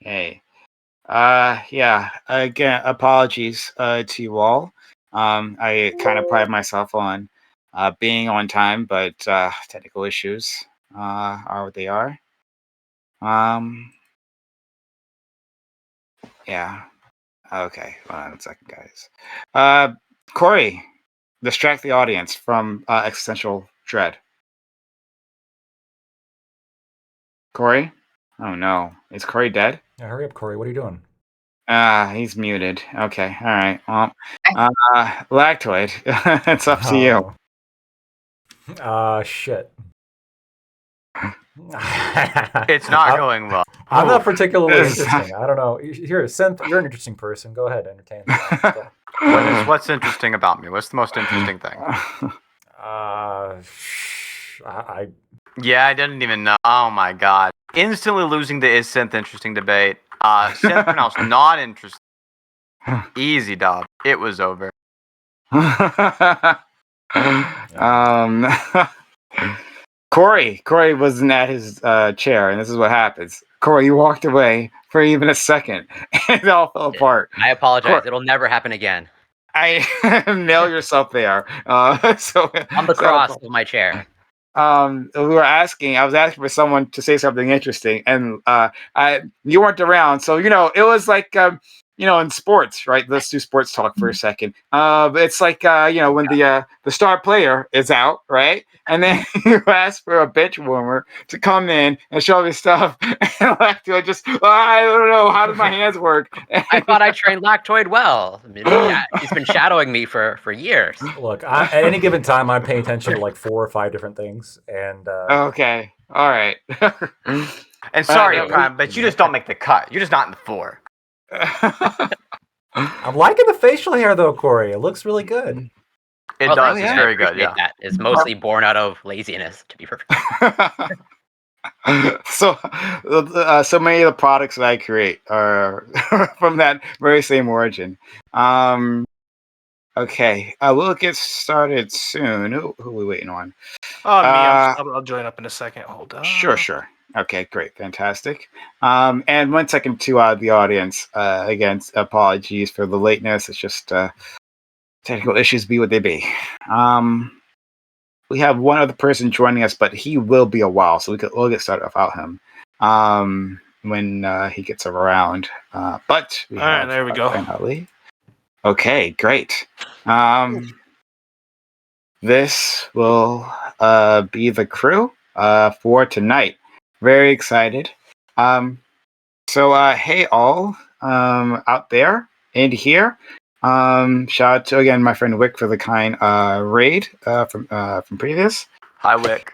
Okay. Yeah. Again, apologies to you all. I kind of pride myself on being on time, but technical issues are what they are. Um, yeah. Okay. Hold on a second, guys. Uh, Corey, distract the audience from existential dread. Corey? Oh no. Is Corey dead? Yeah, hurry up, Corey. What are you doing? He's muted. Okay. All right. Well, Lactoid, it's up to you. Shit. It's not going well. I'm not particularly interesting. I don't know. Here, Synth, you're an interesting person. Go ahead, entertain me. What's interesting about me? What's the most interesting thing? Yeah, I didn't even know. Oh my god. Instantly losing the is Synth interesting debate. Synth pronounced not interesting. Easy, dog. It was over. Corey wasn't at his chair, and this is what happens. Corey, you walked away for even a second, and it all fell apart. I apologize. It'll never happen again. I nail yourself there. So on the cross of my chair. I was asking for someone to say something interesting, and you weren't around, so it was like in sports, right? Let's do sports talk for a second. It's like when the star player is out, right? And then you ask for a bench warmer to come in and show me stuff, and Lactoid just, I don't know, how does my hands work? I thought I trained Lactoid well. I mean, he's been shadowing me for years. Look, at any given time, I'm paying attention to like 4 or 5 different things, and okay, all right. And sorry, Prime, but you just don't make the cut. You're just not in the 4. I'm liking the facial hair though, Corey. It looks really good. It does. It's very good. Yeah, that is mostly born out of laziness, to be perfect. So many of the products that I create are from that very same origin. Okay, we'll get started soon. Who are we waiting on? Me. I'll join up in a second. Hold on. Sure. Okay, great, fantastic. And 1 second to the audience. Again, apologies for the lateness. It's just technical issues be what they be. We have one other person joining us, but he will be a while, so we'll get started without him when he gets around. But all right, there we go. Okay, great. This will be the crew for tonight. Very excited. So hey all out there and here. Shout out to again my friend Wick for the kind raid from previous. Hi Wick.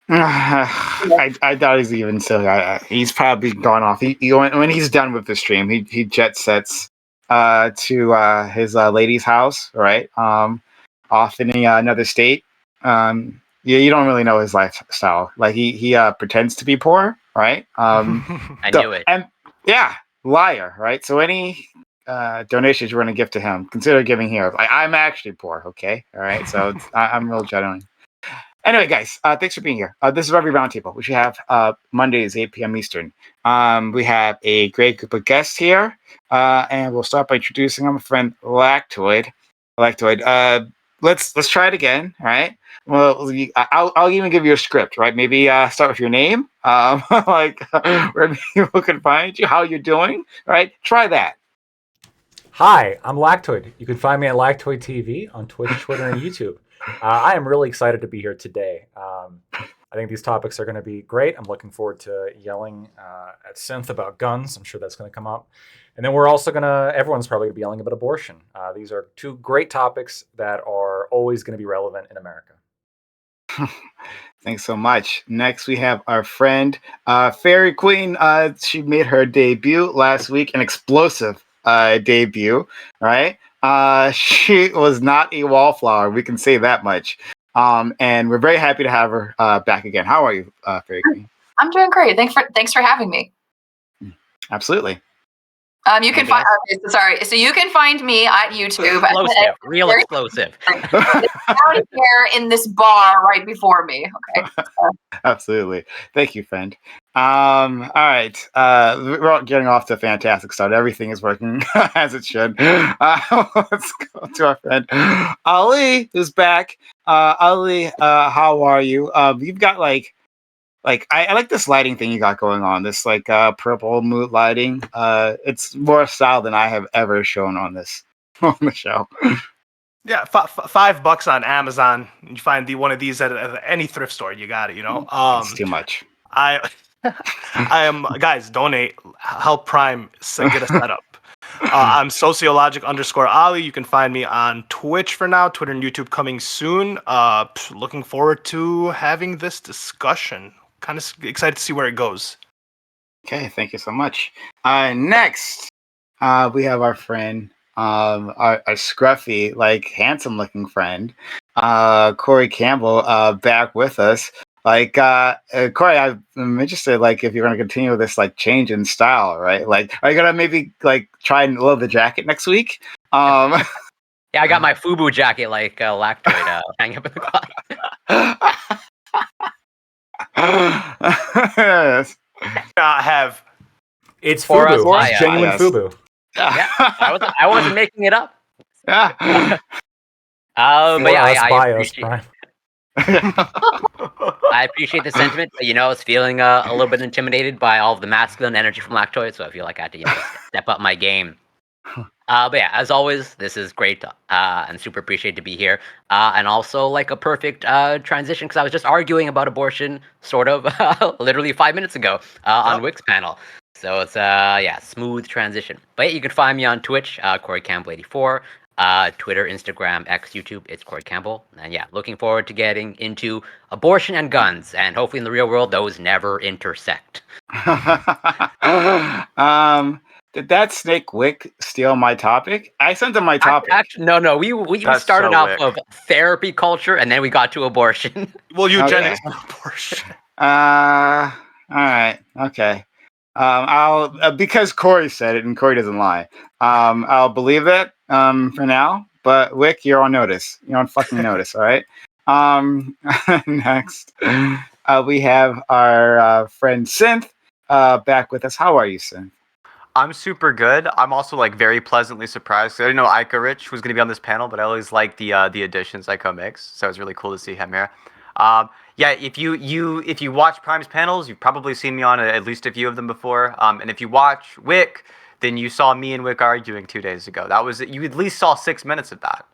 I doubt he's even still. He's probably gone off. When he's done with the stream, he jet sets to his lady's house, right? Off in another state. Yeah, you don't really know his lifestyle. Like he pretends to be poor, right? I knew it. And yeah, liar, right? So any donations you want to give to him, consider giving here. I'm actually poor, okay? All right, so I'm real genuine. Anyway, guys, thanks for being here. This is Revy Roundtable, which we have Mondays, 8 p.m. Eastern. We have a great group of guests here, and we'll start by introducing my friend Lactoid. Let's try it again, all right? Well, I'll even give you a script, right? Maybe start with your name, like where people can find you, how you're doing, right? Try that. Hi, I'm Lactoid. You can find me at Lactoid TV on Twitch, Twitter, and YouTube. I am really excited to be here today. I think these topics are going to be great. I'm looking forward to yelling at Synth about guns. I'm sure that's going to come up. And then we're also everyone's probably going to be yelling about abortion. These are 2 great topics that are always going to be relevant in America. Thanks so much. Next, we have our friend Fairy Queen. She made her debut last week, an explosive debut, right? She was not a wallflower. We can say that much. And we're very happy to have her back again. How are you, Fairy Queen? I'm doing great. Thanks for having me. Absolutely. You can find. So you can find me at YouTube. Explosive, real explosive. Down here in this bar right before me. Okay. Absolutely. Thank you, friend. All right. We're all getting off to a fantastic start. Everything is working as it should. Let's go to our friend Ali, who's back. Ali, how are you? You've got I like this lighting thing you got going on. This purple mood lighting. It's more style than I have ever shown on this on the show. Yeah, $5 on Amazon. You find one of these at any thrift store. You got it. It's too much. I am guys. Donate. Help Prime get a setup. I'm sociologic_Ali. You can find me on Twitch for now. Twitter and YouTube coming soon. Looking forward to having this discussion. Kind of excited to see where it goes. Okay, thank you so much. Next, we have our friend, our scruffy, handsome-looking friend, Corey Campbell, back with us. Corey, I'm interested, if you're going to continue this, change in style, right? Are you going to maybe, try and load the jacket next week? Yeah, I got my FUBU jacket, Lactoid, hanging up in the closet. Yes. Have It's For FUBU. us, It's genuine yes. FUBU. Yeah, I wasn't making it up. Yeah. But For yeah, us, I by us, appreciate, Prime. I appreciate the sentiment. But, I was feeling a little bit intimidated by all of the masculine energy from Lactoid, so I feel like I had to step up my game. But yeah, as always, this is great and super appreciated to be here. And also a perfect transition because I was just arguing about abortion sort of literally 5 minutes ago on Wick's panel. So it's smooth transition. But yeah, you can find me on Twitch, Corey Campbell 84, Twitter, Instagram, X, YouTube. It's Corey Campbell. And yeah, looking forward to getting into abortion and guns. And hopefully in the real world, those never intersect. Did that snake Wick steal my topic? I sent him my topic. Actually, no. We That's started so off Wick. of therapy culture, and then we got to abortion. well, eugenics Okay. and abortion. All right. Okay. I'll because Corey said it and Corey doesn't lie. I'll believe that for now. But Wick, you're on notice. You're on fucking notice. All right. Next, we have our friend Synth back with us. How are you, Synth? I'm super good. I'm also very pleasantly surprised. I didn't know Ika Rich was going to be on this panel, but I always like the additions Ika makes. So it's really cool to see him here. Yeah, if you watch Prime's panels, you've probably seen me on at least a few of them before. And if you watch Wick, then you saw me and Wick arguing 2 days ago. You at least saw 6 minutes of that.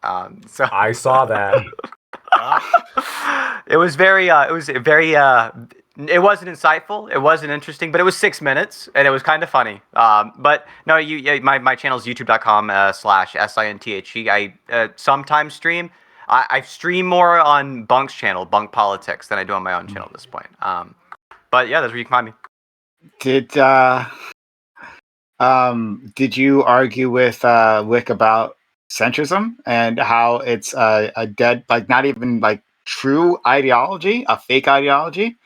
So I saw that. it was very it wasn't insightful, it wasn't interesting, but it was 6 minutes and it was kind of funny. But no, my channel is youtube.com/SINTHE. I sometimes stream. I stream more on Bunk's channel, Bunk Politics, than I do on my own channel at this point. But yeah, that's where you can find me. Did you argue with Wick about centrism and how it's a dead, not even true ideology, a fake ideology?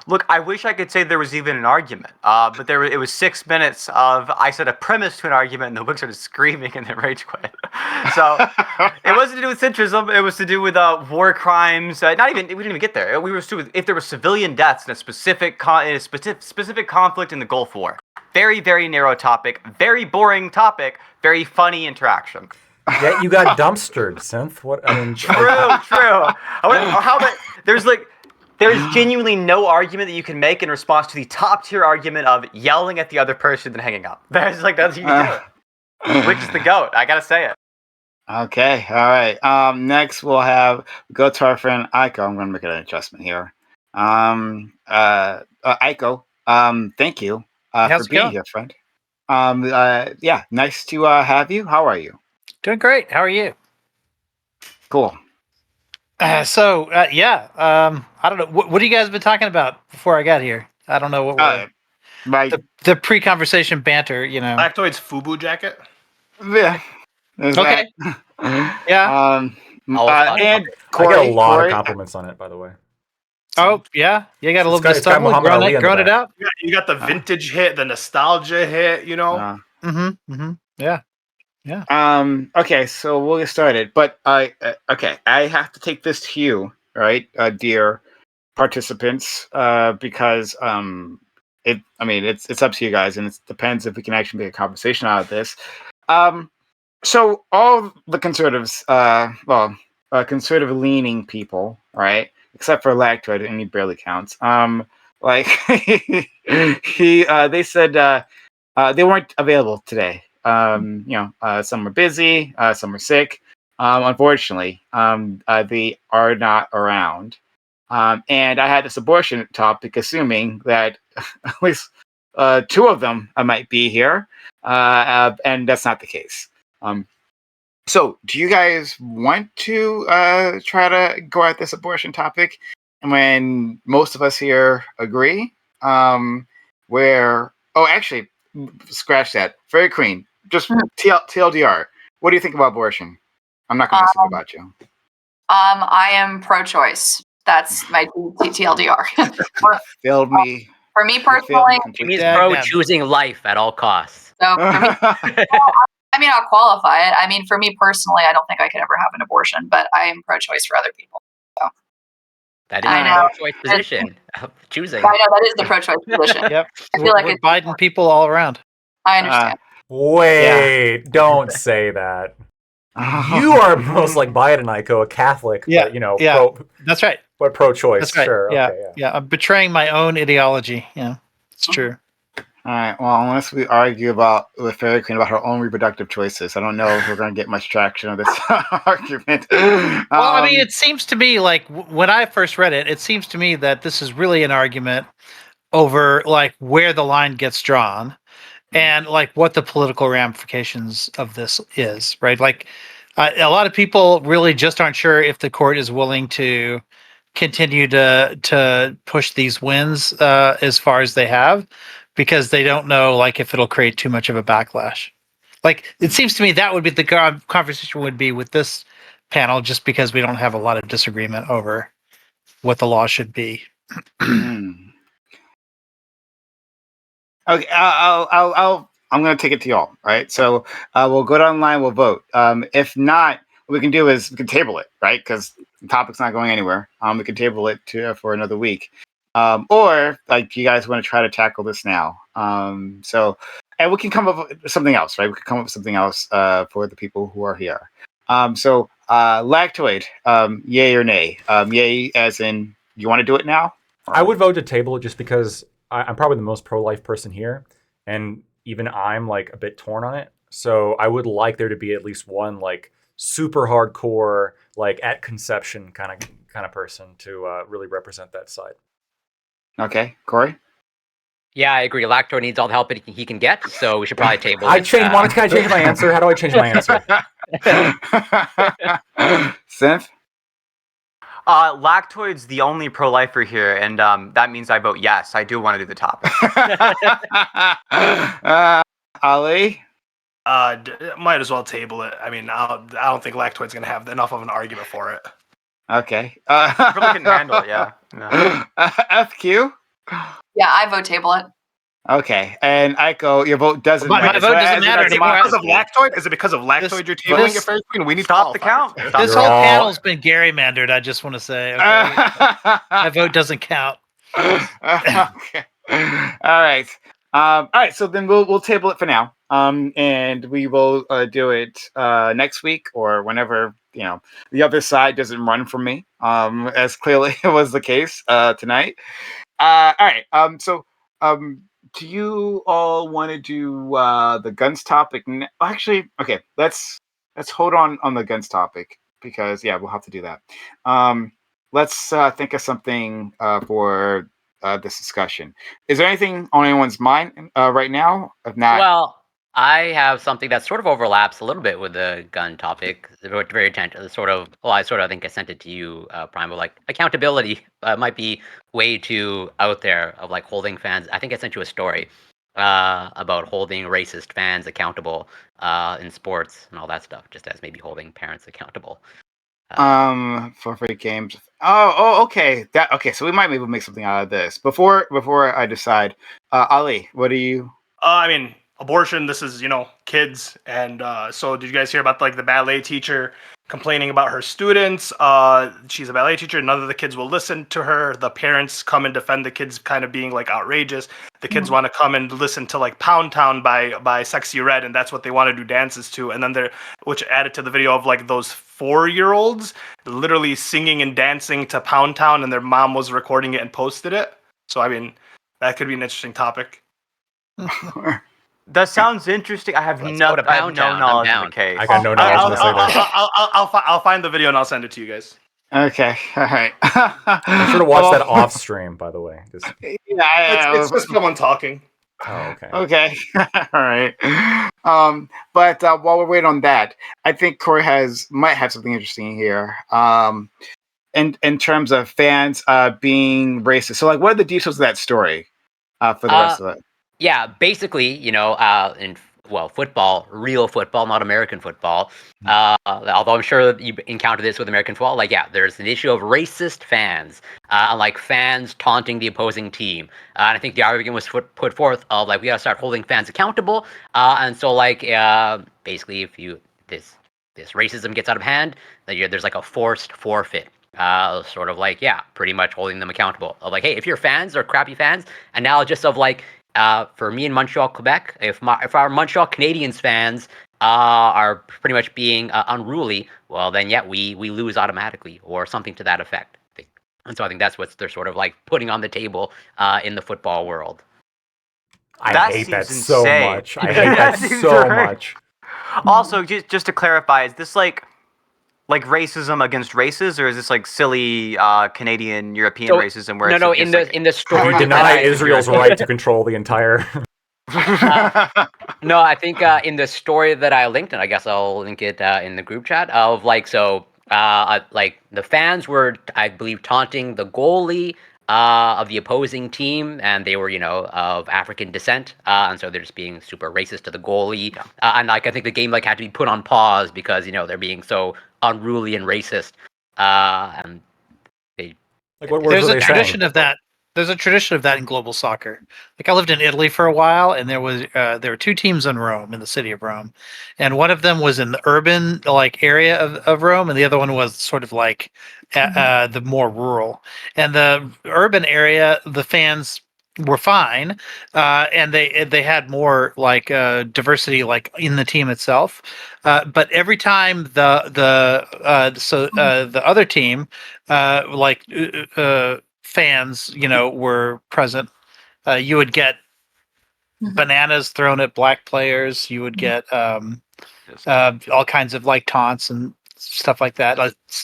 Look, I wish I could say there was even an argument, but it was 6 minutes of I said a premise to an argument, and the Wick started screaming and then rage quit. So it wasn't to do with centrism; it was to do with war crimes. We didn't even get there. We were to if there were civilian deaths in a specific conflict in the Gulf War. Very, very narrow topic. Very boring topic. Very funny interaction. Yet you got dumpstered, Synth. What? I mean, True. How about there's genuinely no argument that you can make in response to the top tier argument of yelling at the other person and hanging up. That's what you do. Which is the GOAT. I gotta say it. Okay, all right. Next we'll go to our friend Aiko. I'm gonna make an adjustment here. Aiko, thank you for being here, friend. Yeah, nice to have you. How are you? Doing great. How are you? Cool. I don't know. What have you guys been talking about before I got here? I don't know what the pre-conversation banter. Lactoid's FUBU jacket. Yeah. Okay. Yeah. And Corey, I got a lot of compliments on it, by the way. Oh yeah, you got a little bit of It's got stuff Muhammad Ali in the growing it back. out. Yeah, you got the vintage hit, the nostalgia hit. Uh, Yeah. Okay, so we'll get started. But I have to take this to you, right, dear participants, because it's up to you guys, and it depends if we can actually make a conversation out of this. So all the conservatives, conservative-leaning people, right, except for Lactoid, and he barely counts. They said they weren't available today. Some were busy, some were sick. Unfortunately, they are not around. And I had this abortion topic, assuming that at least two of them might be here, and that's not the case. So, do you guys want to try to go at this abortion topic? And when most of us here agree, actually, scratch that. Very clean. Just TLDR. What do you think about abortion? I'm not going to ask about you. I am pro-choice. That's my TLDR. Failed me. For me personally, it means pro-choosing life at all costs. So for me, I'll qualify it. I mean, for me personally, I don't think I could ever have an abortion, but I am pro-choice for other people. So that is a pro-choice position. Choosing. I know that is the pro-choice position. Yep. I feel like it's Biden people all around. I understand. Wait, don't say that. You are most like Biden, Aiko, a Catholic. Yeah, but, that's right. But pro-choice, that's right. Sure. Yeah, okay, yeah. I'm betraying my own ideology. Yeah, it's true. All right. Well, unless we argue with Fairy Queen about her own reproductive choices, I don't know if we're going to get much traction on this argument. Well, I mean, it seems to me like when I first read it, it seems to me that this is really an argument over like where the line gets drawn and like what the political ramifications of this is, right? Like a lot of people really just aren't sure if the court is willing to continue to push these wins as far as they have, because they don't know like if it'll create too much of a backlash. Like it seems to me that would be the conversation would be with this panel, just because we don't have a lot of disagreement over what the law should be. Okay, I'm going to take it to y'all, right? So we'll go online, we'll vote. If not, what we can do is we can table it, right? Because the topic's not going anywhere. We can table it for another week. Or like you guys want to try to tackle this now. And we can come up with something else, right? We can come up with something else for the people who are here. Lactoid, yay or nay? Yay as in you want to do it now? I would vote to table it just because I'm probably the most pro-life person here, and even I'm like a bit torn on it. So I would like there to be at least one like super hardcore, like at conception kind of person to really represent that side. Okay, Corey. Yeah, I agree. Lactoid needs all the help he can get, so we should probably table it. Can I change my answer? How do I change my answer? Synth? Lactoid's the only pro-lifer here, and that means I vote yes. I do want to do the topic. Ali? Might as well table it. I mean, I don't think Lactoid's going to have enough of an argument for it. Okay. Really can handle it, yeah. FQ? Yeah, I vote table it. Okay, and Aiko, your vote doesn't matter. My vote doesn't matter anymore. Because of Lactoid? Is it because of Lactoid you're tabling it, Fairy Queen? We need to stop the count. This whole panel's been gerrymandered, I just want to say. Okay? My vote doesn't count. Okay. All right. So then we'll table it for now. And we will do it next week or whenever the other side doesn't run from me. As clearly was the case tonight. All right. Do you all want to do the guns topic? Actually, okay. Let's hold on the guns topic because we'll have to do that. Let's think of something for this discussion. Is there anything on anyone's mind right now? If not, well, I have something that sort of overlaps a little bit with the gun topic. Very attentive. I think I sent it to you, Prime. But like accountability might be way too out there of like holding fans. I think I sent you a story about holding racist fans accountable in sports and all that stuff, just as maybe holding parents accountable. For free games. Oh, okay. So we might be able to make something out of this. Before I decide, Ali, what do you? I mean, abortion. This is kids, and so did you guys hear about like the ballet teacher complaining about her students. She's a ballet teacher. None of the kids will listen to her. The parents come and defend the kids, kind of being like outrageous. The kids want to come and listen to like Pound Town by Sexy Red, and that's what they want to do dances to. And then which added to the video of like those 4-year-olds literally singing and dancing to Pound Town, and their mom was recording it and posted it. So I mean, that could be an interesting topic. That sounds interesting. I have Let's no go to Pound Town. I'm knowledge of down. the case. I got no knowledge of this either. I'll find the video and I'll send it to you guys. Okay, all right. I'm sure to watch that off stream, by the way. Just, It's just someone talking. oh, okay. Okay, all right. But while we're waiting on that, I think Corey might have something interesting here. In terms of fans being racist. So, like, what are the details of that story for the rest of it? Yeah, basically, in football, real football, not American football. Although I'm sure you encounter this with American football. Like, yeah, there's an issue of racist fans, like fans taunting the opposing team. And I think the argument was put forth of like we gotta start holding fans accountable. And so like basically, if this racism gets out of hand, then there's like a forced forfeit. Sort of like, yeah, pretty much holding them accountable. Of like, hey, if your fans are crappy fans, and now just of like. For me in Montreal, Quebec, if our Montreal Canadiens fans are pretty much being unruly, well then yeah, we lose automatically or something to that effect. And so I think that's what they're sort of like putting on the table in the football world. I hate that seems so insane. much. I hate that seems so right. much. Also, just to clarify, is this like racism against races, or is this like silly Canadian European racism? Where No, it's just, in the story, You deny Israel's right to control the entire. No, I think in the story that I linked, and I guess I'll link it in the group chat of like so. Like the fans were, I believe, taunting the goalie of the opposing team, and they were, of African descent, and so they're just being super racist to the goalie. And like I think the game like had to be put on pause because they're being so unruly and racist. And they Like what words There's were a they tradition saying? of that. There's a tradition of that in global soccer. Like I lived in Italy for a while, and there were two teams in Rome, in the city of Rome, and one of them was in the urban like area of Rome, and the other one was sort of like the more rural. And the urban area, the fans were fine, and they had more like diversity like in the team itself. But every time the other team fans, were present, you would get bananas thrown at black players. You would get all kinds of like taunts and stuff like that.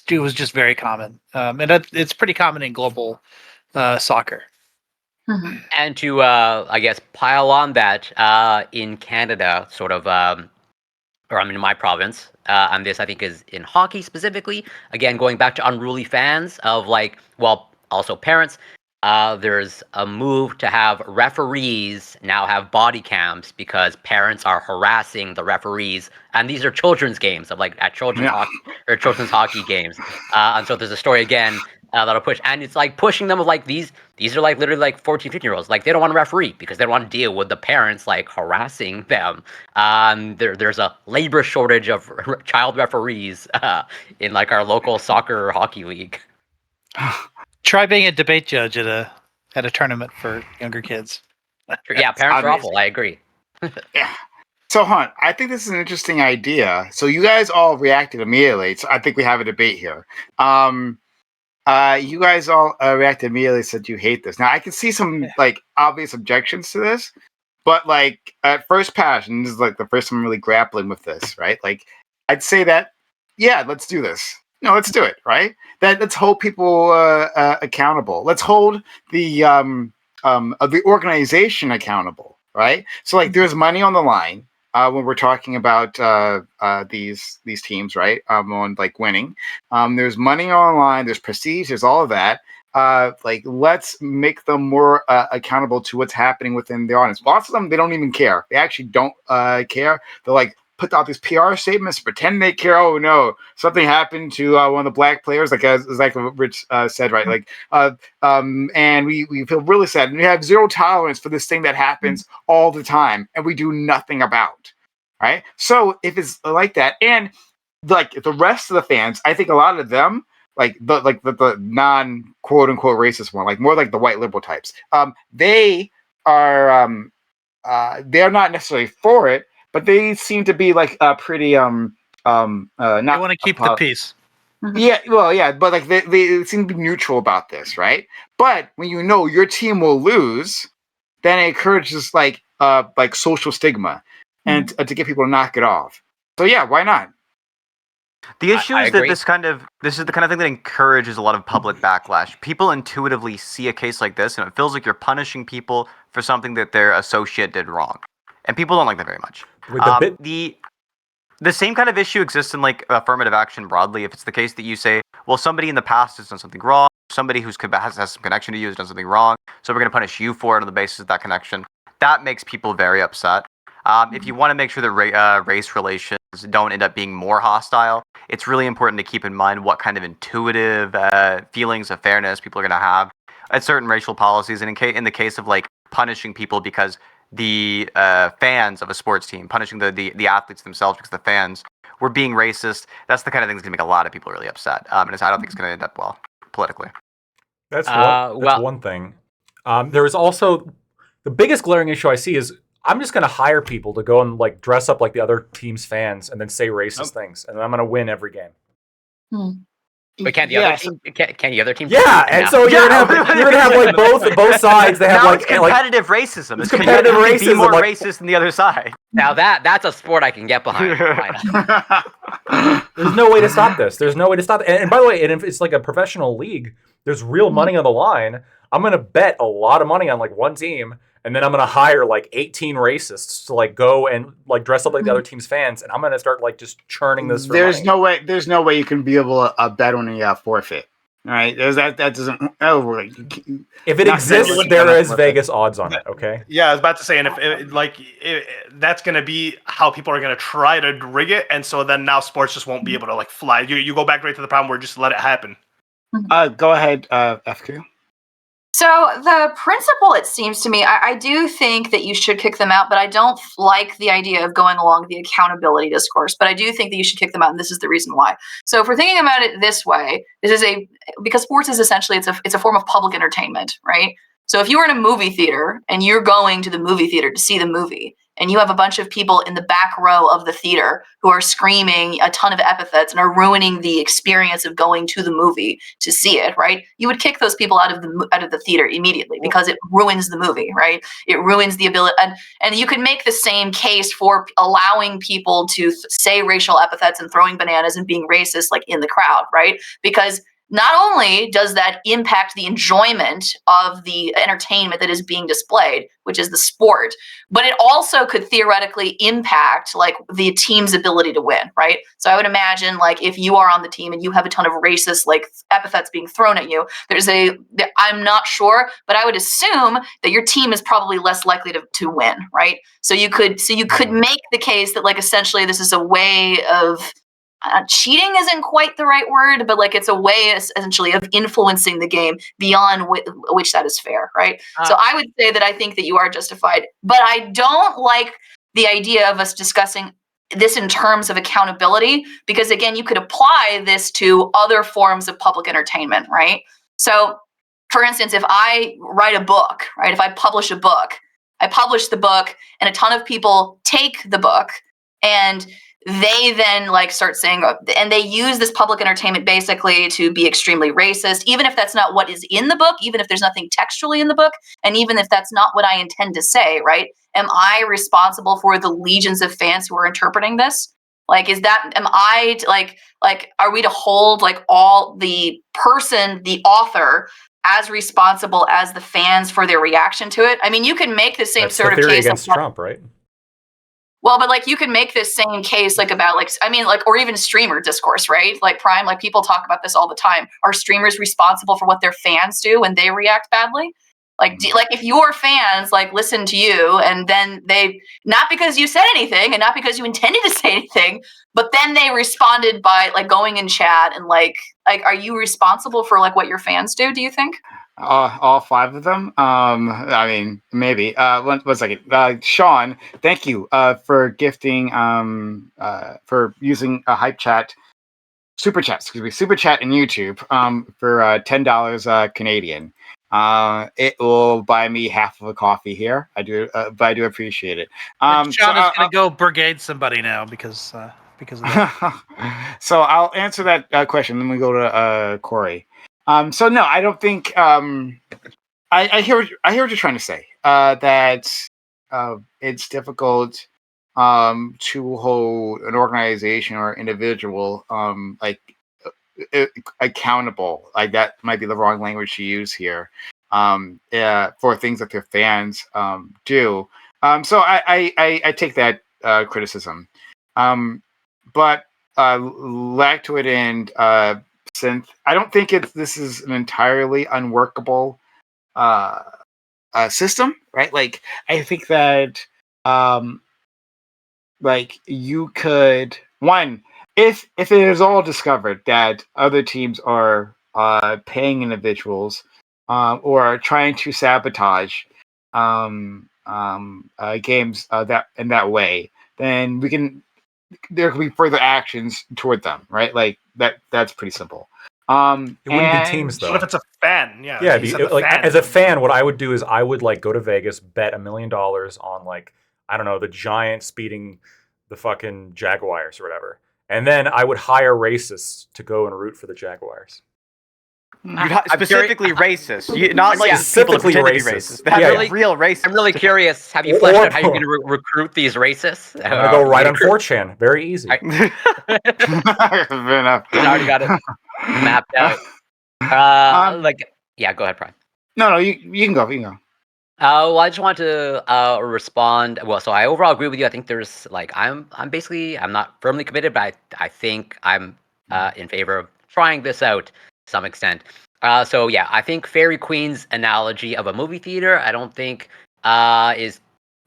It was just very common, and it's pretty common in global soccer. And to, I guess, pile on that, in Canada, sort of, or in my province, and this I think is in hockey specifically, again, going back to unruly fans of like, well, also parents, there's a move to have referees now have body cams because parents are harassing the referees. And these are children's games of like at children's hockey or children's hockey games. And so there's a story again that'll push, and it's like pushing them of like these are like literally like 14, 15-year-olds. Like they don't want to referee because they don't want to deal with the parents like harassing them. There's a labor shortage of child referees in like our local soccer or hockey league. Try being a debate judge at a tournament for younger kids. Yeah, parents are awful. I agree. Yeah. So, Hunt, I think this is an interesting idea. So, you guys all reacted immediately. So, I think we have a debate here. You guys all reacted immediately, said you hate this. Now, I can see some like obvious objections to this, but like at first pass, and this is like the first time I'm really grappling with this, right? Like, I'd say that, yeah, let's do this. No, let's do it, right? Let's hold people accountable. Let's hold the organization accountable, right? So, like, there's money on the line when we're talking about these teams, right? On like winning, there's money on the line. There's prestige. There's all of that. Like, let's make them more accountable to what's happening within the audience. Lots of them, they don't even care. They actually don't care. They're like, put out these PR statements, pretend they care. Oh no, something happened to one of the black players, like as Rich said, right? Like, and we feel really sad, and we have zero tolerance for this thing that happens all the time, and we do nothing about, right? So if it's like that, and like the rest of the fans, I think a lot of them, like the non quote unquote racist one, like more like the white liberal types, they are they're not necessarily for it, but they seem to be like pretty not They want to keep the peace. yeah, well, yeah, but like they seem to be neutral about this, right? But when you know your team will lose, then it encourages like social stigma and to get people to knock it off. So yeah, why not? The issue I is that agree. this is the kind of thing that encourages a lot of public backlash. People intuitively see a case like this, and it feels like you're punishing people for something that their associate did wrong, and people don't like that very much. With the The same kind of issue exists in like affirmative action broadly. If it's the case that you say, well, somebody in the past has done something wrong, somebody has some connection to you has done something wrong, so we're going to punish you for it on the basis of that connection. That makes people very upset. If you want to make sure that race relations don't end up being more hostile, it's really important to keep in mind what kind of intuitive feelings of fairness people are going to have at certain racial policies. And in the case of like punishing people because the fans of a sports team, punishing the athletes themselves because the fans were being racist, that's the kind of thing that's going to make a lot of people really upset. And I don't think it's going to end up well politically. That's one thing. There is also the biggest glaring issue I see is I'm just going to hire people to go and like dress up like the other team's fans and then say racist things, and I'm going to win every game. But can the other team? Can the other team? Yeah, and so you're gonna have like both sides. They have now like it's competitive racism. It's competitive racism. Be more like, racist than the other side. Now that's a sport I can get behind. There's no way to stop this. There's no way to stop it. And by the way, if it's like a professional league, there's real money on the line. I'm gonna bet a lot of money on like one team, and then I'm gonna hire like 18 racists to like go and like dress up like the other team's fans, and I'm gonna start like just churning this. There's no way you can be able to bet on a forfeit. All right, that doesn't. If it exists, there is Vegas odds on it. Okay. Yeah, I was about to say, and if that's going to be how people are going to try to rig it, and so then now sports just won't be able to like fly. You go back right to the problem where just let it happen. Go ahead, FQ. So the principle, it seems to me, I do think that you should kick them out, but I don't like the idea of going along the accountability discourse. But I do think that you should kick them out, and this is the reason why. So if we're thinking about it this way, because sports is essentially it's a form of public entertainment, right? So if you were in a movie theater and you're going to the movie theater to see the movie, and you have a bunch of people in the back row of the theater who are screaming a ton of epithets and are ruining the experience of going to the movie to see it, right? You would kick those people out of the theater immediately because it ruins the movie, right? It ruins the ability, and you could make the same case for allowing people to say racial epithets and throwing bananas and being racist, like in the crowd, right? Because not only does that impact the enjoyment of the entertainment that is being displayed, which is the sport, but it also could theoretically impact like the team's ability to win, right? So I would imagine like if you are on the team and you have a ton of racist like epithets being thrown at you, I'm not sure, but I would assume that your team is probably less likely to win, right? So you could make the case that like essentially this is a way of cheating isn't quite the right word, but like it's a way essentially of influencing the game beyond which that is fair, right? So I would say that I think that you are justified, but I don't like the idea of us discussing this in terms of accountability, because again, you could apply this to other forms of public entertainment, right? So for instance, if I write a book, right? If I publish a book, I publish the book and a ton of people take the book and they then like start saying, and they use this public entertainment basically to be extremely racist, even if that's not what is in the book, even if there's nothing textually in the book, and even if that's not what I intend to say, right? Am I responsible for the legions of fans who are interpreting this? Like, are we to hold like all the author as responsible as the fans for their reaction to it? I mean, you can make the same sort of case against Trump, right? Well, but like you can make this same case like about like, I mean, like, or even streamer discourse, right? Like Prime, like people talk about this all the time. Are streamers responsible for what their fans do when they react badly? Like, like if your fans like listen to you and then they, not because you said anything and not because you intended to say anything, but then they responded by like going in chat and like, are you responsible for like what your fans do you think? All 5 of them. I mean, maybe. One second. Sean, thank you for gifting. For using a hype chat, super chat. Excuse me, super chat in YouTube. For $10 Canadian. It will buy me half of a coffee here. I do, but I do appreciate it. Sean is going to go brigade somebody now because of that. So I'll answer that question. Then we go to Corey. So no, I don't think. I hear what you're trying to say. That it's difficult to hold an organization or individual accountable. Like that might be the wrong language to use here. For things that their fans do. So I take that criticism. But Lactoid and Synth, I don't think this is an entirely unworkable system, right? Like I think that like you could if it is all discovered that other teams are paying individuals or are trying to sabotage games that in that way, then there could be further actions toward them, right? Like that's pretty simple. It wouldn't be teams though. What if it's a fan? Yeah, Yeah, he said the fan. as a fan, what I would do is I would like go to Vegas, bet $1 million on like I don't know the Giants beating the fucking Jaguars or whatever, and then I would hire racists to go and root for the Jaguars. Specifically racist, not like Specifically people that pretend racist. to be racist. Yeah, Really, real racist. I'm really curious. Have you fleshed out how you're going to recruit these racists? I'm gonna go right on 4chan. Very easy. Fair enough. I already got it mapped out. Yeah, go ahead, Prime. No, you can go. You can go. Well, I just want to respond. Well, so I overall agree with you. I think there's like I'm not firmly committed, but I think I'm in favor of trying this out to some extent. So yeah, I think Fairy Queen's analogy of a movie theater, I don't think is,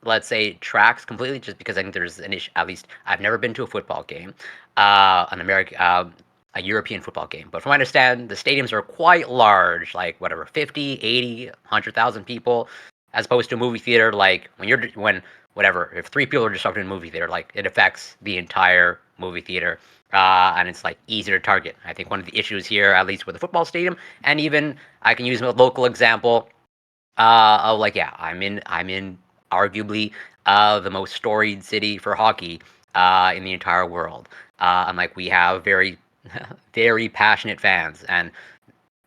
let's say, tracks completely, just because I think there's an issue. At least I've never been to a football game, a European football game. But from what I understand, the stadiums are quite large, like 50, 80, 100,000 people, as opposed to a movie theater. Like if 3 people are disrupted in a movie theater, like it affects the entire movie theater. And it's like easier to target. I think one of the issues here, at least with the football stadium, and even I can use a local example of like, yeah, I'm in arguably the most storied city for hockey in the entire world. And like we have very, very passionate fans, and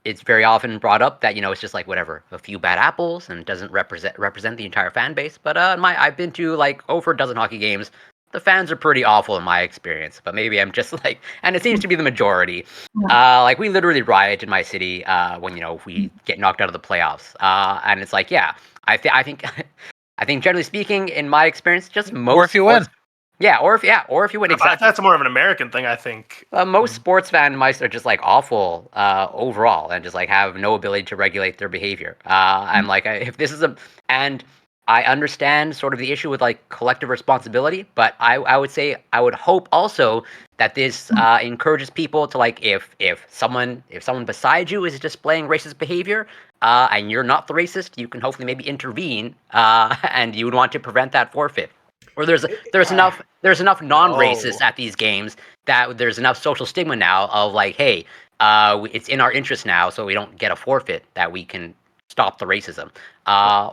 it's very often brought up that it's just like a few bad apples and doesn't represent the entire fan base. But I've been to like over a dozen hockey games. The fans are pretty awful in my experience, but maybe I'm just like, and it seems to be the majority. Like we literally riot in my city when we get knocked out of the playoffs, and it's like, yeah, I think generally speaking, in my experience, just most. Or if you win. Yeah, or if you win. Exactly. That's more of an American thing, I think. Most sports fan mice are just like awful overall, and just like have no ability to regulate their behavior. I'm like, if this is and I understand sort of the issue with like collective responsibility, but I would say I would hope also that this encourages people to like if someone beside you is displaying racist behavior and you're not the racist, you can hopefully maybe intervene and you would want to prevent that forfeit. Or there's enough non-racists at these games that there's enough social stigma now of like, hey, it's in our interest now, so we don't get a forfeit, that we can stop the racism,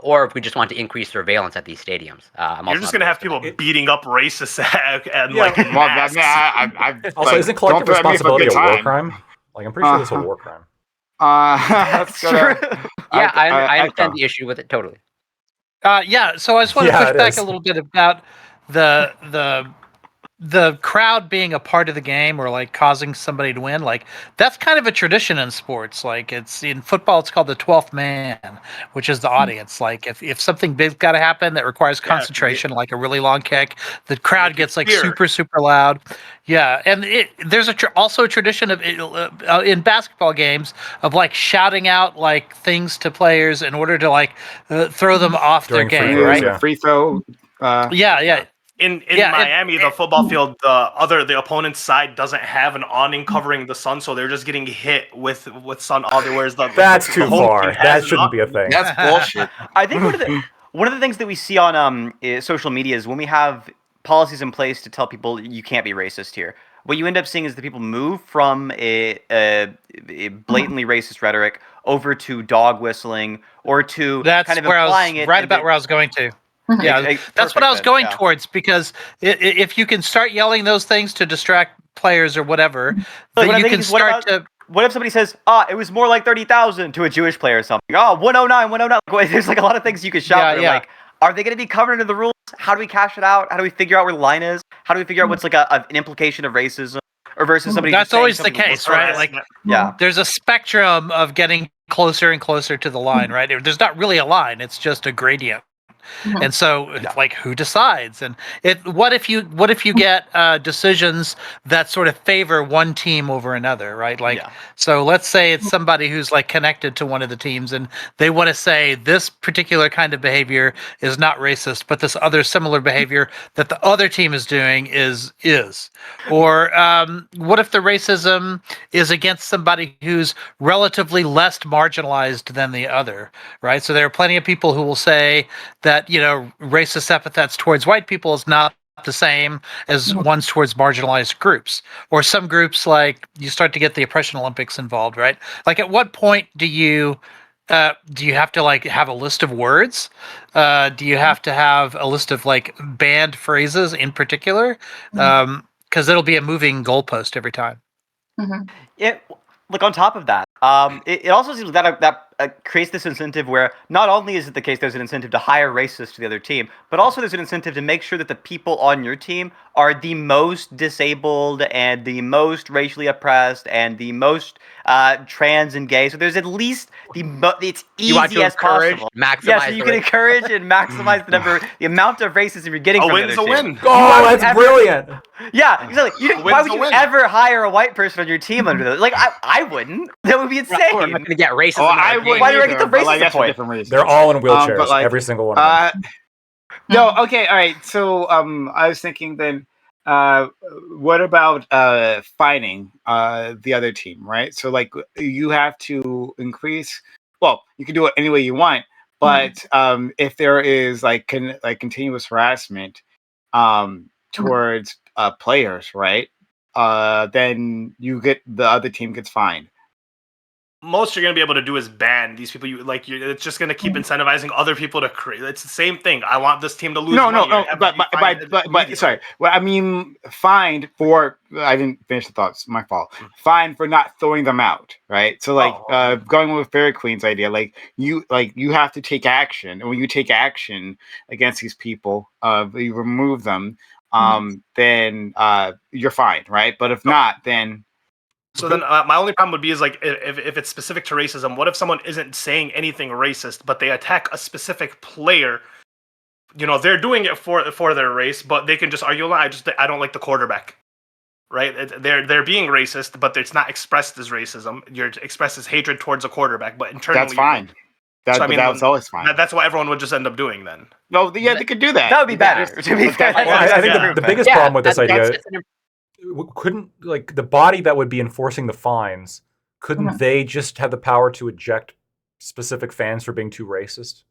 or if we just want to increase surveillance at these stadiums. You're just gonna have people beating up racists and Yeah. like. Also, isn't collective responsibility a war crime? Like, I'm pretty sure that's a war crime. That's true. Yeah, I understand the issue with it totally. Yeah, so I just want to Yeah, push it back is. a little bit about the crowd being a part of the game or like causing somebody to win. Like that's kind of a tradition in sports. Like it's in football, it's called the 12th man, which is the audience. Like if something big's got to happen that requires concentration, like a really long kick, the crowd gets like super loud. Yeah, and there's also a tradition of in basketball games of like shouting out like things to players in order to like throw them off During their free game, throws, right? yeah. Free throw. Yeah. In Yeah, Miami, the football field, the opponent's side doesn't have an awning covering the sun, so they're just getting hit with sun all day. Whereas That's the too home far. team has That an shouldn't be a awning. thing. That's bullshit. I think one of the things that we see on social media is when we have policies in place to tell people you can't be racist here. What you end up seeing is that people move from a blatantly racist rhetoric over to dog whistling or to That's kind of where implying I was it. right about where I was going to. Yeah, that's what I was going towards, because if you can start yelling those things to distract players or whatever, But then what I'm you thinking can is, what start about- to. What if somebody says, it was more like 30,000 to a Jewish player or something? 109, 109. There's like a lot of things you could shout. Yeah, But yeah. Like, are they going to be covered under the rules? How do we cash it out? How do we figure out where the line is? How do we figure out what's like an implication of racism or versus somebody? That's just saying always the something case, literal? right? Like, Yeah. there's a spectrum of getting closer and closer to the line, right? There's not really a line; it's just a gradient. And so, like, who decides? And what if you get decisions that sort of favor one team over another, right? Like, so let's say it's somebody who's like connected to one of the teams, and they want to say this particular kind of behavior is not racist, but this other similar behavior that the other team is doing is. Or what if the racism is against somebody who's relatively less marginalized than the other, right? So there are plenty of people who will say that, racist epithets towards white people is not the same as ones towards marginalized groups. Or some groups, like, you start to get the Oppression Olympics involved, right? Like, at what point do you have to like have a list of words? Do you have to have a list of like banned phrases in particular? Because it'll be a moving goalpost every time. Like, on top of that, it also seems that creates this incentive where not only is it the case there's an incentive to hire racists to the other team, but also there's an incentive to make sure that the people on your team are the most disabled and the most racially oppressed and the most trans and gay. So there's at least it's You want easy to as encourage, possible. maximize. Yeah, so you the can rate. encourage and maximize the amount of racism you're getting A from the win's other a team. win. Oh, that's brilliant. Yeah, exactly. Why win's would a you win. ever hire a white person on your team under those? Like, I wouldn't. That would be insane. We're not going to get racism. Oh, in our I game. wouldn't Why do I either, get the but, like, racist that's for point? different reasons. They're all in wheelchairs. but, like, every single one of them. No, okay, all right. So I was thinking then, what about fighting the other team, right? So like you have to increase. Well, you can do it any way you want, but if there is like continuous harassment towards players, right? Then the other team gets fined. Most you're gonna be able to do is ban these people. It's just gonna keep incentivizing other people to create. It's the same thing. I want this team to lose. No, money. I have to be fined but immediately. sorry. Well, I mean, fined for. I didn't finish the thoughts. My fault. Fined for not throwing them out, right? So like going with Fairy Queen's idea, like you have to take action, and when you take action against these people, you remove them, then you're fine, right? But if not, then. So then my only problem would be is like if it's specific to racism, what if someone isn't saying anything racist, but they attack a specific player? They're doing it for their race, but they can just argue, I don't like the quarterback, right? They're being racist, but it's not expressed as racism. You're expressed as hatred towards a quarterback, but internally That's fine. That's always fine. That's what everyone would just end up doing then. No, yeah, they could do that. That would be better. To be fair. Well, I think the biggest problem with this idea that's an couldn't, like, the body that would be enforcing the fines, couldn't they just have the power to eject specific fans for being too racist?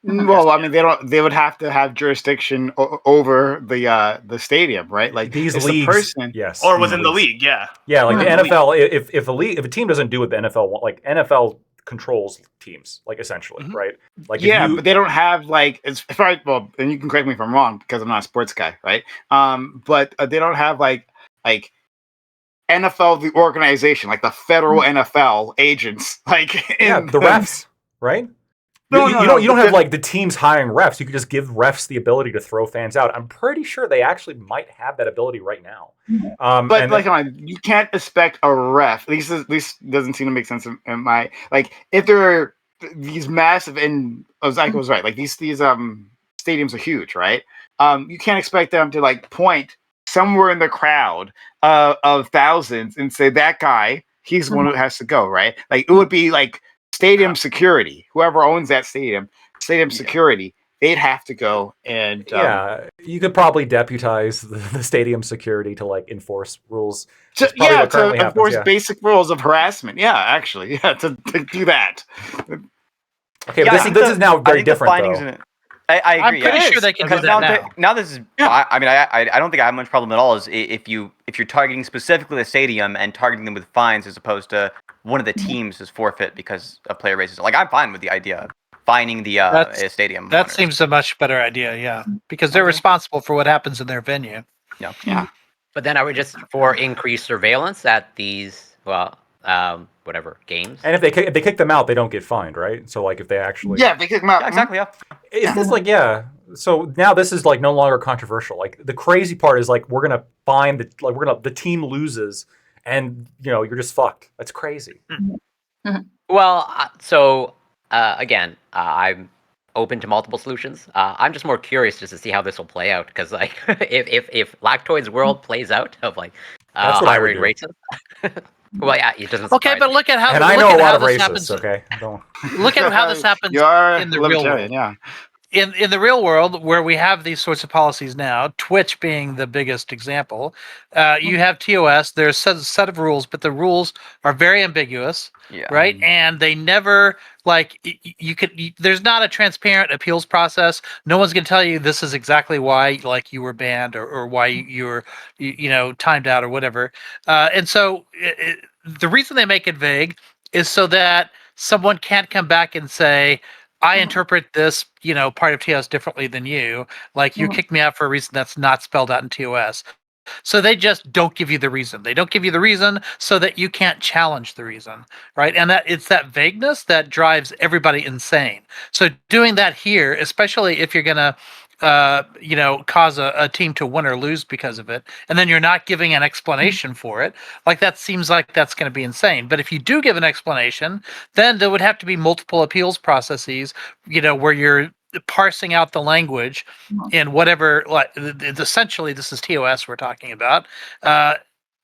Well, I mean, they would have to have jurisdiction over the stadium, right? Like These it's leagues, the person, yes, Or these within the leagues. league, yeah. Yeah, like the Mhm. NFL, if a team doesn't do what the NFL want, like NFL controls teams, like essentially, right? Like yeah, if you, but they don't have like as far as, well, and you can correct me if I'm wrong because I'm not a sports guy, right? But they don't have like NFL, the organization, like the federal NFL agents, like yeah, the refs, right? No, you don't have like the teams hiring refs. You could just give refs the ability to throw fans out. I'm pretty sure they actually might have that ability right now. But like, you can't expect a ref. At least doesn't seem to make sense in my like if there are these massive, and Zyko was right. Like these stadiums are huge, right? You can't expect them to like point somewhere in the crowd of thousands and say that guy, he's the one who has to go, right? Like it would be like stadium security, whoever owns that stadium security they'd have to go and yeah, you could probably deputize the stadium security to like enforce rules. to, That's probably yeah, what to currently happens, enforce yeah. basic rules of harassment. Yeah, actually, yeah, to do that. Okay, Yeah, but I think this is now I very think the different, findings though. in it. I I'm agree. pretty yeah. sure they can do Because that now. now this is. Yeah. I mean, I don't think I have much problem at all. Is if you're targeting specifically the stadium and targeting them with fines as opposed to one of the teams is forfeit because of player racism. Like I'm fine with the idea of fining the That's- stadium. That owners. seems a much better idea, yeah, because they're Okay. responsible for what happens in their venue. Yeah. But then are we just for increased surveillance at these, whatever, games? And if they kick them out, they don't get fined, right? So like if they actually Yeah, because Yeah, exactly. Yeah. It's just like, yeah. So now this is like no longer controversial. Like the crazy part is like we're gonna find the team loses, and you're just fucked. That's crazy. Well, again, I'm open to multiple solutions. I'm just more curious just to see how this will play out because, like, if Lactoid's world plays out of like That's what I would hiring do. racism, well, yeah, it doesn't. Okay, surprise but me. look at how And I look know a at lot how of this racists. happens. Okay, don't. Look at how this happens You are in the real libertarian, world. yeah. In the real world, where we have these sorts of policies now, Twitch being the biggest example, you have TOS. There's a set of rules, but the rules are very ambiguous, Yeah. right? And they never there's not a transparent appeals process. No one's going to tell you this is exactly why, like, you were banned or why you were, timed out or whatever. And so the reason they make it vague is so that someone can't come back and say, I interpret this, part of TOS differently than you. Like you kicked me out for a reason that's not spelled out in TOS. So they just don't give you the reason. They don't give you the reason so that you can't challenge the reason, right? And that it's that vagueness that drives everybody insane. So doing that here, especially if you're gonna cause a team to win or lose because of it, and then you're not giving an explanation for it, like that seems like that's going to be insane. But if you do give an explanation, then there would have to be multiple appeals processes, where you're parsing out the language in whatever, like, essentially this is TOS we're talking about.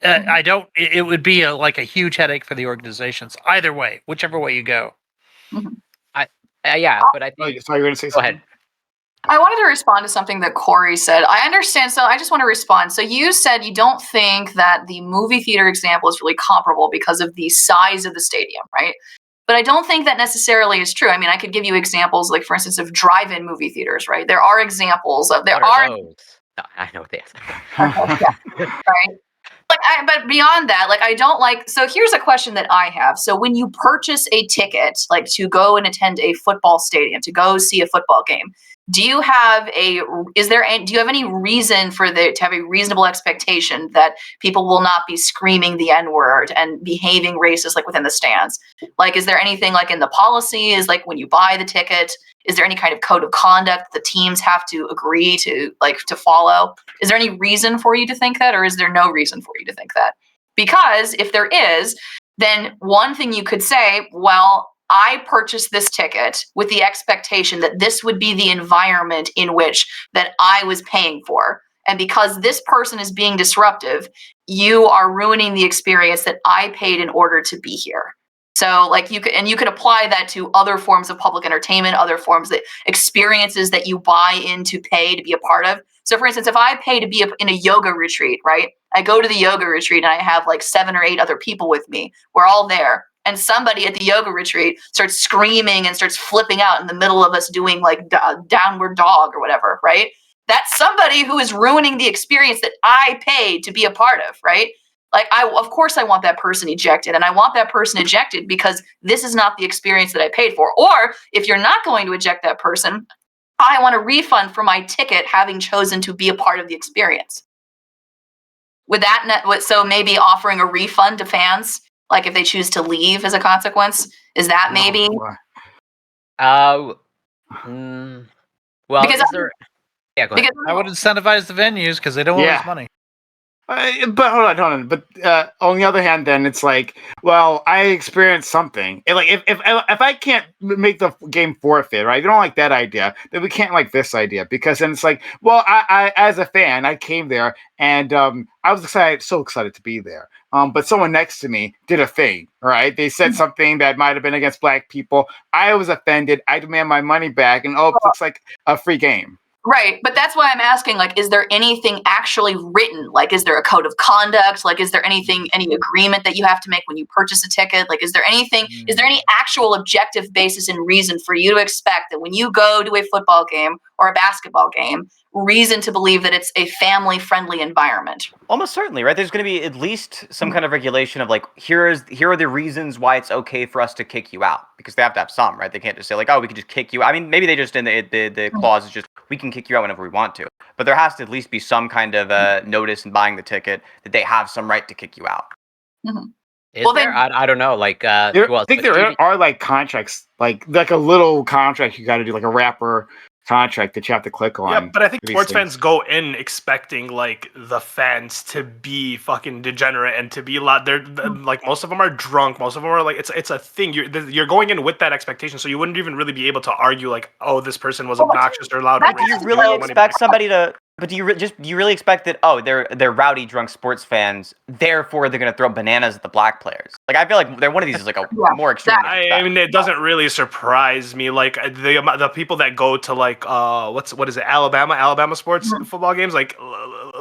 It would be like a huge headache for the organizations either way, whichever way you go. Yeah, but I Oh, think. you thought you were going to say Go something? ahead. I wanted to respond to something that Corey said. I understand. So I just want to respond. So you said you don't think that the movie theater example is really comparable because of the size of the stadium, right? But I don't think that necessarily is true. I mean, I could give you examples, like, for instance, of drive-in movie theaters, right? There are examples of, What are those? No, I know what they are. right? But beyond that, like, I don't like. So here's a question that I have. So when you purchase a ticket, like to go and attend a football stadium, to go see a football game, do you have any reason to have a reasonable expectation that people will not be screaming the N-word and behaving racist, like, within the stands? Like, is there anything, like, in the policy, is like when you buy the ticket, is there any kind of code of conduct the teams have to agree to, like, to follow? Is there any reason for you to think that, or is there no reason for you to think that? Because if there is, then one thing you could say, well, I purchased this ticket with the expectation that this would be the environment in which that I was paying for. And because this person is being disruptive, you are ruining the experience that I paid in order to be here. So, like, you could apply that to other forms of public entertainment, other forms that experiences that you buy in to pay to be a part of. So, for instance, if I pay to be in a yoga retreat, right? I go to the yoga retreat and I have like 7 or 8 other people with me. We're all there. And somebody at the yoga retreat starts screaming and starts flipping out in the middle of us doing like downward dog or whatever, right? That's somebody who is ruining the experience that I paid to be a part of, right? Like, of course I want that person ejected, and I want that person ejected because this is not the experience that I paid for. Or if you're not going to eject that person, I want a refund for my ticket having chosen to be a part of the experience. Would that so maybe offering a refund to fans, like if they choose to leave as a consequence, is that maybe? Well, Because is there? Yeah, go ahead. I would incentivize the venues because they don't want Yeah. lose money. But hold on. But on the other hand, then it's like, well, I experienced something. Like if I can't make the game forfeit, right? If you don't like that idea, then we can't like this idea, because then it's like, well, I as a fan, I came there and I was so excited to be there. but someone next to me did a thing, right? They said something that might have been against black people. I was offended. I demand my money back, and it looks like a free game. Right, but that's why I'm asking, like, is there anything actually written? Like, is there a code of conduct? Like, is there any agreement that you have to make when you purchase a ticket? Like, is there any actual objective basis and reason for you to expect that when you go to a football game or a basketball game, reason to believe that it's a family-friendly environment? Almost certainly, right? There's going to be at least some kind of regulation of like, here are the reasons why it's okay for us to kick you out, because they have to have some, right? They can't just say like, oh, we can just kick you out. I mean, maybe they just in the clause is just we can kick you out whenever we want to, but there has to at least be some kind of notice in buying the ticket that they have some right to kick you out. Mm-hmm. Is there? I don't know. Like, I think there are like contracts, like a little contract you got to do, like a rapper contract that you have to click on. Yeah, but I think sports fans go in expecting like the fans to be fucking degenerate and to be loud. They're like, most of them are drunk. Most of them are like, it's a thing. You're going in with that expectation, so you wouldn't even really be able to argue like, oh, this person was obnoxious or loud. Do you really expect somebody to? But do you really expect that? Oh, they're rowdy, drunk sports fans. Therefore, they're gonna throw bananas at the black players. Like, I feel like they're one of these is like a more extreme. I mean, it doesn't really surprise me. Like the people that go to like what is it, Alabama sports football games. Like,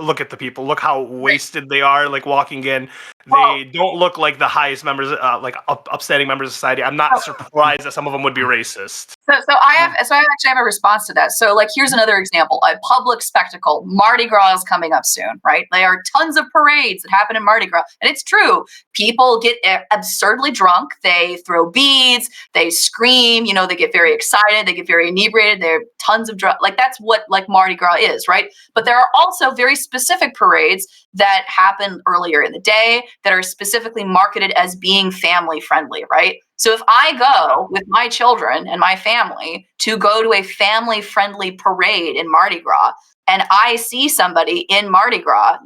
look at the people. Look how wasted they are. Like walking in, they don't look like the highest members, like upstanding members of society. I'm not surprised that some of them would be racist. So I actually have a response to that. So like, here's another example: a public spectacle. Mardi Gras is coming up soon, right? There are tons of parades that happen in Mardi Gras, and it's true. People get absurdly drunk. They throw beads. They scream. They get very excited. They get very inebriated. There are tons of drugs. Like, that's what like Mardi Gras is, right? But there are also very specific parades that happen earlier in the day that are specifically marketed as being family friendly, right? So if I go with my children and my family to go to a family friendly parade in Mardi Gras, and I see somebody in Mardi Gras,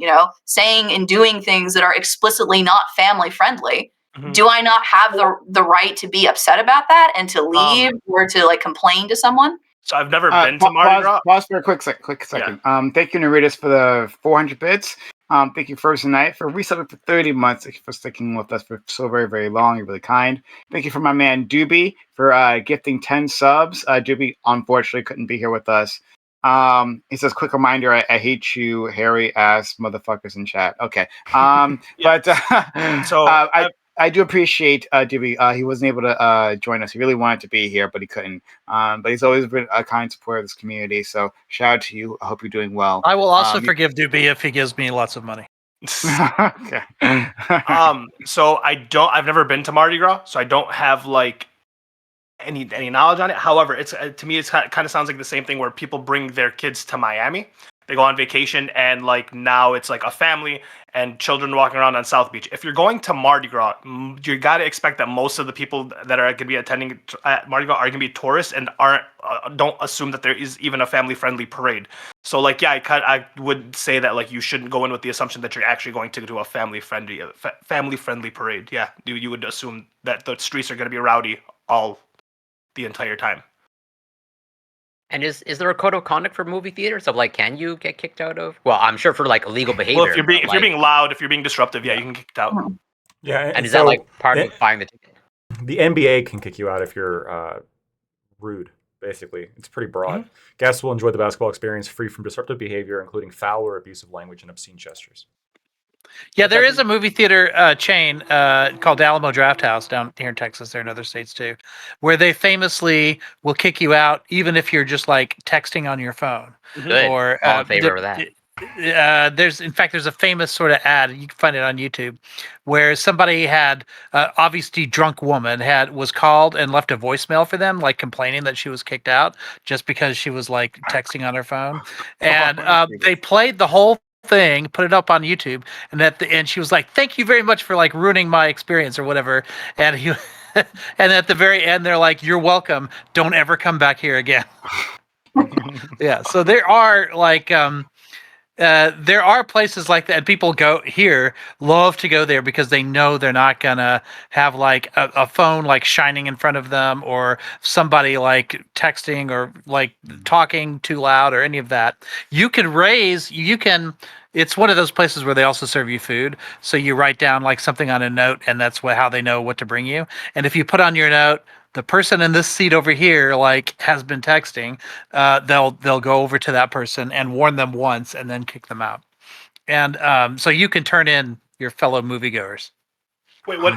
saying and doing things that are explicitly not family friendly, do I not have the right to be upset about that and to leave or to like complain to someone? So I've never been to Mardi Gras. Pause for a quick second. Yeah. Thank you, Naritas, for the 400 bits. Thank you, Frozen Knight, for resubbing for 30 months. Thank you for sticking with us for so very, very long. You're really kind. Thank you for my man Doobie for gifting 10 subs. Doobie unfortunately couldn't be here with us. He says, quick reminder, I hate you, hairy ass motherfuckers in chat. Okay. But I do appreciate Doobie. He wasn't able to join us. He really wanted to be here, but he couldn't. But he's always been a kind supporter of this community. So shout out to you. I hope you're doing well. I will also forgive Doobie if he gives me lots of money. Okay. So I've never been to Mardi Gras, so I don't have like any knowledge on it. However, it's to me, it's kind of sounds like the same thing where people bring their kids to Miami. They go on vacation, and like now it's like a family and children walking around on South Beach. If you're going to Mardi Gras, you got to expect that most of the people that are going to be attending at Mardi Gras are going to be tourists and don't assume that there is even a family-friendly parade. So like, yeah, I would say that like you shouldn't go in with the assumption that you're actually going to do a family-friendly parade. Yeah, you would assume that the streets are going to be rowdy the entire time. And is there a code of conduct for movie theaters of like, can you get kicked out of? Well, I'm sure for like illegal behavior. Well, if you're being loud, if you're being disruptive, yeah, you can get kicked out. Yeah, and is that like part of buying the ticket? The NBA can kick you out if you're rude. Basically, it's pretty broad. Mm-hmm. Guests will enjoy the basketball experience free from disruptive behavior, including foul or abusive language and obscene gestures. Yeah, there is a movie theater chain called Alamo Drafthouse down here in Texas. There are in other states too, where they famously will kick you out even if you're just like texting on your phone. Good. Or all in favor of that. There's a famous sort of ad, you can find it on YouTube, where somebody had obviously drunk woman was called and left a voicemail for them, like complaining that she was kicked out just because she was like texting on her phone, and they played the whole thing, put it up on YouTube, and at the end she was like, "Thank you very much for like ruining my experience" or whatever, and he and at the very end they're like, "You're welcome, don't ever come back here again." Yeah, so there are like there are places like that. And people love to go there because they know they're not gonna have like a phone like shining in front of them, or somebody like texting or like talking too loud or any of that. It's one of those places where they also serve you food. So you write down like something on a note, and that's how they know what to bring you. And if you put on your note, the person in this seat over here like has been texting, they'll go over to that person and warn them once and then kick them out. And so you can turn in your fellow moviegoers. Wait, what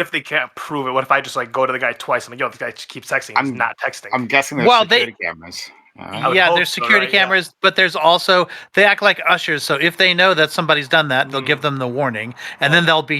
if they can't prove it? What if I just like go to the guy twice and like, yo, this guy just keeps texting, he's not texting. I'm guessing there's security cameras. Yeah, there's security cameras, but there's also, they act like ushers. So if they know that somebody's done that, they'll give them the warning, and then they'll be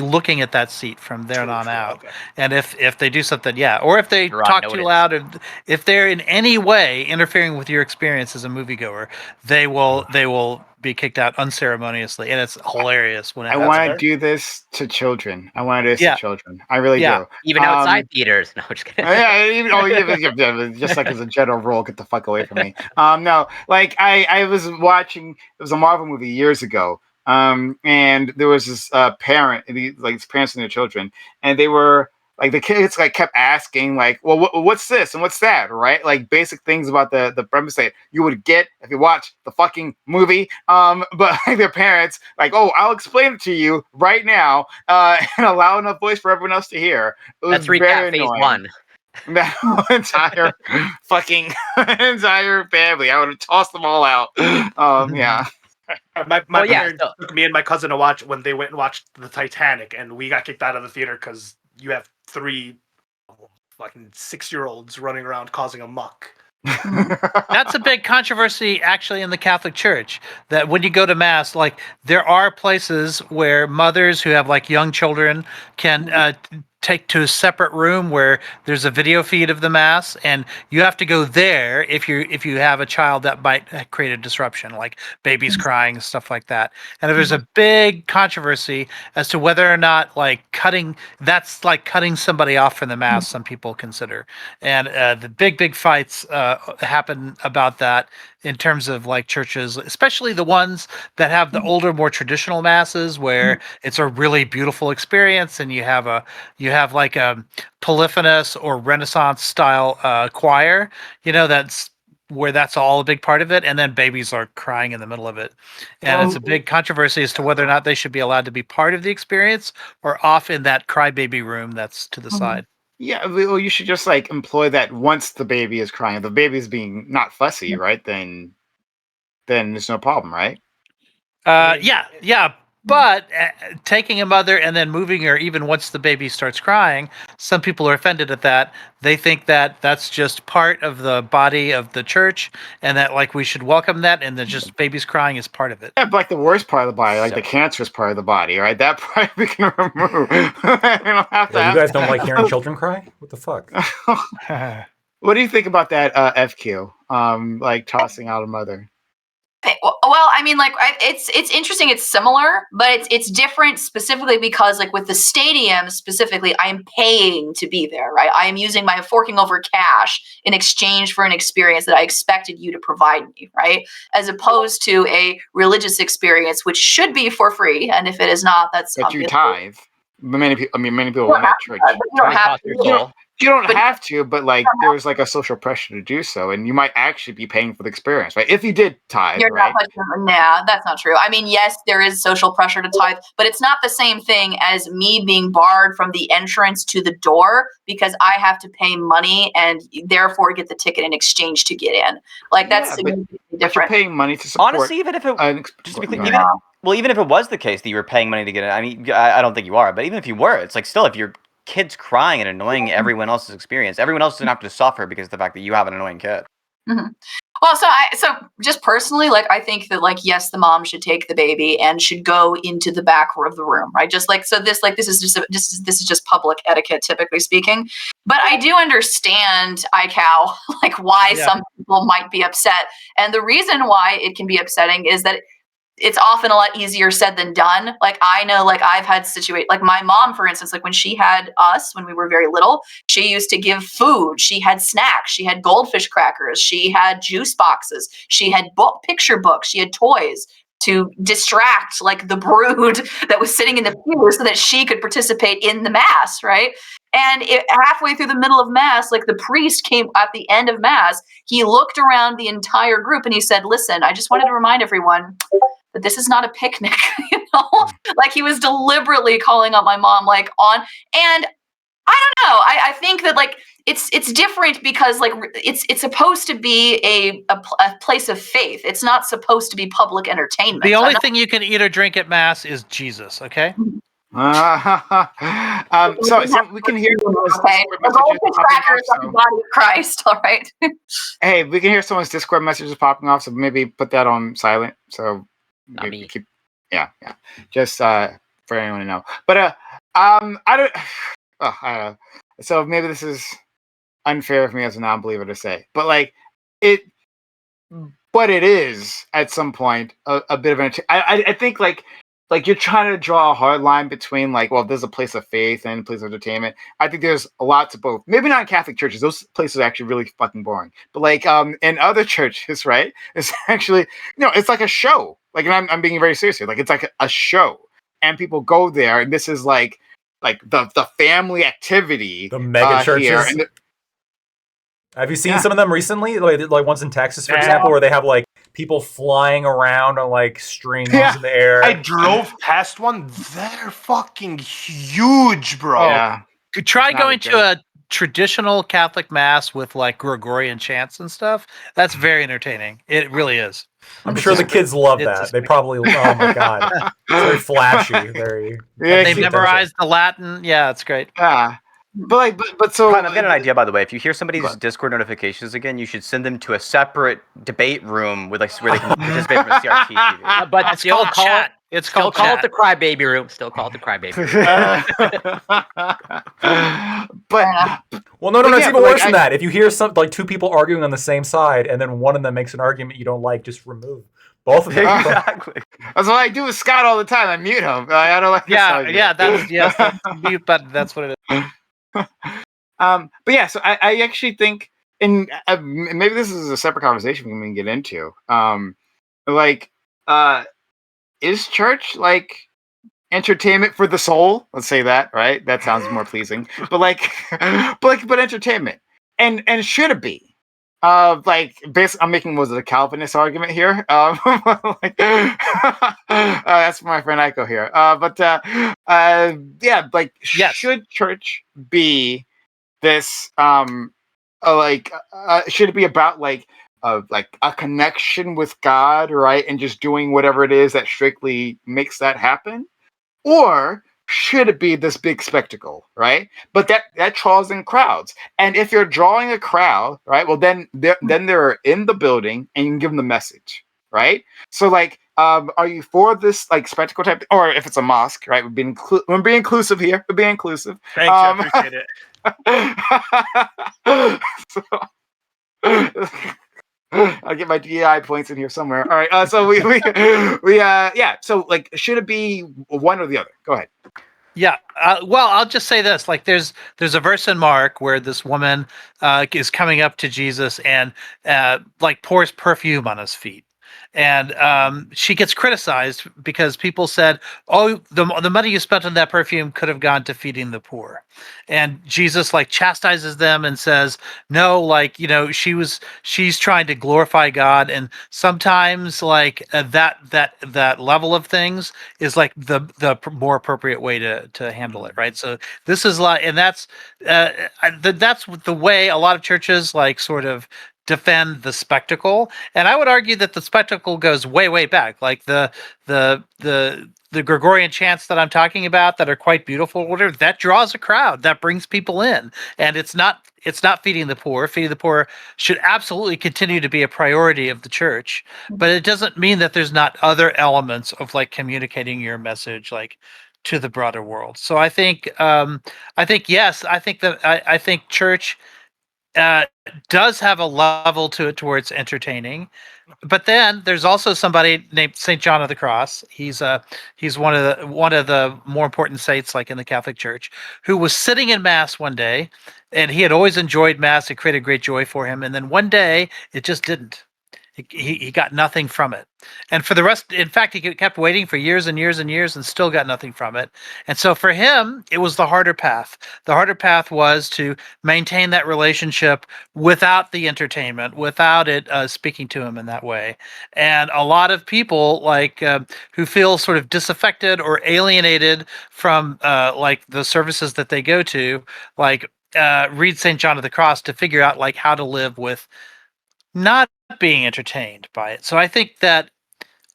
looking at that seat from there on out. Okay. And if they do something, or if they You're on talk too notice. loud, or if they're in any way interfering with your experience as a moviegoer, they will be kicked out unceremoniously, and it's hilarious when it I happens. want to do this to children. I want to do this to children. I really do. Even outside theaters. No, just kidding. Just like as a general rule, get the fuck away from me. No, like I was watching. It was a Marvel movie years ago. And there was this parent, like his parents and their children, and they were like, the kids like kept asking like, well, what's this and what's that, right? Like basic things about the premise that you would get if you watch the fucking movie. But like, their parents like, oh, I'll explain it to you right now, and a loud enough voice for everyone else to hear. It was Let's recap very phase annoying. 1. That whole entire fucking entire family, I would have tossed them all out. Yeah. My parents so- took me and my cousin to watch when they went and watched the Titanic, and we got kicked out of the theater because you have 3 fucking 6-year-olds running around causing a muck. That's a big controversy actually in the Catholic Church, that when you go to mass, like there are places where mothers who have like young children can take to a separate room where there's a video feed of the mass, and you have to go there if you have a child that might create a disruption, like babies crying and stuff like that. And if there's a big controversy as to whether or not like cutting somebody off from the mass, some people consider. And the big fights happen about that in terms of like churches, especially the ones that have the older, more traditional masses where it's a really beautiful experience, and you have like a polyphonous or Renaissance style choir, that's where that's all a big part of it, and then babies are crying in the middle of it. And it's a big controversy as to whether or not they should be allowed to be part of the experience or off in that crybaby room that's to the side. Yeah, well, you should just like employ that once the baby is crying. If the baby is being not fussy, right? Then there's no problem, right? Yeah. But taking a mother and then moving her, even once the baby starts crying, some people are offended at that. They think that that's just part of the body of the church, and that like we should welcome that, and that just babies crying is part of it. Yeah, but like the worst part of the body, like the cancerous part of the body, right? That part we can remove. You don't have to You have guys don't that. like hearing children cry? What the fuck? What do you think about that, FQ? Like tossing out a mother. Well, I mean, like it's interesting. It's similar, but it's different specifically because, like, with the stadium specifically, I'm paying to be there, right? I am using my forking over cash in exchange for an experience that I expected you to provide me, right? As opposed to a religious experience, which should be for free, and if it is not, that's But you obviously- tithe. Many people You in that church. but you don't have Cost to. your soul. You don't But- have to, but like there's like a social pressure to do so, and you might actually be paying for the experience, right? If you did tithe, You're right? nah, that's not true. I mean, yes, there is social pressure to tithe, but it's not the same thing as me being barred from the entrance to the door because I have to pay money and therefore get the ticket in exchange to get in. Like that's Yeah, significantly But you're different. paying money to support. Honestly, even if it just to be clear, Go even ahead. even if it was the case that you were paying money to get it, I mean, I don't think you are, but even if you were, it's like still if your kid's crying and annoying everyone else's experience, everyone else doesn't have to suffer because of the fact that you have an annoying kid. Well, so just personally, like I think that like yes, the mom should take the baby and should go into the back of the room, right? Just like so, this is just public etiquette, typically speaking. But I do understand, iCow, like why some people might be upset, and the reason why it can be upsetting is that it's often a lot easier said than done. Like I know, like I've had like my mom, for instance, like when she had us when we were very little, she used to give food. She had snacks. She had goldfish crackers. She had juice boxes. She had picture books. She had toys to distract like the brood that was sitting in the pew so that she could participate in the mass, right? And halfway through the middle of mass, like the priest came at the end of mass, he looked around the entire group and he said, "Listen, I just wanted to remind everyone that this is not a picnic." Like he was deliberately calling out my mom like on, and I don't know. I think that like it's different because like it's supposed to be a place of faith. It's not supposed to be public entertainment. The only thing you can eat or drink at mass is Jesus. Okay. So we can hear okay. Goldfish crackers on the body of Christ. All right. Hey, we can hear someone's Discord messages popping off, so maybe put that on silent. So Me. keep, yeah, just for anyone to know. But I don't. I don't know. So maybe this is unfair of me as a non-believer to say, but like it. But it is at some point a bit of an. I think like you're trying to draw a hard line between like, well, there's a place of faith and a place of entertainment. I think there's a lot to both. Maybe not in Catholic churches; those places are actually really fucking boring. But like in other churches, right? It's actually it's like a show. Like, and I'm being very serious here. Like it's like a show, and people go there, and this is like the family activity. The mega churches. Here. And have you seen some of them recently? Like ones in Texas, for example, where they have like people flying around on like strings in the air. I drove past one. They're fucking huge, bro. Yeah. Try going to a traditional Catholic mass with like Gregorian chants and stuff. That's very entertaining. It really is. I'm sure the kids love that. They probably, oh my god, it's very flashy. Very. They memorized the Latin. Yeah, it's great. Yeah. But so Brian, I've got an idea, by the way. If you hear somebody's Discord notifications again, you should send them to a separate debate room with like where they can participate from a CRT TV. But It's called chat. It's Still called call it chat. the crybaby room. Still call it the crybaby room. But Well, no, But it's yeah, even but, like, worse than that. If you hear like two people arguing on the same side, and then one of them makes an argument you don't like, just remove both of them. Exactly. that's what I do with Scott all the time. I mute him. I don't like. That's mute button. That's what it is. But yeah, so I actually think, and maybe this is a separate conversation we can get into. Is church like entertainment for the soul? Let's say that, right? That sounds more pleasing. But entertainment, and should it be? Basically, I'm making a Calvinist argument here. That's for my friend Aiko here. Should church be this? Should it be about like a connection with God, right? And just doing whatever it is that strictly makes that happen, or should it be this big spectacle, right? But that draws in crowds. And if you're drawing a crowd, right, well then they're in the building and you can give them the message, right? So like, are you for this like spectacle type, or if it's a mosque, right? We're being inclusive here. We're being inclusive. Thanks, I appreciate it. I'll get my DEI points in here somewhere. All right. So So like, should it be one or the other? Go ahead. Yeah. Well, I'll just say this: like, there's a verse in Mark where this woman is coming up to Jesus and like pours perfume on his feet. And she gets criticized because people said, "Oh, the money you spent on that perfume could have gone to feeding the poor." And Jesus like chastises them and says, "No, like she's trying to glorify God, and sometimes like that level of things is like the more appropriate way to handle it, right?" So this is like, and that's the way a lot of churches like sort of defend the spectacle, and I would argue that the spectacle goes way back. Like the Gregorian chants that I'm talking about that are quite beautiful, whatever, that draws a crowd, that brings people in, and it's not feeding the poor. Feeding the poor should absolutely continue to be a priority of the church, but it doesn't mean that there's not other elements of like communicating your message like to the broader world. So I think yes, I think church does have a level to it towards entertaining. But then there's also somebody named Saint John of the Cross. He's one of the more important saints, like in the Catholic Church, who was sitting in Mass one day, and he had always enjoyed Mass. It created great joy for him, and then one day it just didn't. He got nothing from it, and for the rest, in fact, he kept waiting for years and years and years, and still got nothing from it. And so for him, it was the harder path. The harder path was to maintain that relationship without the entertainment, without it speaking to him in that way. And a lot of people who feel sort of disaffected or alienated from like the services that they go to, read St. John of the Cross to figure out like how to live with not being entertained by it. So I think that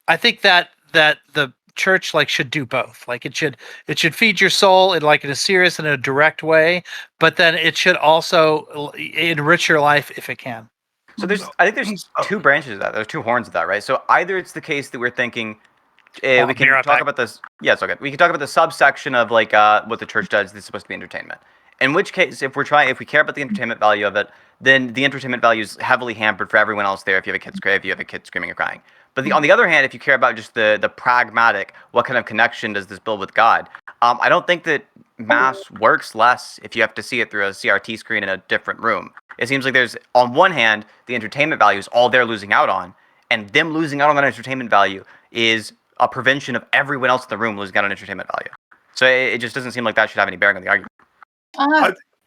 the church should do both. Like it should feed your soul in a serious and a direct way, but then it should also enrich your life if it can. So I think there's two branches of that. There's two horns of that, right? So either it's the case that we're thinking we can talk about this. Yeah, it's okay. We can talk about the subsection of what the church does. This is supposed to be entertainment. In which case, if we care about the entertainment value of it, then the entertainment value is heavily hampered for everyone else there. If you have a kid screaming or crying. But on the other hand, if you care about just the pragmatic, what kind of connection does this build with God? I don't think that Mass works less if you have to see it through a CRT screen in a different room. It seems like there's, on one hand, the entertainment value is all they're losing out on, and them losing out on that entertainment value is a prevention of everyone else in the room losing out on entertainment value. So it just doesn't seem like that should have any bearing on the argument.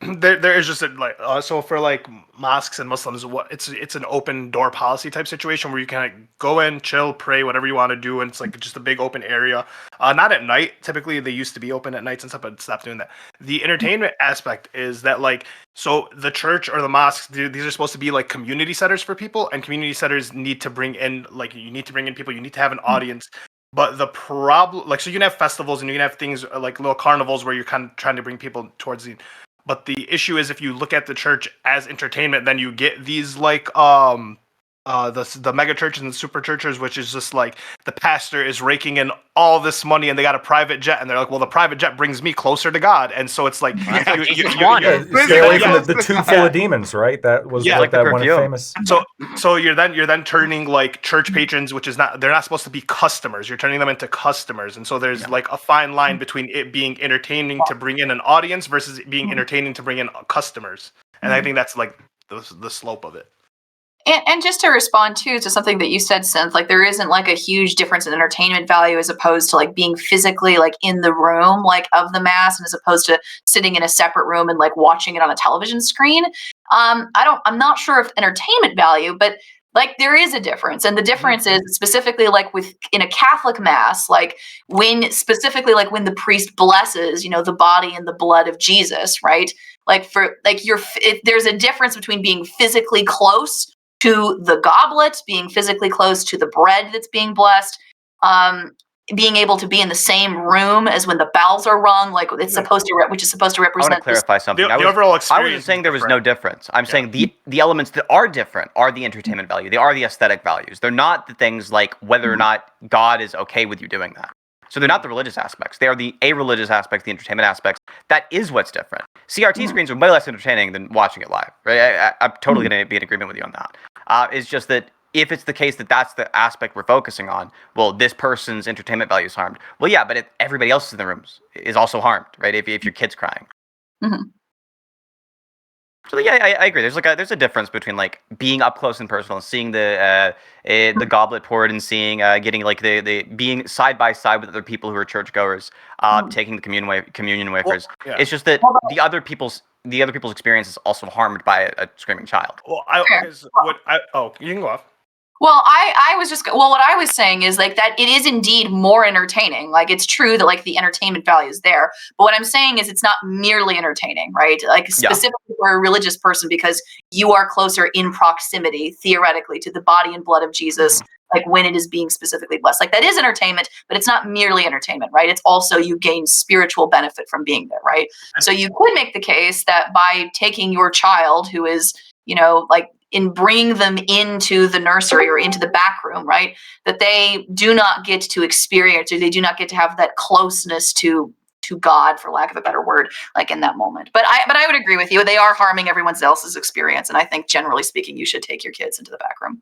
There is just so for mosques and Muslims, it's an open door policy type situation where you can go in, chill, pray, whatever you want to do, and it's just a big open area. Not at night. Typically, they used to be open at nights and stuff, but stopped doing that. The entertainment aspect is that so the church or the mosques, these are supposed to be community centers for people, and community centers need to bring in you need to bring in people. You need to have an audience. But the problem, so you can have festivals and you can have things like little carnivals where you're kind of trying to bring people towards the. But the issue is if you look at the church as entertainment, then you get these the mega churches and the super churches, which is just the pastor is raking in all this money and they got a private jet and they're well, the private jet brings me closer to God, and so it's stay away from the tomb full of demons, right? That was that one famous. So you're then turning church patrons, which is they're not supposed to be customers. You're turning them into customers, and so there's a fine line between it being entertaining to bring in an audience versus it being entertaining to bring in customers, and I think that's the slope of it. And just to respond to something that you said, Synth, there isn't a huge difference in entertainment value as opposed to being physically in the room of the Mass, and as opposed to sitting in a separate room and watching it on a television screen. I'm not sure if entertainment value, but there is a difference, and the difference is specifically in a Catholic Mass, when the priest blesses, the body and the blood of Jesus, right? There's a difference between being physically close to the goblet, being physically close to the bread that's being blessed, being able to be in the same room as when the bells are rung, it's supposed to, which is supposed to represent. I want to clarify something. The overall experience. I wasn't saying there was no difference. I'm saying the elements that are different are the entertainment value. They are the aesthetic values. They're not the things whether or not God is okay with you doing that. So they're not the religious aspects. They are the a-religious aspects, the entertainment aspects. That is what's different. CRT screens are way less entertaining than watching it live, right? I'm totally going to be in agreement with you on that. It's just that if it's the case that that's the aspect we're focusing on, well, this person's entertainment value is harmed. Well, yeah, but if everybody else in the rooms is also harmed, right? If your kid's crying. Mm-hmm. So yeah, I agree. There's a difference between being up close and personal, and seeing the goblet poured, and seeing getting the being side by side with other people who are churchgoers, taking the communion wafers. Well, yeah. It's just that the other people's experience is also harmed by a screaming child. Well, you can go off. Well, what I was saying is that it is indeed more entertaining. It's true that the entertainment value is there, but what I'm saying is it's not merely entertaining, right? Specifically for a religious person, because you are closer in proximity, theoretically, to the body and blood of Jesus, when it is being specifically blessed. That is entertainment, but it's not merely entertainment, right? It's also you gain spiritual benefit from being there, right? So you could make the case that by taking your child who is, in bringing them into the nursery or into the back room, right, that they do not get to experience, or they do not get to have that closeness to to God, for lack of a better word, like in that moment. But I would agree with you. They are harming everyone else's experience, and I think generally speaking, you should take your kids into the back room.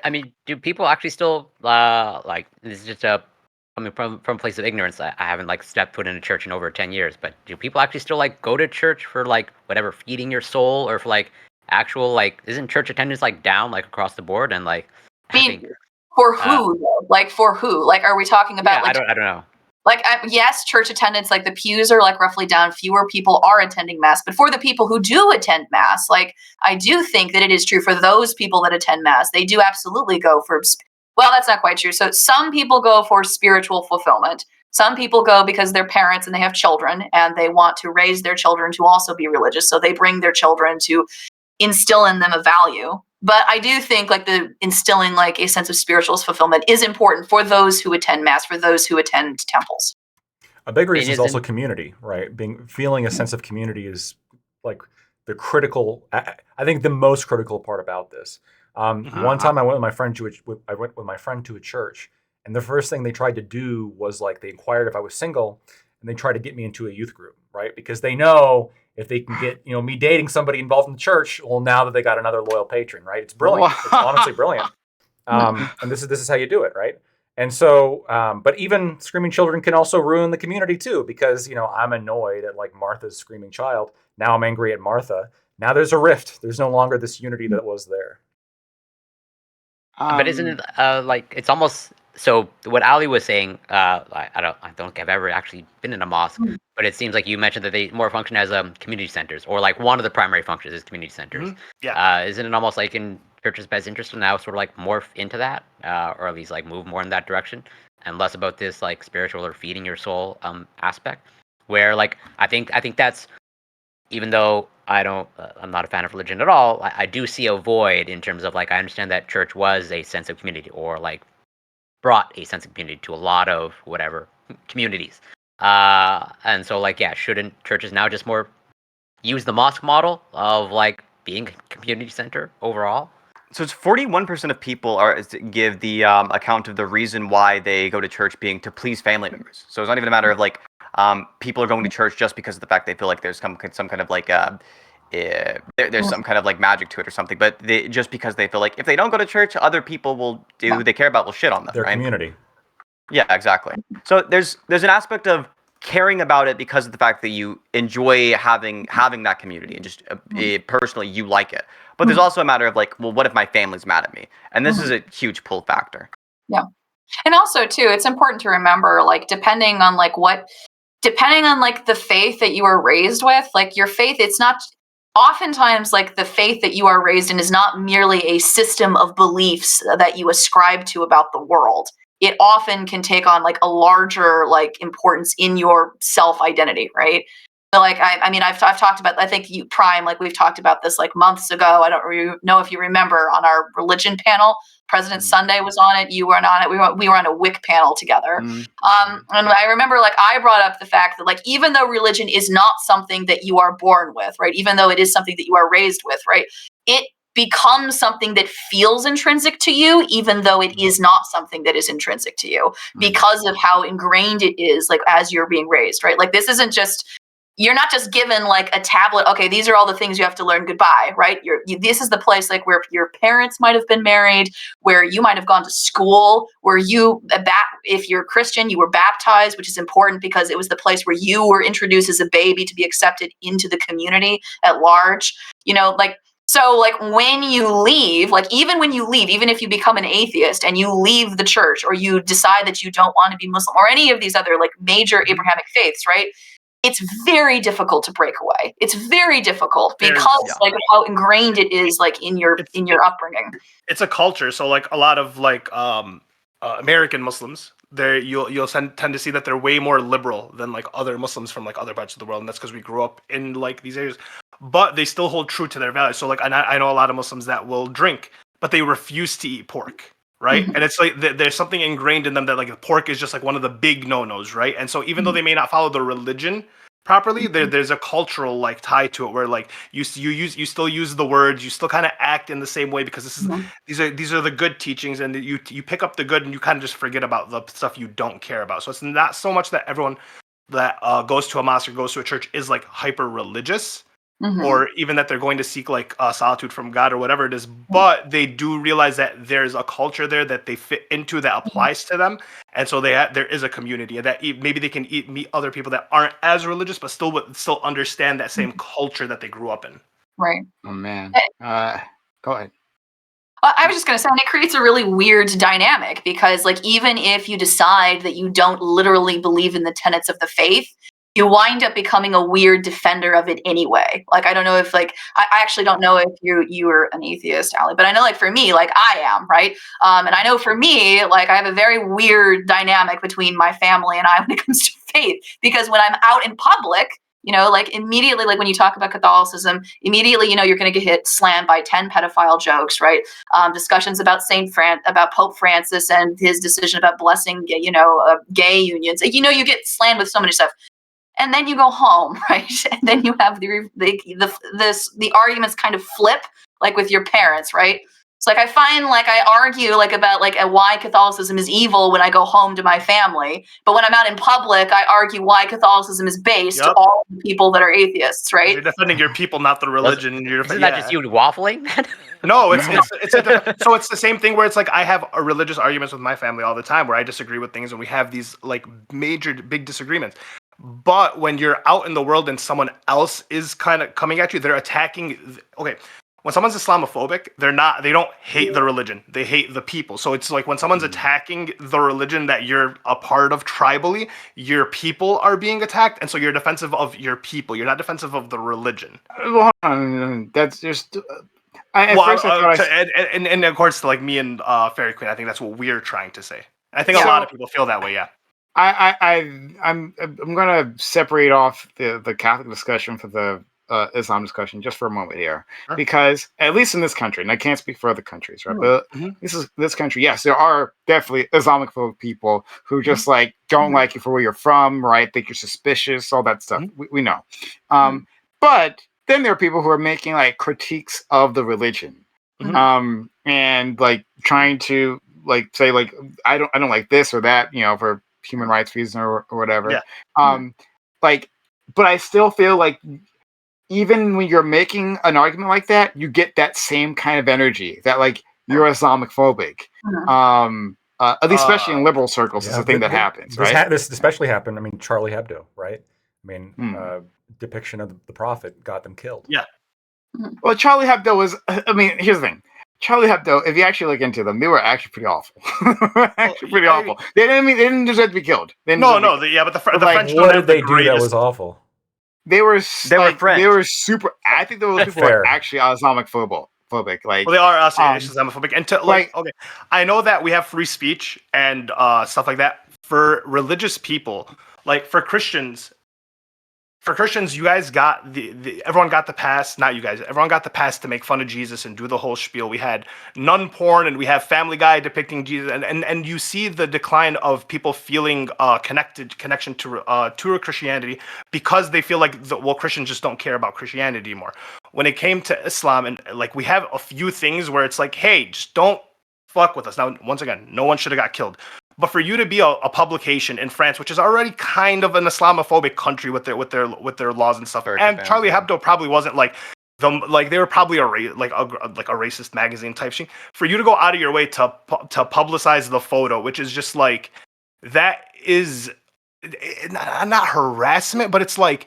I mean, do people actually still like? This is just coming from a place of ignorance. I haven't like stepped foot in a church in over 10 years. But do people actually still like go to church for like whatever feeding your soul, or for like actual like? Isn't church attendance like down like across the board and like? I mean, for who? Though? Like for who? Like, are we talking about? Yeah, like, I don't know. Like, yes, church attendance, like the pews are like roughly down. Fewer people are attending mass. But for the people who do attend mass, like I do think that it is true for those people that attend mass. They do absolutely go for, well, that's not quite true. So some people go for spiritual fulfillment. Some people go because they're parents and they have children and they want to raise their children to also be religious. So they bring their children to instill in them a value. But I do think like the instilling like a sense of spiritual fulfillment is important for those who attend mass, for those who attend temples. A big reason is also community, right? Feeling a sense of community is like the critical. I think the most critical part about this. One time I went with my friend to a church, and the first thing they tried to do was like they inquired if I was single, and they tried to get me into a youth group, right? Because they know if they can get me dating somebody involved in the church, well, now that they got another loyal patron, right? It's brilliant. It's honestly brilliant. And this is how you do it, right? And so, but even screaming children can also ruin the community too, because I'm annoyed at like Martha's screaming child. Now I'm angry at Martha. Now there's a rift. There's no longer this unity that was there. But isn't it like it's almost so? What Ali was saying, I don't think I've ever actually been in a mosque, but it seems like you mentioned that they more function as community centers, or like one of the primary functions is community centers. Yeah. Isn't it almost like in church's best interest to now sort of like morph into that, or at least like move more in that direction, and less about this like spiritual or feeding your soul aspect, where like I think that's, even though I'm not a fan of religion at all, I do see a void in terms of like I understand that church was a sense of community, or like brought a sense of community to a lot of whatever communities, and so like shouldn't churches now just more use the mosque model of like being a community center overall? So it's 41% of people give the account of the reason why they go to church being to please family members. So it's not even a matter of like people are going to church just because of the fact they feel like there's some kind of like there's some kind of like magic to it or something. But just because they feel like if they don't go to church, other people who they care about will shit on them. Their right? community. Yeah, exactly. So there's an aspect of caring about it because of the fact that you enjoy having that community and just personally you like it. But there's also a matter of like, well, what if my family's mad at me? And this is a huge pull factor. Yeah. And also too, it's important to remember, like, depending on like the faith that you are raised with, like your faith, it's not oftentimes like the faith that you are raised in is not merely a system of beliefs that you ascribe to about the world. It often can take on like a larger like importance in your self-identity, right? So like I mean I've talked about, I think you Prime, like we've talked about this like months ago. I don't know if you remember on our religion panel. President Sunday was on it. You weren't on it. We were on a WIC panel together. And I remember like I brought up the fact that like even though religion is not something that you are born with, right? Even though it is something that you are raised with, right? It becomes something that feels intrinsic to you, even though it is not something that is intrinsic to you, because of how ingrained it is, like as you're being raised, right? Like this isn't just, you're not just given like a tablet. Okay, these are all the things you have to learn. Goodbye, right? This is the place like where your parents might have been married, where you might have gone to school, where if you're Christian, you were baptized, which is important because it was the place where you were introduced as a baby to be accepted into the community at large. So like when you leave, like even when you leave, even if you become an atheist and you leave the church or you decide that you don't want to be Muslim or any of these other like major Abrahamic faiths, right? It's very difficult to break away. It's very difficult because like how ingrained it is like in your upbringing. It's a culture. So like a lot of like American Muslims, you'll tend to see that they're way more liberal than like other Muslims from like other parts of the world, and that's because we grew up in like these areas. But they still hold true to their values. So like I know a lot of Muslims that will drink, but they refuse to eat pork. Right. And it's like there's something ingrained in them that like pork is just like one of the big no-nos. Right. And so even though they may not follow the religion properly, there's a cultural like tie to it where like you still use the words, you still kind of act in the same way because these are the good teachings, and you pick up the good and you kind of just forget about the stuff you don't care about. So it's not so much that everyone that goes to a mosque or goes to a church is like hyper religious, Mhm. or even that they're going to seek like solitude from God or whatever it is. But they do realize that there's a culture there that they fit into that applies to them, and so there is a community, and that maybe they can meet other people that aren't as religious, but still understand that same culture that they grew up in. Right. Oh man. Go ahead. I was just going to say, and it creates a really weird dynamic because, like, even if you decide that you don't literally believe in the tenets of the faith, you wind up becoming a weird defender of it anyway. Like, I don't know if, like, I actually don't know if you are an atheist, Ali, but I know, like, for me, like, I am, right? And I know for me, like, I have a very weird dynamic between my family and I when it comes to faith, because when I'm out in public, you know, like immediately, like when you talk about Catholicism, immediately, you know, you're going to get hit slammed by 10 pedophile jokes, right? Discussions about about Pope Francis and his decision about blessing, you know, gay unions. Like, you know, you get slammed with so many stuff, and then you go home, right? And then you have the arguments kind of flip, like with your parents, right? It's like I find like I argue like about like why Catholicism is evil when I go home to my family, but when I'm out in public, I argue why Catholicism is based to all the people that are atheists, right? You're defending your people, not the religion. Isn't that just you waffling? No, it's so it's the same thing where it's like I have religious arguments with my family all the time where I disagree with things and we have these like major big disagreements. But when you're out in the world and someone else is kind of coming at you, they're attacking. Okay, when someone's Islamophobic, they don't hate the religion, they hate the people. So it's like when someone's attacking the religion that you're a part of tribally, your people are being attacked, and so you're defensive of your people. You're not defensive of the religion. Well, that's just. And of course, like me and Fairy Queen, I think that's what we're trying to say. I think a lot of people feel that way. Yeah. I'm gonna separate off the Catholic discussion for the Islam discussion just for a moment here, because at least in this country, and I can't speak for other countries, right? But this country, yes, there are definitely Islamic people who just like don't like you for where you're from, right? Think you're suspicious, all that stuff. We know, but then there are people who are making like critiques of the religion, and like trying to like say like I don't like this or that, you know, for human rights reason or whatever. Yeah. Like, but I still feel like even when you're making an argument like that, you get that same kind of energy that like you're Islamophobic. At least especially in liberal circles, is the thing that happens, right? This especially happened. I mean, Charlie Hebdo, right? I mean, depiction of the prophet got them killed. Yeah. Well, Charlie Hebdo was. I mean, here's the thing. Charlie Hebdo, if you actually look into them, they were actually pretty awful. Awful. They didn't deserve to be killed. But the French. What did they do that was awful? They were French. They were super. I think those people were actually Islamophobic. Like, well, they are Islamophobic. And to like, okay, I know that we have free speech and stuff like that for religious people. Like for Christians, you guys got everyone got the pass. Not you guys. Everyone got the pass to make fun of Jesus and do the whole spiel. We had nun porn and we have Family Guy depicting Jesus, and you see the decline of people feeling connection to Christianity because they feel like Christians just don't care about Christianity anymore. When it came to Islam, and like we have a few things where it's like, hey, just don't fuck with us. Now, once again, no one should have got killed. But for you to be a publication in France, which is already kind of an Islamophobic country with their laws and stuff, and Charlie Hebdo probably wasn't like they were probably a racist magazine type thing. For you to go out of your way to publicize the photo, which is just like that is not harassment, but it's like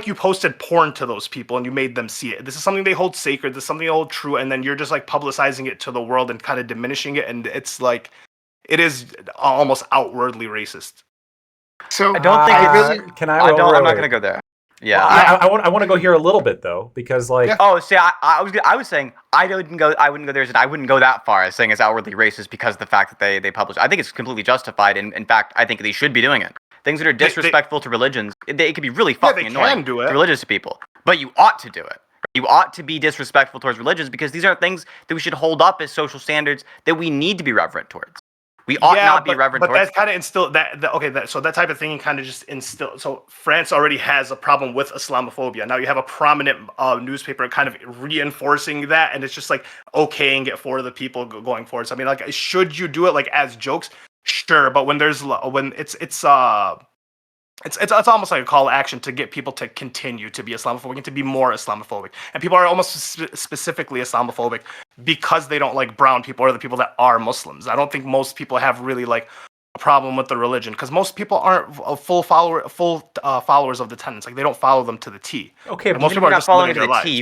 you posted porn to those people and you made them see it. This is something they hold sacred. This is something they hold true, and then you're just like publicizing it to the world and kind of diminishing it, and it's like. It is almost outwardly racist. So I don't think I'm not going to go there. Yeah, well, I want to go here a little bit though, because like I was saying I wouldn't go there. I wouldn't go that far as saying it's outwardly racist because of the fact that they publish. I think it's completely justified. In fact, I think they should be doing it. Things that are disrespectful to religions, it can be really fucking annoying to religious people. But you ought to do it. You ought to be disrespectful towards religions because these are things that we should hold up as social standards that we need to be reverent towards. We ought not be reverent towards. But that's kind of instilled so that type of thing kind of just instilled. So France already has a problem with Islamophobia. Now you have a prominent newspaper kind of reinforcing that, and it's just like okaying it for the people going forward. So I mean, like, should you do it like as jokes? Sure, but when it's it's almost like a call to action to get people to continue to be Islamophobic and to be more Islamophobic. And people are almost specifically Islamophobic because they don't like brown people or the people that are Muslims. I don't think most people have really like a problem with the religion because most people aren't full followers of the tenets. Like they don't follow them to the T. Okay, Like, but most Even if people you're are not just following living to their the T, lives.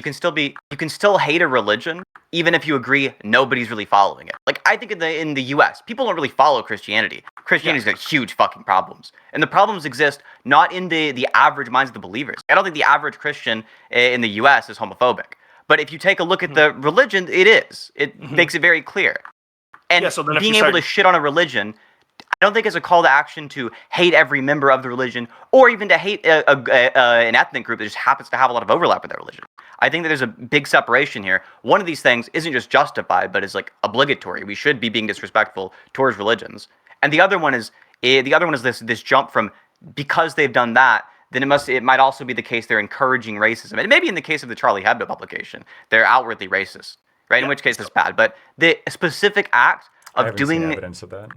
you can still hate a religion even if you agree nobody's really following it. Like I think in the U.S., people don't really follow Christianity. Christianity's got huge fucking problems, and the problems exist not in the average minds of the believers. I don't think the average Christian in the U.S. is homophobic, but if you take a look at the religion, it is. It makes it very clear. And Yeah, so then if being you able start- to shit on a religion, I don't think it's a call to action to hate every member of the religion or even to hate an ethnic group that just happens to have a lot of overlap with their religion. I think that there's a big separation here. One of these things isn't just justified, but is like obligatory. We should be being disrespectful towards religions. And the other one is this jump from because they've done that, then it might also be the case they're encouraging racism. And maybe in the case of the Charlie Hebdo publication, they're outwardly racist, right? In which case it's bad. But the specific act I of haven't seen doing evidence of that.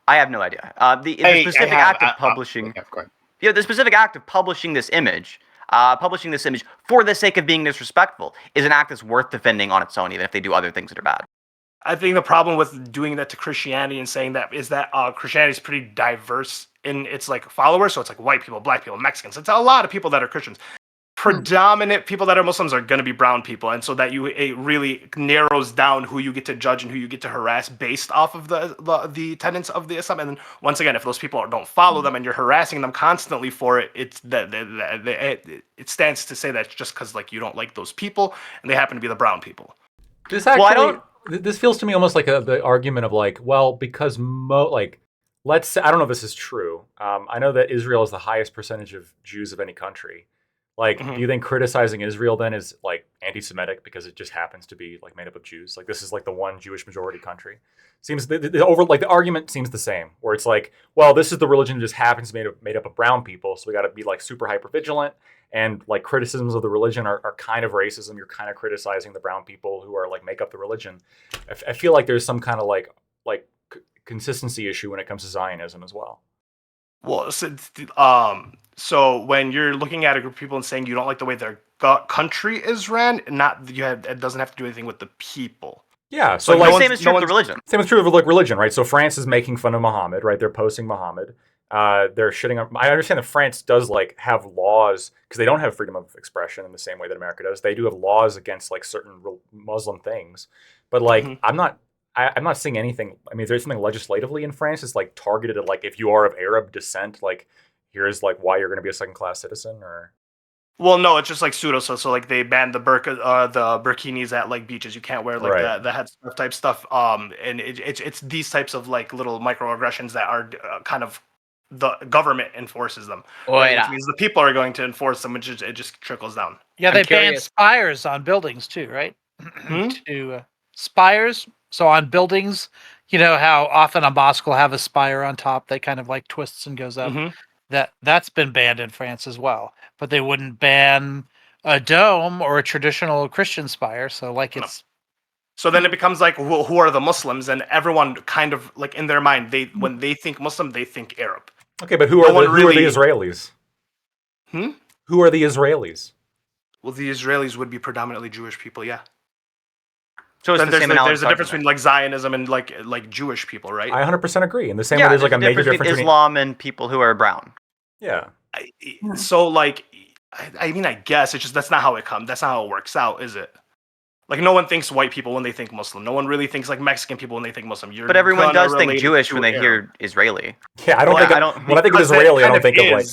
I have no idea. The specific act of publishing, the specific act of publishing this image for the sake of being disrespectful is an act that's worth defending on its own, even if they do other things that are bad. I think the problem with doing that to Christianity and saying that is that Christianity is pretty diverse in its like followers. So it's like white people, black people, Mexicans. It's a lot of people that are Christians. Predominant people that are Muslims are going to be brown people, and so that it really narrows down who you get to judge and who you get to harass based off of the tenets of the Islam. And then once again, if those people don't follow them and you're harassing them constantly for it, it stands to say that it's just because like you don't like those people and they happen to be the brown people. This actually, I don't- this feels to me almost like the argument of like, well, because let's say, I don't know if this is true. I know that Israel is the highest percentage of Jews of any country. Like, do you think criticizing Israel then is like anti-Semitic because it just happens to be like made up of Jews? Like this is like the one Jewish majority country. Seems the argument seems the same, where it's like, well, this is the religion that just happens to be made up of brown people, so we got to be like super hyper vigilant. And like criticisms of the religion are kind of racism. You're kind of criticizing the brown people who are like make up the religion. I feel like there's some kind of like consistency issue when it comes to Zionism as well. Well, so when you're looking at a group of people and saying you don't like the way their country is ran, it doesn't have to do anything with the people. Yeah, so Like, like the same is true of the religion. Same is true of like religion, right? So France is making fun of Muhammad, right? They're posting Muhammad. They're shitting up. I understand that France does like have laws because they don't have freedom of expression in the same way that America does. They do have laws against like certain Muslim things, but like I'm not seeing anything. I mean, there's something legislatively in France that's like targeted at like if you are of Arab descent, like here's like why you're going to be a second-class citizen, or. Well, no, it's just like pseudo. So like they banned the burkinis at like beaches. You can't wear like the headscarf type stuff. And it's these types of like little microaggressions that are kind of the government enforces them. Wait, Which means the people are going to enforce them, which it just trickles down. Yeah, I'm they banned curious. spires on buildings too, right? To spires. So on buildings, you know how often a mosque will have a spire on top that kind of like twists and goes up. That's been banned in France as well, but they wouldn't ban a dome or a traditional Christian spire. So like it's. So then it becomes like who are the Muslims, and everyone kind of like in their mind when they think Muslim they think Arab. Okay, but who are the Israelis? Who are the Israelis? Well, the Israelis would be predominantly Jewish people, yeah. So it's Then the same there's a analogy difference between like Zionism and like Jewish people, right? I 100% agree. In the same way, there's like a major difference between Islam and people who are brown. Yeah. So like, I mean, I guess it's just that's not how it comes. That's not how it works out, is it? Like no one thinks white people when they think Muslim. No one really thinks like Mexican people when they think Muslim. But everyone does think Jewish when they hear Israeli. Yeah, when I think of Israeli, I don't think of like.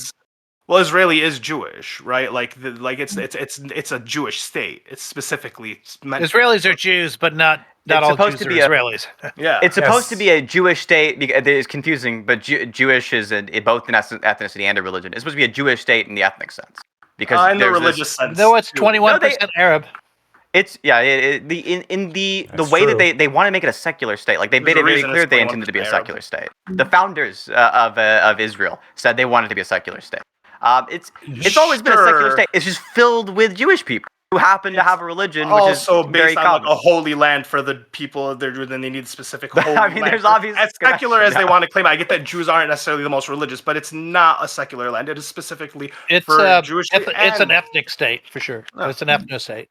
Well, Israeli is Jewish, right? Like it's a Jewish state. It's specifically meant. Israelis are Jews, but not all Jews are Israelis. Yeah, it's supposed to be a Jewish state. It's confusing, but Jewish is both an ethnicity and a religion. It's supposed to be a Jewish state in the ethnic sense, because in the religious sense. Though it's 21% Arab. It's in the way that they want to make it a secular state. Like they made it really clear they intended to be a secular state. The founders of Israel said they wanted to be a secular state. It's always been a secular state. It's just filled with Jewish people. who happen to have a religion, which also is very based on like common. a holy land for the people then they need a specific holy I mean, land. there's obvious as secular as they connection. want to claim it. I get that Jews aren't necessarily the most religious, but it's not a secular land. It is specifically It's for Jewish. it's an ethnic state for sure. It's an ethno state.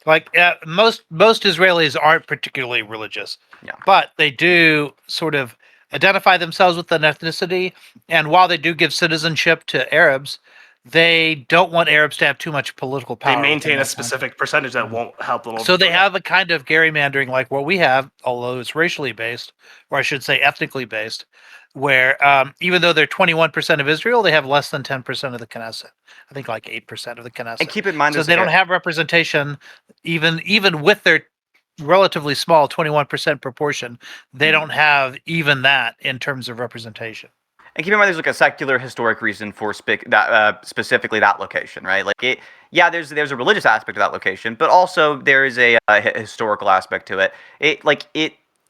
Like most Israelis aren't particularly religious, but they do sort of identify themselves with an ethnicity. And while they do give citizenship to Arabs, they don't want Arabs to have too much political power. They maintain a specific percentage that won't help them. So they have a kind of gerrymandering like what we have, although it's racially based, or I should say ethnically based, where even though they're 21% of Israel, they have less than 10% of the Knesset. I think like 8% of the Knesset. And keep in mind, so they don't have representation, even with their relatively small 21% proportion. They don't have even that in terms of representation. And keep in mind, there's like a secular historic reason for specifically that location, right? Like there's a religious aspect to that location, but also there is a historical aspect to it.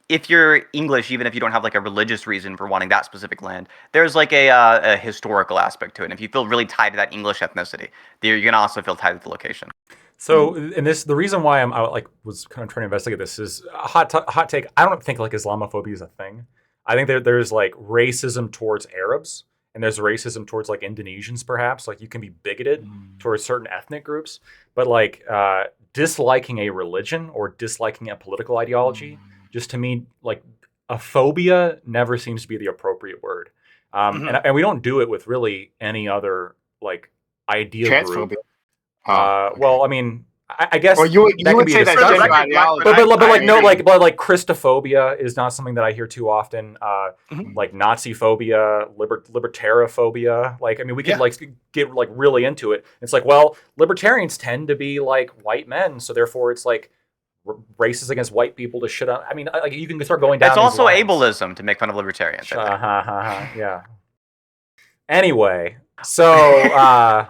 If you're English, even if you don't have like a religious reason for wanting that specific land, there's like a historical aspect to it. And if you feel really tied to that English ethnicity, you're gonna also feel tied to the location. So, and the reason why I was kind of trying to investigate this is a hot take. I don't think like Islamophobia is a thing. I think there's like racism towards Arabs, and there's racism towards like Indonesians, perhaps. Like you can be bigoted towards certain ethnic groups, but like disliking a religion or disliking a political ideology, just to me, like a phobia never seems to be the appropriate word. And we don't do it with really any other like idea group. Well, I mean, I guess you would say that's gender ideology. But like Christophobia is not something that I hear too often. Like Nazi phobia, libertarophobia. Like, I mean, we could like get like really into it. It's like, well, libertarians tend to be like white men, so therefore it's like racist against white people to shit on. I mean, like you can start going down. It's also lines. Ableism to make fun of libertarians. Yeah. Anyway, so.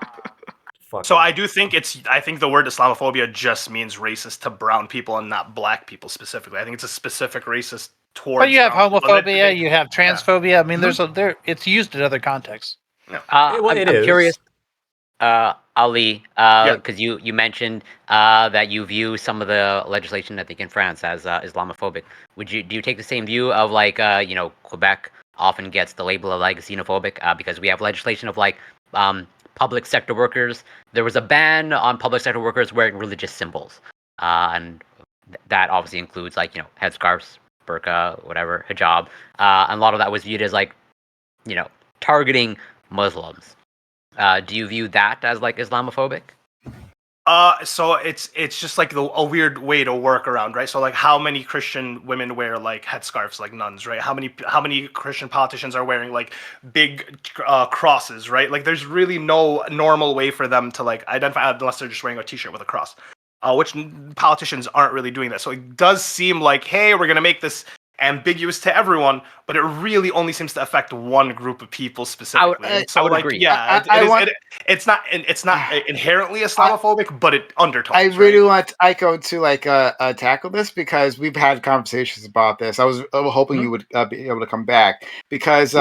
So I do think I think the word Islamophobia just means racist to brown people and not black people specifically. I think it's a specific racist towards. But you have homophobia, you have transphobia. I mean, it's used in other contexts. I'm curious, Ali, because you mentioned that you view some of the legislation, I think, in France as Islamophobic. Do you take the same view of like Quebec often gets the label of like xenophobic because we have legislation of like public sector workers. There was a ban on public sector workers wearing religious symbols, and that obviously includes like headscarves, burqa, whatever, hijab, and a lot of that was viewed as like targeting Muslims. Do you view that as like Islamophobic? So it's just like a weird way to work around, right? So like how many Christian women wear like headscarves like nuns, right? How many Christian politicians are wearing like big crosses, right? Like there's really no normal way for them to like identify unless they're just wearing a t-shirt with a cross, which politicians aren't really doing that. So it does seem like, hey, we're going to make this ambiguous to everyone, but it really only seems to affect one group of people specifically. I would agree. Yeah, it's not inherently Islamophobic, but it undertones. I really want Aiko to tackle this because we've had conversations about this. I was hoping you would be able to come back because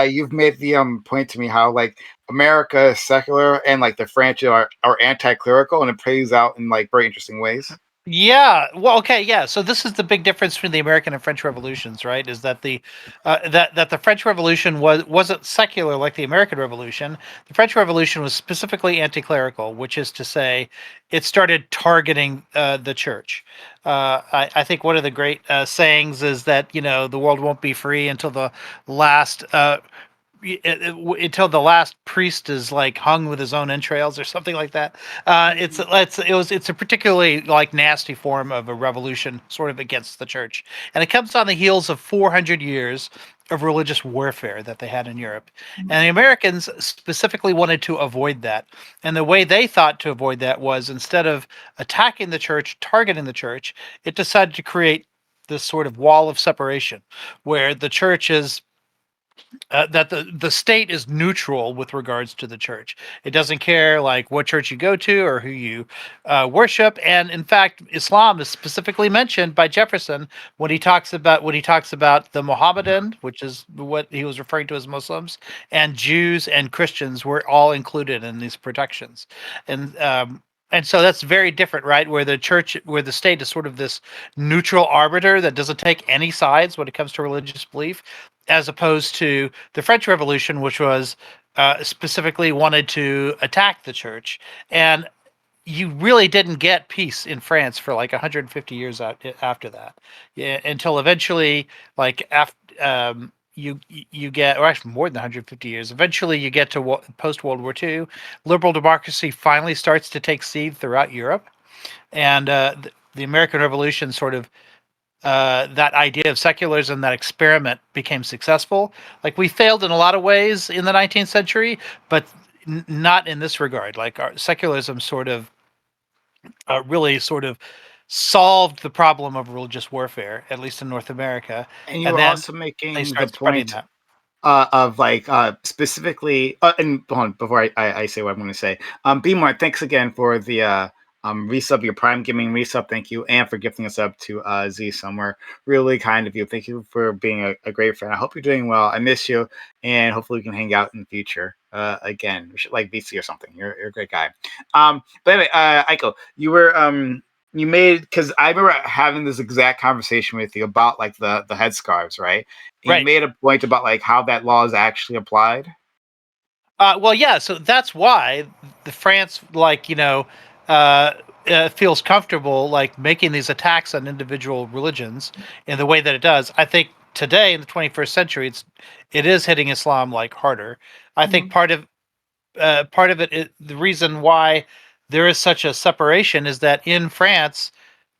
you've made the point to me how like America is secular and like the French are anti-clerical, and it plays out in like very interesting ways. Yeah. Well, okay. Yeah. So this is the big difference between the American and French revolutions, right? Is that the that the French Revolution wasn't secular like the American Revolution. The French Revolution was specifically anti-clerical, which is to say, it started targeting the church. I think one of the great sayings is that the world won't be free until the last. Until the last priest is like hung with his own entrails or something like that. It's a particularly like nasty form of a revolution, sort of against the church, and it comes on the heels of 400 years of religious warfare that they had in Europe, and the Americans specifically wanted to avoid that. And the way they thought to avoid that was instead of attacking the church, targeting the church, it decided to create this sort of wall of separation where the church is. That the state is neutral with regards to the church. It doesn't care like what church you go to or who you worship. And in fact, Islam is specifically mentioned by Jefferson when he talks about the Mohammedan, which is what he was referring to as Muslims, and Jews and Christians were all included in these protections. And And so that's very different, right? Where the state is sort of this neutral arbiter that doesn't take any sides when it comes to religious belief, as opposed to the French Revolution, which was specifically wanted to attack the church. And you really didn't get peace in France for like 150 years after that, yeah, until eventually, like after you get, or actually more than 150 years. Eventually, you get to post World War II. Liberal democracy finally starts to take seed throughout Europe, and the American Revolution sort of. That idea of secularism, that experiment, became successful. Like, we failed in a lot of ways in the 19th century, but not in this regard. Like, our secularism sort of really sort of solved the problem of religious warfare, at least in North America. And you were then also they making the start spreading point that. of like specifically, and hold on, before I say what I'm going to say, B-More, thanks again for the resub, your Prime Gaming resub. Thank you, and for gifting us up to Z somewhere. Really kind of you. Thank you for being a great friend. I hope you're doing well. I miss you, and hopefully we can hang out in the future again. We should like VC or something. You're a great guy. But anyway, Aiko, you were you made, because I remember having this exact conversation with you about like the headscarves, right? And Right. you made a point about like how that law is actually applied. Well, yeah. So that's why the France, like, feels comfortable like making these attacks on individual religions in the way that it does. I think today in the 21st century, it is hitting Islam like harder. I think part of it, the reason why there is such a separation is that in France,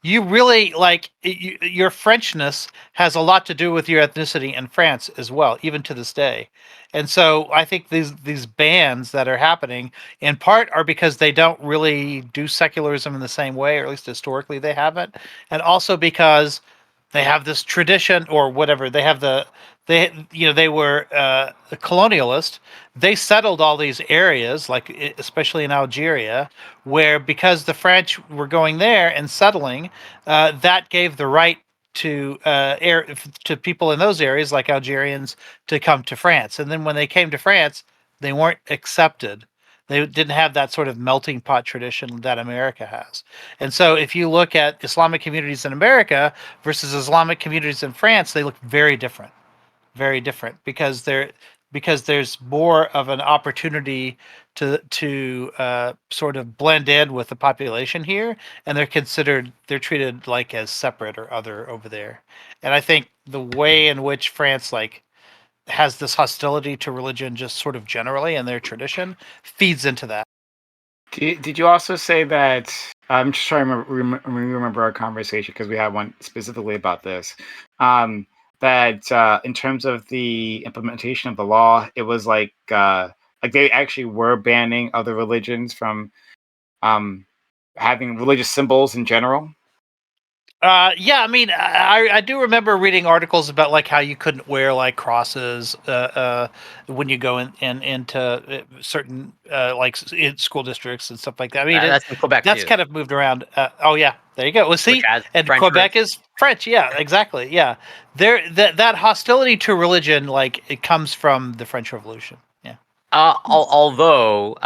you really like your Frenchness has a lot to do with your ethnicity in France as well, even to this day. And so I think these bans that are happening in part are because they don't really do secularism in the same way, or at least historically they haven't, and also because they have this tradition or whatever. They were a colonialist. They settled all these areas, like especially in Algeria, where because the French were going there and settling, that gave the right to to people in those areas, like Algerians, to come to France. And then when they came to France, they weren't accepted. They didn't have that sort of melting pot tradition that America has. And so if you look at Islamic communities in America versus Islamic communities in France, they look very different. Very different because there's more of an opportunity to sort of blend in with the population here, and they're treated like as separate or other over there. And I think the way in which France like has this hostility to religion just sort of generally and their tradition feeds into that. Did you also say that? I'm just trying to remember our conversation because we had one specifically about this. That in terms of the implementation of the law, it was like they actually were banning other religions from having religious symbols in general. Yeah, I mean, I do remember reading articles about like how you couldn't wear like crosses when you go into certain in school districts and stuff like that. I mean, That's in Quebec that's too. kind of moved around. Oh yeah, there you go. Well, see, Which has and French Quebec roots. is French. Yeah, exactly. Yeah, that hostility to religion, like it comes from the French Revolution. Yeah. Although,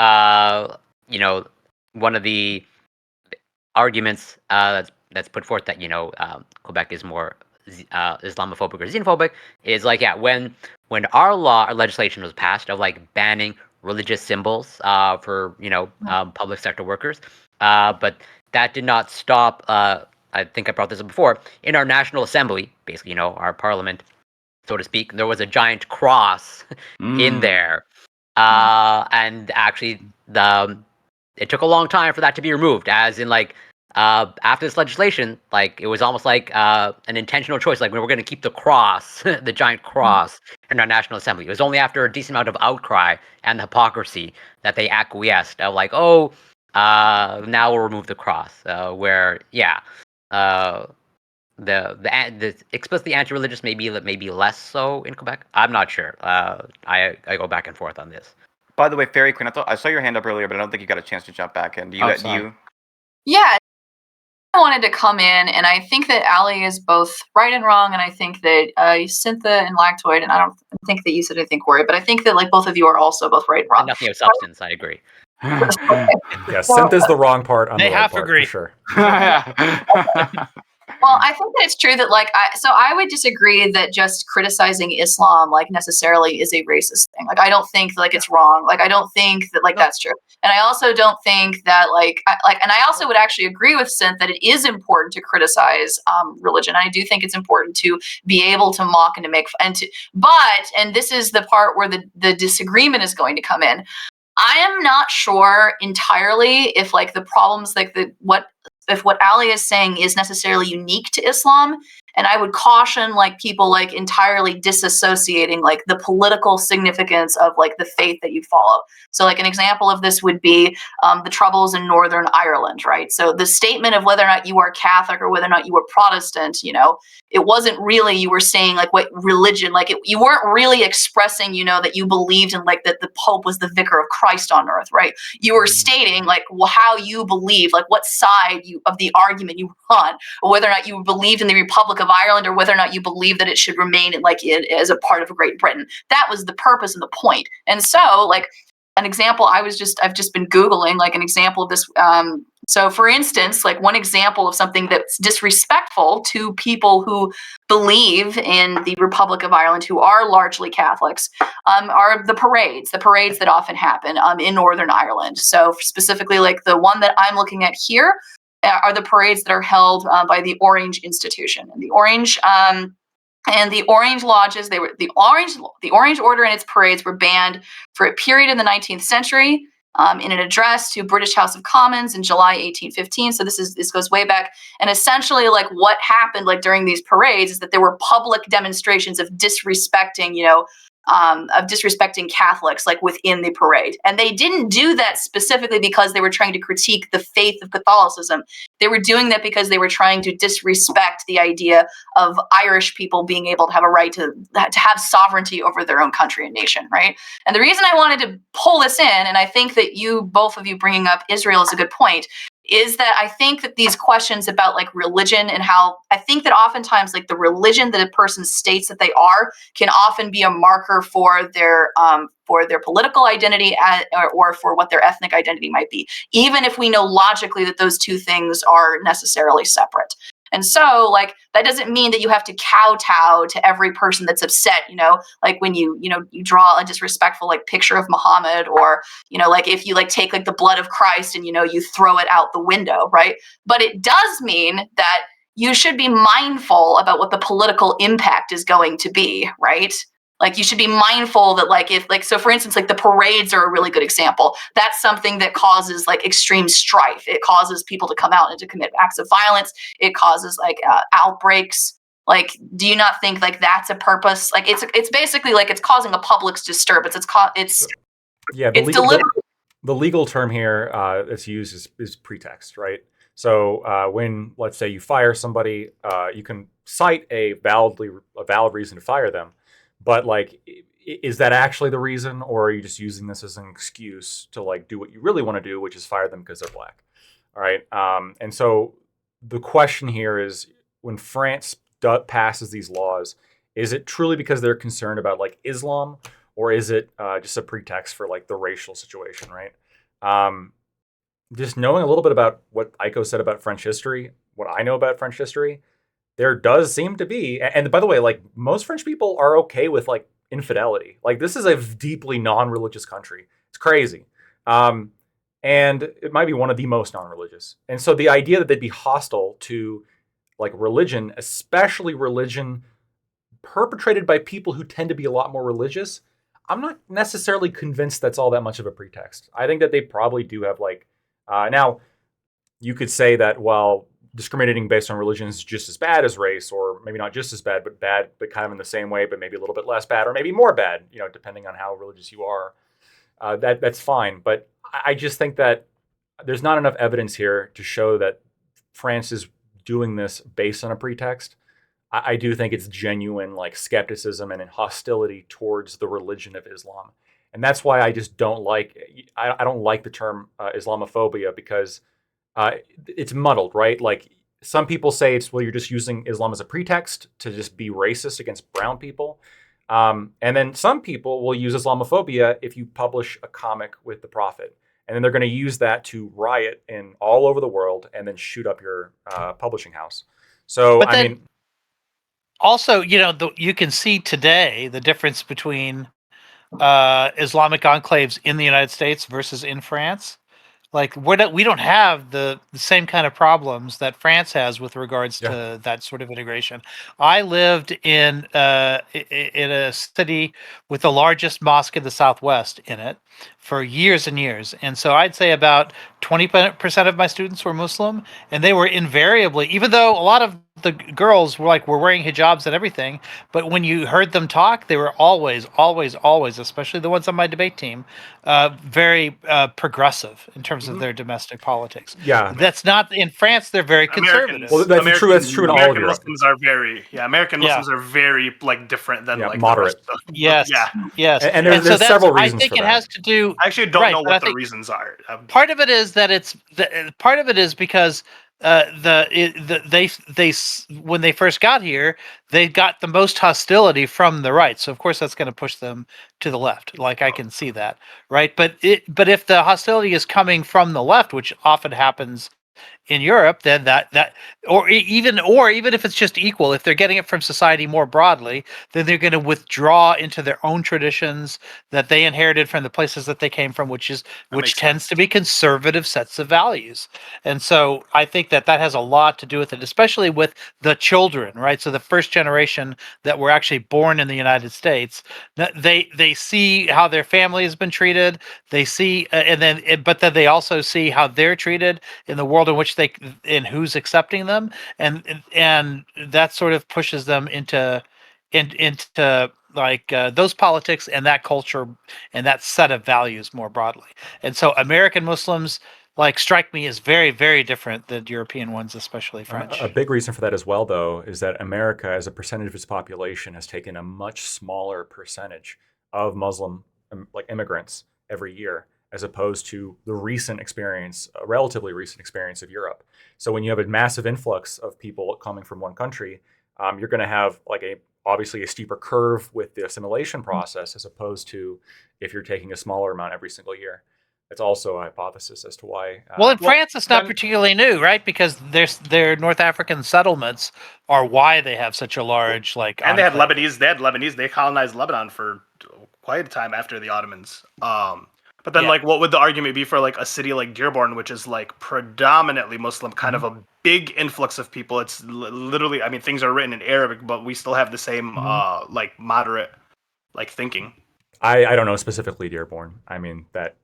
one of the arguments that's put forth that Quebec is more Islamophobic or xenophobic is like, yeah, when our legislation was passed of like banning religious symbols for public sector workers, but that did not stop. I think I brought this up before. In our National Assembly, basically, our parliament, so to speak, there was a giant cross in there, and actually it took a long time for that to be removed, as in like after this legislation, like it was almost like an intentional choice, like we were going to keep the cross, the giant cross, in our National Assembly. It was only after a decent amount of outcry and hypocrisy that they acquiesced of like, oh, now we'll remove the cross. Where the explicitly anti-religious maybe less so in Quebec. I'm not sure. I go back and forth on this. By the way, Fairy Queen, I saw your hand up earlier, but I don't think you got a chance to jump back in. Do you? Yeah, I wanted to come in, and I think that Ali is both right and wrong, and I think that Syntha and Lactoid, and I don't think that you said anything, Corey, but I think that like both of you are also both right and wrong. Nothing of substance. I agree. Yeah, synth is the wrong part on They the right half part agree. for sure. Well, I think that it's true that I would disagree that just criticizing Islam like necessarily is a racist thing. Like I don't think like it's wrong. Like I don't think that like that's true. And I also don't think that and I also would actually agree with Synth that it is important to criticize religion. I do think it's important to be able to mock and to make and this is the part where the disagreement is going to come in. I am not sure entirely if like the problems like if what Ali is saying is necessarily unique to Islam. And I would caution like people like entirely disassociating like the political significance of like the faith that you follow. So like an example of this would be the troubles in Northern Ireland, right? So the statement of whether or not you are Catholic or whether or not you were Protestant, it wasn't really you were saying like what religion, you weren't really expressing, that you believed in like that the Pope was the vicar of Christ on earth, right? You were stating like how you believe, like what side of the argument you were on, or whether or not you believed in the Republic of Ireland or whether or not you believe that it should remain as a part of Great Britain. That was the purpose and the point. And so like an example, I've just been Googling like an example of this. So for instance, like one example of something that's disrespectful to people who believe in the Republic of Ireland, who are largely Catholics, are the parades that often happen in Northern Ireland. So specifically like the one that I'm looking at here are the parades that are held by the Orange Institution. And the Orange lodges, the Orange Order and its parades were banned for a period in the 19th century. In an address to British House of Commons in July 1815. So this goes way back. And essentially like what happened like during these parades is that there were public demonstrations of disrespecting, Catholics like within the parade. And they didn't do that specifically because they were trying to critique the faith of Catholicism. They were doing that because they were trying to disrespect the idea of Irish people being able to have a right to have sovereignty over their own country and nation, right? And the reason I wanted to pull this in, and I think that both of you bringing up Israel is a good point, is that I think that these questions about like religion and how I think that oftentimes like the religion that a person states that they are can often be a marker for their political identity or for what their ethnic identity might be, even if we know logically that those two things are necessarily separate. And so like that doesn't mean that you have to kowtow to every person that's upset, like when you draw a disrespectful like picture of Muhammad, or like if you like take like the blood of Christ and you throw it out the window, right? But it does mean that you should be mindful about what the political impact is going to be, right? Like you should be mindful that like if like, so for instance, like the parades are a really good example. That's something that causes like extreme strife. It causes people to come out and to commit acts of violence. It causes like outbreaks. Like, do you not think like that's a purpose? Like it's basically like it's causing a public disturbance. The legal term here that's used is pretext, right? So when, let's say, you fire somebody, you can cite a valid reason to fire them. But like, is that actually the reason, or are you just using this as an excuse to like do what you really want to do, which is fire them because they're black? All right. And so the question here is, when France passes these laws, is it truly because they're concerned about like Islam, or is it just a pretext for like the racial situation, right? Just knowing a little bit about what Aiko said about French history, what I know about French history, there does seem to be, and by the way, like most French people are okay with like infidelity. Like this is a deeply non-religious country. It's crazy. And it might be one of the most non-religious. And so the idea that they'd be hostile to like religion, especially religion perpetrated by people who tend to be a lot more religious, I'm not necessarily convinced that's all that much of a pretext. I think that they probably do have like, now you could say that, well, discriminating based on religion is just as bad as race, or maybe not just as bad, but kind of in the same way, but maybe a little bit less bad, or maybe more bad, depending on how religious you are. That's fine. But I just think that there's not enough evidence here to show that France is doing this based on a pretext. I do think it's genuine like skepticism and hostility towards the religion of Islam. And that's why I just don't like, I don't like the term Islamophobia, because it's muddled, right? Like some people say you're just using Islam as a pretext to just be racist against brown people. And then some people will use Islamophobia if you publish a comic with the prophet. and then they're going to use that to riot in all over the world and then shoot up your publishing house. So, But I then- mean, Also, you can see today the difference between Islamic enclaves in the United States versus in France. Like we don't have the same kind of problems that France has with regards to that sort of integration. I lived in a city with the largest mosque in the Southwest in it for years and years, and so I'd say about 20% of my students were Muslim, and they were invariably, even though a lot of the girls were wearing hijabs and everything, but when you heard them talk, they were always, especially the ones on my debate team, very progressive in terms of their domestic politics. Yeah. That's not in France. They're very conservative. Well, that's true. That's true in all of American Europe. Muslims are very American Muslims are very different than like moderate. The rest of, Yes. Yes. And there's so that's, several reasons I think for it that. has to do. I actually don't Right, know but I what the think- reasons are. Part of it is that part of it is because they when they first got here, they got the most hostility from the right. So of course that's going to push them to the left. Like I can see that, right? But if the hostility is coming from the left, which often happens in Europe, then or even if it's just equal, if they're getting it from society more broadly, then they're going to withdraw into their own traditions that they inherited from the places that they came from, which tends to be conservative sets of values. And so I think that has a lot to do with it, especially with the children, right? So the first generation that were actually born in the United States, they see how their family has been treated. They see, but then they also see how they're treated in the world in which and who's accepting them, and that sort of pushes them into those politics and that culture and that set of values more broadly. And so American Muslims strike me as very, very different than European ones, especially French. A big reason for that as well, though, is that America, as a percentage of its population, has taken a much smaller percentage of Muslim immigrants every year, as opposed to the relatively recent experience of Europe. So when you have a massive influx of people coming from one country, you're going to have obviously a steeper curve with the assimilation process, as opposed to if you're taking a smaller amount every single year. It's also a hypothesis as to why. Well, in France, it's not particularly new, right? Because their North African settlements are why they have such a large and they had Lebanese. They colonized Lebanon for quite a time after the Ottomans. But then, what would the argument be for a city like Dearborn, which is predominantly Muslim, kind of a big influx of people? It's literally, I mean, things are written in Arabic, but we still have the same moderate thinking. I don't know specifically Dearborn. I mean that.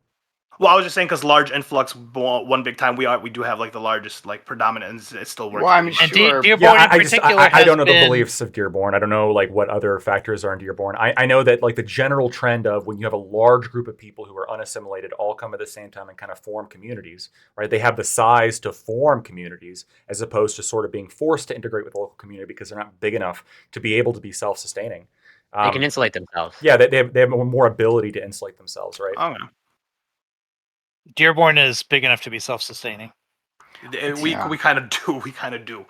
Well, I was just saying because large influx, one big time, we do have the largest predominant, and it's still working. Well, I'm And sure. Dearborn in particular I don't know the has been- beliefs of Dearborn. I don't know what other factors are in Dearborn. I know that the general trend of when you have a large group of people who are unassimilated all come at the same time and kind of form communities, right? They have the size to form communities as opposed to sort of being forced to integrate with the local community because they're not big enough to be able to be self-sustaining. They can insulate themselves. Yeah, they have more ability to insulate themselves, right? Oh, yeah. Dearborn is big enough to be self-sustaining. We kind of do. We kind of do.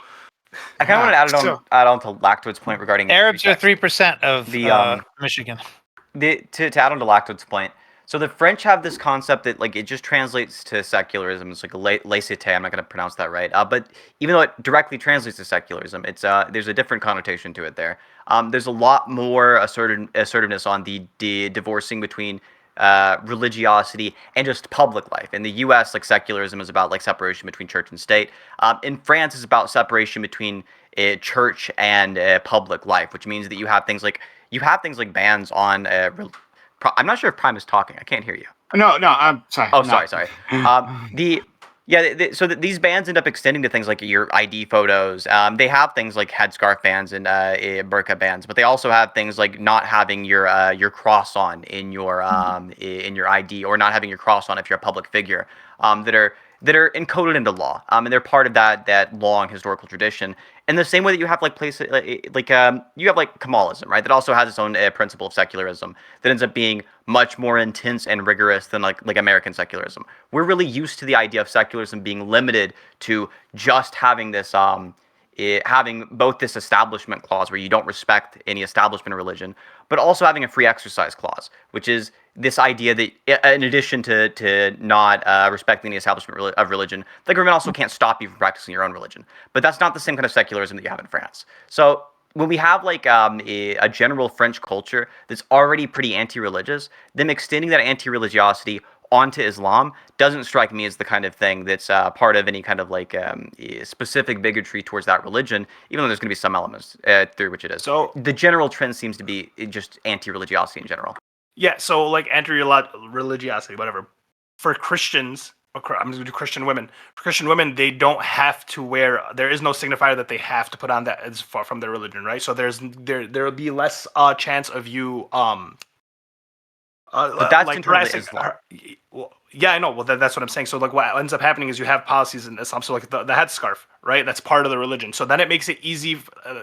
I kind of want to add on to Lactoid's point regarding Arabs are 3% of The, Michigan. to add on to Lactoid's point. So the French have this concept that it just translates to secularism. It's a laïcité. I'm not going to pronounce that right. But even though it directly translates to secularism, it's there's a different connotation to it there. There's a lot more assertiveness on the divorcing between religiosity and just public life. In the U.S., secularism is about separation between church and state. In France, it's about separation between church and public life, which means that you have things like bans on. I'm not sure if Prime is talking. I can't hear you. No, I'm sorry. Oh, No. sorry. So these bans end up extending to things like your ID photos. They have things like headscarf bans and burqa bans, but they also have things like not having your cross on in your ID, or not having your cross on if you're a public figure. That are encoded into law, and they're part of that long historical tradition. In the same way that you have places you have Kemalism, right? That also has its own principle of secularism that ends up being much more intense and rigorous than like American secularism. We're really used to the idea of secularism being limited to just having this having both this establishment clause where you don't respect any establishment or religion, but also having a free exercise clause, which is this idea that in addition to not respecting the establishment of religion, the government also can't stop you from practicing your own religion. But that's not the same kind of secularism that you have in France. So when we have like a general French culture that's already pretty anti-religious, them extending that anti-religiosity onto Islam doesn't strike me as the kind of thing that's part of any kind of like specific bigotry towards that religion, even though there's going to be some elements through which it is. So the general trend seems to be just anti-religiosity in general. yeah, so like anti-religiosity, whatever. For Christians, I'm going to do Christian women. For Christian women, they don't have to wear. There is no signifier that they have to put on that as far from their religion, right? So there will be less chance of you But that's like internal to harassing. Islam. Well, yeah, I know. Well, that's what I'm saying. So like, what ends up happening is you have policies in Islam. So like the headscarf, right? That's part of the religion. So then it makes it easy.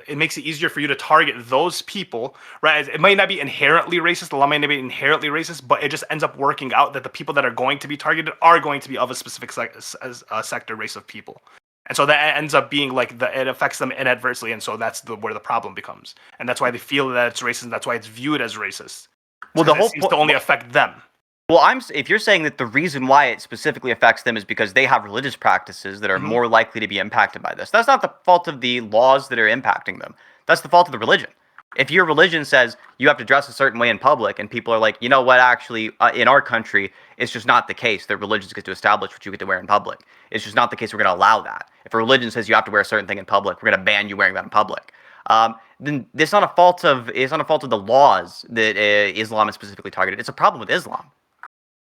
It makes it easier for you to target those people, right? It might not be inherently racist. The law might not be inherently racist, but it just ends up working out that the people that are going to be targeted are going to be of a specific sector, race of people. And so that ends up being like it affects them inadvertently, and so that's where the problem becomes, and that's why they feel that it's racist. And that's why it's viewed as racist. Well, the It whole seems to only affect them. Well, if you're saying that the reason why it specifically affects them is because they have religious practices that are more likely to be impacted by this, that's not the fault of the laws that are impacting them. That's the fault of the religion. If your religion says you have to dress a certain way in public, and people are like, you know what, actually, in our country, it's just not the case that religions get to establish what you get to wear in public. It's just not the case. We're going to allow that. If a religion says you have to wear a certain thing in public, we're going to ban you wearing that in public. Then it's not a fault of the laws that Islam is specifically targeted. It's a problem with Islam.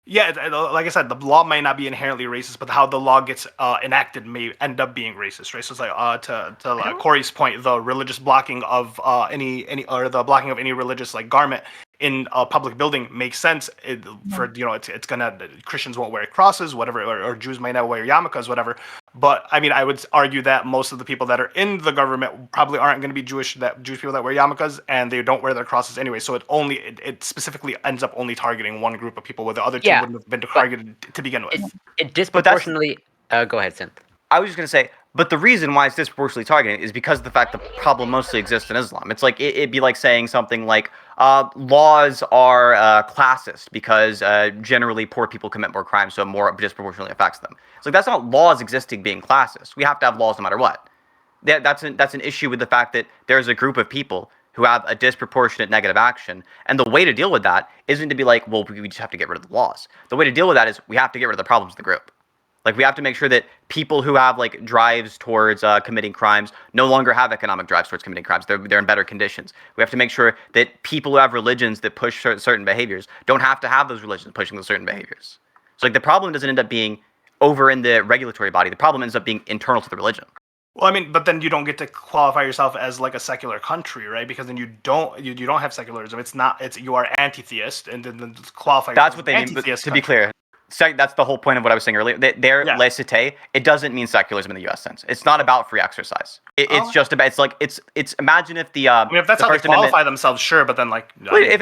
Yeah, like I said, the law might not be inherently racist, but how the law gets enacted may end up being racist, right? So it's like to Corey's point, the religious blocking of the blocking of any religious like garment in a public building makes sense. It's gonna Christians won't wear crosses, whatever, or Jews might not wear yarmulkes, whatever. But I mean, I would argue that most of the people that are in the government probably aren't going to be Jewish people that wear yarmulkes, and they don't wear their crosses anyway. So it specifically ends up only targeting one group of people, where the other two wouldn't have been targeted to begin with. It disproportionately. Go ahead, Synth. I was just going to say, but the reason why it's disproportionately targeted is because of the fact the problem mostly exists in Islam. It's like it'd be like saying something like laws are classist because generally poor people commit more crimes, so it more disproportionately affects them. It's like that's not laws existing being classist. We have to have laws no matter what. That's an issue with the fact that there's a group of people who have a disproportionate negative action, and the way to deal with that isn't to be like, well, we just have to get rid of the laws. The way to deal with that is we have to get rid of the problems of the group. Like, we have to make sure that people who have like drives towards committing crimes no longer have economic drives towards committing crimes. They're in better conditions. We have to make sure that people who have religions that push certain behaviors don't have to have those religions pushing those certain behaviors. So like the problem doesn't end up being over in the regulatory body. The problem ends up being internal to the religion. Well, I mean, but then you don't get to qualify yourself as like a secular country, right? Because then you don't have secularism. You are anti-theist, and then qualify. That's what they mean. But to be clear, that's the whole point of what I was saying earlier. Their laicite, it doesn't mean secularism in the U.S. sense. It's not about free exercise. It's just about. It's imagine if the. I mean, if that's how they qualify themselves, sure. But then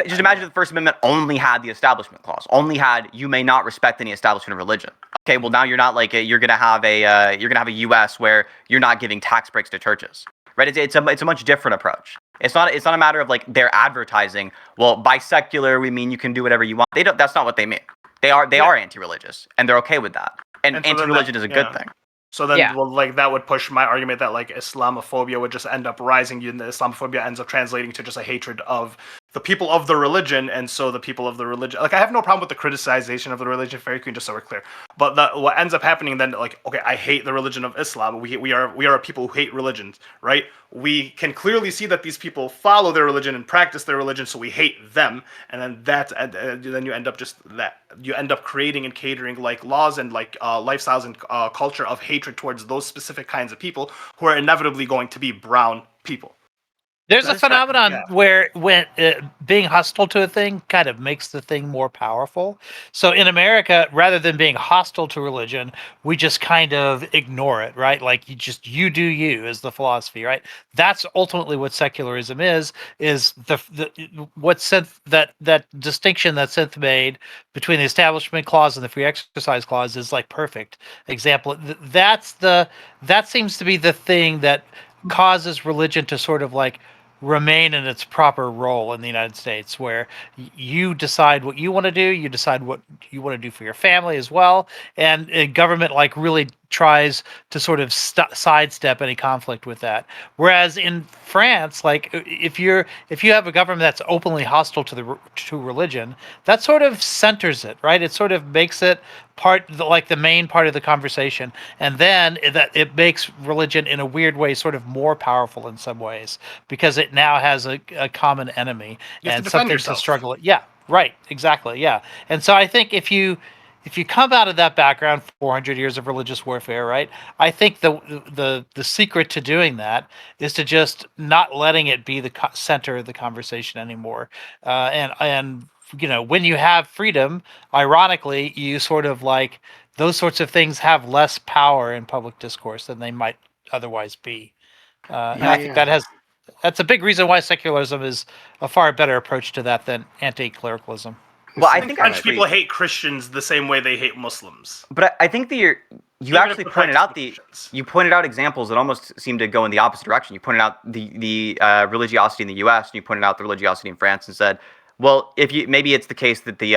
just imagine if the First Amendment only had the establishment clause, only had you may not respect any establishment of religion. Okay, well now you're not like you're gonna have a U.S. where you're not giving tax breaks to churches, right? It's a much different approach. It's not a matter of like they're advertising. Well, by secular we mean you can do whatever you want. That's not what they mean. They are are and they're okay with that. And so anti-religion is a good thing. So then, that would push my argument that like Islamophobia would just end up rising. The Islamophobia ends up translating to just a hatred of the people of the religion, and so the people of the religion. Like, I have no problem with the criticization of the religion, Fairy Queen, just so we're clear. But what ends up happening then, like, okay, I hate the religion of Islam. We are a people who hate religions, right? We can clearly see that these people follow their religion and practice their religion, so we hate them. And then then you end up creating and catering like laws and like lifestyles and culture of hatred towards those specific kinds of people who are inevitably going to be brown people. There's a phenomenon where when being hostile to a thing kind of makes the thing more powerful. So in America, rather than being hostile to religion, we just kind of ignore it, right? Like you do you is the philosophy, right? That's ultimately what secularism is that distinction that Synth made between the Establishment Clause and the Free Exercise Clause is like perfect example. That seems to be the thing that causes religion to sort of like remain in its proper role in the United States, where you decide what you want to do, you decide what you want to do for your family as well, and government like really tries to sort of sidestep any conflict with that. Whereas in France, like if you have a government that's openly hostile to religion, that sort of centers it, right? It sort of makes it like the main part of the conversation, and then it makes religion in a weird way sort of more powerful in some ways, because it now has a common enemy and something to struggle. Yeah, right, exactly, yeah. And so I think if you come out of that background, 400 years of religious warfare, right? I think the secret to doing that is to just not letting it be the center of the conversation anymore, and when you have freedom, ironically, you sort of like those sorts of things have less power in public discourse than they might otherwise be. And I think that's a big reason why secularism is a far better approach to that than anti-clericalism. Well, I think French people hate Christians the same way they hate Muslims. But I think that you actually pointed out examples that almost seem to go in the opposite direction. You pointed out the religiosity in the U.S. and you pointed out the religiosity in France and said, well, maybe it's the case that the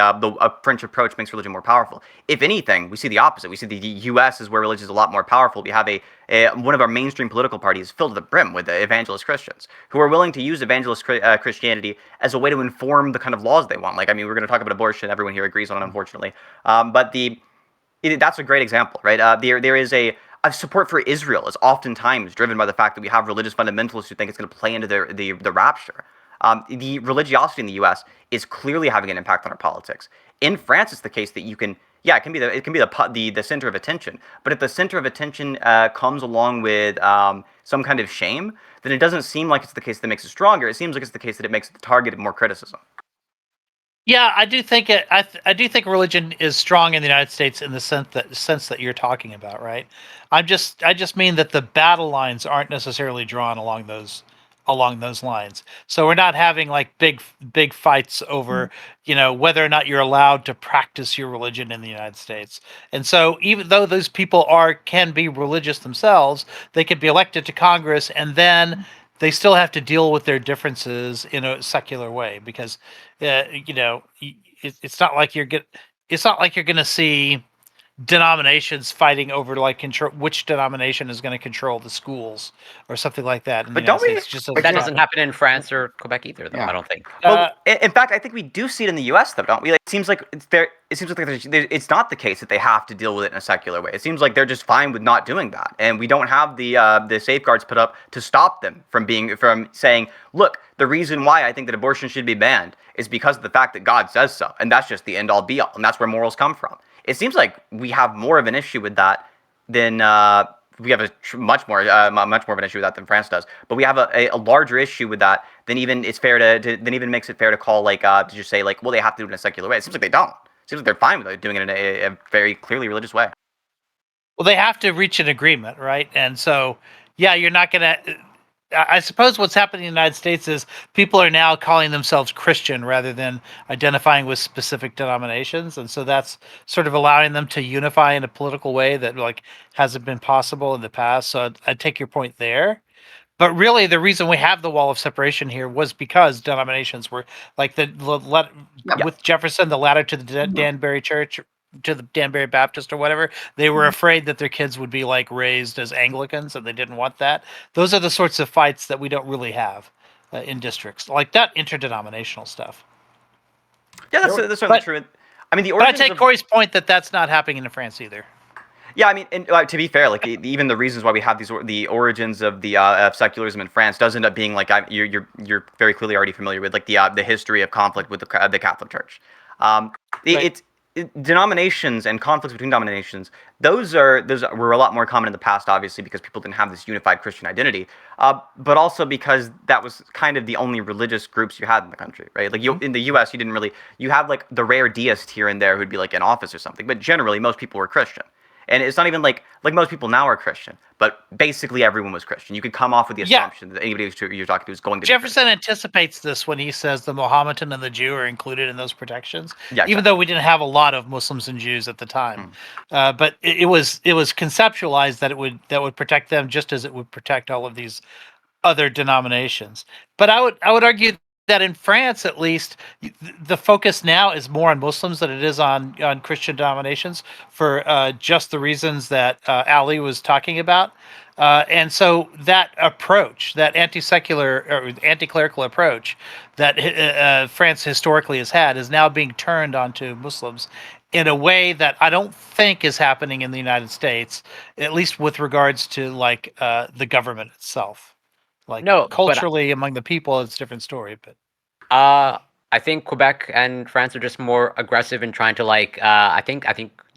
French approach makes religion more powerful. If anything, we see the opposite. We see the U.S. is where religion is a lot more powerful. We have one of our mainstream political parties filled to the brim with evangelist Christians who are willing to use evangelist Christianity as a way to inform the kind of laws they want. Like, I mean, we're going to talk about abortion. Everyone here agrees on it, unfortunately. But that's a great example, right? There is a support for Israel is oftentimes driven by the fact that we have religious fundamentalists who think it's going to play into the rapture. The religiosity in the U.S. is clearly having an impact on our politics. In France, it's the case that it can be the center of attention. But if the center of attention comes along with some kind of shame, then it doesn't seem like it's the case that makes it stronger. It seems like it's the case that it makes it the target of more criticism. Yeah, I do think I do think religion is strong in the United States in the sense that you're talking about, right? I just mean that the battle lines aren't necessarily drawn along those lines. So we're not having like big fights over, whether or not you're allowed to practice your religion in the United States. And so even though those people can be religious themselves, they could be elected to Congress, and then they still have to deal with their differences in a secular way, because it's not like you're going to see denominations fighting over like control which denomination is going to control the schools or something like that. But don't we? That doesn't happen in France or Quebec either, though. Yeah. I don't think. Well, in fact, I think we do see it in the U.S. though, don't we? Like, it seems like it's not the case that they have to deal with it in a secular way. It seems like they're just fine with not doing that, and we don't have the safeguards put up to stop them from saying, look, the reason why I think that abortion should be banned is because of the fact that God says so, and that's just the end all be all, and that's where morals come from. It seems like we have more of an issue with that than we have much more of an issue with that than France does. But we have a larger issue with that than even it's fair than even makes it fair to call to just say like, well, they have to do it in a secular way. It seems like they don't. It seems like they're fine with doing it in a very clearly religious way. Well, they have to reach an agreement, right? And so, yeah, you're not gonna. I suppose what's happening in the United States is people are now calling themselves Christian rather than identifying with specific denominations. And so that's sort of allowing them to unify in a political way that like hasn't been possible in the past. So I take your point there. But really, the reason we have the wall of separation here was because denominations were like with Jefferson, the ladder to the Danbury Church, to the Danbury Baptist or whatever, they were afraid that their kids would be like raised as Anglicans, and they didn't want that. Those are the sorts of fights that we don't really have in districts like that, interdenominational stuff. Yeah, that's certainly true. I mean, but I take Corey's point that that's not happening in France either. Yeah, I mean, and, to be fair, like even the reasons why we have the origins of the of secularism in France does end up being like you're very clearly already familiar with, like the history of conflict with the Catholic Church. Right. Denominations and conflicts between denominations, those were a lot more common in the past, obviously, because people didn't have this unified Christian identity, but also because that was kind of the only religious groups you had in the country, right? Like in the U.S., you have like the rare deist here and there who'd be like in office or something, but generally most people were Christian. And it's not even like most people now are Christian, but basically everyone was Christian. You could come off with the Yeah. assumption that anybody you're talking to is going to Jefferson anticipates this when he says the Mohammedan and the Jew are included in those protections, Yeah, even though we didn't have a lot of Muslims and Jews at the time. But it was conceptualized that that would protect them just as it would protect all of these other denominations. But I would argue that in France, at least, the focus now is more on Muslims than it is on Christian denominations for just the reasons that Ali was talking about. And so that approach, that anti-secular or anti-clerical approach that France historically has had, is now being turned onto Muslims in a way that I don't think is happening in the United States, at least with regards to like the government itself. Like No, but culturally among the people, it's a different story. But I think Quebec and France are just more aggressive in trying to like. I think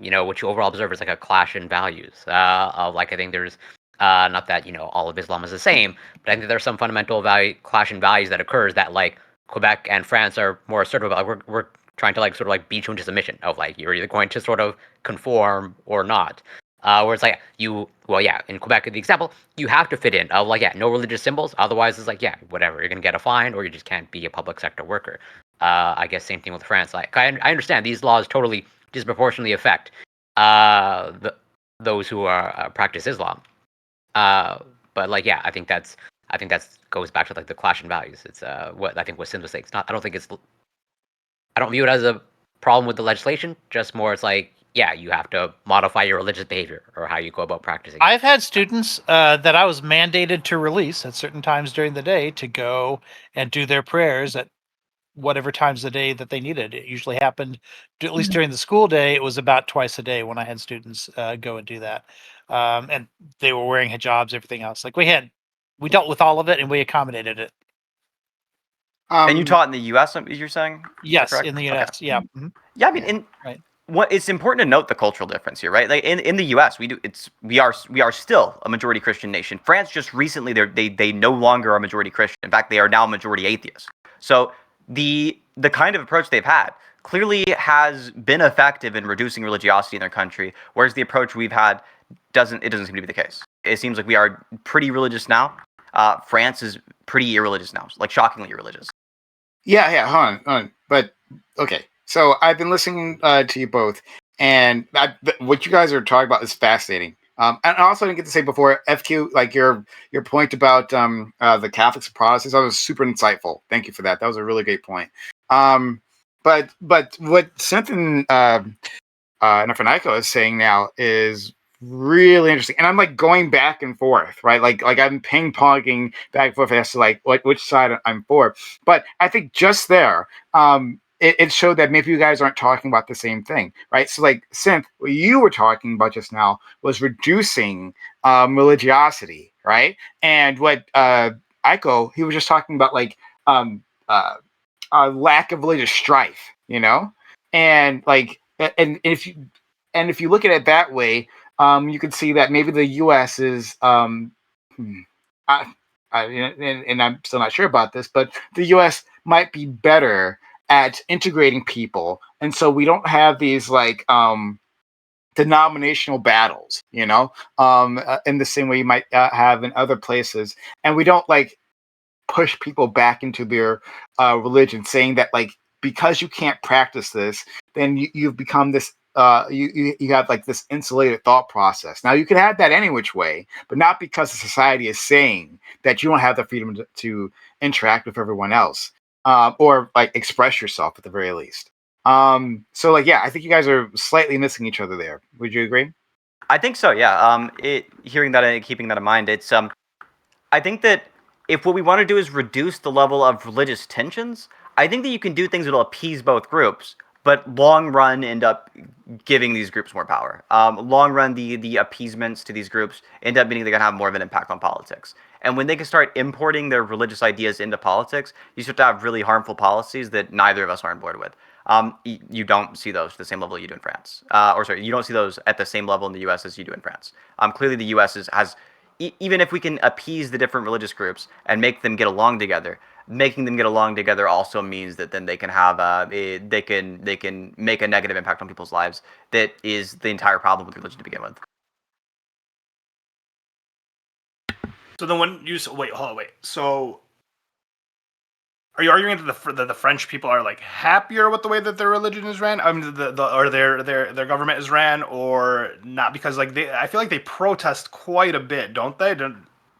what you overall observe is like a clash in values. Of like I think there's not that all of Islam is the same, but I think there's some fundamental clash in values that occurs that like Quebec and France are more assertive about. Like, we're trying to like sort of like beat you into submission of like you're either going to sort of conform or not. Where it's like in Quebec, the example, you have to fit in. No religious symbols. Otherwise, it's like, whatever. You're going to get a fine or you just can't be a public sector worker. I guess same thing with France. Like, I understand these laws totally disproportionately affect those who are practice Islam. But I think that's goes back to like the clash in values. It's what I think what Sin was saying. It's not. I don't view it as a problem with the legislation. Just more, it's like, you have to modify your religious behavior or how you go about practicing. I've had students that I was mandated to release at certain times during the day to go and do their prayers at whatever times of the day that they needed. It usually happened, at least during the school day, it was about twice a day when I had students go and do that. And they were wearing hijabs, everything else. Like we dealt with all of it and we accommodated it. And you taught in the U.S., you're saying? Yes, in the U.S., okay. yeah. Mm-hmm. Yeah, I mean, right. It's important to note the cultural difference here, right? Like in the U.S., we are still a majority Christian nation. France just recently they no longer are majority Christian. In fact, they are now majority atheist. So the kind of approach they've had clearly has been effective in reducing religiosity in their country, whereas the approach we've had doesn't seem to be the case. It seems like we are pretty religious now. France is pretty irreligious now, like shockingly irreligious. Yeah, hold on. But okay. So I've been listening to you both, and what you guys are talking about is fascinating. And I also didn't get to say before, FQ, like your point about the Catholics and Protestants, that was super insightful. Thank you for that. That was a really great point. But what Cynthia Nafanaiko is saying now is really interesting, and I'm like going back and forth, right? Like I'm ping ponging back and forth as to like which side I'm for. But I think just there, it showed that maybe you guys aren't talking about the same thing, right? So like Synth, what you were talking about just now was reducing religiosity, right? And what Aiko, he was just talking about like a lack of religious strife, and like and if you look at it that way, you can see that maybe the U.S. is and I'm still not sure about this, but the U.S. might be better at integrating people, and so we don't have these like denominational battles, in the same way you might have in other places, and we don't like push people back into their religion, saying that like because you can't practice this, then you've become this. You have like this insulated thought process. Now you can have that any which way, but not because the society is saying that you don't have the freedom to interact with everyone else. Or like express yourself at the very least. So like, I think you guys are slightly missing each other there. Would you agree? I think so. Yeah. Hearing that and keeping that in mind, it's I think that if what we want to do is reduce the level of religious tensions, I think that you can do things that'll appease both groups, but long run end up giving these groups more power. Long run, the appeasements to these groups end up meaning they're gonna have more of an impact on politics. And when they can start importing their religious ideas into politics, you start to have really harmful policies that neither of us are on board with. You don't see those at the same level you do in France. You don't see those at the same level in the U.S. as you do in France. Clearly, the U.S. has even if we can appease the different religious groups and make them get along together, making them get along together also means that then they can have they can make a negative impact on people's lives. That is the entire problem with religion to begin with. So then when you wait, hold on, wait. So are you arguing that the French people are like happier with the way that their religion is ran? I mean, or their government is ran, or not? Because like I feel like they protest quite a bit, don't they?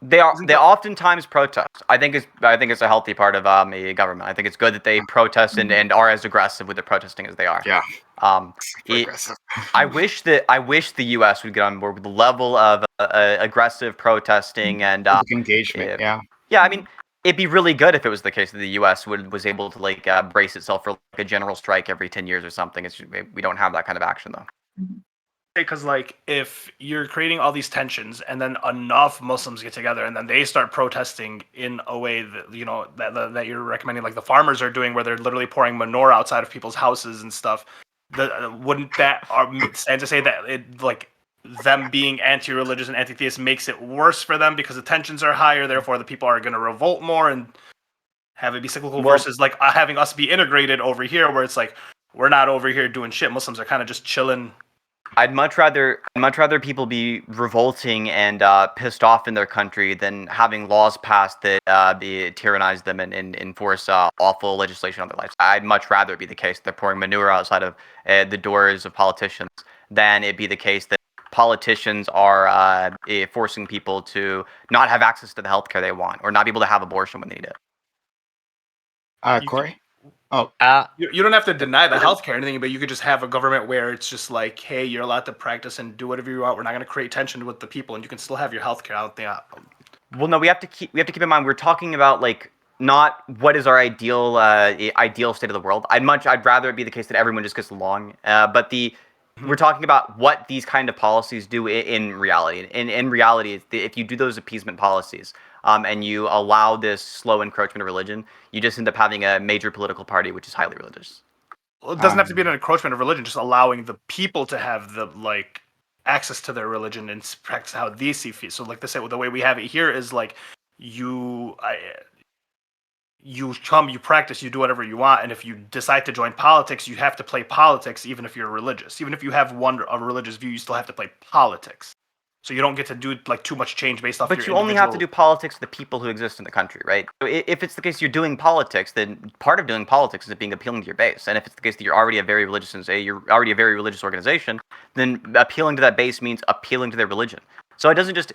They oftentimes protest. I think it's a healthy part of a government. I think it's good that they protest and are as aggressive with the protesting as they are. Yeah. Aggressive. I wish the U.S. would get on board with the level of aggressive protesting and engagement. Yeah. Yeah, I mean, it'd be really good if it was the case that the U.S. was able to like brace itself for like a general strike every 10 years or something. We don't have that kind of action though. Because like if you're creating all these tensions and then enough Muslims get together and then they start protesting in a way that that you're recommending, like the farmers are doing, where they're literally pouring manure outside of people's houses and stuff, wouldn't that stand to say that it like them being anti-religious and anti-theist makes it worse for them because the tensions are higher, therefore the people are going to revolt more and have it be cyclical, versus like having us be integrated over here where it's like we're not over here doing shit, Muslims are kind of just chilling. I'd much rather people be revolting and pissed off in their country than having laws passed that tyrannize them and enforce awful legislation on their lives. I'd much rather it be the case that they're pouring manure outside of the doors of politicians than it be the case that politicians are forcing people to not have access to the healthcare they want or not be able to have abortion when they need it. Corey? You don't have to deny the healthcare or anything, but you could just have a government where it's just like, hey, you're allowed to practice and do whatever you want. We're not going to create tension with the people, and you can still have your healthcare. I don't think. Well, no, we have to keep in mind we're talking about like not what is our ideal state of the world. I'd rather it be the case that everyone just gets along, but we're talking about what these kind of policies do in reality. In reality, if you do those appeasement policies and you allow this slow encroachment of religion, you just end up having a major political party which is highly religious. Well, it doesn't have to be an encroachment of religion, just allowing the people to have the like access to their religion and practice how they see fit. So like the way we have it here is like you come, you practice, you do whatever you want, and if you decide to join politics, you have to play politics even if you're religious. Even if you have a religious view, you still have to play politics. So you don't get to do like too much change based off. But you only have to do politics with the people who exist in the country, right? So if it's the case you're doing politics, then part of doing politics is appealing to your base. And if it's the case that you're already a very religious organization, then appealing to that base means appealing to their religion. So it doesn't just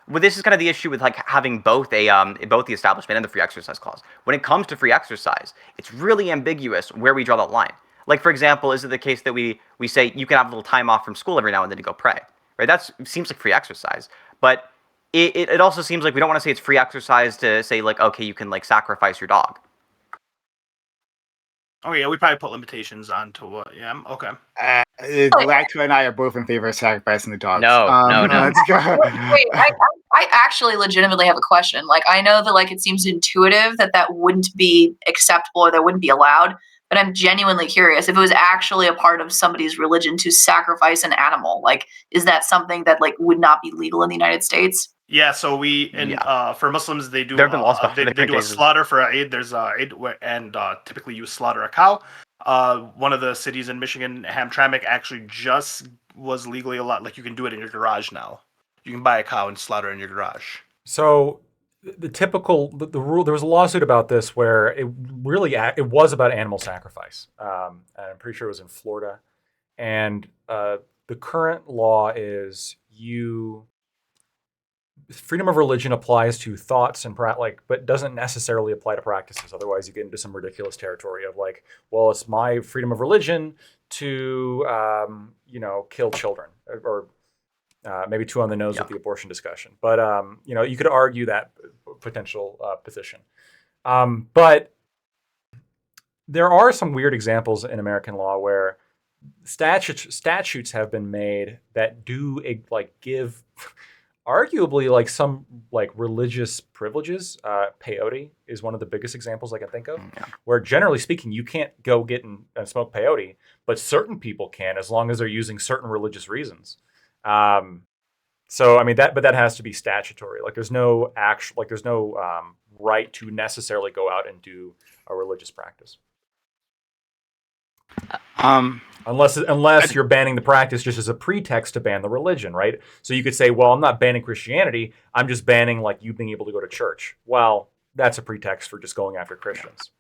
well, this is kind of the issue with like having both both the establishment and the free exercise clause. When it comes to free exercise, it's really ambiguous where we draw that line. Like for example, is it the case that we say you can have a little time off from school every now and then to go pray? Right? That seems like free exercise, but it also seems like we don't want to say it's free exercise to say like, okay, you can like sacrifice your dog. Oh yeah, we probably put limitations onto what. Yeah, okay. Lacto and I are both in favor of sacrificing the dogs. No. Let's go. Wait, I actually legitimately have a question. Like, I know that like it seems intuitive that wouldn't be acceptable or that wouldn't be allowed, but I'm genuinely curious if it was actually a part of somebody's religion to sacrifice an animal. Like, is that something that like would not be legal in the United States? Yeah, so for Muslims they do there have been laws about they do a slaughter for Eid. There's Eid and typically you slaughter a cow. One of the cities in Michigan, Hamtramck, actually just was legally allowed. Like you can do it in your garage now. You can buy a cow and slaughter in your garage. So the rule, there was a lawsuit about this where it was about animal sacrifice. And I'm pretty sure it was in Florida. And the current law is freedom of religion applies to thoughts and but doesn't necessarily apply to practices. Otherwise, you get into some ridiculous territory of like, well, it's my freedom of religion to kill children, or maybe too on the nose with the abortion discussion. But you could argue that potential position. But there are some weird examples in American law where statutes have been made that do give arguably like some like religious privileges. Peyote is one of the biggest examples I can think of, where generally speaking you can't go get and smoke peyote, but certain people can as long as they're using certain religious reasons. So I mean but that has to be statutory. Like there's no right to necessarily go out and do a religious practice. Unless you're banning the practice just as a pretext to ban the religion, right? So you could say, well, I'm not banning Christianity. I'm just banning like you being able to go to church. Well, that's a pretext for just going after Christians.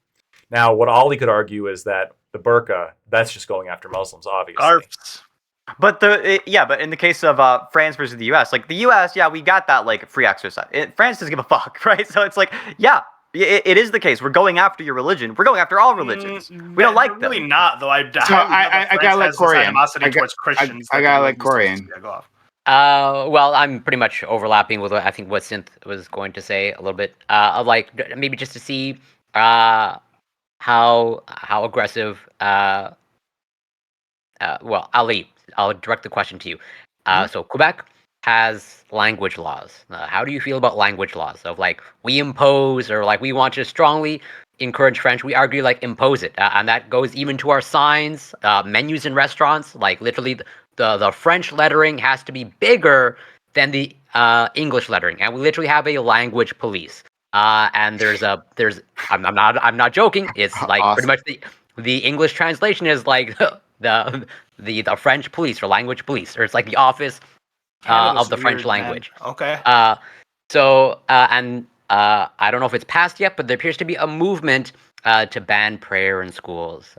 Now, what Ollie could argue is that the burqa, that's just going after Muslims, obviously. Scarves. But but in the case of France versus the U.S., like the U.S., yeah, we got that like free exercise. France doesn't give a fuck, right? So it's like, yeah, it is the case. We're going after your religion. We're going after all religions. We don't like them. Really not though. I gotta let Corian. Animosity towards Christians. I gotta let Corian. Yeah, go off. Well, I'm pretty much overlapping with what I think what Synth was going to say a little bit. Like maybe just to see how aggressive. Well, I'll direct the question to you. So Quebec has language laws. How do you feel about language laws? Of like we impose or like we want to strongly encourage French. We argue like impose it, and that goes even to our signs, menus in restaurants. Like literally, the French lettering has to be bigger than the English lettering, and we literally have a language police. And there's I'm not joking. It's like Awesome. pretty much the English translation is like the French police or language police, or it's like the office Canada's of the French weird, man. language. Okay. I don't know if it's passed yet, but there appears to be a movement to ban prayer in schools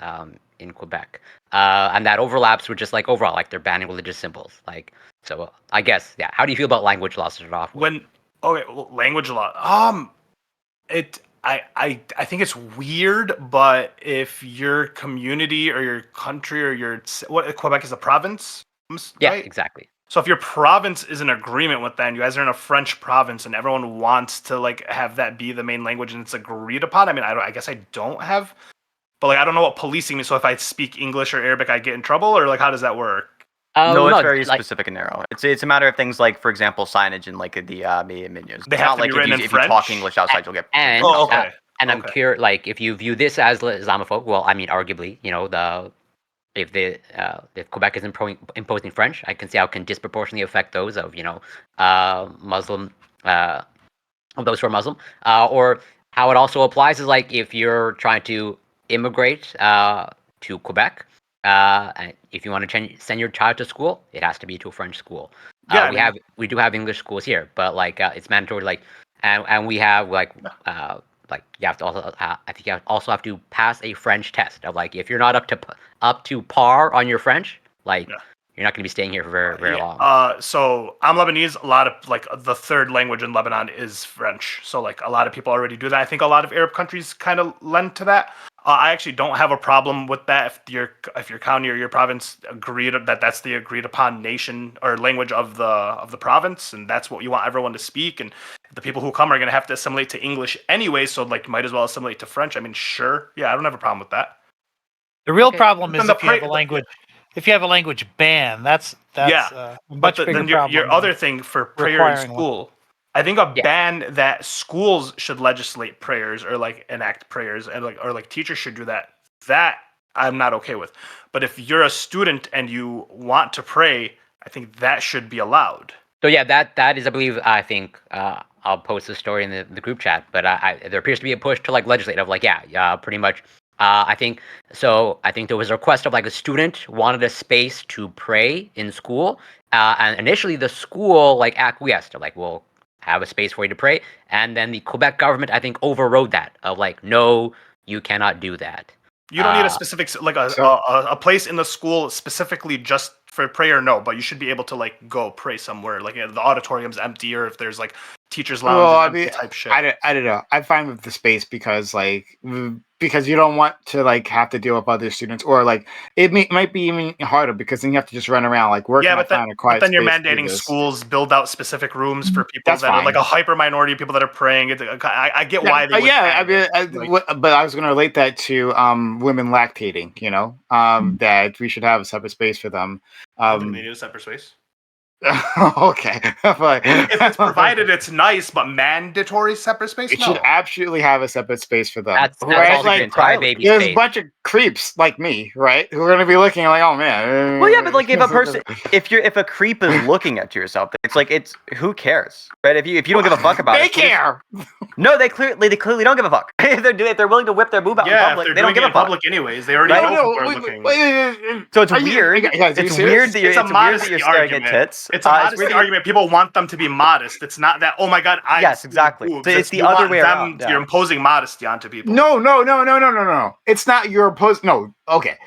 in Quebec, and that overlaps with just like overall, like they're banning religious symbols. Like, so I guess, yeah. How do you feel about language laws to start off with? Language law. I think it's weird, but if your community or your country or Quebec is a province, Yeah, right? exactly. So if your province is in agreement with that, and you guys are in a French province, and everyone wants to like have that be the main language, and it's agreed upon. I mean, I guess I don't have, but like I don't know what policing means. So if I speak English or Arabic, I get in trouble, or like how does that work? No, it's no, very like- specific and narrow. It's a matter of things like, for example, signage and like the menus. They It's have not to be like written in if you talk French? English outside, you'll get. And Oh, okay. and I'm Okay. curious, like if you view this as Islamophobe, well, I mean, arguably, you know, if Quebec is imposing French, I can see how it can disproportionately affect those of Muslim of those who are Muslim, or how it also applies is like if you're trying to immigrate to Quebec, and if you want to send your child to school, it has to be to a French school. Yeah, We do have English schools here, but like it's mandatory. Like and we have like you have to also I think you also have to pass a French test of like if you're not up to par on your French, like you're not going to be staying here for very long. So I'm Lebanese. A lot of like the third language in Lebanon is French. So like a lot of people already do that. I think a lot of Arab countries kind of lend to that. I actually don't have a problem with that if your county or your province agreed that that's the agreed upon nation or language of the province, and that's what you want everyone to speak. And the people who come are going to have to assimilate to English anyway, so like might as well assimilate to French. I mean, sure, yeah, I don't have a problem with that. The real Okay. problem is And the if you have a language. If you have a language ban, that's Yeah, a But much bigger then problem. your than- other thing for prayer in requiring one. school, I think a Yeah. ban that schools should legislate prayers or like enact prayers and like teachers should do that. That I'm not okay with. But if you're a student and you want to pray, I think that should be allowed. So yeah, that is, I think I'll post the story in the group chat, but there appears to be a push to like legislate of like pretty much. I think there was a request of like a student wanted a space to pray in school, and initially the school like acquiesced, like we'll have a space for you to pray, and then the Quebec government I think overrode that of like no, you cannot do that. You don't need a specific like a place in the school specifically just for prayer, no, but you should be able to like go pray somewhere, like the auditorium's empty, or if there's like teachers lounge Well, I empty mean, type shit. I don't know. I'm fine with the space because you don't want to like have to deal with other students, or like it might be even harder because then you have to just run around like working. Yeah, but then you're mandating space. schools build out specific rooms for people That's that are fine. like a hyper minority of people that are praying. I get why they. Would I ban mean, it. but I was going to relate that to women lactating. That we should have a separate space for them. I think they need a separate space. Okay, but If it's provided, it's nice, but mandatory separate space. it No. should absolutely have a separate space for them. That's Whereas, all like, the crybaby there's space. a bunch of creeps like me, right? Who are going to be looking like, oh man. Well, yeah, but like if a creep is looking at you or something, it's who cares, right? If you don't give a fuck about they it, care. No, they clearly don't give a fuck. if they're willing to whip their boob out in public, if they they're don't doing give it a in fuck. public anyways. They already Right? know people are looking. Wait. So it's Are you- weird. guys, are you It's serious? weird that you're It's a staring modesty at argument. tits. It's a weird modesty that you- argument. People want them to be modest. It's not that. Oh my God, I Yes, exactly. boobs. So it's the you other want way them- around, yeah. You're imposing modesty onto people. No. It's not your post. No. Okay.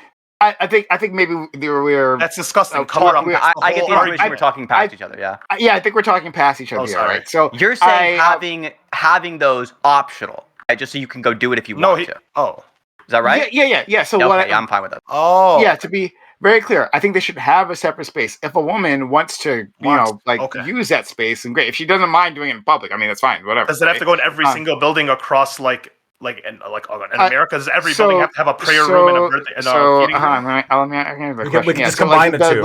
I think maybe we're. That's disgusting. Talk- Cover up. we- That's the I get whole the impression we're argument. talking past each other. Yeah. Yeah, I think we're talking past each other Oh, here, sorry. right? So You're saying having those optional, right? Just so you can go do it if you want to. Oh. Is that right? Yeah. So Okay, what? I'm fine with that. Oh. Yeah, to be very clear, I think they should have a separate space. If a woman wants to, use that space, and great. If she doesn't mind doing it in public, I mean, that's fine. Whatever. Does it have to go in every single building across in America? Does every building have to have a prayer room and a birthday and a feeding room? I'm gonna have a question. We can Yeah, just so, combine like, the two.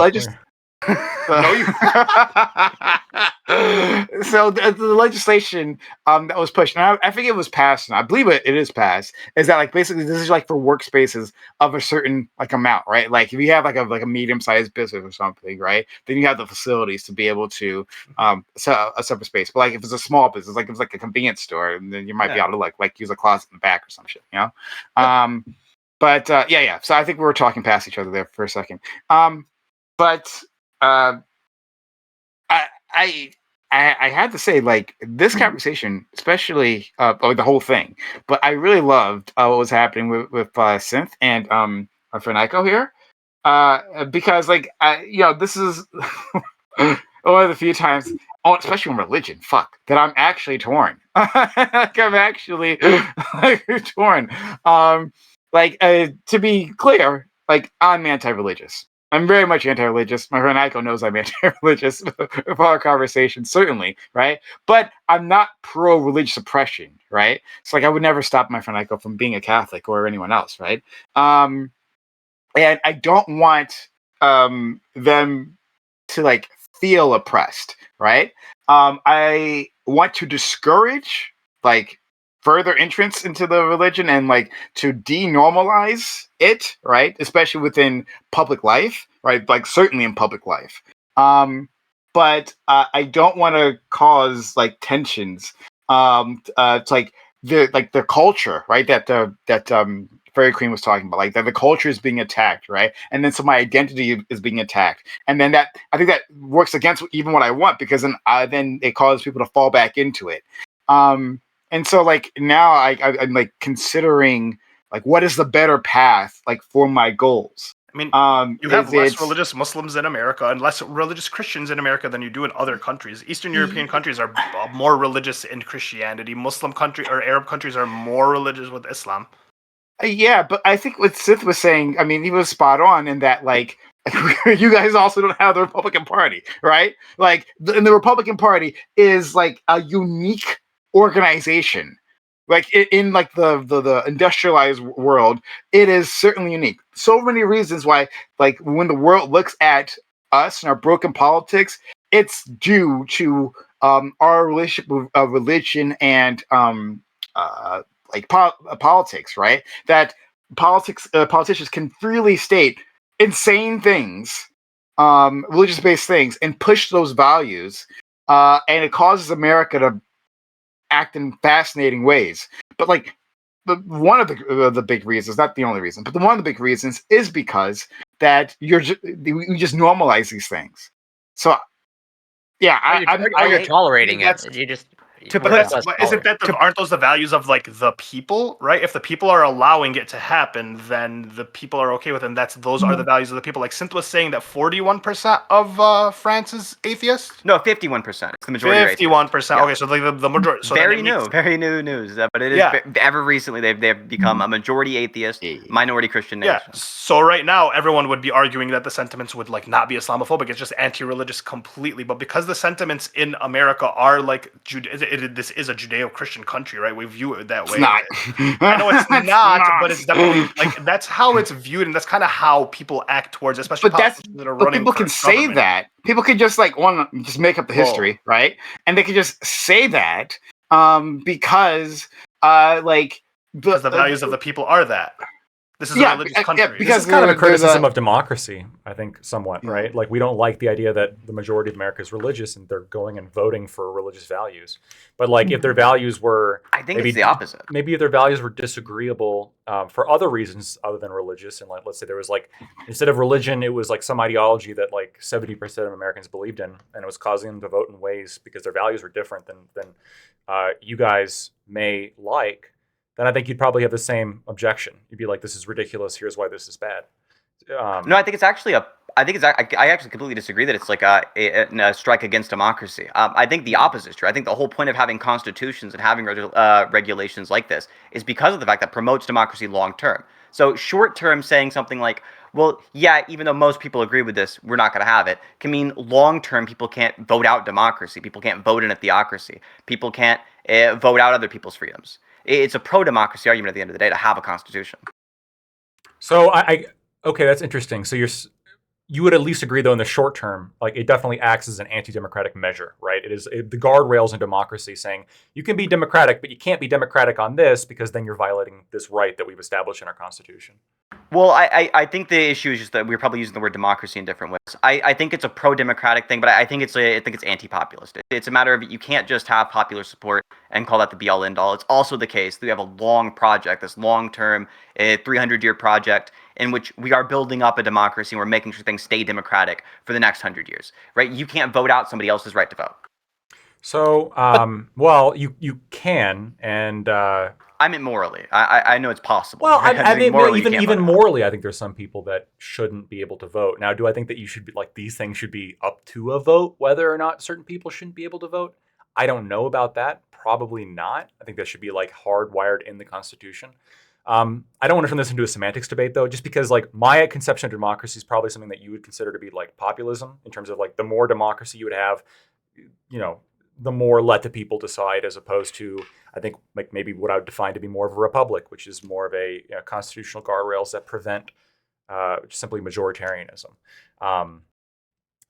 So the legislation that was pushed, and I think it was passed, and I believe it is passed, is that like basically this is like for workspaces of a certain like amount, right? Like if you have like a medium-sized business or something, right? Then you have the facilities to be able to set a separate space. But like if it's a small business, like if it's like a convenience store, and then you might be able to like use a closet in the back or some shit, you know? But yeah. So I think we were talking past each other there for a second. But I had to say, like, this conversation, especially the whole thing, but I really loved what was happening with Synth and our friend Aiko here, because like this is one of the few times, especially on religion, that I'm actually torn. Like I'm actually torn. To be clear, like I'm anti-religious. I'm very much anti-religious. My friend Aiko knows I'm anti-religious with our conversation, certainly, right? But I'm not pro-religious oppression, right? So, like, I would never stop my friend Aiko from being a Catholic or anyone else, right? And I don't want them to, like, feel oppressed, right? I want to discourage, like, further entrance into the religion and like to denormalize it, right? Especially within public life, right? Like certainly in public life. But I don't want to cause like tensions. It's like the culture, right? That Fairy Queen was talking about, like that the culture is being attacked, right? And then so my identity is being attacked, and then that I think that works against even what I want, because then it causes people to fall back into it. And so, like now, I'm like considering like what is the better path like for my goals. I mean, you have less religious Muslims in America and less religious Christians in America than you do in other countries. Eastern European countries are more religious in Christianity. Muslim country or Arab countries are more religious with Islam. Yeah, but I think what Sith was saying, I mean, he was spot on in that, like, you guys also don't have the Republican Party, right? Like, and the Republican Party is like a unique organization, like in like the industrialized world, it is certainly unique. So many reasons why, like when the world looks at us and our broken politics, it's due to our relationship with religion and politics, right? That politicians can freely state insane things, religious-based things, and push those values, and it causes America to act in fascinating ways. But like one of the big reasons, not the only reason, but one of the big reasons is because that we just normalize these things. So yeah, you're tolerating it. You just aren't those the values of like the people, right? If the people are allowing it to happen, then the people are okay with it. And those are the values of the people. Like Synth was saying that 41% of France is atheist. No, 51%. It's the majority. 51%. Yeah. Okay, so like the majority. So very new news. But it is ever recently they've become a majority atheist, minority Christian nation. Yeah. So right now everyone would be arguing that the sentiments would like not be Islamophobic. It's just anti-religious completely. But because the sentiments in America are like this is a Judeo-Christian country, right? We view it that way. It's not. I know it's not, but it's definitely like that's how it's viewed, and that's kind of how people act towards, especially politicians that are running. People can say that. People can just like just make up the history, right? And they can just say that because the values of the people are that. This is a religious country. because This is kind of a there's criticism of democracy, I think, somewhat, right? Like, we don't like the idea that the majority of America is religious and they're going and voting for religious values. But, like, if their values were... I think maybe it's the opposite. Maybe if their values were disagreeable for other reasons other than religious, and, like, let's say there was, like, instead of religion, it was, like, some ideology that, like, 70% of Americans believed in, and it was causing them to vote in ways because their values were different than you guys may like, then I think you'd probably have the same objection. You'd be like, this is ridiculous. Here's why this is bad. No, I think it's actually I actually completely disagree that it's like a strike against democracy. I think the opposite is true. I think the whole point of having constitutions and having regulations like this is because of the fact that promotes democracy long term. So short term saying something like, well, yeah, even though most people agree with this, we're not going to have it, can mean long term people can't vote out democracy. People can't vote in a theocracy. People can't vote out other people's freedoms. It's a pro-democracy argument at the end of the day to have a constitution. So okay, that's interesting. So you would at least agree, though, in the short term, like, it definitely acts as an anti-democratic measure, right? It is the guardrails in democracy saying you can be democratic, but you can't be democratic on this because then you're violating this right that we've established in our Constitution. Well, I think the issue is just that we're probably using the word democracy in different ways. I think it's a pro-democratic thing, but I think it's anti-populist. It's a matter of you can't just have popular support and call that the be-all end-all. It's also the case that we have a long project, this long-term 300-year project in which we are building up a democracy and we're making sure things stay democratic for the next 100 years, right? You can't vote out somebody else's right to vote. So, well, you can, and I mean morally. I know it's possible. well, Right? I mean, morally, you can't even vote. morally, I think there's some people that shouldn't be able to vote. Now, do I think that you should be like these things should be up to a vote, whether or not certain people shouldn't be able to vote? I don't know about that. Probably not. I think that should be like hardwired in the Constitution. I don't want to turn this into a semantics debate, though, just because like my conception of democracy is probably something that you would consider to be like populism, in terms of like the more democracy you would have, the more let the people decide, as opposed to, I think, like maybe what I would define to be more of a republic, which is more of a constitutional guardrails that prevent simply majoritarianism.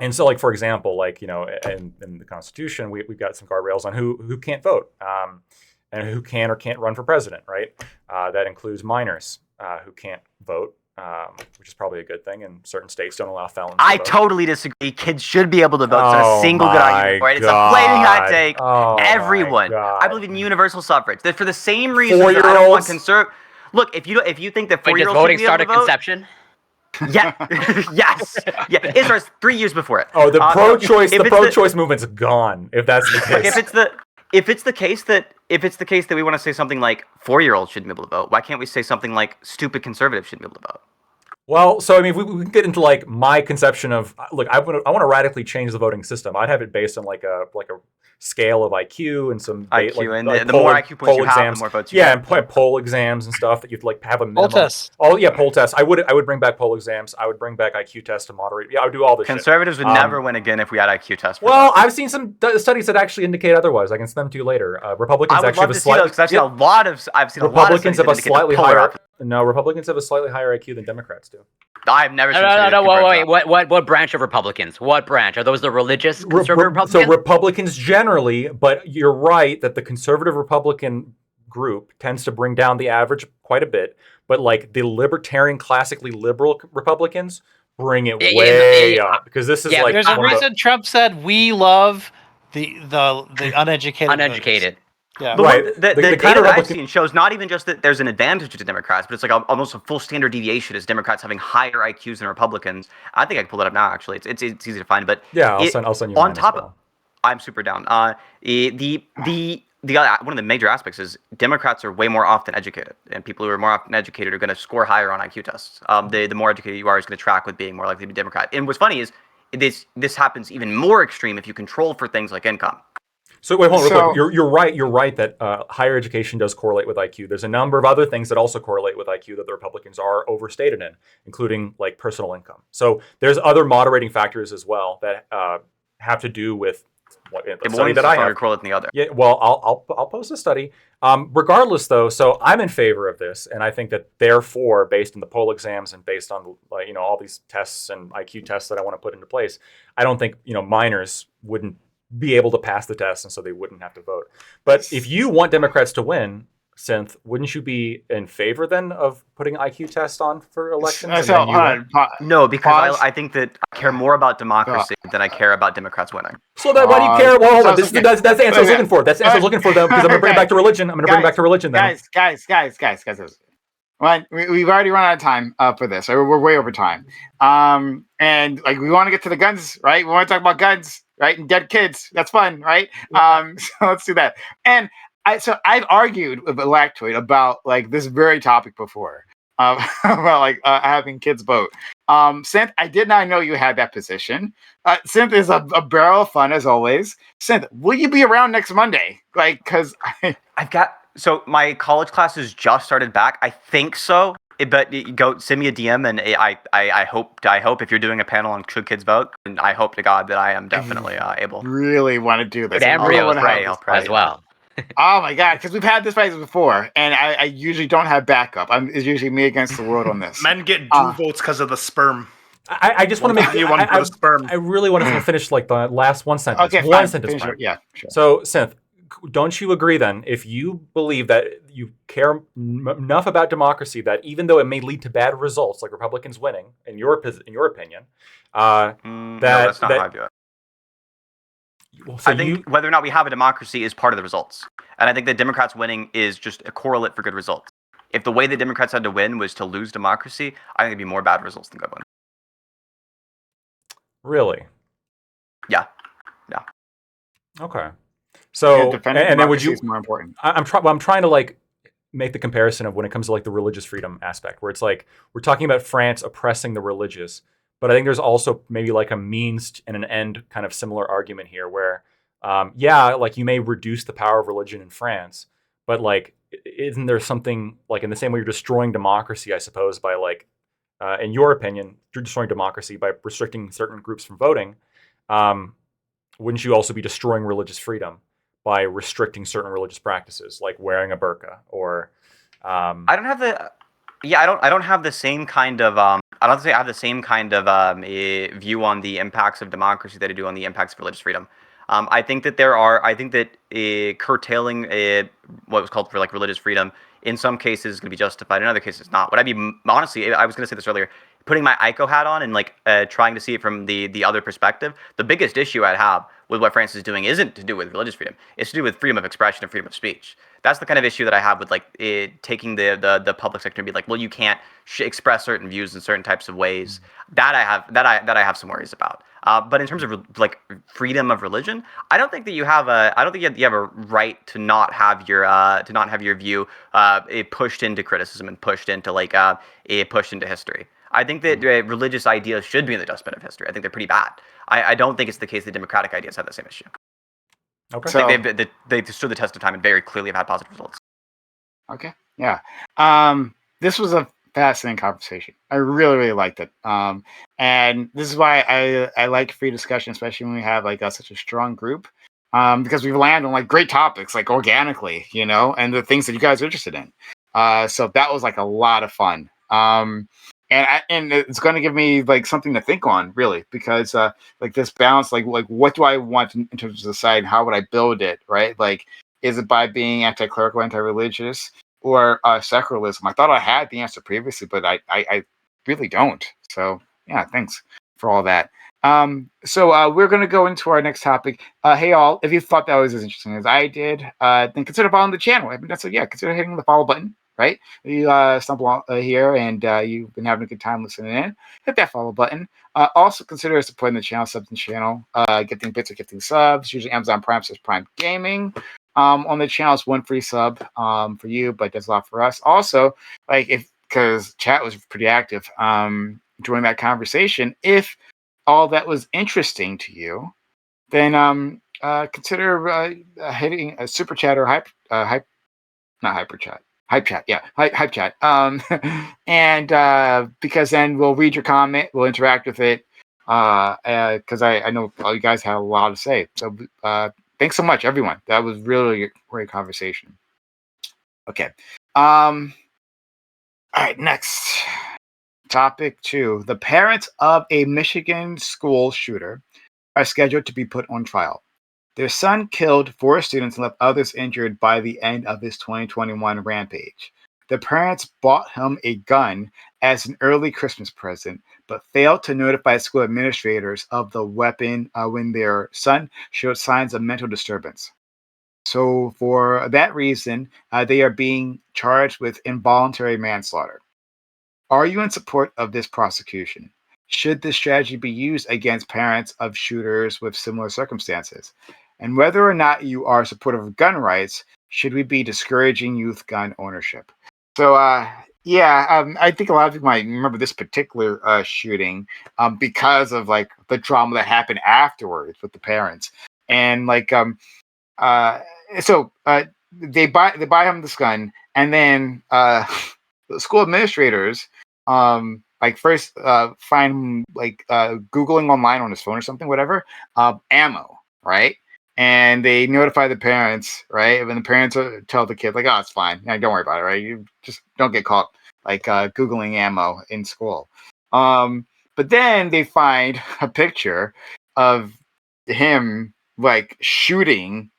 And so, like, for example, like, in the Constitution, we've got some guardrails on who can't vote, and who can or can't run for president, right? That includes minors who can't vote, which is probably a good thing, and certain states don't allow felons to I vote. totally disagree. Kids should be able to vote. It's not a single good my argument for it. It's a flaming hot God. take. Oh my Everyone. God. I believe in universal suffrage. That for the same reason that I don't want 4-year-olds? conservative. Look, if you think that Wait, does 4-year-olds should voting be start able at to vote, conception? yeah, yes, yeah. It starts 3 years before it. Oh, the pro-choice, if the it's pro-choice movement's gone. If that's the Like case, if it's the case that we want to say something like 4-year-olds shouldn't be able to vote, why can't we say something like stupid conservatives shouldn't be able to vote? well, so I mean, if we can get into like my conception of look, I want to radically change the voting system. I'd have it based on like a scale of IQ and some IQ, and the more IQ points you have, the more votes you get. and poll exams and stuff that you'd like have a minimum. Poll tests. Oh yeah, poll tests. I would bring back poll exams. I would bring back IQ tests to moderate. Yeah, I would do all this. Conservatives shit. would never win again if we had IQ tests. Well, I've seen some studies that actually indicate otherwise. I can send them to you later. Republicans I would actually love have to a see those because I've seen a lot of Republicans have a studies that indicate the slightly polar higher. opposite. No, Republicans have a slightly higher IQ than Democrats do. I've never seen. No, studies that confirm wait. that. What branch of Republicans? What branch? Are those the religious So conservative Republicans? Republicans generally, but you're right that the conservative Republican group tends to bring down the average quite a bit. But like the libertarian, classically liberal Republicans bring it way up, because this is like There's a one of the- reason Trump said we love the uneducated. Uneducated. voters." Yeah. But Right. look, the The kind data of that I've Republican- seen shows not even just that there's an advantage to Democrats, but it's like almost a full standard deviation as Democrats having higher IQs than Republicans. I think I can pull it up now. Actually, it's easy to find. But Yeah, I'll it- send you on mine as top well. of. I'm super down. The other, one of the major aspects is Democrats are way more often educated, and people who are more often educated are going to score higher on IQ tests. The more educated you are is going to track with being more likely to be Democrat. And what's funny is this happens even more extreme if you control for things like income. So wait, hold on. real So- quick. You're right. You're right that higher education does correlate with IQ. There's a number of other things that also correlate with IQ that the Republicans are overstated in, including like personal income. So there's other moderating factors as well that have to do with what the The study one that I stronger have. correlate than the other. Yeah, well, I'll post a study. Regardless, though, so I'm in favor of this, and I think that therefore, based on the poll exams and based on all these tests and IQ tests that I want to put into place, I don't think minors wouldn't be able to pass the test, and so they wouldn't have to vote. But if you want Democrats to win, Synth, wouldn't you be in favor then of putting IQ tests on for elections? And So, then you hold win? on, No, because Pause. I think that I care more about democracy than I care about Democrats winning. So then why do you care? Well, hold on. So- That's the answer I was looking for. That's the answer I was looking for, though, because I'm going to bring it back to religion. I'm going to bring it back to religion then. guys. Well, we've already run out of time for this. We're way over time. And like we want to get to the guns, right? We want to talk about guns, right? And dead kids. That's fun, right? So let's do that. And I've argued with Lactoid about like this very topic before. About like having kids vote. Synth, I did not know you had that position. Synth is a barrel of fun as always. Synth, will you be around next Monday? Like, because So my college classes just started back. I think so. But go send me a DM, and I hope if you're doing a panel on should kids vote, and I hope to God that I am definitely able. really want to do this. And Rio I'll pray. as well. Oh my god, because we've had this fight before, and I usually don't have backup. It's usually me against the world on this. Men get dual votes because of the sperm. I just want to make One for the sperm. I really want to finish like the last one sentence. Okay, one fine. sentence. Finish Brian. it. Yeah, sure. So, Synth, don't you agree then, if you believe that you care enough about democracy that even though it may lead to bad results, like Republicans winning, in your opinion, No, that's not how I view it. Well, so I think whether or not we have a democracy is part of the results. And I think that Democrats winning is just a correlate for good results. If the way the Democrats had to win was to lose democracy, I think it'd be more bad results than good ones. Really? Yeah. Okay. So, defending and then would democracy you? is more important. I'm trying to like make the comparison of when it comes to like the religious freedom aspect, where it's like we're talking about France oppressing the religious, but I think there's also maybe like a means and an end kind of similar argument here, where like you may reduce the power of religion in France, but like isn't there something like in the same way you're destroying democracy, I suppose, by like in your opinion, you're destroying democracy by restricting certain groups from voting. Wouldn't you also be destroying religious freedom by restricting certain religious practices, like wearing a burqa or? I don't have the. Yeah, I don't have the same kind of. I don't say I have the same kind of view on the impacts of democracy that I do on the impacts of religious freedom. I think that curtailing what was called for like religious freedom in some cases is going to be justified, in other cases not. Would I be honestly? I was going to say this earlier. Putting my ICO hat on and like trying to see it from the other perspective, the biggest issue I'd have with what France is doing isn't to do with religious freedom. It's to do with freedom of expression and freedom of speech. That's the kind of issue that I have with like taking the public sector and be like, well, you can't express certain views in certain types of ways. That I have some worries about. But in terms of like freedom of religion, I don't think you have a right to not have your view pushed into criticism and pushed into like pushed into history. I think that religious ideas should be in the dustbin of history. I think they're pretty bad. I don't think it's the case that democratic ideas have the same issue. Okay. So- I think they've stood the test of time and very clearly have had positive results. Okay. Yeah. This was a fascinating conversation. I really, really liked it. And this is why I like free discussion, especially when we have like such a strong group. Because we've landed on like great topics, like organically, and the things that you guys are interested in. So that was like a lot of fun. And it's going to give me like something to think on, really, because like this balance, like what do I want in terms of society? How would I build it, right? Like, is it by being anti-clerical, anti-religious, or secularism? I thought I had the answer previously, but I really don't. So yeah, thanks for all that. So we're going to go into our next topic. Hey all, if you thought that was as interesting as I did, then consider following the channel. I mean, consider hitting the follow button. Right? You stumble here and you've been having a good time listening in. Hit that follow button. Also consider supporting the channel, subs the channel. Gifting bits or gifting subs. Usually Amazon Prime says Prime Gaming. On the channel, it's one free sub for you, but that's a lot for us. Also, because chat was pretty active during that conversation. If all that was interesting to you, then consider hitting a super chat or hype chat, yeah, hype chat. And because then we'll read your comment, we'll interact with it. Because I know all you guys have a lot to say. So thanks so much, everyone. That was really a great conversation. Okay. All right, next. Topic 2. The parents of a Michigan school shooter are scheduled to be put on trial. Their son killed 4 students and left others injured by the end of his 2021 rampage. The parents bought him a gun as an early Christmas present, but failed to notify school administrators of the weapon when their son showed signs of mental disturbance. So, for that reason, they are being charged with involuntary manslaughter. Are you in support of this prosecution? Should this strategy be used against parents of shooters with similar circumstances? And whether or not you are supportive of gun rights, should we be discouraging youth gun ownership? So, I think a lot of people might remember this particular shooting because of like the drama that happened afterwards with the parents, and uh, they buy him this gun, and then the school administrators first find him googling online on his phone or something, whatever, ammo, right? And they notify the parents, right? And the parents tell the kid, like, oh, it's fine. Yeah, don't worry about it, right? You just don't get caught googling ammo in school. But then they find a picture of him like shooting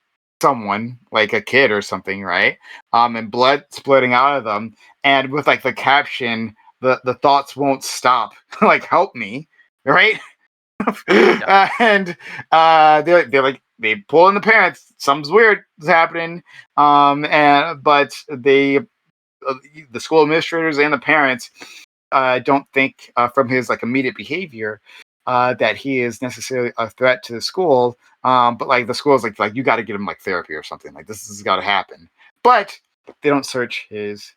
someone, like a kid or something, right? And blood splitting out of them, and with like the caption, the thoughts won't stop, like help me, right? And they're like, they pull in the parents. Something's weird is happening. But the school administrators and the parents don't think from his like immediate behavior that he is necessarily a threat to the school. But like the school's like you got to get him like therapy or something. Like this has got to happen. But they don't search his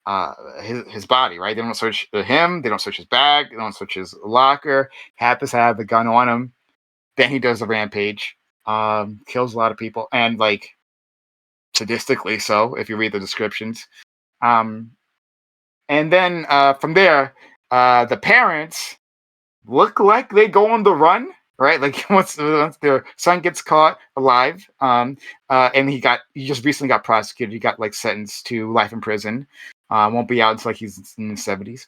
body, right? They don't search him. They don't search his bag. They don't search his locker. Happens to have the gun on him. Then he does a rampage, kills a lot of people, and like sadistically so, if you read the descriptions. And then from there, the parents look like they go on the run, right? Like once their son gets caught alive, and he just recently got prosecuted. He got like sentenced to life in prison. Won't be out until like he's in his 70s.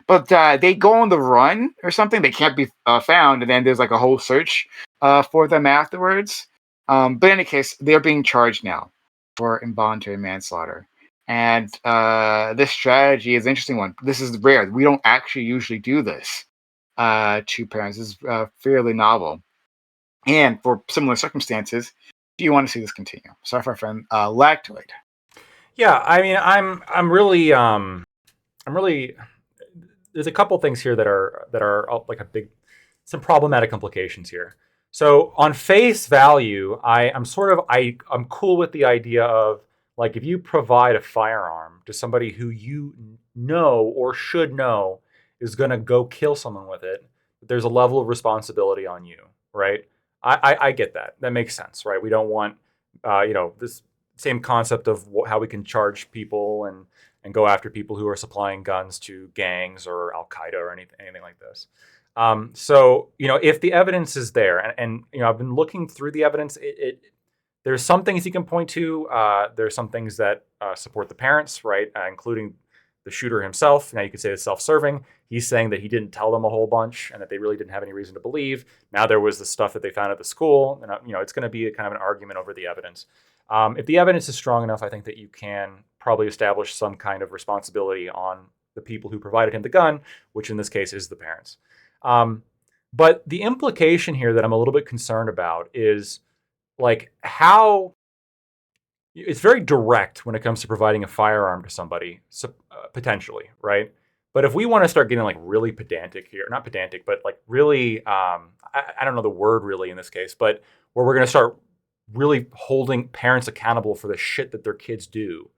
But they go on the run or something. They can't be found, and then there's like a whole search for them afterwards. But in any case, they're being charged now for involuntary manslaughter. And this strategy is an interesting one. This is rare. We don't actually usually do this to parents. This is fairly novel. And for similar circumstances, do you want to see this continue? Sorry for our friend Lactoid. Yeah, I mean, I'm really there's a couple things here that are like some problematic implications here. So on face value, I'm cool with the idea of like if you provide a firearm to somebody who you know or should know is going to go kill someone with it, there's a level of responsibility on you, right? I get that. That makes sense, right? We don't want this same concept of how we can charge people and go after people who are supplying guns to gangs or Al Qaeda or anything like this. So if the evidence is there, and I've been looking through the evidence, there's some things you can point to. There's some things that support the parents, right, including the shooter himself. Now you could say it's self-serving. He's saying that he didn't tell them a whole bunch and that they really didn't have any reason to believe. Now there was the stuff that they found at the school, and it's going to be a kind of an argument over the evidence. If the evidence is strong enough, I think that you can probably establish some kind of responsibility on the people who provided him the gun, which in this case is the parents. But the implication here that I'm a little bit concerned about is like how it's very direct when it comes to providing a firearm to somebody, potentially, right? But if we want to start getting like really pedantic here, not pedantic, but like really, I don't know the word really in this case, but where we're going to start really holding parents accountable for the shit that their kids do,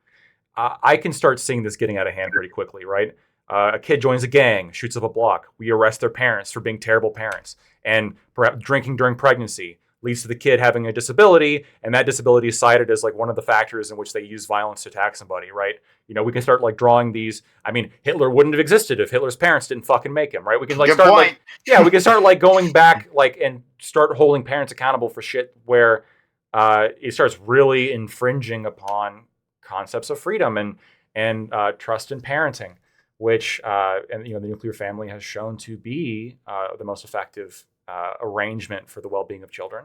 I can start seeing this getting out of hand pretty quickly, right? A kid joins a gang, shoots up a block. We arrest their parents for being terrible parents. And perhaps drinking during pregnancy leads to the kid having a disability, and that disability is cited as like one of the factors in which they use violence to attack somebody, right? We can start like drawing these. I mean, Hitler wouldn't have existed if Hitler's parents didn't fucking make him, right? We can like start like, we can start like going back like and start holding parents accountable for shit where it starts really infringing upon concepts of freedom and trust in parenting, which the nuclear family has shown to be the most effective arrangement for the well-being of children.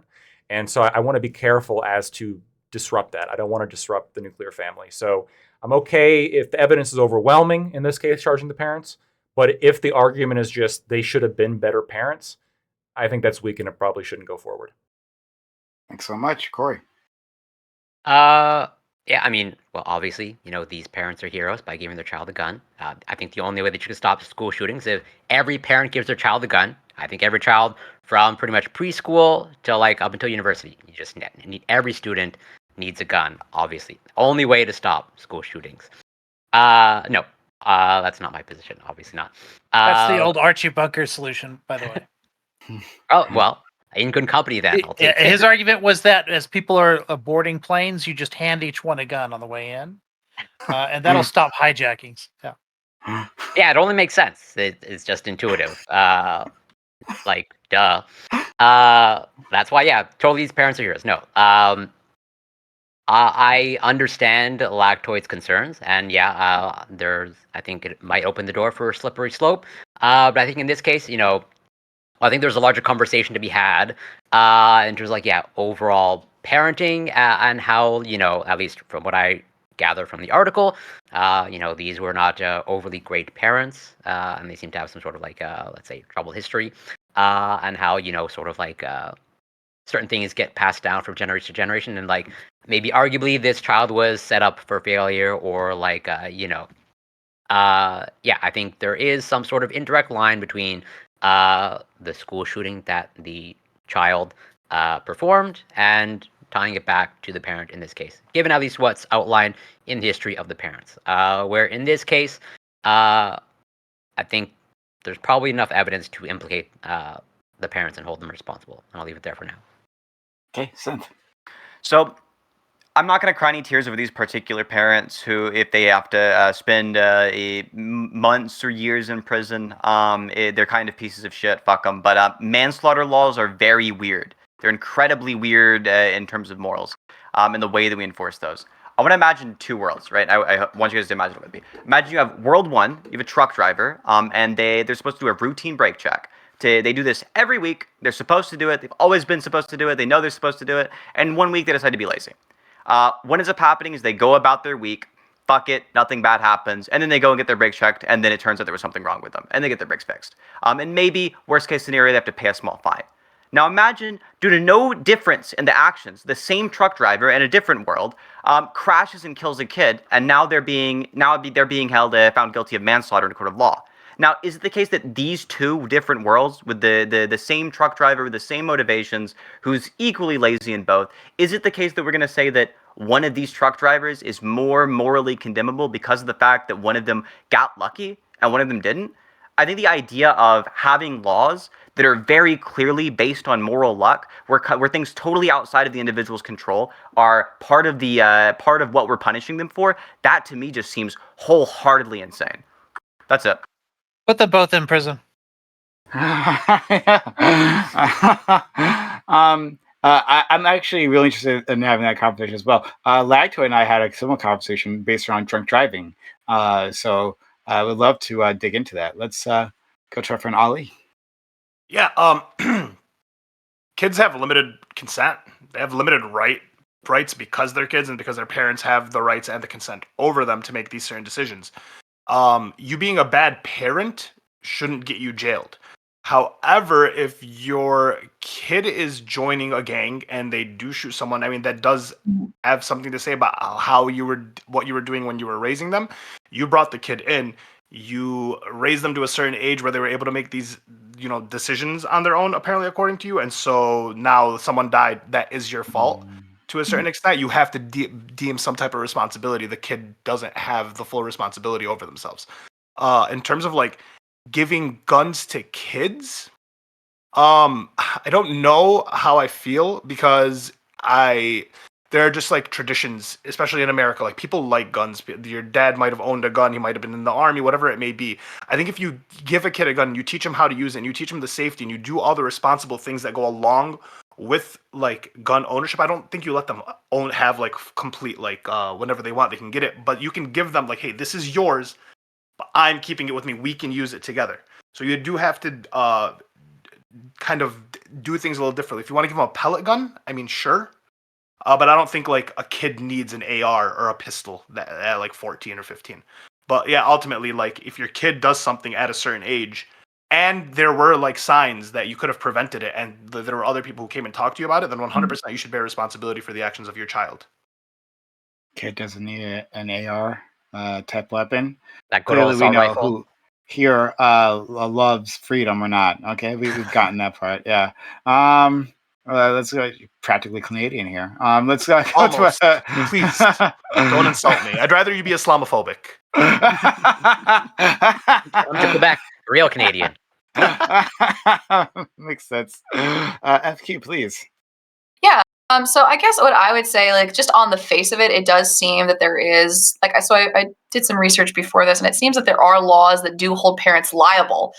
And so I want to be careful as to disrupt that. I don't want to disrupt the nuclear family. So I'm okay if the evidence is overwhelming, in this case, charging the parents. But if the argument is just they should have been better parents, I think that's weak and it probably shouldn't go forward. Thanks so much, Corey. Yeah, I mean, well, obviously, these parents are heroes by giving their child a gun. I think the only way that you can stop school shootings is if every parent gives their child a gun. I think every child from pretty much preschool to like up until university, you just need every student needs a gun. Obviously, only way to stop school shootings. No, that's not my position. Obviously not. That's the old Archie Bunker solution, by the way. Oh well, in good company then. I'll take it. His argument was that as people are boarding planes, you just hand each one a gun on the way in, and that'll stop hijackings. Yeah. Yeah, it only makes sense. It's just intuitive. Like, duh. That's why, yeah, totally these parents are heroes. No. I understand Lactoid's concerns, and yeah, I think it might open the door for a slippery slope. But I think in this case, I think there's a larger conversation to be had in terms of like, yeah, overall parenting and how, at least from what I gather from the article, these were not overly great parents, and they seem to have some sort of like, let's say, troubled history, and how, sort of like certain things get passed down from generation to generation, and like maybe arguably this child was set up for failure, or like, yeah, I think there is some sort of indirect line between the school shooting that the child performed and tying it back to the parent in this case, given at least what's outlined in the history of the parents. Where in this case, I think there's probably enough evidence to implicate the parents and hold them responsible. And I'll leave it there for now. Okay, Synth. So I'm not going to cry any tears over these particular parents who, if they have to spend months or years in prison, they're kind of pieces of shit. Fuck them. But manslaughter laws are very weird. They're incredibly weird in terms of morals and the way that we enforce those. I want to imagine two worlds, right? I want you guys to imagine it with me. Imagine you have world one, you have a truck driver, and they're supposed to do a routine brake check. They do this every week. They're supposed to do it. They've always been supposed to do it. They know they're supposed to do it. And 1 week they decide to be lazy. What ends up happening is they go about their week, fuck it, nothing bad happens, and then they go and get their brakes checked, and then it turns out there was something wrong with them, and they get their brakes fixed. And maybe, worst case scenario, they have to pay a small fine. Now imagine, due to no difference in the actions, the same truck driver in a different world crashes and kills a kid, and now they're being held found guilty of manslaughter in a court of law. Now, is it the case that these two different worlds, with the same truck driver with the same motivations, who's equally lazy in both, is it the case that we're going to say that one of these truck drivers is more morally condemnable because of the fact that one of them got lucky and one of them didn't? I think the idea of having laws that are very clearly based on moral luck, where things totally outside of the individual's control are part of what we're punishing them for, that to me just seems wholeheartedly insane. That's it. Put them both in prison. I'm actually really interested in having that conversation as well. Lactoid and I had a similar conversation based around drunk driving. So I would love to dig into that. Let's go to our friend Ali. Yeah, kids have limited consent. They have limited rights because they're kids and because their parents have the rights and the consent over them to make these certain decisions. You being a bad parent shouldn't get you jailed. However, if your kid is joining a gang and they do shoot someone, I mean, that does have something to say about what you were doing when you were raising them. You brought the kid in, you raised them to a certain age where they were able to make these, decisions on their own, apparently, according to you. And so now someone died, that is your fault. To a certain extent, you have to deem some type of responsibility. The kid doesn't have the full responsibility over themselves. In terms of like giving guns to kids, I don't know how I feel because there are just like traditions, especially in America. Like people like guns. Your dad might have owned a gun. He might have been in the army, whatever it may be. I think if you give a kid a gun, you teach him how to use it, and you teach him the safety, and you do all the responsible things that go along with like gun ownership. I don't think you let them have like complete like whenever they want they can get it, but you can give them like, hey, this is yours, but I'm keeping it with me. We can use it together. So you do have to kind of do things a little differently. If you want to give them a pellet gun, I mean, sure. But I don't think like a kid needs an AR or a pistol at like 14 or 15. But yeah, ultimately, like if your kid does something at a certain age, and there were like signs that you could have prevented it, and there were other people who came and talked to you about it, then 100% you should bear responsibility for the actions of your child. Kid doesn't need an AR type weapon. That good old Clearly, we assault know rifle. who here loves freedom or not. Okay, we've gotten that part. Yeah. Let's go. Practically Canadian here. Let's go. Almost. Please don't insult me. I'd rather you be Islamophobic. Come to Quebec, real Canadian. Makes sense. FQ, please. So I guess what I would say, like just on the face of it, it does seem that there is like I did some research before this, and it seems that there are laws that do hold parents liable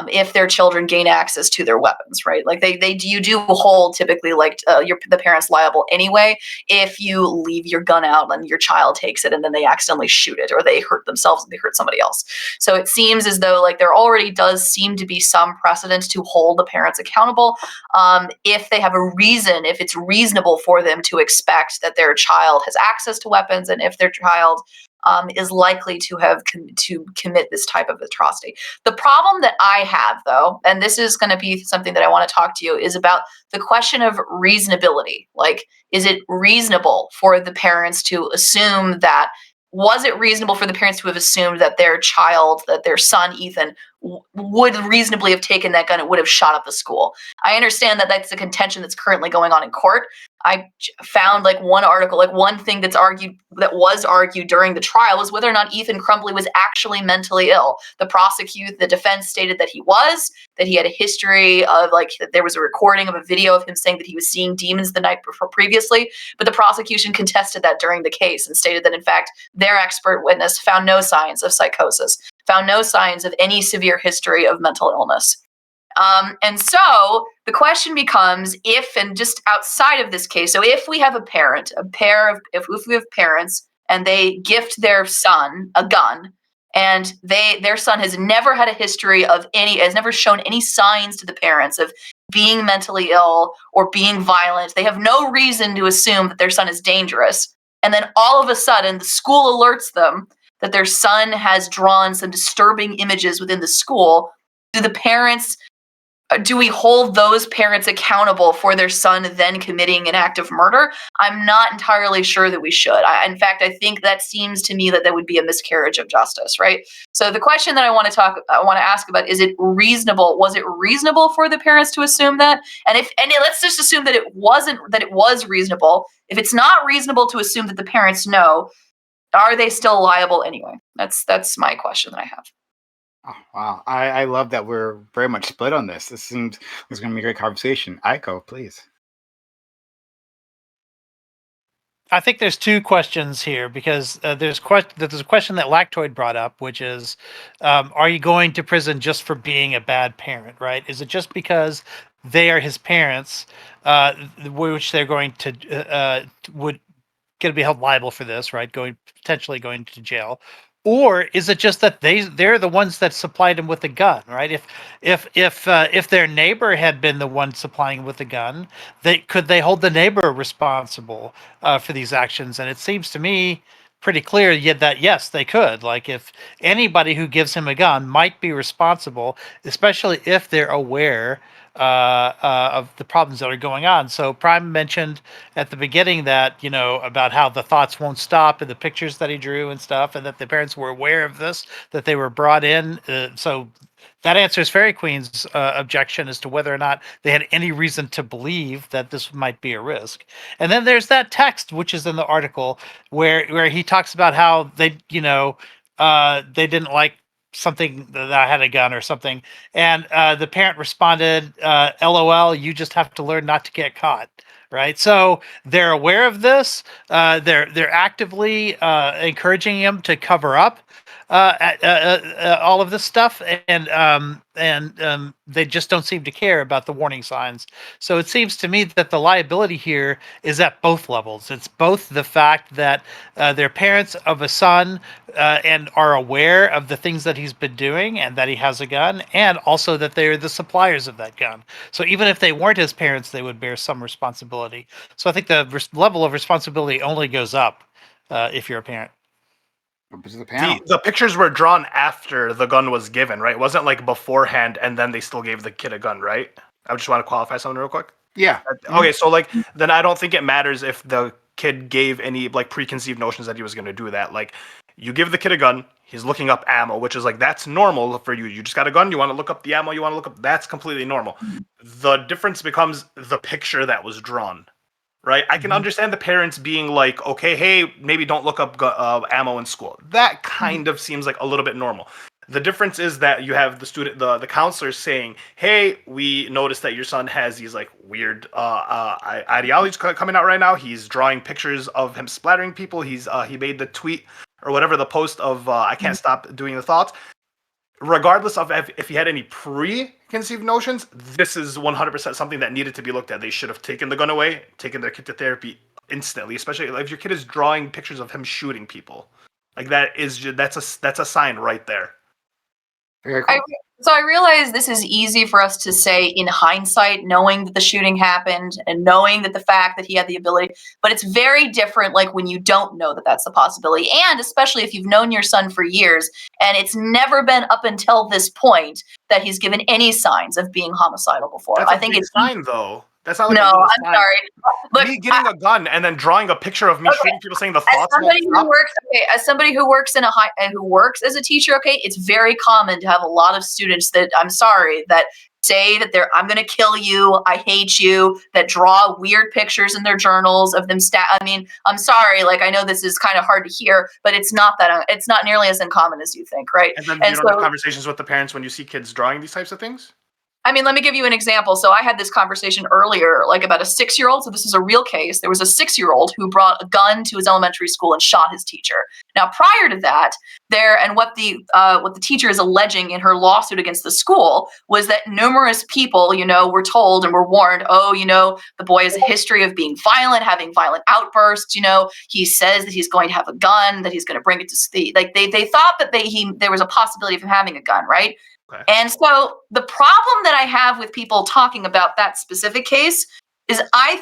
if their children gain access to their weapons, right? Like you do hold typically like the parents liable anyway if you leave your gun out and your child takes it and then they accidentally shoot it or they hurt themselves and they hurt somebody else. So it seems as though like there already does seem to be some precedent to hold the parents accountable if they have a reason, if it's reasonable for them to expect that their child has access to weapons and if their child is likely to have to commit this type of atrocity. The problem that I have, though, and this is going to be something that I want to talk to you, is about the question of reasonability. Like, is it reasonable for the parents to assume that? Was it reasonable for the parents to have assumed that their child, that their son Ethan, would reasonably have taken that gun and would have shot up the school? I understand that that's a contention that's currently going on in court. I found like one article, like one thing that was argued during the trial was whether or not Ethan Crumbley was actually mentally ill. The defense stated that that he had a history of like, that there was a recording of a video of him saying that he was seeing demons the night before previously, but the prosecution contested that during the case and stated that in fact, their expert witness found no signs of psychosis, found no signs of any severe history of mental illness. And so the question becomes if, and just outside of this case, so if we have if we have parents and they gift their son a gun and their son has never had a history of has never shown any signs to the parents of being mentally ill or being violent, they have no reason to assume that their son is dangerous. And then all of a sudden the school alerts them that their son has drawn some disturbing images within the school. Do we hold those parents accountable for their son then committing an act of murder? I'm not entirely sure that we should. In fact, I think that seems to me that would be a miscarriage of justice, right? So the question that I want to ask about, is it reasonable? Was it reasonable for the parents to assume that? And let's just assume that it was reasonable. If it's not reasonable to assume that the parents know, are they still liable anyway? That's my question that I have. Oh, wow. I love that we're very much split on this. This seems it's going to be a great conversation. Aiko, please. I think there's two questions here because there's a question that Lactoid brought up, which is, are you going to prison just for being a bad parent, right? Is it just because they are his parents, which they're going to going to be held liable for this, right? Potentially going to jail. Or is it just that they're the ones that supplied him with the gun, right? If their neighbor had been the one supplying him with the gun, could they hold the neighbor responsible for these actions? And it seems to me pretty clear that yes, they could. Like if anybody who gives him a gun might be responsible, especially if they're aware of the problems that are going on. So Prime mentioned at the beginning that, about how the thoughts won't stop and the pictures that he drew and stuff, and that the parents were aware of this, that they were brought in. So that answers Fairy Queen's objection as to whether or not they had any reason to believe that this might be a risk. And then there's that text, which is in the article, where he talks about how they didn't like something that I had a gun or something, and the parent responded, "LOL, you just have to learn not to get caught." Right, so they're aware of this. They're actively encouraging him to cover up all of this stuff, and they just don't seem to care about the warning signs. So it seems to me that the liability here is at both levels. It's both the fact that they're parents of a son and are aware of the things that he's been doing and that he has a gun, and also that they're the suppliers of that gun. So even if they weren't his parents, they would bear some responsibility. So I think the level of responsibility only goes up if you're a parent. The pictures were drawn after the gun was given, right? It wasn't like beforehand and then they still gave the kid a gun, right? I just want to qualify something real quick. Yeah. Okay, so like then I don't think it matters if the kid gave any like preconceived notions that he was going to do that. Like you give the kid a gun, he's looking up ammo, which is like that's normal for you. You just got a gun, you want to look up the ammo, you want to look up, that's completely normal. The difference becomes the picture that was drawn. Right, I can understand the parents being like, "Okay, hey, maybe don't look up ammo in school." That kind of seems like a little bit normal. The difference is that you have the counselors saying, "Hey, we noticed that your son has these like weird ideologies coming out right now. He's drawing pictures of him splattering people. He made the tweet or whatever the post of I can't stop doing the thoughts." Regardless of if he had any preconceived notions, this is 100% something that needed to be looked at. They should have taken the gun away, taken their kid to therapy instantly, especially if your kid is drawing pictures of him shooting people. Like that's a sign right there. Very cool. So I realize this is easy for us to say in hindsight, knowing that the shooting happened and knowing that the fact that he had the ability, but it's very different like when you don't know that that's the possibility. And especially if you've known your son for years and it's never been up until this point that he's given any signs of being homicidal before. That's I think it's fine though. That's not like no, I'm sign. sorry. Look, me getting a gun and then drawing a picture of me shooting people, saying the as thoughts. somebody who works in who works as a teacher, okay, it's very common to have a lot of students that I'm sorry that say that I'm going to kill you, I hate you, that draw weird pictures in their journals of them. I mean, I'm sorry, like I know this is kind of hard to hear, but it's not nearly as uncommon as you think, right? And then you don't have conversations with the parents when you see kids drawing these types of things. I mean, let me give you an example. So I had this conversation earlier, like about a 6-year-old. So this is a real case. There was a 6-year-old who brought a gun to his elementary school and shot his teacher. Now, prior to that, what the teacher is alleging in her lawsuit against the school was that numerous people, were told and were warned, the boy has a history of being violent, having violent outbursts. He says that he's going to have a gun, that he's going to bring it to they thought that there was a possibility of him having a gun, right? Okay. And so the problem that I have with people talking about that specific case is I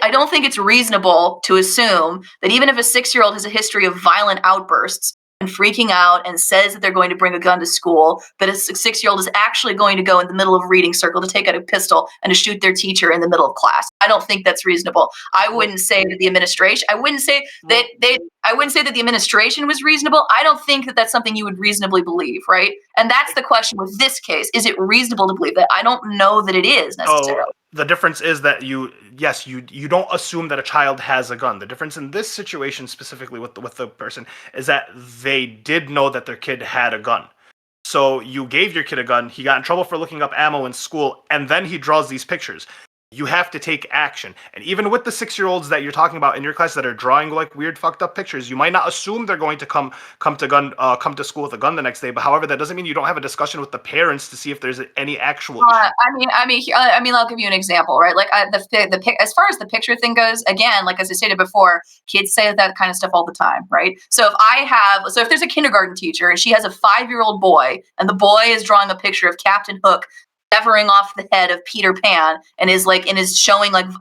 don't think it's reasonable to assume that even if a 6-year-old has a history of violent outbursts and freaking out and says that they're going to bring a gun to school, that a 6-year-old is actually going to go in the middle of a reading circle to take out a pistol and to shoot their teacher in the middle of class. I don't think that's reasonable. I wouldn't say that the administration was reasonable. I don't think that that's something you would reasonably believe, right? And that's the question with this case. Is it reasonable to believe that? I don't know that it is necessarily. The difference is that you don't assume that a child has a gun. The difference in this situation specifically with the person is that they did know that their kid had a gun. So you gave your kid a gun, he got in trouble for looking up ammo in school, and then he draws these pictures. You have to take action. And even with the 6-year-olds that you're talking about in your class that are drawing like weird fucked up pictures, you might not assume they're going to come to school with a gun the next day. But however, that doesn't mean you don't have a discussion with the parents to see if there's any actual issue. I mean, I'll give you an example, right? Like as far as the picture thing goes, again, like as I stated before, kids say that kind of stuff all the time, right? So if there's a kindergarten teacher and she has a 5-year-old boy and the boy is drawing a picture of Captain Hook severing off the head of Peter Pan and is showing that's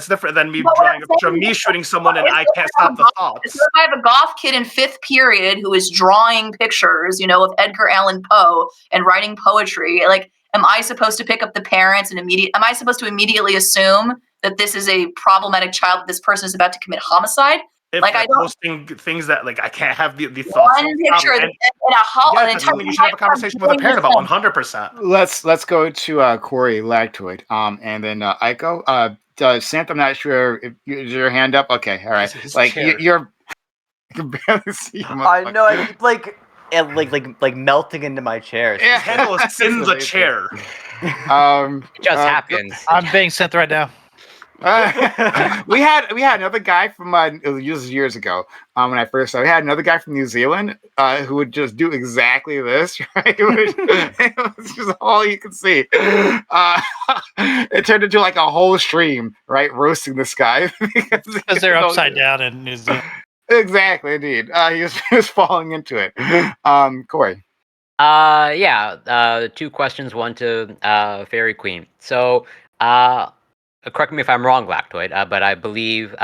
different than me drawing a picture of me shooting someone and I can't stop the thoughts. So if I have a golf kid in 5th period who is drawing pictures, of Edgar Allan Poe and writing poetry, like, am I supposed to pick up the parents and am I supposed to immediately assume that this is a problematic child, that this person is about to commit homicide? If I don't posting things that like I can't have the thoughts. One picture in a hall. You should have a conversation with a parent about 100%. Let's go to Corey Lactoid, and then Aiko. Santa, I'm not sure if is your hand up. Okay, all right. Like you're. I can barely see. I know. I keep like melting into my chair. Yeah, handle sins a chair. It just happens. I'm being sent right now. We had another guy from it was years ago when I first started. We had another guy from New Zealand who would just do exactly this. Right, it was just all you could see. It turned into like a whole stream, right, roasting this guy Because they're upside down in New Zealand. Exactly, indeed. He was falling into it. Corey. Yeah. 2 questions. One to Fairy Queen. So, correct me if I'm wrong, Lactoid, but I believe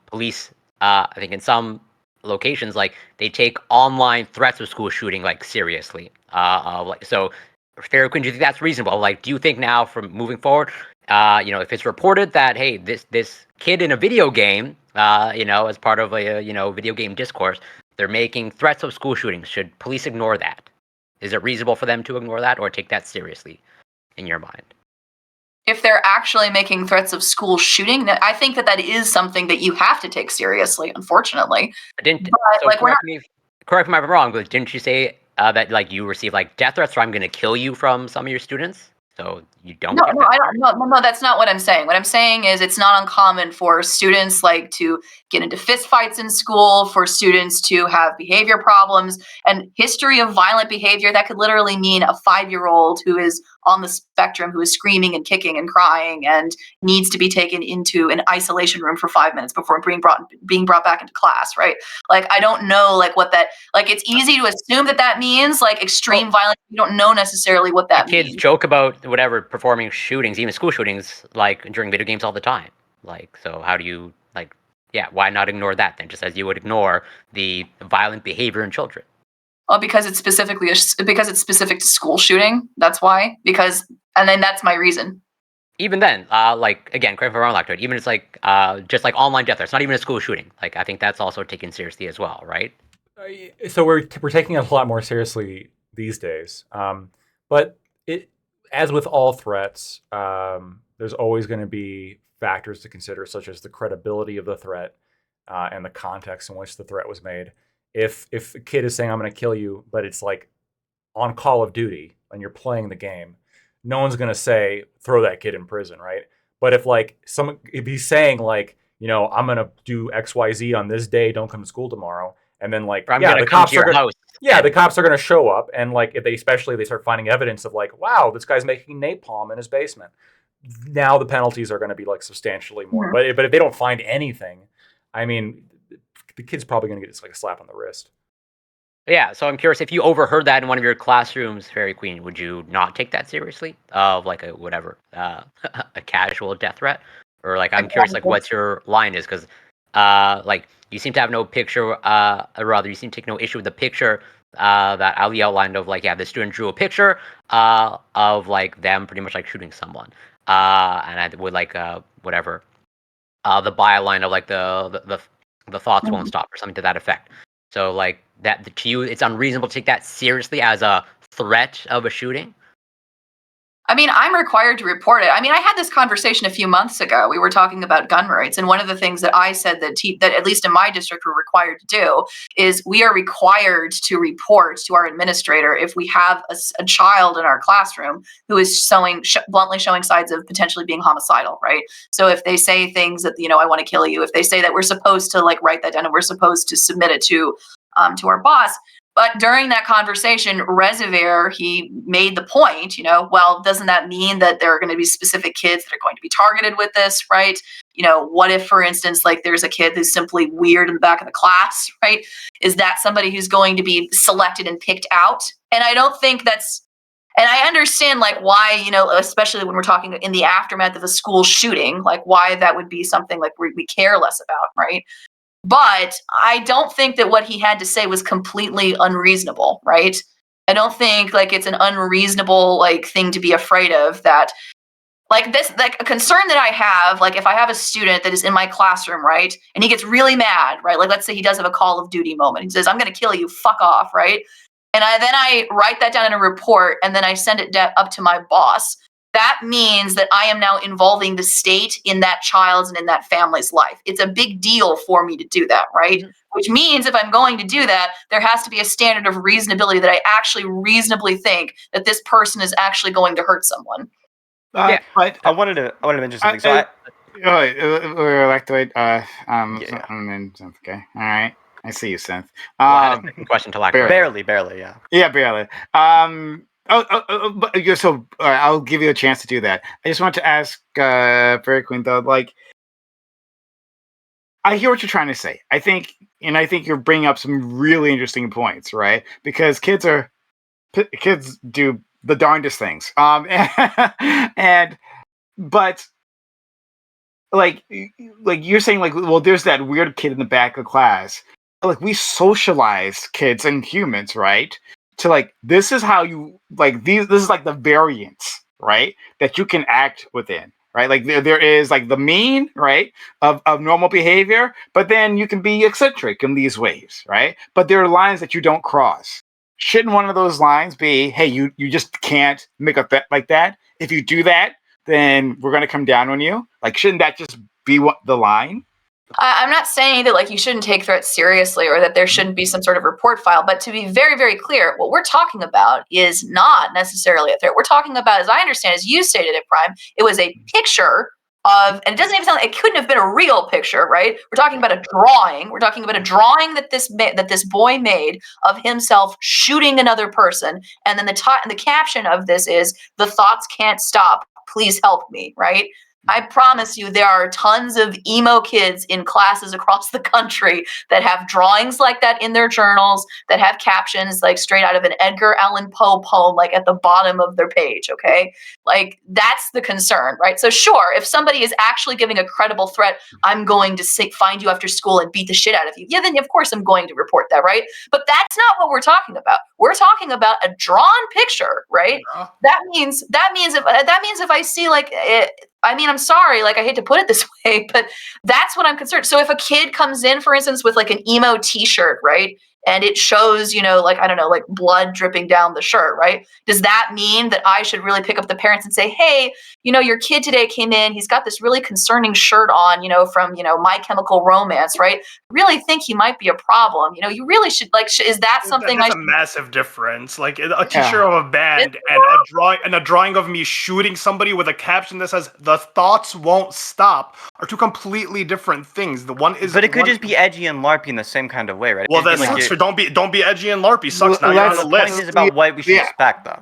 police, I think in some locations, like they take online threats of school shooting like seriously. So, Fairy Queen, do you think that's reasonable? Like, do you think now from moving forward, if it's reported that hey, this kid in a video game, as part of a video game discourse, they're making threats of school shootings, should police ignore that? Is it reasonable for them to ignore that or take that seriously, in your mind? If they're actually making threats of school shooting, I think that is something that you have to take seriously, unfortunately. Correct me if I'm wrong, but didn't you say that like you receive like death threats or I'm going to kill you from some of your students? So you don't. No, I don't. No, that's not what I'm saying. What I'm saying is it's not uncommon for students like to get into fist fights in school, for students to have behavior problems and history of violent behavior. That could literally mean a 5-year-old who is on the spectrum, who is screaming and kicking and crying and needs to be taken into an isolation room for 5 minutes before being brought back into class, right? Like, I don't know, like, what that, like, it's easy to assume that means, like, extreme violence. You don't know necessarily what that means. Kids joke about whatever performing shootings, even school shootings, like during video games all the time. Like, so how do you, like, why not ignore that then, just as you would ignore the violent behavior in children? Well, because it's specific to school shooting. That's why. And then that's my reason. Even then, like, again, correct me if I'm wrong, Lactoid, even it's like just like online death threats, not even a school shooting. Like, I think that's also taken seriously as well, right? So we're taking it a lot more seriously these days. But as with all threats, there's always going to be factors to consider, such as the credibility of the threat and the context in which the threat was made. If a kid is saying, I'm going to kill you, but it's like on Call of Duty and you're playing the game, no one's going to say, throw that kid in prison, right? But if he's saying like, I'm going to do XYZ on this day, don't come to school tomorrow. And then like, the cops are the cops are going to show up. And like, if they start finding evidence of like, wow, this guy's making napalm in his basement. Now the penalties are going to be like substantially more. Mm-hmm. But if they don't find anything, I mean, the kid's probably going to get just like a slap on the wrist. Yeah, so I'm curious, if you overheard that in one of your classrooms, Fairy Queen, would you not take that seriously? Of like a casual death threat? Or like, I'm curious, like, what's your line is? Because like, you seem to have no picture, or rather, you seem to take no issue with the picture that Ali outlined of like, the student drew a picture of like them pretty much like shooting someone. And I would like, the byline of like the thoughts won't stop or something to that effect. So like that to you, it's unreasonable to take that seriously as a threat of a shooting? I mean, I'm required to report it. I mean, I had this conversation a few months ago. We were talking about gun rights. And one of the things that I said that at least in my district we're required to do is we are required to report to our administrator if we have a child in our classroom who is bluntly showing signs of potentially being homicidal, right? So if they say things that, I want to kill you, if they say that, we're supposed to like write that down and we're supposed to submit it to our boss. But during that conversation, Reservoir, he made the point, well, doesn't that mean that there are going to be specific kids that are going to be targeted with this, right? What if, for instance, like there's a kid who's simply weird in the back of the class, right? Is that somebody who's going to be selected and picked out? And I don't think and I understand like why, especially when we're talking in the aftermath of a school shooting, like why that would be something like we care less about, right? But I don't think that what he had to say was completely unreasonable, right? I don't think like it's an unreasonable like thing to be afraid of that. Like this, like a concern that I have, like if I have a student that is in my classroom, right, and he gets really mad, right? Like let's say he does have a Call of Duty moment. He says, "I'm going to kill you, fuck off," right? And then I write that down in a report, and then I send it up to my boss. That means that I am now involving the state in that child's and in that family's life. It's a big deal for me to do that, right? Mm-hmm. Which means if I'm going to do that, there has to be a standard of reasonability that I actually reasonably think that this person is actually going to hurt someone. Yeah. But I wanted to mention something. So Lactoid. Yeah. Okay. All right. I see you, Synth. Well, I had a second question to Lacroix. barely, yeah. Yeah, barely. But so I'll give you a chance to do that. I just want to ask Fairy Queen though, like, I hear what you're trying to say. I think you're bringing up some really interesting points, right? Because kids do the darndest things. And but like you're saying, like, well, there's that weird kid in the back of class. Like, we socialize kids and humans, right? To like, this is how you like these. This is like the variance, right? That you can act within, right? Like there is like the mean, right, of normal behavior, but then you can be eccentric in these ways, right? But there are lines that you don't cross. Shouldn't one of those lines be, hey, you just can't make a bet like that? If you do that, then we're going to come down on you. Like, shouldn't that just be what the line? I'm not saying that like you shouldn't take threats seriously or that there shouldn't be some sort of report file, but to be very, very clear, what we're talking about is not necessarily a threat. We're talking about, as I understand, as you stated it, Prime, it was a picture of, and it doesn't even sound, it couldn't have been a real picture, right? We're talking about a drawing. We're talking about a drawing that this boy made of himself shooting another person, and then the caption of this is, "The thoughts can't stop. Please help me," right? I promise you, there are tons of emo kids in classes across the country that have drawings like that in their journals, that have captions like straight out of an Edgar Allan Poe poem, like at the bottom of their page, okay? Like, that's the concern, right? So sure, if somebody is actually giving a credible threat, I'm going to find you after school and beat the shit out of you. Yeah, then of course I'm going to report that, right? But that's not what we're talking about. We're talking about a drawn picture, right? Yeah. That means if I see like it, I mean, I'm sorry, like, I hate to put it this way, but that's what I'm concerned. So if a kid comes in, for instance, with like an emo t-shirt, right? And it shows, like, I don't know, like blood dripping down the shirt, right? Does that mean that I should really pick up the parents and say, hey, your kid today came in, he's got this really concerning shirt on, from, My Chemical Romance, right? Really think he might be a problem. You really should, like, is that something That's a massive difference. Like a t-shirt of a band and a drawing of me shooting somebody with a caption that says "The thoughts won't stop" are two completely different things. The one is, But it could just be edgy and LARPy in the same kind of way, right? Well, that sucks. Don't be edgy and LARPy. Sucks. Now you're on the The list. point is about what we should expect, though.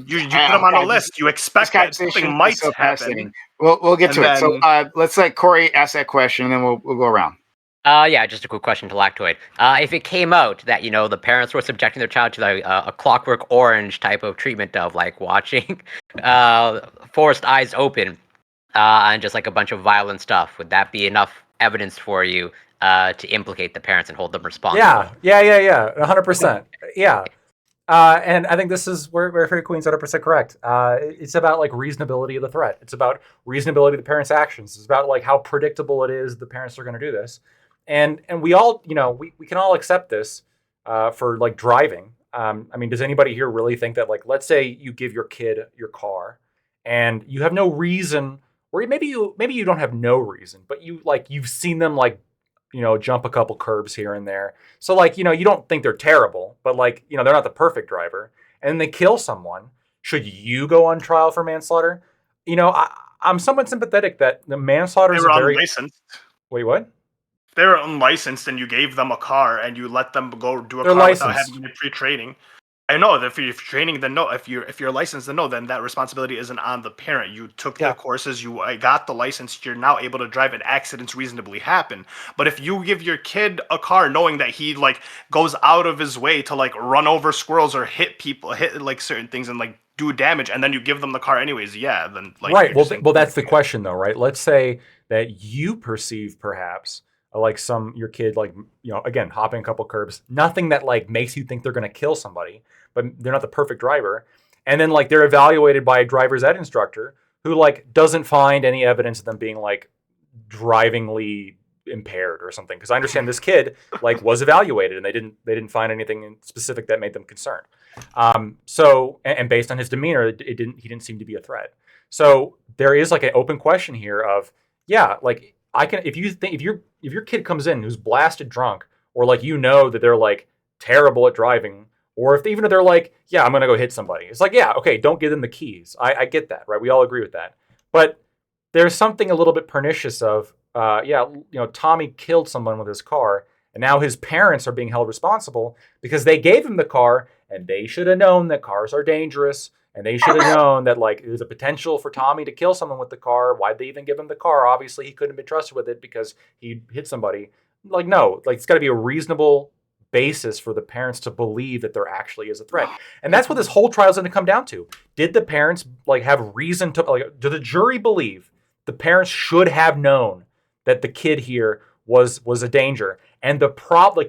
You put them on the list. You expect that something might happen. We'll get to And it. So let's let Corey ask that question, and then we'll go around. Yeah, just a quick question to Lactoid. If it came out that, the parents were subjecting their child to like a Clockwork Orange type of treatment of like watching Forced Eyes Open and just like a bunch of violent stuff, would that be enough evidence for you to implicate the parents and hold them responsible? Yeah, 100%. Yeah. And I think this is where Fairy Queen's 100% correct. It's about like reasonability of the threat. It's about reasonability of the parents' actions. It's about like how predictable it is the parents are going to do this. And we all, we can all accept this for like driving. I mean, does anybody here really think that, like, let's say you give your kid your car and you have no reason, or maybe you don't have no reason, but you've seen them like, jump a couple curbs here and there. So like, you don't think they're terrible, but like, they're not the perfect driver, and they kill someone. Should you go on trial for manslaughter? I'm somewhat sympathetic that the manslaughter is very unlicensed. Wait, what? They were unlicensed, and you gave them a car, and you let them go do a They're car licensed. without having any pre-training. I know that if you're training, then no. If you're licensed, then no. Then that responsibility isn't on the parent. You took the courses, you got the license. You're now able to drive, and accidents reasonably happen. But if you give your kid a car, knowing that he like goes out of his way to like run over squirrels or hit people, hit like certain things, and like do damage, and then you give them the car anyways, yeah, then like right. Well, that's the question though, right? Let's say that you perceive perhaps like your kid, like, again, hopping a couple curbs, nothing that like makes you think they're going to kill somebody, but they're not the perfect driver. And then like they're evaluated by a driver's ed instructor who like doesn't find any evidence of them being like drivingly impaired or something. Cause I understand this kid like was evaluated and they didn't find anything specific that made them concerned. So, and based on his demeanor, he didn't seem to be a threat. So there is like an open question here of, yeah, like, if your kid comes in who's blasted drunk, or like that they're like terrible at driving, Or even if they're like, yeah, I'm going to go hit somebody. It's like, yeah, okay, don't give them the keys. I get that, right? We all agree with that. But there's something a little bit pernicious of, Tommy killed someone with his car, and now his parents are being held responsible because they gave him the car, and they should have known that cars are dangerous, and they should have known that like there's a potential for Tommy to kill someone with the car. Why'd they even give him the car? Obviously, he couldn't have been trusted with it because he hit somebody. Like, no, like it's got to be a reasonable basis for the parents to believe that there actually is a threat. And that's what this whole trial is going to come down to. Did the parents like have reason to, like, do the jury believe the parents should have known that the kid here was a danger? And the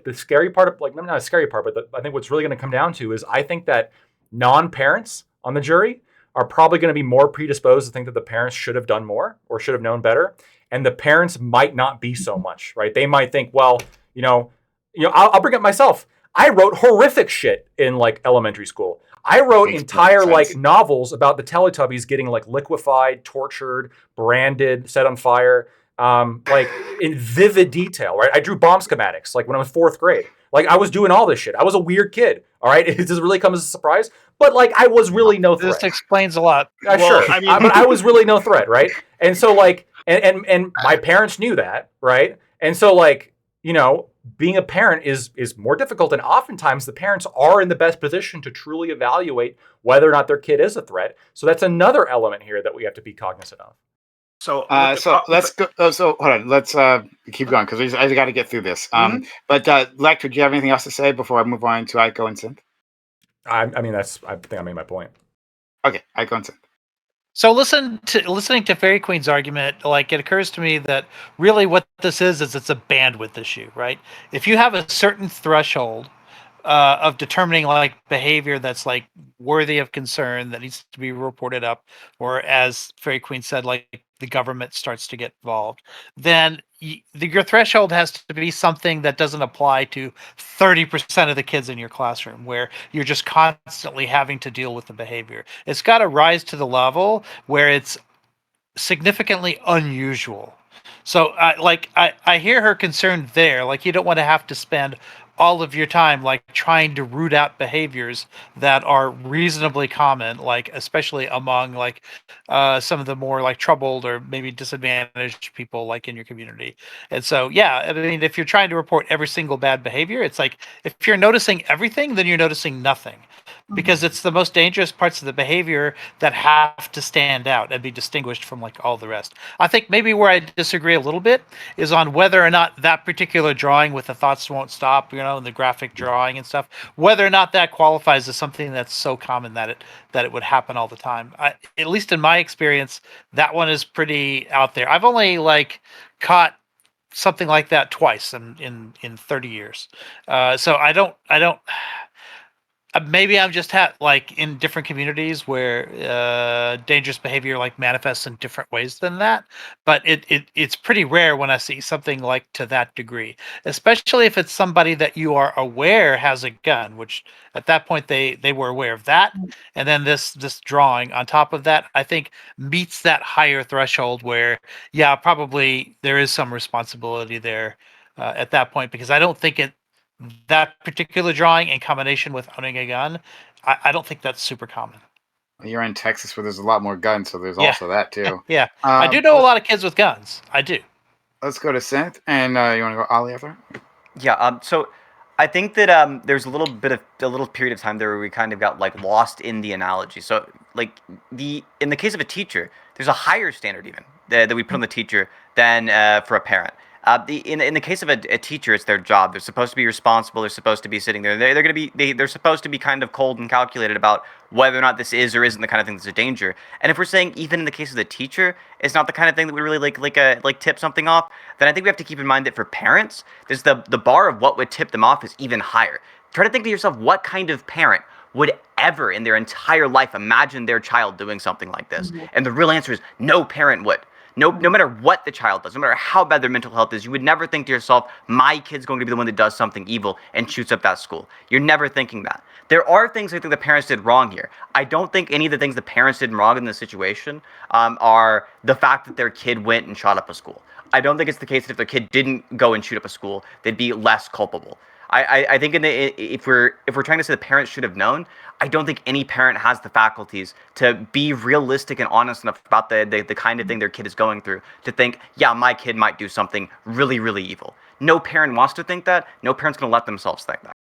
the scary part of, like, not a scary part, but I think what's really going to come down to is I think that non-parents on the jury are probably going to be more predisposed to think that the parents should have done more or should have known better. And the parents might not be so much, right? They might think, well, I'll bring up myself. I wrote horrific shit in like elementary school. I wrote entire like novels about the Teletubbies getting like liquefied, tortured, branded, set on fire, like in vivid detail, right? I drew bomb schematics like when I was 4th grade. Like I was doing all this shit. I was a weird kid. All right, it doesn't really come as a surprise, but like I was really no threat. This explains a lot. Sure, but I was really no threat, right? And so like, and my parents knew that, right? And so like, being a parent is more difficult, and oftentimes the parents are in the best position to truly evaluate whether or not their kid is a threat. So that's another element here that we have to be cognizant of. So, let's go. So hold on, let's keep going because I got to get through this. But Lecter, do you have anything else to say before I move on to Aiko and Synth? I think I made my point. Okay, Aiko and Synth. So listening to Fairy Queen's argument, like it occurs to me that really what this is it's a bandwidth issue, right? If you have a certain threshold of determining like behavior that's like worthy of concern that needs to be reported up, or as Fairy Queen said, like the government starts to get involved, then your threshold has to be something that doesn't apply to 30% of the kids in your classroom, where you're just constantly having to deal with the behavior. It's got to rise to the level where it's significantly unusual. So I hear her concern there. Like you don't want to have to spend all of your time like trying to root out behaviors that are reasonably common, like especially among like some of the more like troubled or maybe disadvantaged people like in your community. And so I mean, if you're trying to report every single bad behavior, it's like if you're noticing everything, then you're noticing nothing, because it's the most dangerous parts of the behavior that have to stand out and be distinguished from like all the rest. I think maybe where I disagree a little bit is on whether or not that particular drawing with the thoughts won't stop, and the graphic drawing and stuff, whether or not that qualifies as something that's so common that it would happen all the time. At least in my experience, that one is pretty out there. I've only like caught something like that twice in 30 years. So I don't maybe I'm just like in different communities where dangerous behavior like manifests in different ways than that. But it's pretty rare when I see something like to that degree, especially if it's somebody that you are aware has a gun, which at that point they were aware of that. And then this drawing on top of that, I think meets that higher threshold where, probably there is some responsibility there at that point, because I don't think that particular drawing in combination with owning a gun, I don't think that's super common. You're in Texas where there's a lot more guns, so there's also that too. Yeah, I do know a lot of kids with guns. I do. Let's go to Synth, and you want to go Ali after? Yeah. So I think that there's a little period of time there where we kind of got like lost in the analogy. So like in the case of a teacher, there's a higher standard even that we put on the teacher than for a parent. In the case of a teacher, it's their job. They're supposed to be responsible. They're supposed to be sitting there. They're supposed to be kind of cold and calculated about whether or not this is or isn't the kind of thing that's a danger. And if we're saying even in the case of the teacher, it's not the kind of thing that would really like tip something off, then I think we have to keep in mind that for parents, there's the bar of what would tip them off is even higher. Try to think to yourself, what kind of parent would ever in their entire life imagine their child doing something like this? Mm-hmm. And the real answer is no parent would. No matter what the child does, no matter how bad their mental health is, you would never think to yourself, my kid's going to be the one that does something evil and shoots up that school. You're never thinking that. There are things I think the parents did wrong here. I don't think any of the things the parents did wrong in this situation are the fact that their kid went and shot up a school. I don't think it's the case that if their kid didn't go and shoot up a school, they'd be less culpable. I think if we're trying to say the parents should have known, I don't think any parent has the faculties to be realistic and honest enough about the kind of thing their kid is going through to think, yeah, my kid might do something really, really evil. No parent wants to think that. No parent's going to let themselves think that.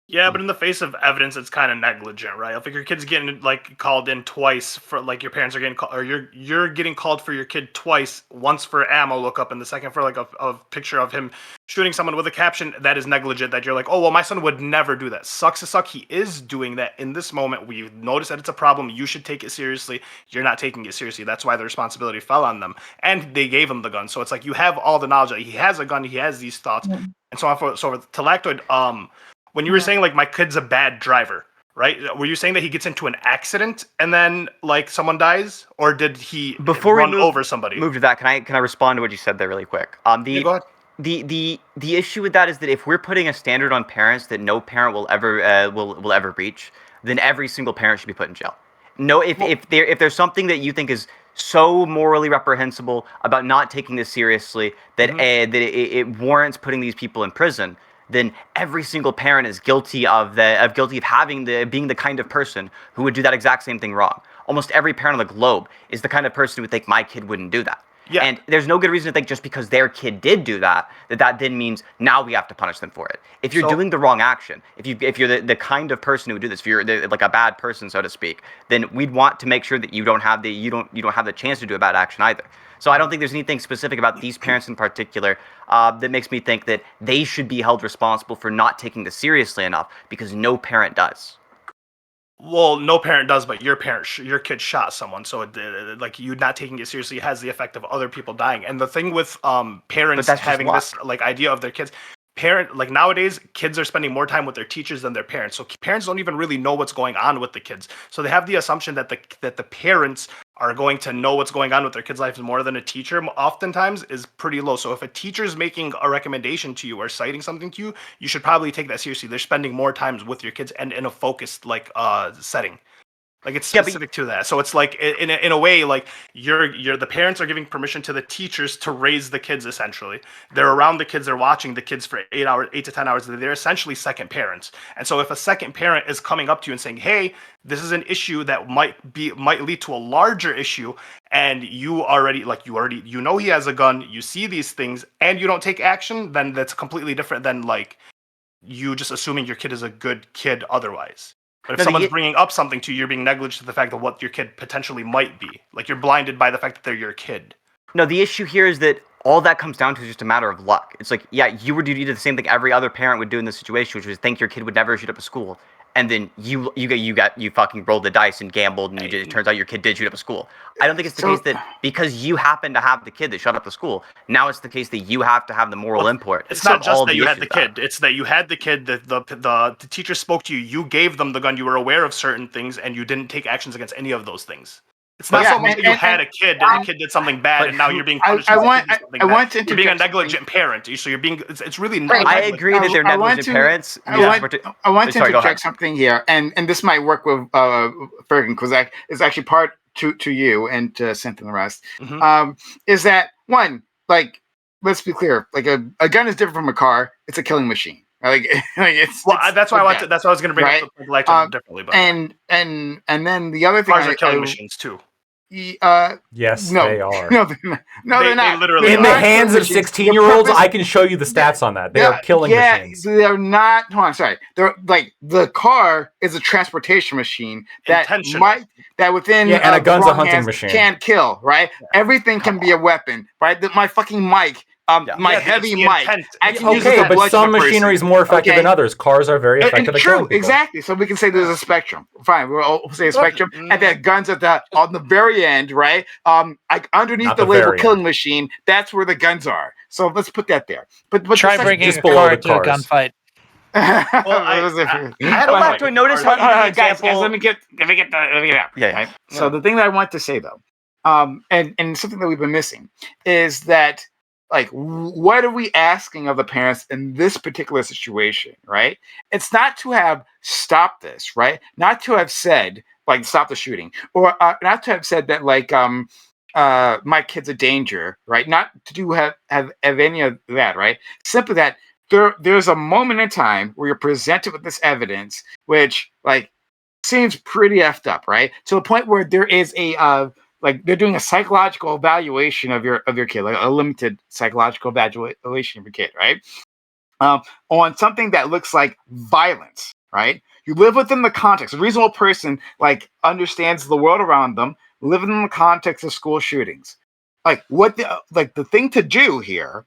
Yeah, but in the face of evidence, it's kind of negligent, right? If your kid's getting like called in twice for like your parents are getting called, or you're getting called for your kid twice, once for ammo lookup and the second for like a picture of him shooting someone with a caption that is negligent. That you're like, oh well, my son would never do that. Sucks to suck. He is doing that in this moment. We've noticed that it's a problem. You should take it seriously. You're not taking it seriously. That's why the responsibility fell on them, and they gave him the gun. So it's like you have all the knowledge that he has a gun. He has these thoughts, and so on. So to Lactoid, when you were saying like my kid's a bad driver, right? Were you saying that he gets into an accident and then like someone dies, or did he run over somebody? Move to that. Can I respond to what you said there really quick? Yeah, go ahead. The issue with that is that if we're putting a standard on parents that no parent will ever will ever reach, then every single parent should be put in jail. No, if there's something that you think is so morally reprehensible about not taking this seriously that that it warrants putting these people in prison, then every single parent is guilty of being the kind of person who would do that exact same thing wrong. Almost every parent on the globe is the kind of person who would think my kid wouldn't do that. Yeah. And there's no good reason to think just because their kid did do that then means now we have to punish them for it. If you're doing the wrong action, if you're the kind of person who would do this, if you're like a bad person, so to speak, then we'd want to make sure that you don't have the chance to do a bad action either. So I don't think there's anything specific about these parents in particular that makes me think that they should be held responsible for not taking this seriously enough, because no parent does. Well, no parent does, but your kid shot someone, so like you not taking it seriously has the effect of other people dying. And the thing with parents having this like idea of their kids, nowadays kids are spending more time with their teachers than their parents, so parents don't even really know what's going on with the kids. So they have the assumption that the parents are going to know what's going on with their kids' lives more than a teacher oftentimes is pretty low. So if a teacher's making a recommendation to you or citing something to you, you should probably take that seriously. They're spending more times with your kids and in a focused setting. Like it's specific to that. So it's like in a way, like the parents are giving permission to the teachers to raise the kids. Essentially, they're around the kids. They're watching the kids for 8 to 10 hours. They're essentially second parents. And so if a second parent is coming up to you and saying, "Hey, this is an issue that might lead to a larger issue," and you know he has a gun, you see these things, and you don't take action, then that's completely different than like you just assuming your kid is a good kid otherwise. But if someone's bringing up something to you, you're being negligent to the fact of what your kid potentially might be. Like you're blinded by the fact that they're your kid. No, the issue here is that all that comes down to is just a matter of luck. It's like, yeah, you would do the same thing every other parent would do in this situation, which was think your kid would never shoot up a school, and then you fucking rolled the dice and gambled, and it turns out your kid did shoot up a school. I don't think it's the case that because you happen to have the kid that shot up the school, now it's the case that you have to have the moral import. It's not just that you had the kid. It's that you had the kid. The teacher spoke to you. You gave them the gun. You were aware of certain things, and you didn't take actions against any of those things. It's not so much that you had a kid and the kid did something bad, and now you're being punished. I want to You're being a negligent parent. So you're being. It's really not. I agree that they're negligent parents. I want to interject something here, and this might work with Fergan, because it's actually part to you and to Cynthia and the rest. Is that one? Like, let's be clear. Like a gun is different from a car. It's a killing machine. That's why I was going to bring up the Lactoid differently. But and then the other thing, cars are killing machines too. Yes, they are. No, they're not. They literally in the hands of 16-year-olds, I can show you the stats on that. They are killing machines. They're not. Hold on, sorry. They're like the car is a transportation machine that within and a gun's a hunting machine can kill. Right? Everything can be a weapon. Right? My fucking mic. My heavy mic. I can use it but some machinery is more effective than others. Cars are very effective at killing people. Exactly. So we can say there's a spectrum. Fine, we'll say a spectrum, and then guns on the very end, right? Underneath the label "killing machine," that's where the guns are. So let's put that there. But try bringing a car to a gunfight. I had a lot to notice how guys, let me get out. Yeah. So the thing that I want to say though, and something that we've been missing is that. Like, what are we asking of the parents in this particular situation, right? It's not to have stopped this, right? Not to have said, like, stop the shooting. Or not to have said that, like, my kid's a danger, right? Not to have any of that, right? Simply that there's a moment in time where you're presented with this evidence, which like seems pretty effed up, right? To the point where there is a like they're doing a psychological evaluation of your kid, like a limited psychological evaluation of your kid, right? On something that looks like violence, right? You live within the context. A reasonable person like understands the world around them, living in the context of school shootings. Like the thing to do here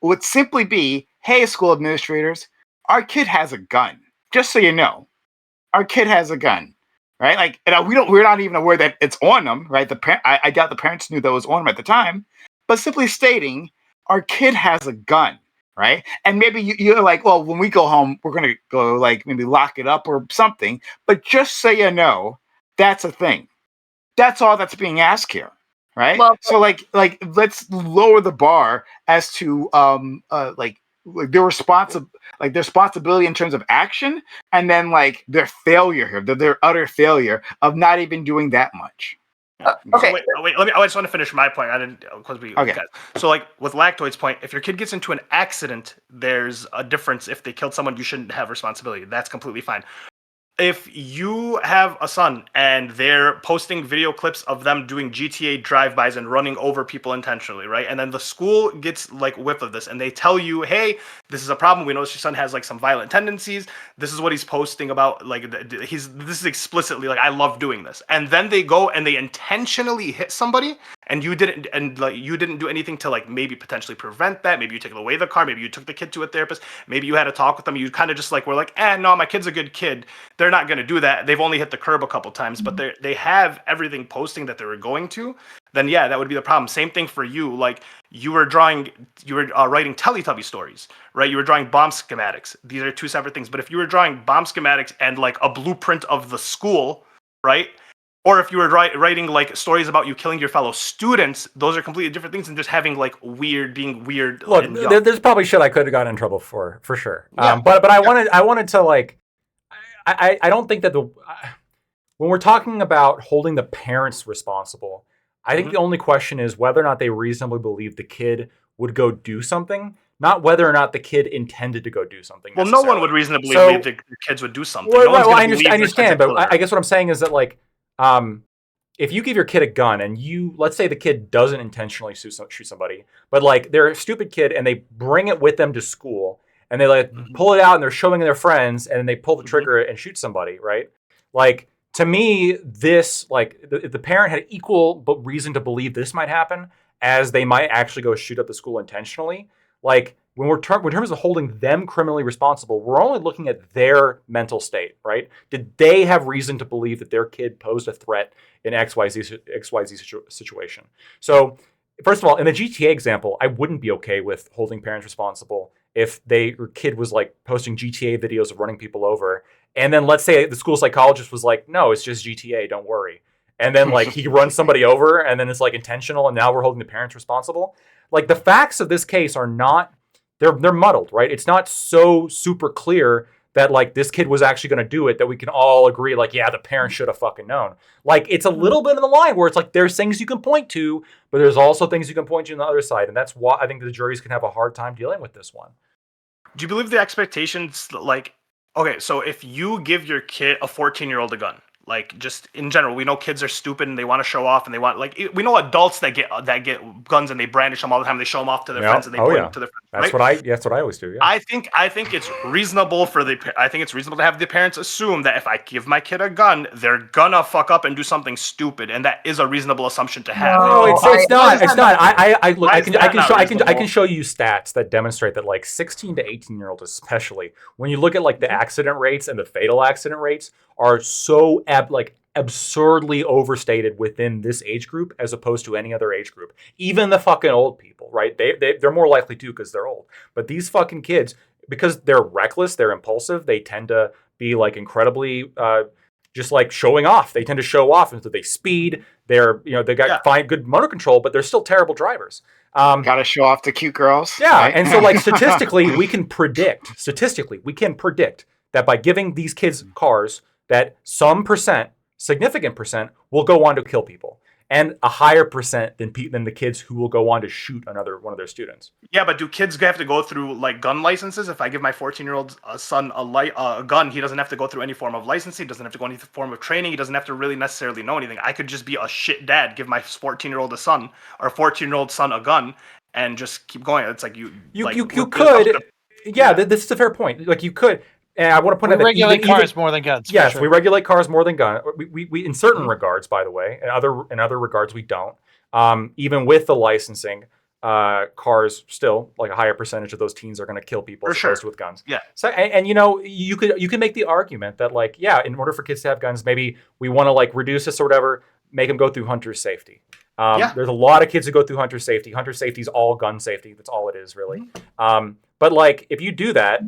would simply be, hey, school administrators, our kid has a gun. Just so you know, our kid has a gun, right? Like, we're not even aware that it's on them, right? I doubt the parents knew that it was on them at the time, but simply stating, our kid has a gun, right? And maybe you're like, well, when we go home, we're gonna go like maybe lock it up or something. But just so you know, that's a thing. That's all that's being asked here. Right. Well, so like let's lower the bar as to their responsibility in terms of action, and then like their failure here, their utter failure of not even doing that much. Okay. So wait. I just want to finish my point. I didn't because we. Okay. So like with Lactoid's point, if your kid gets into an accident, there's a difference. If they killed someone, you shouldn't have responsibility. That's completely fine. If you have a son and they're posting video clips of them doing GTA drive-bys and running over people intentionally, right? And then the school gets like whiff of this and they tell you, hey, this is a problem. We notice your son has like some violent tendencies. This is what he's posting about. Like this is explicitly like, I love doing this. And then they go and they intentionally hit somebody and you didn't do anything to like maybe potentially prevent that. Maybe you took away the car. Maybe you took the kid to a therapist. Maybe you had a talk with them. You kind of just like were like, no, my kid's a good kid. They're not going to do that. They've only hit the curb a couple times, but they have everything posting that they were going to. Then yeah, that would be the problem. Same thing for you. Like you were writing Teletubby stories, right? You were drawing bomb schematics. These are two separate things. But if you were drawing bomb schematics and like a blueprint of the school, right? Or if you were writing like stories about you killing your fellow students, those are completely different things than just having like being weird. Look, there's probably shit I could have gotten in trouble for sure. Yeah. But I wanted to like, I don't think that when we're talking about holding the parents responsible, I think the only question is whether or not they reasonably believe the kid would go do something, not whether or not the kid intended to go do something. Well, no one would reasonably believe the kids would do something. I understand, but I guess what I'm saying is that like, if you give your kid a gun and let's say the kid doesn't intentionally shoot somebody, but like they're a stupid kid and they bring it with them to school and they like pull it out and they're showing their friends and then they pull the trigger and shoot somebody, right? Like to me, this like if the parent had equal reason to believe this might happen as they might actually go shoot up the school intentionally. Like when in terms of holding them criminally responsible, we're only looking at their mental state, right? Did they have reason to believe that their kid posed a threat in XYZ situation? So, first of all, in the GTA example, I wouldn't be okay with holding parents responsible if your kid was like posting GTA videos of running people over, and then let's say the school psychologist was like, "No, it's just GTA, don't worry." And then like he runs somebody over, and then it's like intentional, and now we're holding the parents responsible. Like the facts of this case are not. They're muddled, right? It's not so super clear that like this kid was actually going to do it that we can all agree like, yeah, the parents should have fucking known. Like it's a little bit of the line where it's like there's things you can point to, but there's also things you can point to on the other side. And that's why I think the juries can have a hard time dealing with this one. Do you believe the expectations like, okay, so if you give your kid a 14-year-old a gun, like just in general, we know kids are stupid and they want to show off and they want like we know adults that get guns and they brandish them all the time. They show them off to their friends and they point them to their friends. That's what I always do. Yeah. I think it's reasonable to have the parents assume that if I give my kid a gun, they're gonna fuck up and do something stupid, and that is a reasonable assumption to have. No, it's not. It's not. I can show you stats that demonstrate that like 16 to 18-year-olds especially, when you look at like the accident rates and the fatal accident rates, are so absurdly overstated within this age group as opposed to any other age group. Even the fucking old people, right? They're more likely to because they're old. But these fucking kids, because they're reckless, they're impulsive, they tend to be like incredibly just like showing off. They tend to show off, and so they speed. They got fine good motor control, but they're still terrible drivers. Gotta show off the cute girls. Yeah, right? And so like statistically, we can predict that by giving these kids cars, that some significant percent will go on to kill people. and a higher percent than the kids who will go on to shoot one of their students. Yeah, but do kids have to go through like gun licenses? If I give my 14-year-old son a gun, he doesn't have to go through any form of licensing. He doesn't have to go any form of training. He doesn't have to really necessarily know anything. I could just be a shit dad, give my 14-year-old a son or 14-year-old son a gun, and just keep going. It's like you could. Yeah, this is a fair point. Like you could. And I want to point out that regulate cars more than guns. Yes, sure. we regulate cars more than guns. We in certain regards, by the way, in other regards we don't. Even with the licensing, cars still like a higher percentage of those teens are going to kill people as opposed to with guns. Yeah. So and you know you could make the argument that like in order for kids to have guns, maybe we want to like reduce this or whatever, make them go through hunter safety. There's a lot of kids who go through hunter safety. Hunter safety is all gun safety. That's all it is really. But like if you do that,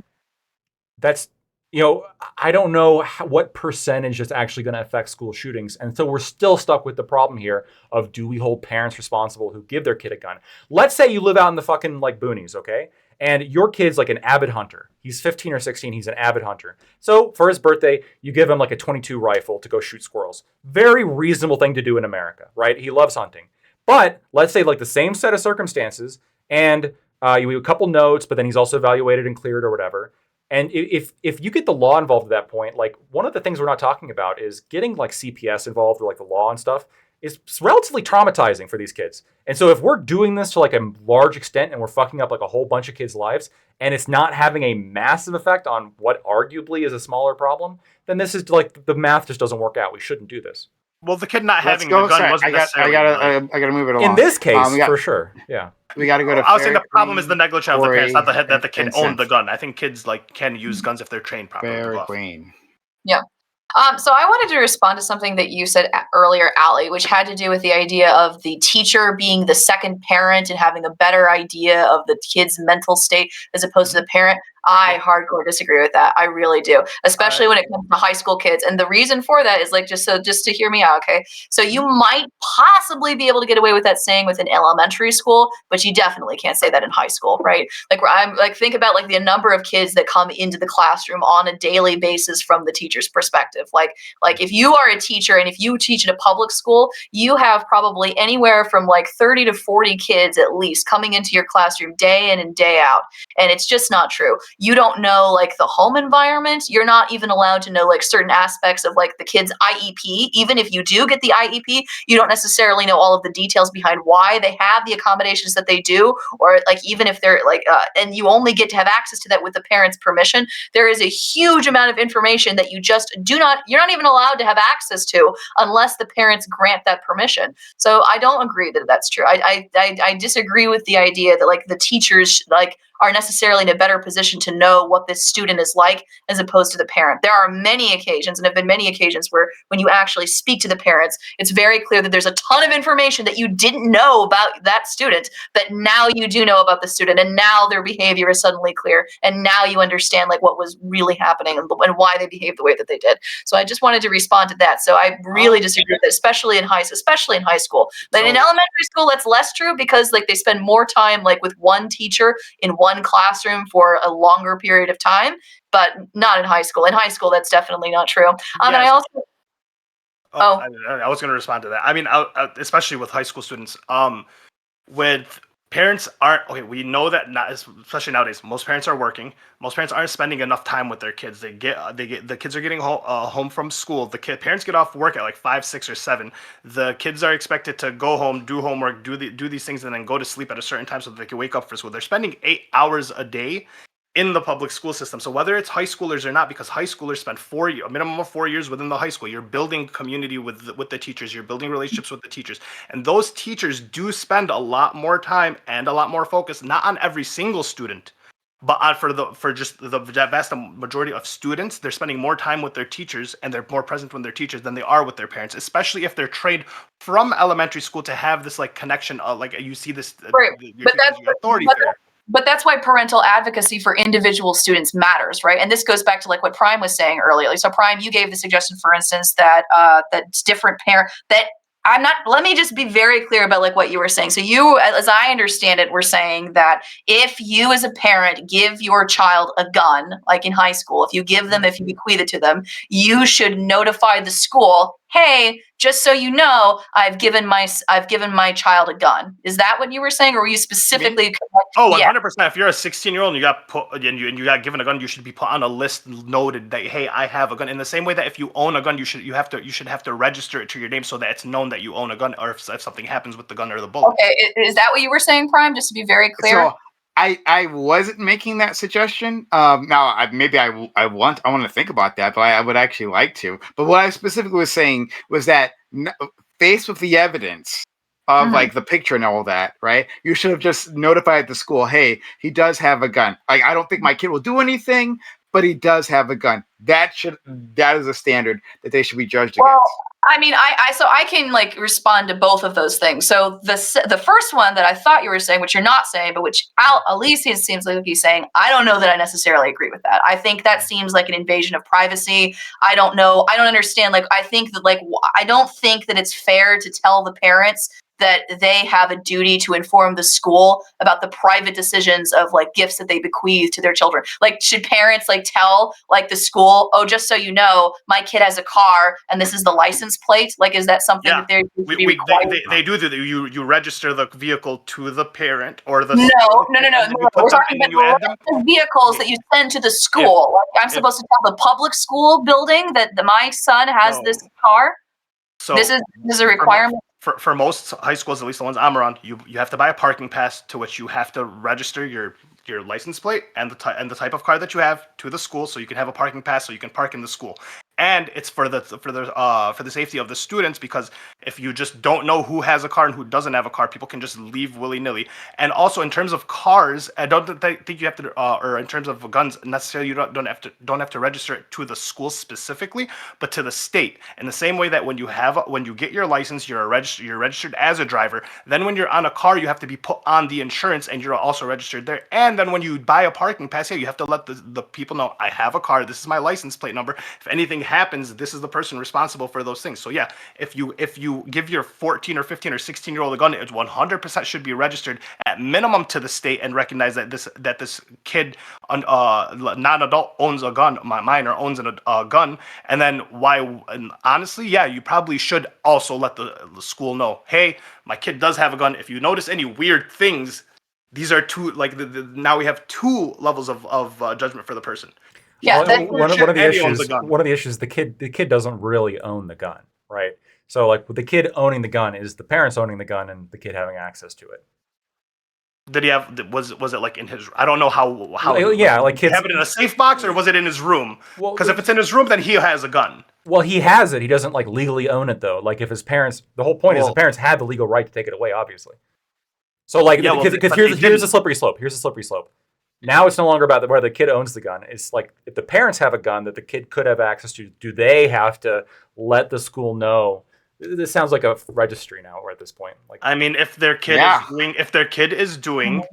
that's I don't know what percentage is actually going to affect school shootings. And so we're still stuck with the problem here of do we hold parents responsible who give their kid a gun? Let's say you live out in the fucking like boonies, okay? And your kid's like an avid hunter. He's 15 or 16. He's an avid hunter. So for his birthday, you give him like a .22 rifle to go shoot squirrels. Very reasonable thing to do in America, right? He loves hunting. But let's say like the same set of circumstances and you have a couple notes, but then he's also evaluated and cleared or whatever. And if you get the law involved at that point, like one of the things we're not talking about is getting like CPS involved or like the law and stuff is relatively traumatizing for these kids. And so if we're doing this to like a large extent and we're fucking up like a whole bunch of kids' lives and it's not having a massive effect on what arguably is a smaller problem, then this is like the math just doesn't work out. We shouldn't do this. Well, the kid not having a gun wasn't necessarily. I gotta move it along. In this case, for sure, yeah. We got to go to. I was saying the problem is the negligence of the parents, not that the kid owned the consent. gun. I think kids like can use guns if they're trained properly. Very clean. Yeah. So I wanted to respond to something that you said earlier, Allie, which had to do with the idea of the teacher being the second parent and having a better idea of the kid's mental state as opposed to the parent. I hardcore disagree with that. I really do, especially when it comes to high school kids. And the reason for that is like just to hear me out, okay? So you might possibly be able to get away with that saying within elementary school, but you definitely can't say that in high school, right? Like I'm like think about like the number of kids that come into the classroom on a daily basis from the teacher's perspective. Like if you are a teacher and if you teach in a public school, you have probably anywhere from like 30 to 40 kids at least coming into your classroom day in and day out, and it's just not true. You don't know like the home environment. You're not even allowed to know like certain aspects of like the kid's IEP. Even if you do get the IEP, you don't necessarily know all of the details behind why they have the accommodations that they do, or like even if they're like, and you only get to have access to that with the parent's permission. There is a huge amount of information that you're not even allowed to have access to unless the parents grant that permission. So I don't agree that that's true. I disagree with the idea that like the teachers like are necessarily in a better position to know what this student is like as opposed to the parent. There are many occasions, and have been many occasions where when you actually speak to the parents, it's very clear that there's a ton of information that you didn't know about that student that now you do know about the student, and now their behavior is suddenly clear, and now you understand like what was really happening and why they behaved the way that they did. So I just wanted to respond to that. So I really disagree with that, especially in high school. But in elementary school, that's less true because like they spend more time like with one teacher in one classroom for a longer period of time, but not in high school. In high school, that's definitely not true. And I also. I was going to respond to that. I mean, especially with high school students, with parents aren't okay. We know that not especially nowadays. Most parents are working. Most parents aren't spending enough time with their kids. The kids are getting home from school. Parents get off work at like 5, 6, or 7. The kids are expected to go home, do homework, do these things, and then go to sleep at a certain time so that they can wake up for school. They're spending 8 hours a day in the public school system. So whether it's high schoolers or not, because high schoolers spend a minimum of 4 years within the high school, you're building community with the teachers, you're building relationships with the teachers. And those teachers do spend a lot more time and a lot more focus, not on every single student, but for just the vast majority of students. They're spending more time with their teachers and they're more present with their teachers than they are with their parents, especially if they're trained from elementary school to have this like connection, like you see this right. But that's authority figure. But that's why parental advocacy for individual students matters, right? And this goes back to like what Prime was saying earlier. So Prime, you gave the suggestion, for instance, that different parent that I'm not, let me just be very clear about like what you were saying. So you, as I understand it, were saying that if you as a parent give your child a gun, like in high school, if you bequeath it to them, you should notify the school, hey, just so you know, I've given my child a gun. Is that what you were saying, or were you specifically? Oh, Yeah. 100%. If you're a 16-year-old and you got put and you got given a gun, you should be put on a list noted that, hey, I have a gun. In the same way that if you own a gun, you should have to register it to your name so that it's known that you own a gun, or if something happens with the gun or the bullet. Okay, is that what you were saying, Prime? Just to be very clear. So I wasn't making that suggestion. Now I want to think about that, but I would actually like to. But what I specifically was saying was that faced with the evidence of like the picture and all that, right? You should have just notified the school, hey, he does have a gun. Like, I don't think my kid will do anything, but he does have a gun. That is a standard that they should be judged against. I mean, I can like respond to both of those things. So the first one that I thought you were saying, which you're not saying, but which at least it seems like he's saying, I don't know that I necessarily agree with that. I think that seems like an invasion of privacy. I don't know. I don't understand. Like, I think that I don't think that it's fair to tell the parents that they have a duty to inform the school about the private decisions of like gifts that they bequeath to their children. Like, should parents like tell like the school, oh, just so you know, my kid has a car and this is the license plate? Like, is that something that they're required? They do that. You register the vehicle to the parent or the No. We're talking about the vehicles that you send to the school. Like, I'm supposed to tell the public school building that my son has this car. So this is a requirement. For most high schools, at least the ones I'm around, you have to buy a parking pass to which you have to register your license plate and the type of car that you have to the school, so you can have a parking pass so you can park in the school. And it's for the safety of the students, because if you just don't know who has a car and who doesn't have a car, people can just leave willy-nilly. And also in terms of cars, I don't think you have to, or in terms of guns, necessarily you don't have to register it to the school specifically, but to the state. In the same way that when you get your license, you're registered as a driver. Then when you're on a car, you have to be put on the insurance, and you're also registered there. And then when you buy a parking pass, you have to let the people know, I have a car. This is my license plate number. If anything happens, this is the person responsible for those things. So yeah, if you give your 14 or 15 or 16-year-old a gun, it 100% should be registered at minimum to the state and recognize that this kid, non-adult, owns a gun, minor owns a gun. And then honestly, yeah, you probably should also let the school know, hey, my kid does have a gun. If you notice any weird things, these are two, like now we have two levels of judgment for the person. Yeah, one of the issues, the kid doesn't really own the gun, right? So like the kid owning the gun is the parents owning the gun and the kid having access to it. Did he have? Was it like in his? I don't know how. Yeah, like kids have it in a safe box, or was it in his room? Because if it's in his room, then he has a gun. Well, he has it. He doesn't like legally own it though. Like if his parents, the whole point is the parents had the legal right to take it away, obviously. So like, because here's a slippery slope. Here's a slippery slope. Now it's no longer about where the kid owns the gun. It's like if the parents have a gun that the kid could have access to, do they have to let the school know? This sounds like a registry now. We're at this point. Like, I mean, if their kid is doing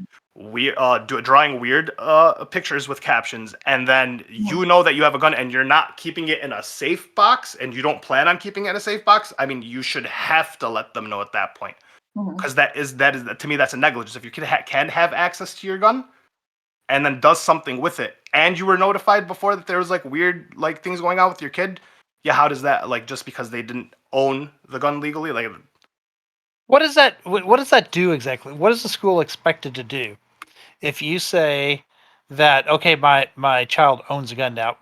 drawing weird pictures with captions, and then you know that you have a gun and you're not keeping it in a safe box, and you don't plan on keeping it in a safe box, I mean, you should have to let them know at that point, because that is to me, that's a negligence. If your kid can have access to your gun and then does something with it, and you were notified before that there was like weird like things going on with your kid, yeah, how does that, like, just because they didn't own the gun legally, like, what does that do exactly? What is the school expected to do if you say that, okay, my child owns a gun now?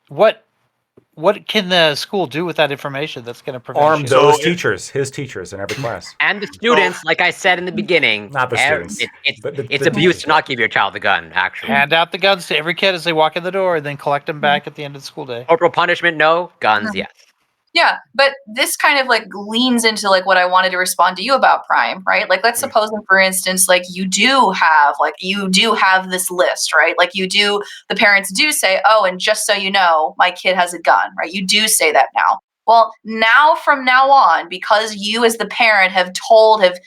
What can the school do with that information that's going to prevent arm those teachers, his teachers in every class, and the students? Like I said in the beginning, not the students. It's abuse to not give your child a gun. Actually, hand out the guns to every kid as they walk in the door, and then collect them back at the end of the school day. Corporal punishment, no. Guns, yes. Yeah, but this kind of like leans into like what I wanted to respond to you about, Prime, right? Like, let's suppose, for instance, like you do have this list, right? Like the parents do say, oh, and just so you know, my kid has a gun, right? You do say that now. Well, from now on, because you as the parent have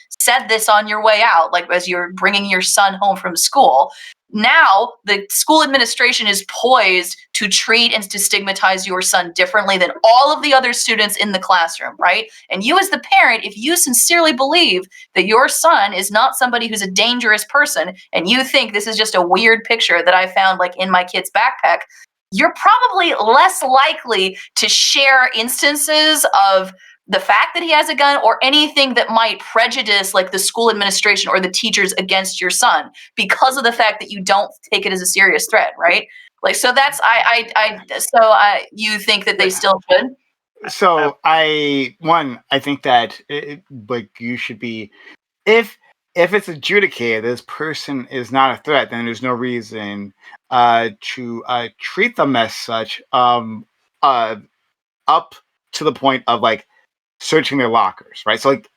said this on your way out, like as you're bringing your son home from school, now the school administration is poised to treat and to stigmatize your son differently than all of the other students in the classroom, right? And you as the parent, if you sincerely believe that your son is not somebody who's a dangerous person, and you think this is just a weird picture that I found like in my kid's backpack, you're probably less likely to share instances of the fact that he has a gun or anything that might prejudice like the school administration or the teachers against your son because of the fact that you don't take it as a serious threat, right? Like, so that's you think that they still should? So I think that like you should be, if it's adjudicated this person is not a threat, then there's no reason to treat them as such up to the point of like searching their lockers, right? So like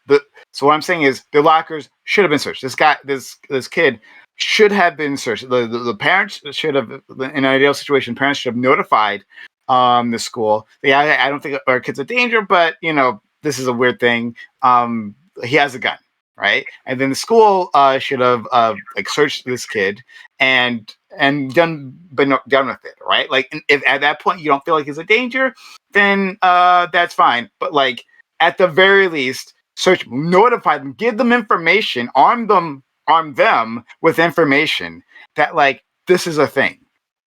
so what I'm saying is their lockers should have been searched. This kid should have been searched. The parents should have, in an ideal situation, parents should have notified the school. Yeah, I don't think our kid's a danger, but this is a weird thing. He has a gun, right? And then the school should have like searched this kid and done with it, right? Like, if at that point you don't feel like he's a danger, then that's fine. But like at the very least, search, notify them, give them information, arm them with information that like this is a thing,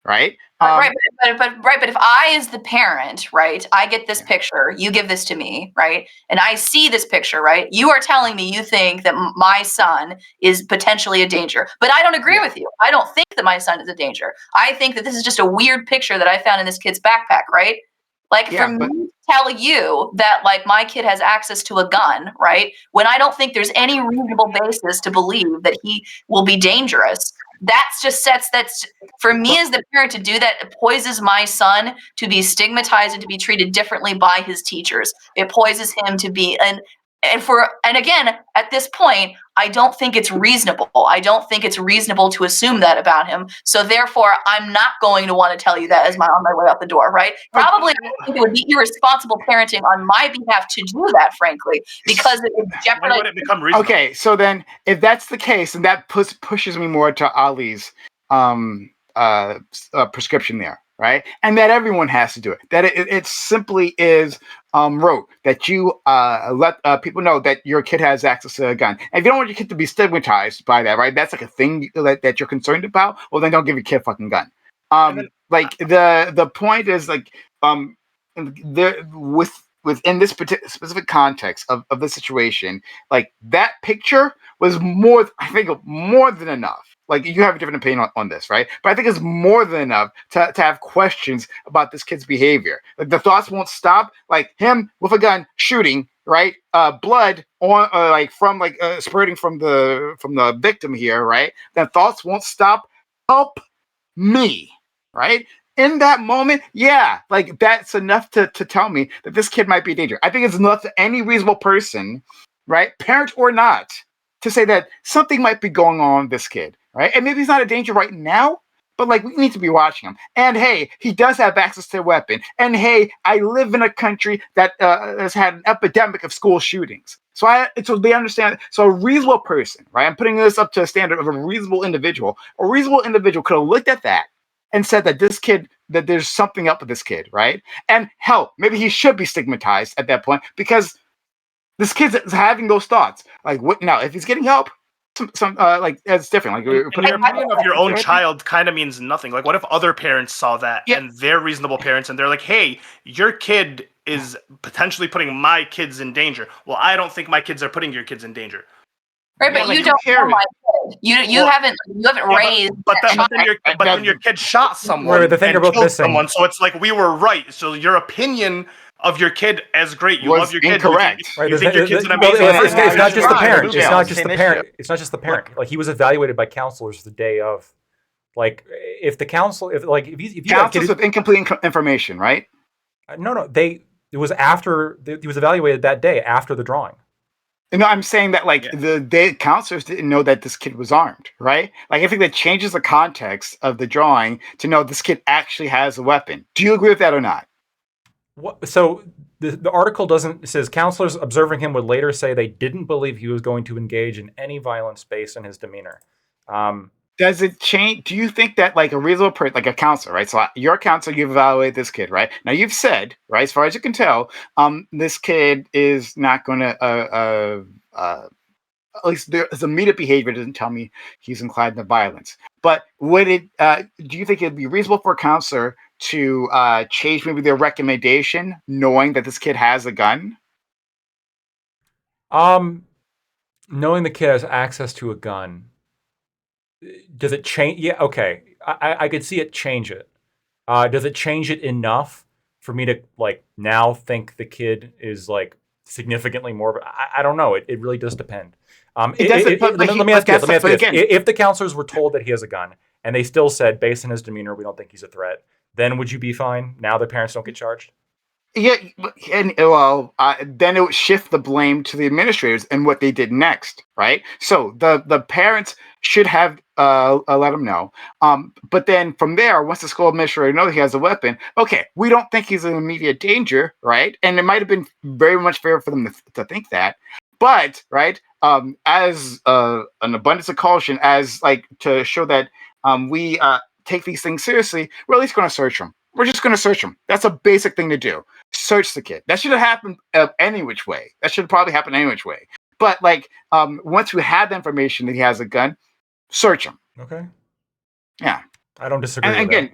right? Right, but if I, as the parent, right, I get this picture, you give this to me, right, and I see this picture, right, you are telling me you think that my son is potentially a danger, but I don't agree with you. I don't think that my son is a danger. I think that this is just a weird picture that I found in this kid's backpack, right? Like, for me to tell you that, like, my kid has access to a gun, right, when I don't think there's any reasonable basis to believe that he will be dangerous, that's for me as the parent to do that, it poises my son to be stigmatized and to be treated differently by his teachers. It poises him to be, and again, at this point, I don't think it's reasonable. I don't think it's reasonable to assume that about him. So therefore, I'm not going to want to tell you that on my way out the door, right? Probably, I think it would be irresponsible parenting on my behalf to do that, frankly, because it would jeopardize. When would it become reasonable? Okay, so then if that's the case, and that pushes me more to Ali's prescription there, right? And that everyone has to do it. That it simply is wrote that you let people know that your kid has access to a gun. And if you don't want your kid to be stigmatized by that, right? That's like a thing that you're concerned about. Well, then don't give your kid a fucking gun. Like the point is like within this specific context of the situation, like that picture was more than enough. Like, you have a different opinion on this, right? But I think it's more than enough to have questions about this kid's behavior. Like, the thoughts won't stop. Like, him with a gun shooting, right? Blood on spurting from the victim here, right? The thoughts won't stop. Help me, right? In that moment, yeah, like that's enough to tell me that this kid might be a danger. I think it's enough to any reasonable person, right, parent or not, to say that something might be going on with this kid, right? And maybe he's not a danger right now, but like we need to be watching him. And hey, he does have access to a weapon. And hey, I live in a country that has had an epidemic of school shootings. So they understand. So a reasonable person, right? I'm putting this up to a standard of a reasonable individual. A reasonable individual could have looked at that and said that that there's something up with this kid, right? And hell, maybe he should be stigmatized at that point because this kid's having those thoughts. Like, what now? If he's getting help, like that's different. Like, your opinion of your own child kind of means nothing. Like, what if other parents saw that and they're reasonable parents and they're like, "Hey, your kid is potentially putting my kids in danger." Well, I don't think my kids are putting your kids in danger. Right, but you don't know my kid. You haven't raised. But then your kid shot someone. Right, the thing about this someone. So it's like we were right. So your opinion of your kid as great. You love your kid. Incorrect. You think your kid's an amazing person. It's not just the parent. It's not just the parent. It's not just the parent. Like, he was evaluated by counselors the day of. Like, if the counsel, if you counselors with incomplete information, right? No. It was after he was evaluated that day after the drawing. No, I'm saying that the counselors didn't know that this kid was armed, right? Like, I think that changes the context of the drawing to know this kid actually has a weapon. Do you agree with that or not? So the article it says counselors observing him would later say they didn't believe he was going to engage in any violence based on his demeanor. Does it change? Do you think that like a reasonable person, like a counselor, right? So you're a counselor, you've evaluated this kid, right? Now you've said, right, as far as you can tell, this kid is not going to, at least there's immediate behavior doesn't tell me he's inclined to violence. But would it? Do you think it'd be reasonable for a counselor to change maybe their recommendation, knowing that this kid has a gun? Knowing the kid has access to a gun, does it change? Yeah, okay. I could see it change it. Does it change it enough for me to like now think the kid is like significantly more? I don't know. It really does depend. It doesn't. Let me ask you this. Let me ask you this. Again, If the counselors were told that he has a gun and they still said, based on his demeanor, we don't think he's a threat, then would you be fine? Now the parents don't get charged. yeah, and well, then it would shift the blame to the administrators and what they did next, right? So the parents should have let him know. But then from there, once the school administrator knows he has a weapon, okay, we don't think he's in immediate danger, right? And it might have been very much fair for them to think that, but right, as an abundance of caution, as like to show that we take these things seriously, we're at least going to search him. We're just going to search him. That's a basic thing to do. Search the kid. That should have happened any which way. That should probably happen any which way. But like, once we have the information that he has a gun, search him. Okay. Yeah. I don't disagree. And with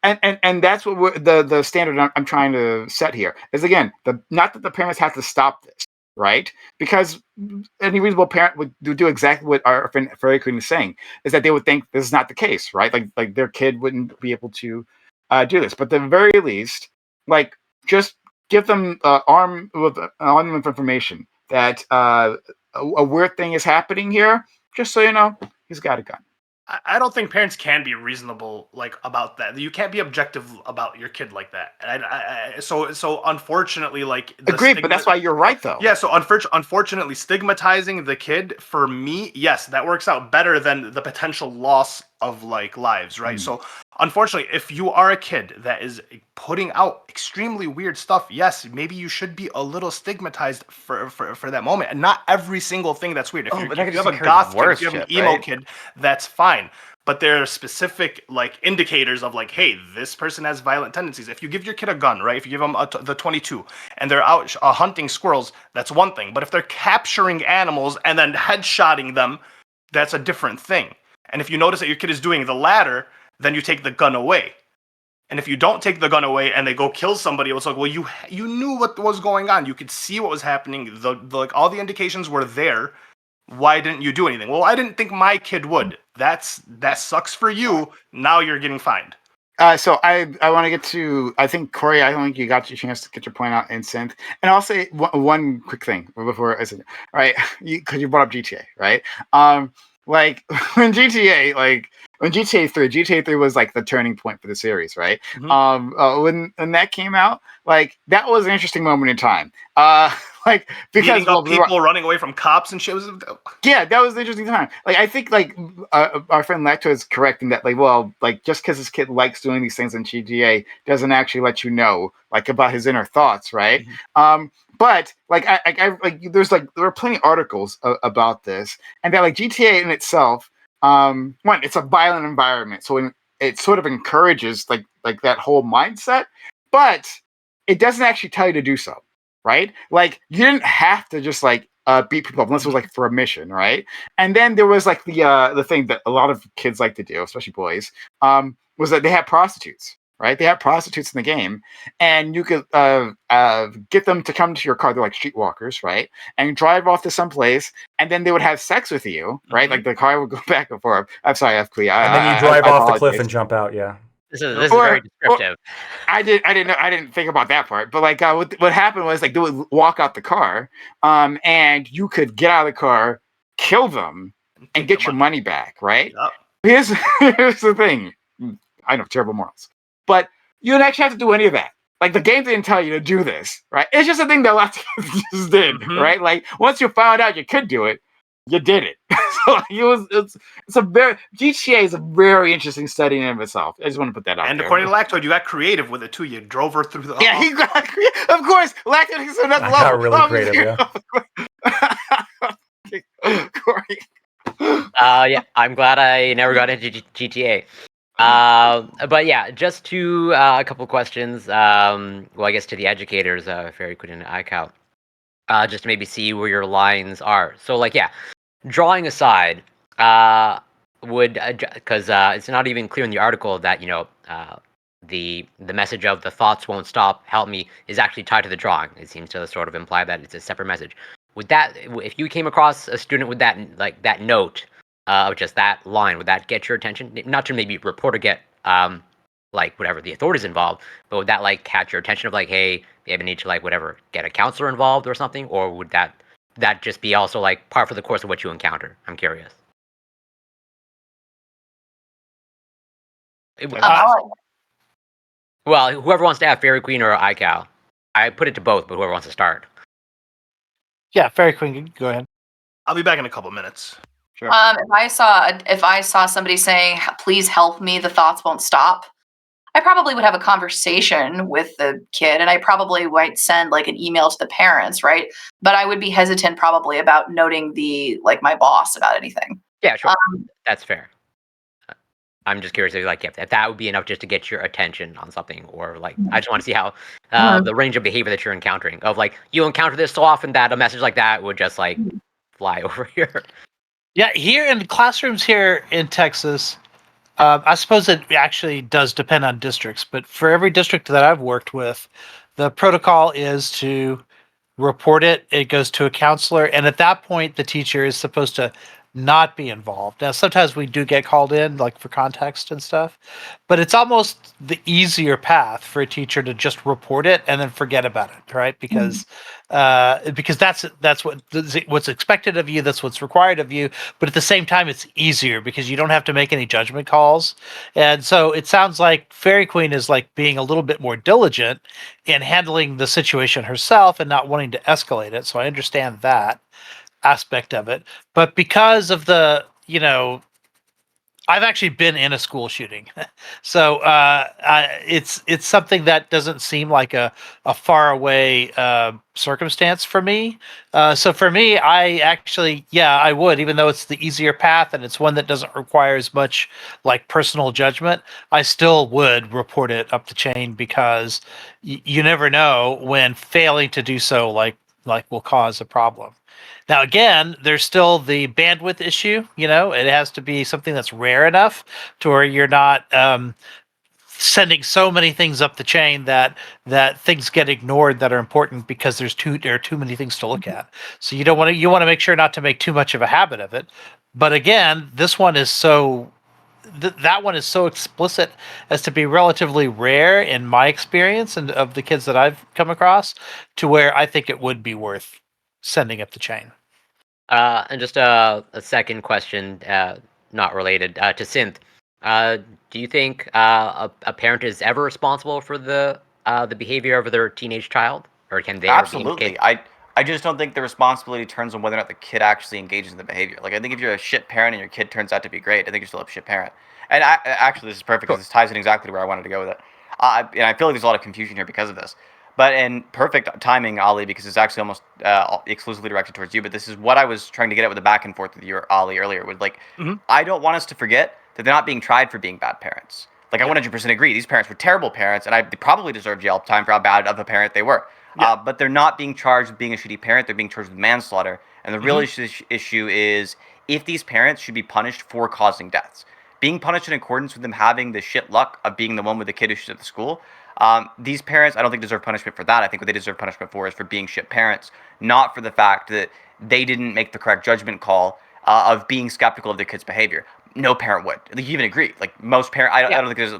again, and that's what the standard I'm trying to set here is, again, not that the parents have to stop this, right? Because any reasonable parent would do exactly what our friend Freddy Queen is saying, is that they would think this is not the case, right? Like their kid wouldn't be able to do this. But at the very least, like, just give them arm with information that a weird thing is happening here. Just so you know, he's got a gun. I don't think parents can be reasonable like about that. You can't be objective about your kid like that. And so unfortunately, like agreed, but that's why you're right though. Yeah. So unfortunately, stigmatizing the kid, for me, yes, that works out better than the potential loss of like lives, right? So unfortunately, if you are a kid that is putting out extremely weird stuff, yes, maybe you should be a little stigmatized for that moment. And not every single thing that's weird. If you have a goth kid, if you have an emo kid, that's fine. But there are specific like indicators of like, hey, this person has violent tendencies. If you give your kid a gun, right? If you give them the 22 and they're out hunting squirrels, that's one thing. But if they're capturing animals and then headshotting them, that's a different thing. And if you notice that your kid is doing the latter, then you take the gun away. And if you don't take the gun away and they go kill somebody, it's like, well, you knew what was going on. You could see what was happening. Like all the indications were there. Why didn't you do anything? Well, I didn't think my kid would. That sucks for you. Now you're getting fined. So I want to get to, I think, Corey, I don't think you got your chance to get your point out in synth. And I'll say one quick thing before I say, all right, because you brought up GTA, right? Like when GTA 3 was like the turning point for the series, right? Mm-hmm. When that came out, like that was an interesting moment in time. Like because people running away from cops and shit. Yeah, that was an interesting time. Like I think like our friend Lacto is correct in that, like, well, like just because this kid likes doing these things in GTA doesn't actually let you know like about his inner thoughts, right? Mm-hmm. But like I like there were plenty of articles about this, and that like GTA in itself, one, it's a violent environment, so it sort of encourages like that whole mindset, but it doesn't actually tell you to do so, right? Like you didn't have to just like beat people up unless it was like for a mission, right? And then there was like the thing that a lot of kids like to do, especially boys, was that they had prostitutes. Right, they have prostitutes in the game, and you could get them to come to your car. They're like streetwalkers, right? And drive off to some place, and then they would have sex with you, right? Mm-hmm. Like the car would go back and forth. I'm sorry, FP. And then you drive off the cliff and jump out. Yeah, this is very descriptive. I didn't think about that part, but like what happened was like they would walk out the car, and you could get out of the car, kill them, and get your money back, right? Yep. Here's the thing. I know, terrible morals. But you didn't actually have to do any of that. Like the game didn't tell you to do this, right? It's just a thing that lots of kids just did, mm-hmm. right? Like once you found out you could do it, you did it. So like, it's a very GTA is a very interesting study in and of itself. I just want to put that out. And there. According to Lactoid, you got creative with it too. You drove her through the. Yeah, he got of course. Lactoid is another level. Got really creative, yeah. Corey. Yeah, I'm glad I never got into GTA. But yeah, just to a couple of questions. Well, I guess to the educators, Fairy Queen and iCal, just to maybe see where your lines are. So, like, yeah, drawing aside, would because it's not even clear in the article that the message of the thoughts won't stop, help me is actually tied to the drawing. It seems to sort of imply that it's a separate message. would that, if you came across a student with that that note, just that line, would that get your attention? Not to maybe report or get whatever the authorities involved, but would that catch your attention of hey, maybe need to whatever get a counselor involved or something, or would that just be also par for the course of what you encounter? I'm curious. Well, whoever wants to have Fairy Queen or iCal, I put it to both, but whoever wants to start. Yeah, Fairy Queen, go ahead. I'll be back in a couple minutes. Sure. If I saw somebody saying, "Please help me, the thoughts won't stop," I probably would have a conversation with the kid, and I probably might send an email to the parents, right? But I would be hesitant probably about noting my boss about anything. Yeah, sure. That's fair. I'm just curious if that would be enough just to get your attention on something, or I just want to see how the range of behavior that you're encountering of you encounter this so often that a message like that would just fly over here. Yeah, here in classrooms here in Texas, I suppose it actually does depend on districts, but for every district that I've worked with, the protocol is to report it. It goes to a counselor, and at that point, the teacher is supposed to not be involved. Now, sometimes we do get called in, for context and stuff, but it's almost the easier path for a teacher to just report it and then forget about it, right? Because that's what's expected of you, that's what's required of you. But at the same time, it's easier because you don't have to make any judgment calls. And so it sounds like Fairy Queen is being a little bit more diligent in handling the situation herself and not wanting to escalate it. So I understand that aspect of it, but because of the I've actually been in a school shooting, so it's something that doesn't seem like a far away circumstance for me. So for me, I actually, I would, even though it's the easier path and it's one that doesn't require as much personal judgment, I still would report it up the chain because you never know when failing to do so will cause a problem. Now, again, there's still the bandwidth issue. It has to be something that's rare enough to where you're not sending so many things up the chain that things get ignored that are important because there are too many things to look at. So you want to make sure not to make too much of a habit of it. But again, this one is that one is so explicit as to be relatively rare in my experience and of the kids that I've come across, to where I think it would be worth sending up the chain. And just a second question, not related, to Synth. Do you think a parent is ever responsible for the behavior of their teenage child, or can they? Absolutely. I just don't think the responsibility turns on whether or not the kid actually engages in the behavior. I think if you're a shit parent and your kid turns out to be great, I think you're still a shit parent. And actually, this is perfect because this ties in exactly where I wanted to go with it. And I feel like there's a lot of confusion here because of this. But in perfect timing, Ali, because it's actually almost exclusively directed towards you. But this is what I was trying to get at with the back and forth with you, Ali, earlier. With I don't want us to forget that they're not being tried for being bad parents. I 100% agree. These parents were terrible parents, and they probably deserved jail time for how bad of a parent they were. Yeah. But they're not being charged with being a shitty parent. They're being charged with manslaughter. And the real issue is if these parents should be punished for causing deaths. Being punished in accordance with them having the shit luck of being the one with the kid who shit at the school. These parents, I don't think deserve punishment for that. I think what they deserve punishment for is for being shit parents, not for the fact that they didn't make the correct judgment call of being skeptical of their kid's behavior. No parent would. You even agree. Most parents, I don't think there's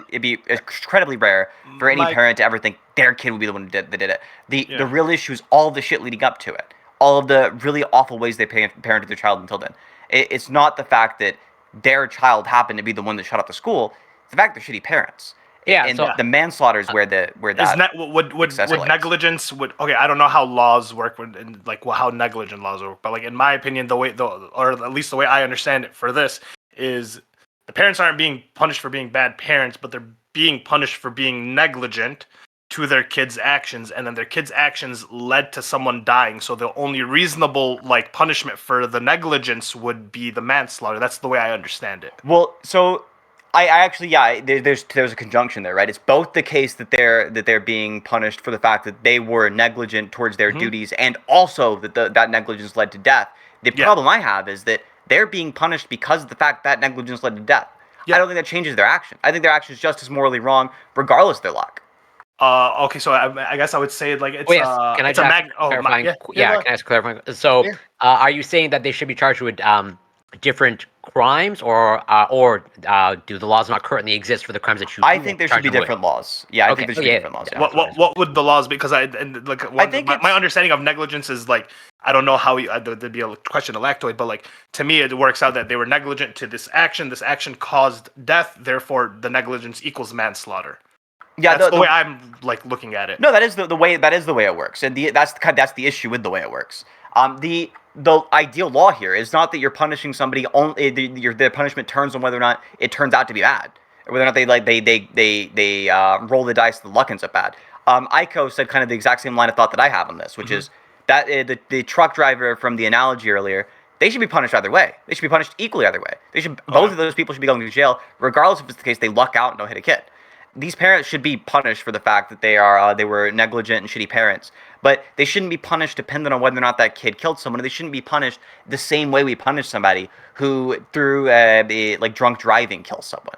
it'd be incredibly rare for any parent to ever think their kid would be the one that did it. The real issue is all the shit leading up to it, all of the really awful ways they parented their child until then. It's not the fact that their child happened to be the one that shut up the school. It's the fact they're shitty parents. Yeah, and the manslaughter is where that would negligence okay, I don't know how laws work and how negligent laws work, but in my opinion, or at least the way I understand it for this is the parents aren't being punished for being bad parents, but they're being punished for being negligent to their kids' actions, and then their kids' actions led to someone dying. So the only reasonable punishment for the negligence would be the manslaughter. That's the way I understand it. Well, so I actually, there's a conjunction there, right? It's both the case that they're being punished for the fact that they were negligent towards their duties, and also that that negligence led to death. The problem I have is that they're being punished because of the fact that negligence led to death. I don't think that changes their action. I think their action is just as morally wrong, regardless of their luck. Okay, so I guess I would say like it's Oh yes, can I it's a just mag. ask Oh, clarifying? yeah, Yeah, go can I ask clarifying? So, Yeah. are you saying that they should be charged with different crimes, or do the laws not currently exist for the crimes that you? I think there should charge be them with? different laws. Yeah, I Okay, think there should yeah, be different laws. yeah. Yeah. What would the laws be? Because I think my it's- understanding of negligence is like I don't know how there'd be a question of Lactoid, but like to me it works out that they were negligent to this action. This action caused death, therefore the negligence equals manslaughter. Yeah, That's the way I'm like looking at it. No, that is the way it works, and that's the issue with the way it works. The ideal law here is not that you're punishing somebody only. The punishment turns on whether or not it turns out to be bad, or whether or not they roll the dice, the luck ends up bad. Aiko said kind of the exact same line of thought that I have on this, which is that the truck driver from the analogy earlier. They should be punished either way. They should be punished equally either way. Both of those people should be going to jail, regardless if it's the case they luck out and don't hit a kid. These parents should be punished for the fact that they were negligent and shitty parents, but they shouldn't be punished dependent on whether or not that kid killed someone. They shouldn't be punished the same way we punish somebody who through like drunk driving kills someone.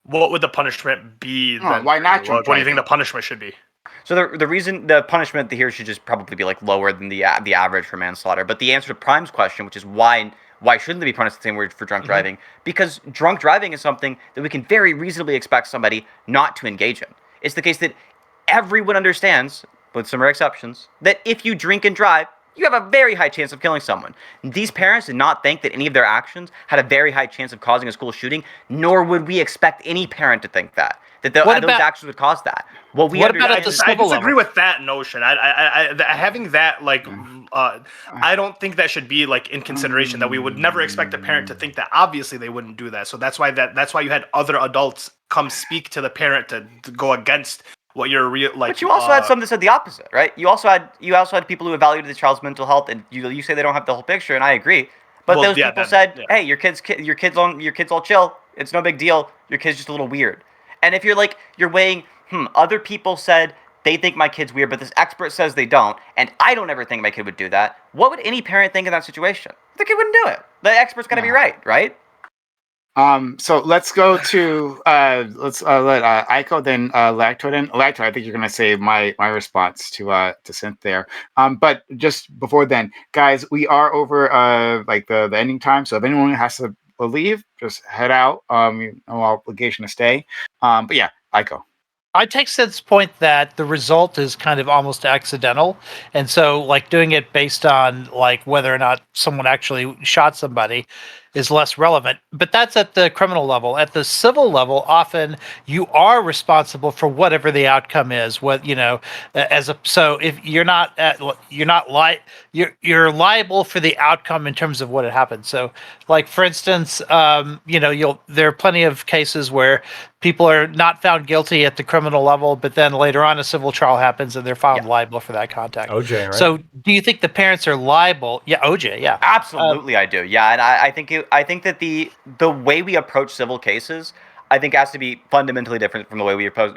What would the punishment be? Then? Why not What drunk do you think driving? the punishment should be? So the reason the punishment here should just probably be like lower than the average for manslaughter. But the answer to Prime's question, which is why shouldn't they be punished the same way for drunk driving? Because drunk driving is something that we can very reasonably expect somebody not to engage in. It's the case that everyone understands, with some rare exceptions, that if you drink and drive, you have a very high chance of killing someone. These parents did not think that any of their actions had a very high chance of causing a school shooting, nor would we expect any parent to think that those actions would cause that. What about at the I civil disagree level? with that notion. Having that like, I don't think that should be like in consideration. That we would never expect a parent to think that. Obviously, they wouldn't do that. So that's why you had other adults come speak to the parent to go against what you're like. But you also had some that said the opposite, right? You also had people who evaluated the child's mental health, and you say they don't have the whole picture, and I agree. But Well, those yeah, people then- said, yeah. "Hey, your kids all chill. It's no big deal. Your kid's just a little weird." And if you're weighing, other people said they think my kid's weird, but this expert says they don't, and I don't ever think my kid would do that. What would any parent think in that situation? The kid wouldn't do it. The expert's got to be right? So let's go to let's let Aiko then Lactoid in. Lactoid, I think you're gonna say my response to Synth there. But just before then, guys, we are over like the ending time. So if anyone has to leave, just head out. No obligation to stay. But yeah, Aiko. I take Sid's point that the result is kind of almost accidental, and so like doing it based on like whether or not someone actually shot somebody is less relevant. But that's at the criminal level. At the civil level, often you are responsible for whatever the outcome is. So if you're liable for the outcome in terms of what had happened. So, like for instance, there are plenty of cases where people are not found guilty at the criminal level, but then later on a civil trial happens and they're found liable for that contact. OJ, right? So, do you think the parents are liable? Yeah, OJ. Yeah, Absolutely, I do. Yeah, and I think that the way we approach civil cases, I think, has to be fundamentally different from the way we approach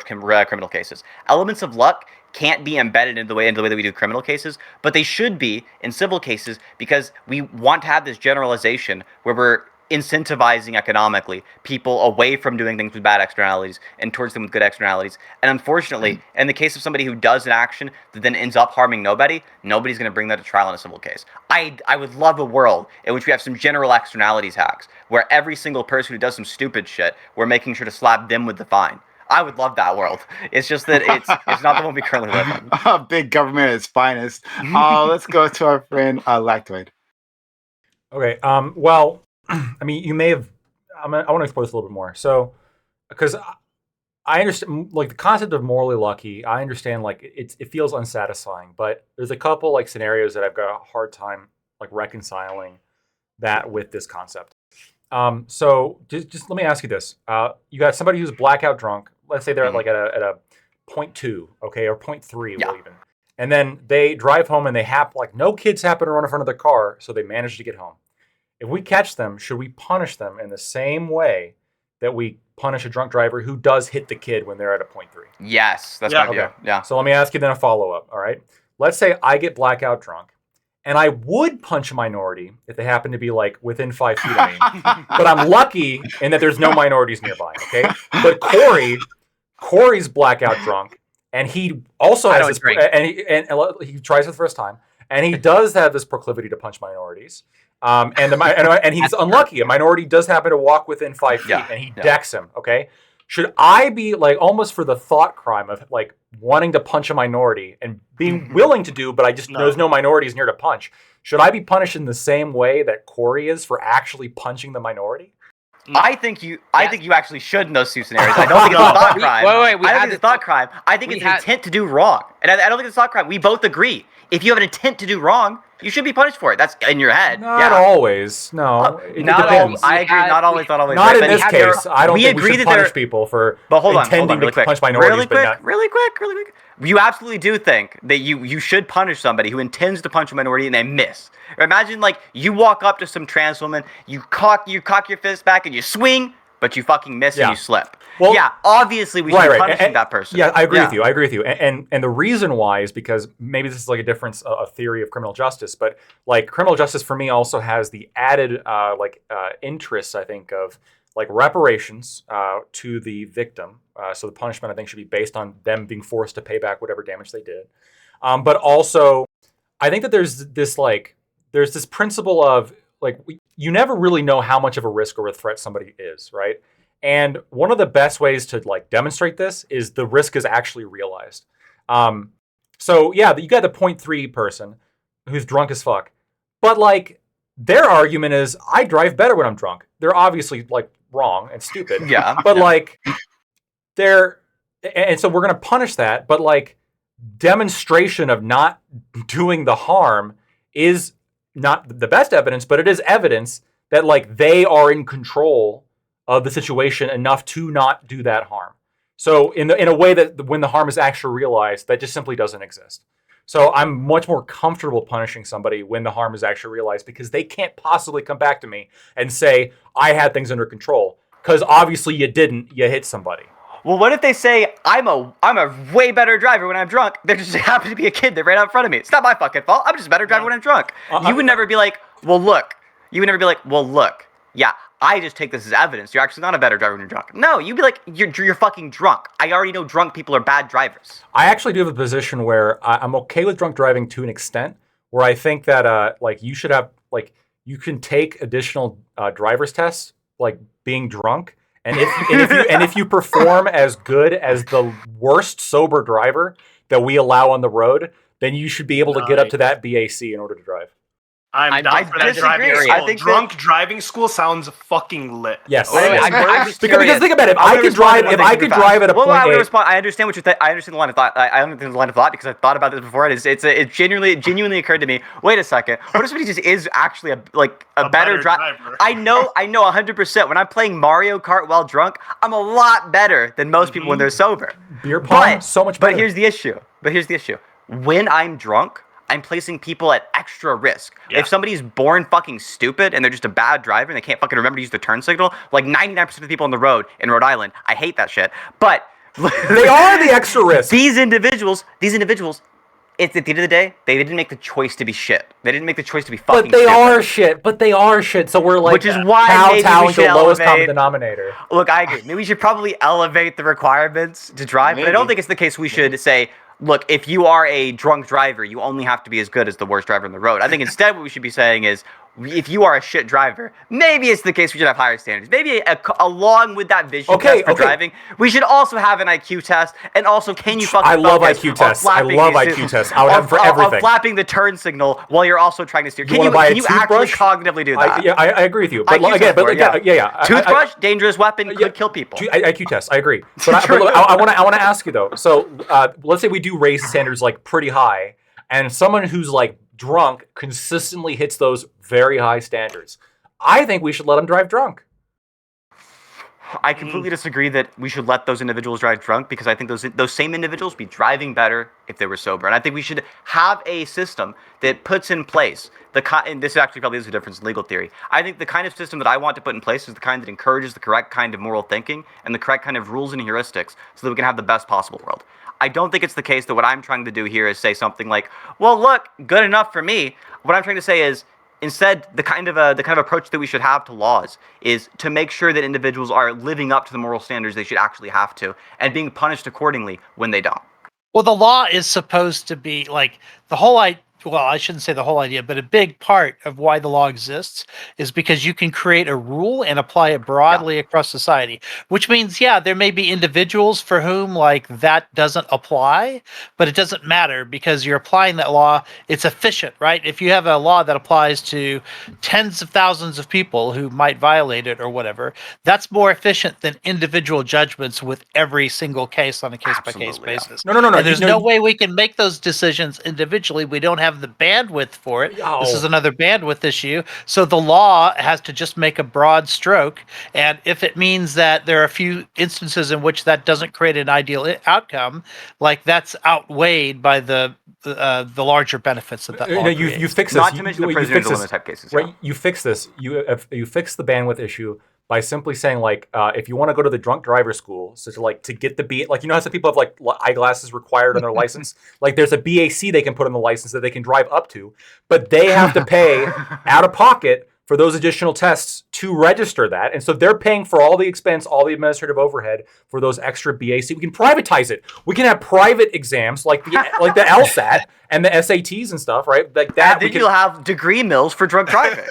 criminal cases. Elements of luck can't be embedded in the way that we do criminal cases, but they should be in civil cases because we want to have this generalization where we're incentivizing economically people away from doing things with bad externalities and towards them with good externalities. And unfortunately, in the case of somebody who does an action that then ends up harming nobody's going to bring that to trial in a civil case. I would love a world in which we have some general externalities hacks where every single person who does some stupid shit, we're making sure to slap them with the fine. I would love that world. It's just that it's not the one we currently live in. Big government at its finest. Let's go to our friend Lactoid. Okay. Well, I mean, you may have. I want to explore this a little bit more. So, because I understand, like the concept of morally lucky. I understand, like it feels unsatisfying, but there's a couple like scenarios that I've got a hard time like reconciling that with this concept. So just let me ask you this: you got somebody who's blackout drunk. Let's say they're like at a 0.2, okay, or 0.3, Yeah. well, even, and then they drive home and they no kids happen to run in front of their car, so they manage to get home. If we catch them, should we punish them in the same way that we punish a drunk driver who does hit the kid when they're at a 0.3? Yes, that's Yeah. my view. Okay. Yeah. So let me ask you then a follow-up, all right? Let's say I get blackout drunk, and I would punch a minority if they happen to be like within 5 feet of me. But I'm lucky in that there's no minorities nearby, okay? But Corey Corey's blackout drunk, and he also I has don't this, drink. and he tries for the first time, and he does have this proclivity to punch minorities. And he's unlucky. A minority does happen to walk within 5 feet, and he decks him. Okay, should I be like almost for the thought crime of like wanting to punch a minority and being willing to do, but I just there's no minorities near to punch? Should I be punished in the same way that Corey is for actually punching the minority? I think you actually should in those two scenarios. I don't think it's a thought crime. We I don't had think it's a thought crime. I think it's an intent to do wrong. And I don't think it's a thought crime. We both agree. If you have an intent to do wrong, you should be punished for it. That's in your head. Not always. No. It Not depends. always. I agree. Not always. Not always. Not right, in this case. I don't think we should punish people for intending to punch minorities. Really quick. You absolutely do think that you should punish somebody who intends to punch a minority and they miss. Imagine like you walk up to some trans woman, you cock your fist back and you swing, but you fucking miss and you slip. Well, yeah, obviously we should be punishing that person. Yeah, I agree with you. And the reason why is because maybe this is like a difference, a theory of criminal justice, but like criminal justice for me also has the added interests, I think, of like reparations to the victim. So the punishment, I think, should be based on them being forced to pay back whatever damage they did. But also, I think that there's this principle of like you never really know how much of a risk or a threat somebody is, right? And one of the best ways to like demonstrate this is the risk is actually realized. So yeah, you got the 0.3 person who's drunk as fuck, but like their argument is I drive better when I'm drunk. They're obviously like wrong and stupid. Yeah. But like and so we're gonna punish that. But like demonstration of not doing the harm is not the best evidence, but it is evidence that like they are in control of the situation enough to not do that harm. So in a way that when the harm is actually realized, that just simply doesn't exist. So I'm much more comfortable punishing somebody when the harm is actually realized because they can't possibly come back to me and say, I had things under control. Because obviously you didn't, you hit somebody. Well, what if they say, I'm a way better driver when I'm drunk? There just happened to be a kid that ran out in front of me. It's not my fucking fault. I'm just a better driver when I'm drunk. You would never be like, well, look. Yeah, I just take this as evidence. You're actually not a better driver when you're drunk. No, you'd be like, you're fucking drunk. I already know drunk people are bad drivers. I actually do have a position where I'm okay with drunk driving to an extent, where I think that like you should have like you can take additional driver's tests, like being drunk, and if you perform as good as the worst sober driver that we allow on the road, then you should be able to get up to that BAC in order to drive. I'm down for that driving school. I think drunk driving school sounds fucking lit. Yes. Because think about it. If I could drive at a point I respond. I understand what you're saying. I understand the line of thought. I understand the line of thought because I've thought about this before. It genuinely occurred to me. Wait a second. What if somebody just is actually a better driver? I know 100%. When I'm playing Mario Kart while drunk, I'm a lot better than most people when they're sober. Beer pong, so much better. But here's the issue. When I'm drunk, I'm placing people at extra risk. Yeah. If somebody's born fucking stupid and they're just a bad driver and they can't fucking remember to use the turn signal, like 99% of the people on the road in Rhode Island, I hate that shit. But they are the extra risk. These individuals, it's at the end of the day, they didn't make the choice to be shit. They didn't make the choice to be fucking stupid. But they are shit. So we're like, which is why maybe we should the lowest common denominator. Look, I agree. Maybe we should probably elevate the requirements to drive, but I don't think it's the case we should say, look, if you are a drunk driver, you only have to be as good as the worst driver on the road. I think instead what we should be saying is, if you are a shit driver, maybe it's the case we should have higher standards. Maybe along with that vision test for driving, we should also have an IQ test. And also, can you fucking I love IQ tests. I love IQ tests. I would have for everything. Of flapping the turn signal while you're also trying to steer. Can you actually cognitively do that? I agree with you. But Toothbrush, dangerous weapon, could kill people. IQ test, I agree. But look, I want to ask you though. So let's say we do raise the standards like pretty high, and someone who's like drunk consistently hits those very high standards. I think we should let them drive drunk. I completely disagree that we should let those individuals drive drunk because I think those same individuals be driving better if they were sober. And I think we should have a system that puts in place and this actually probably is a difference in legal theory. I think the kind of system that I want to put in place is the kind that encourages the correct kind of moral thinking and the correct kind of rules and heuristics so that we can have the best possible world. I don't think it's the case that what I'm trying to do here is say something like, well, look, good enough for me. What I'm trying to say is, Instead, the kind of approach that we should have to laws is to make sure that individuals are living up to the moral standards they should actually have to, and being punished accordingly when they don't. Well, the law is supposed to be like the whole idea. Well, I shouldn't say the whole idea, but a big part of why the law exists is because you can create a rule and apply it broadly across society, which means, yeah, there may be individuals for whom like that doesn't apply, but it doesn't matter because you're applying that law. It's efficient, right? If you have a law that applies to tens of thousands of people who might violate it or whatever, that's more efficient than individual judgments with every single case on a case-by-case basis. No. And there's no way we can make those decisions individually. We don't have the bandwidth for it. Oh. This is another bandwidth issue. So the law has to just make a broad stroke. And if it means that there are a few instances in which that doesn't create an ideal outcome, like that's outweighed by the larger benefits that law creates. You fix this. Not to mention the prisoner dilemma type cases. Right? You fix this. You fix the bandwidth issue by simply saying like, if you want to go to the drunk driver school, so to get the like, you know how some people have like eyeglasses required on their license, like there's a BAC they can put on the license that they can drive up to, but they have to pay out of pocket for those additional tests to register that. And so they're paying for all the expense, all the administrative overhead for those extra BAC. We can privatize it. We can have private exams like the LSAT and the SATs and stuff, right? Like that. And then you'll have degree mills for drunk driving.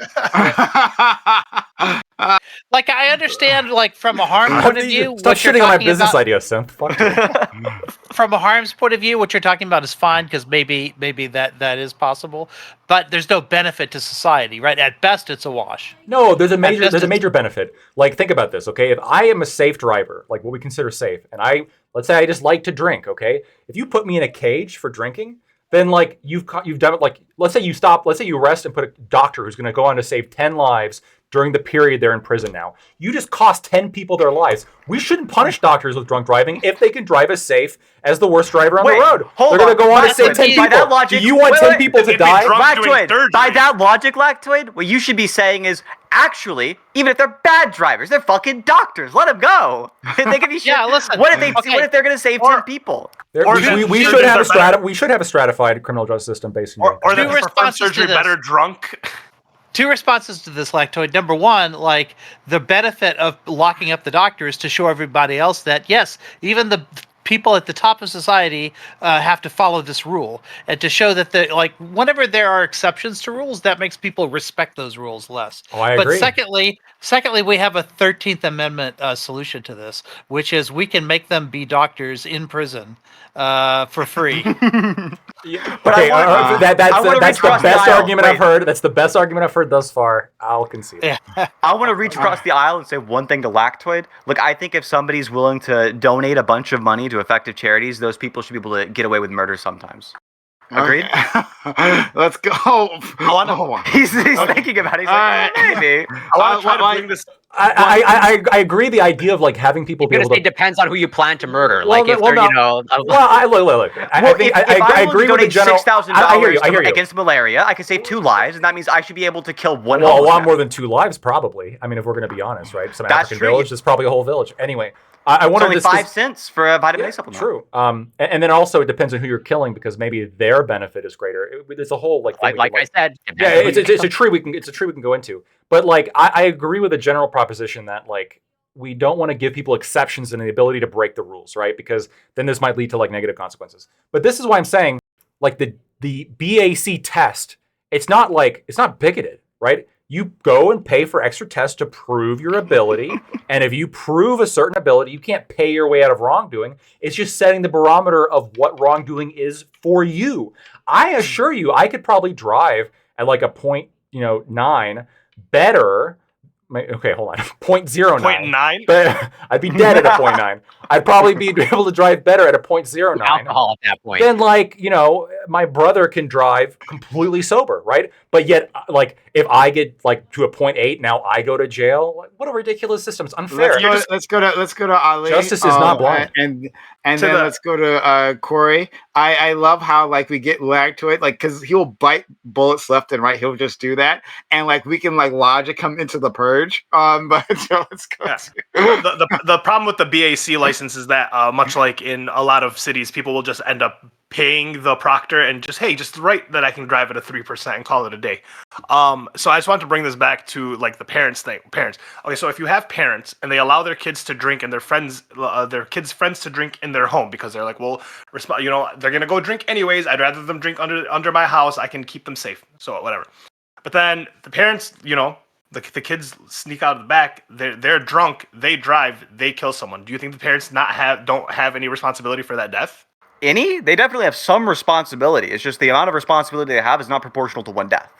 Like I understand, like from a harm point of view. Stop shitting on my business idea, Sim. Fuck you. From a harm's point of view, what you're talking about is fine because maybe that is possible, but there's no benefit to society, right? At best, it's a wash. No, there's a major benefit. Like think about this, okay? If I am a safe driver, like what we consider safe, and let's say I just like to drink, okay? If you put me in a cage for drinking, then like you've done it. Like let's say you arrest and put a doctor who's going to go on to save 10 lives during the period they're in prison now. You just cost 10 people their lives. We shouldn't punish doctors with drunk driving if they can drive as safe as the worst driver on the road. They're going to go on to save 10 people. By that logic, Do you want 10 people to die? Lactoid, by that logic, Lactoid, what you should be saying is, actually, even if they're bad drivers, they're fucking doctors. Let them go. They can be shit. Yeah, listen. What if they're going to save 10 people? We should have a stratified criminal justice system based on or they perform surgery better drunk. Two responses to this, Lactoid. Number one, like the benefit of locking up the doctor is to show everybody else that yes, even the people at the top of society have to follow this rule, and to show that whenever there are exceptions to rules, that makes people respect those rules less. Oh, I agree. But secondly, we have a 13th Amendment solution to this, which is we can make them be doctors in prison for free. Okay, that's the best argument I've heard. That's the best argument I've heard thus far. I'll concede. Yeah. I want to reach across the aisle and say one thing to Lactoid. Look, I think if somebody's willing to donate a bunch of money to effective charities, those people should be able to get away with murder sometimes. Agreed? Okay. Let's go. He's thinking about it. He's like, maybe. I want to try to bring this. I agree. The idea of like having people be able to. It depends on who you plan to murder. Well, like if well, they're, no. you know. Look. I agree with the general. I hear you. Against malaria, I could save 2 lives, and that means I should be able to kill one. Well, a lot more than 2 lives, probably. I mean, if we're going to be honest, right? Some That's African true. village is probably a whole village. Anyway, I wanted it's only 5 cents for a vitamin A supplement. True. And then also it depends on who you're killing because maybe their benefit is greater. There's a whole like I said. Yeah, it's a tree we can go into. But like I agree with the general proposition that like we don't want to give people exceptions and the ability to break the rules, right? Because then this might lead to like negative consequences. But this is why I'm saying like the BAC test, it's not bigoted, right? You go and pay for extra tests to prove your ability. And if you prove a certain ability, you can't pay your way out of wrongdoing. It's just setting the barometer of what wrongdoing is for you. I assure you, I could probably drive at like a 0.9 better. Okay, hold on. 0.09. 0.9? But I'd be dead at a 0.9. I'd probably be able to drive better at a 0.09. Alcohol at that point. Then, like, my brother can drive completely sober, right? But yet, like, if I get like to a 0.8, now I go to jail. What a ridiculous system! It's unfair. Let's go to Ali. Justice is not blind. And then let's go to Corey. I love how like we get Lactoid, like because he'll bite bullets left and right. He'll just do that, and like we can like logic come into the purge. But let's go. Yes. The problem with the BAC license is that much like in a lot of cities, people will just end up paying the proctor and just write that I can drive at a 3% and call it a day. So I just want to bring this back to like the parents thing. Parents. Okay, so if you have parents and they allow their kids to drink and their kids' friends to drink in their home because they're like, well, they're gonna go drink anyways. I'd rather them drink under my house. I can keep them safe. So whatever. But then the parents, the kids sneak out of the back. They're drunk. They drive. They kill someone. Do you think the parents don't have any responsibility for that death? They definitely have some responsibility. It's just the amount of responsibility they have is not proportional to one death.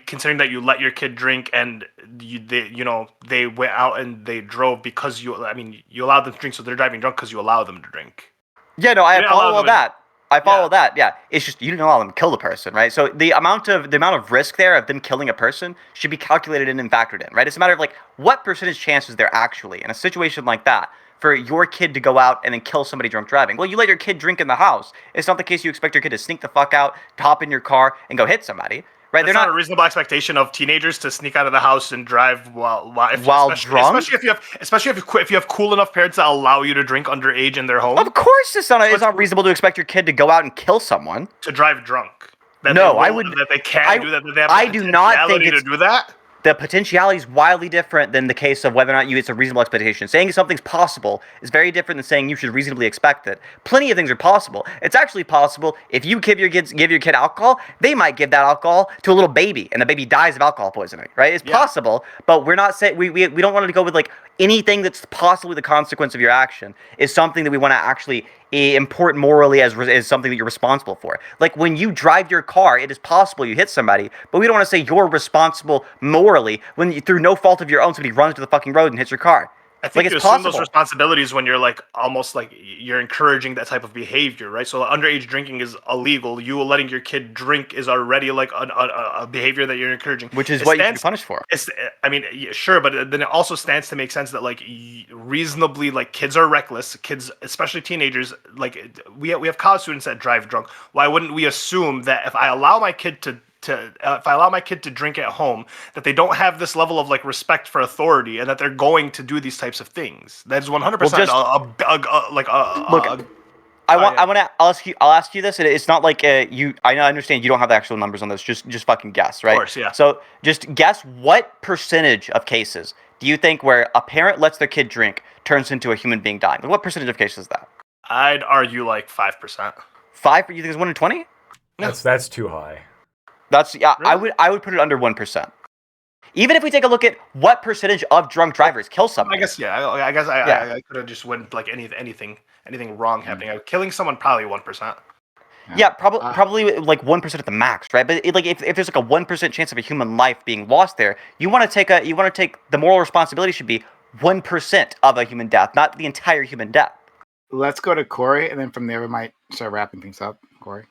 Considering that you let your kid drink and they went out and they drove because you allowed them to drink, so they're driving drunk because you allow them to drink. Yeah, no, I follow all that. I follow that. Yeah, it's just you didn't allow them to kill the person, right? So the amount of risk there of them killing a person should be calculated in and factored in, right? It's a matter of like what percentage chance is there actually in a situation like that for your kid to go out and then kill somebody drunk driving. Well, you let your kid drink in the house. It's not the case you expect your kid to sneak the fuck out, hop in your car, and go hit somebody. Right? That's not a reasonable expectation of teenagers to sneak out of the house and drive while drunk. Especially if you have cool enough parents that allow you to drink underage in their home. Of course, it's not reasonable to expect your kid to go out and kill someone. To drive drunk. I do not think to do that. The potentiality is wildly different than the case of whether or not it's a reasonable expectation. Saying something's possible is very different than saying you should reasonably expect it. Plenty of things are possible. It's actually possible if you give your kid alcohol, they might give that alcohol to a little baby, and the baby dies of alcohol poisoning. Right? It's possible, but we're not saying we don't want to go with like anything that's possibly the consequence of your action is something that we want to actually import morally as something that you're responsible for. Like when you drive your car, it is possible you hit somebody, but we don't want to say you're responsible morally when through no fault of your own somebody runs to the fucking road and hits your car. I think you assume those responsibilities when you're like almost like you're encouraging that type of behavior, right? So underage drinking is illegal. You letting your kid drink is already like a behavior that you're encouraging, which is what you should be punished for. Sure, but then it also stands to make sense that like reasonably like kids are reckless. Kids, especially teenagers, like we have college students that drive drunk. Why wouldn't we assume that if I allow my kid to drink at home, that they don't have this level of like respect for authority, and that they're going to do these types of things? That is 100%. I'll ask you this. It's not like you. I understand you don't have the actual numbers on this. Just fucking guess, right? Of course, yeah. So just guess what percentage of cases do you think where a parent lets their kid drink turns into a human being dying? Like, what percentage of cases is that? I'd argue like 5%. 5? You think it's 1 in 20? That's too high. Really? I would put it under 1%. Even if we take a look at what percentage of drunk drivers kill somebody. I guess I could have just went like anything wrong happening. Killing someone probably 1%. Yeah, probably like 1% at the max, right? But if there's like a 1% chance of a human life being lost there, you want to take the moral responsibility should be 1% of a human death, not the entire human death. Let's go to Corey, and then from there we might start wrapping things up. Corey.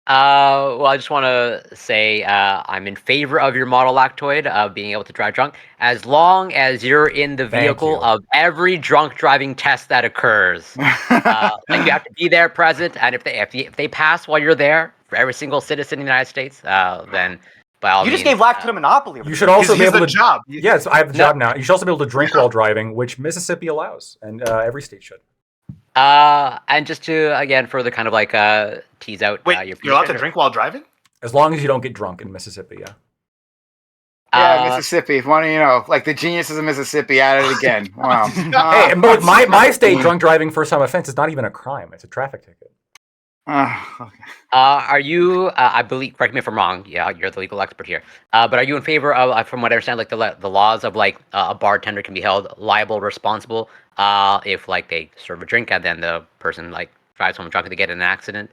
Well, I just want to say I'm in favor of your model Lactoid of being able to drive drunk, as long as you're in the vehicle of every drunk driving test that occurs. Like you have to be there, present, and if they pass while you're there for every single citizen in the United States, then by all means. You just gave Lactoid a monopoly. You should also be able to job. Yes, I have the job now. You should also be able to drink while driving, which Mississippi allows, and every state should. And just to again further kind of like tease out. Wait, you're allowed to drink while driving? As long as you don't get drunk in Mississippi, yeah. Yeah, Mississippi. If one, like the geniuses of Mississippi at it again. Wow. Hey, but my state, drunk driving first time offense is not even a crime; it's a traffic ticket. Okay. Are you? I believe. Correct me if I'm wrong. Yeah, you're the legal expert here. But are you in favor of, from what I understand, like the laws of like a bartender can be held liable, responsible, if like they serve a drink and then the person like drives home drunk and they get in an accident?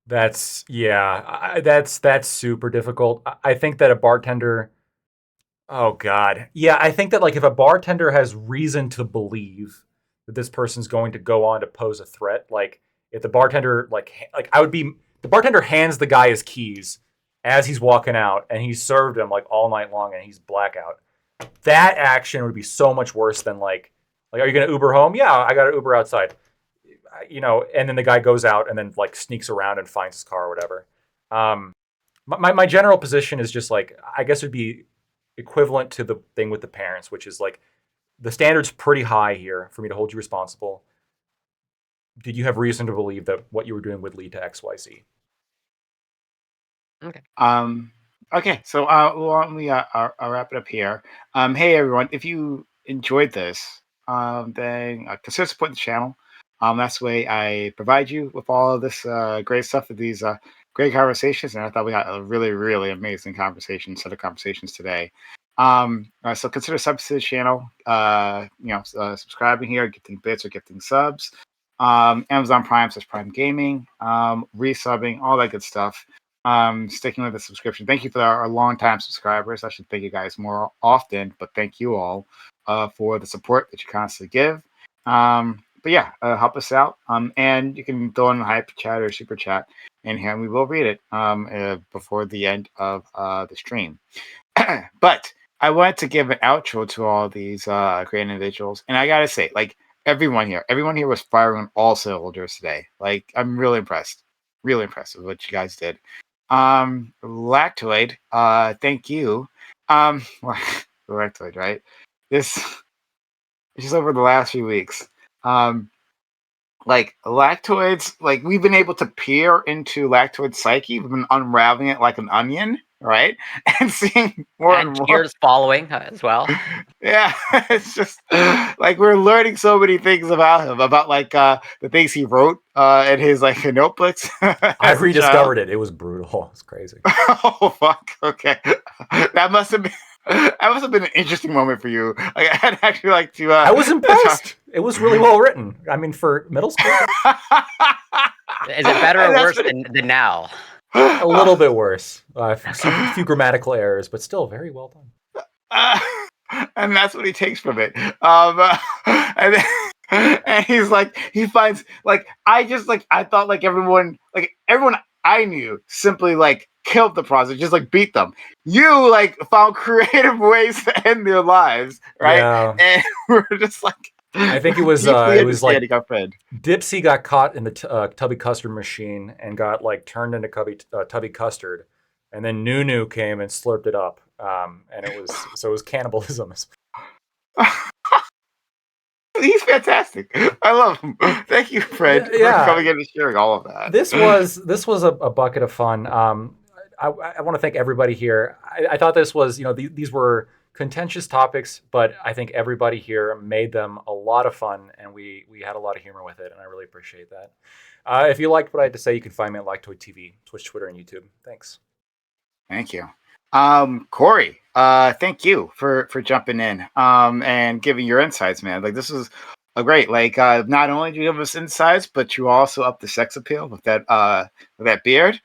That's that's super difficult. I think that a bartender. Oh God, yeah. I think that like if a bartender has reason to believe that this person's going to go on to pose a threat, like. If the bartender the bartender hands the guy his keys as he's walking out and he's served him like all night long and he's blackout. That action would be so much worse than like are you going to Uber home? Yeah, I got an Uber outside. And then the guy goes out and then like sneaks around and finds his car or whatever. My general position is just like, I guess it'd be equivalent to the thing with the parents, which is like the standard's pretty high here for me to hold you responsible. did you have reason to believe that what you were doing would lead to XYZ? Okay, so let me I'll wrap it up here. Hey everyone, if you enjoyed this, then consider supporting the channel. That's the way I provide you with all of this great stuff, with these great conversations, and I thought we had a really, really amazing set of conversations today. So consider subs to the channel. Subscribing here, gifting bits or gifting subs. Amazon Prime says Prime Gaming, resubbing, all that good stuff. Sticking with the subscription. Thank you for our long-time subscribers. I should thank you guys more often, but thank you all for the support that you constantly give. But yeah, help us out. And you can throw in the hype chat or super chat in here, and we will read it before the end of the stream. But I wanted to give an outro to all these great individuals, and I gotta say, like, everyone here was firing on all cylinders today. Like, I'm really impressed with what you guys did. Lactoid, thank you. Lactoid, right? This just over the last few weeks. Like Lactoid's, like, we've been able to peer into Lactoid's psyche. We've been unraveling it like an onion, right? And seeing more and more. Tears following as well. Yeah, it's just like we're learning so many things about him, about like the things he wrote in his like notebooks. I rediscovered it. It was brutal. It's crazy. Oh fuck. Okay, that must have been an interesting moment for you. Like, I'd actually like to. I was impressed. It was really well written. I mean, for middle school. Is it better or worse than now? A little bit worse. A few grammatical errors, but still very well done. And that's what he takes from it. And he's like, he finds like, I thought like everyone I knew simply like killed the process, just like beat them. You like found creative ways to end their lives, right? Yeah. And we're just like, I think it was like Dipsy got caught in the Tubby Custard machine and got like turned into Tubby Custard, and then Nunu came and slurped it up, and it was cannibalism. He's fantastic. I love him. Thank you, Fred, for coming in and sharing all of that. This was a bucket of fun. I want to thank everybody here. I thought this was, these were contentious topics, but I think everybody here made them a lot of fun, and we had a lot of humor with it, and I really appreciate that. If you liked what I had to say, you can find me on Lactoid TV, Twitch, Twitter, and YouTube. Thanks. Thank you. Corey, thank you for jumping in and giving your insights, man. Like, this was great. Like, not only do you give us insights, but you also up the sex appeal with that beard.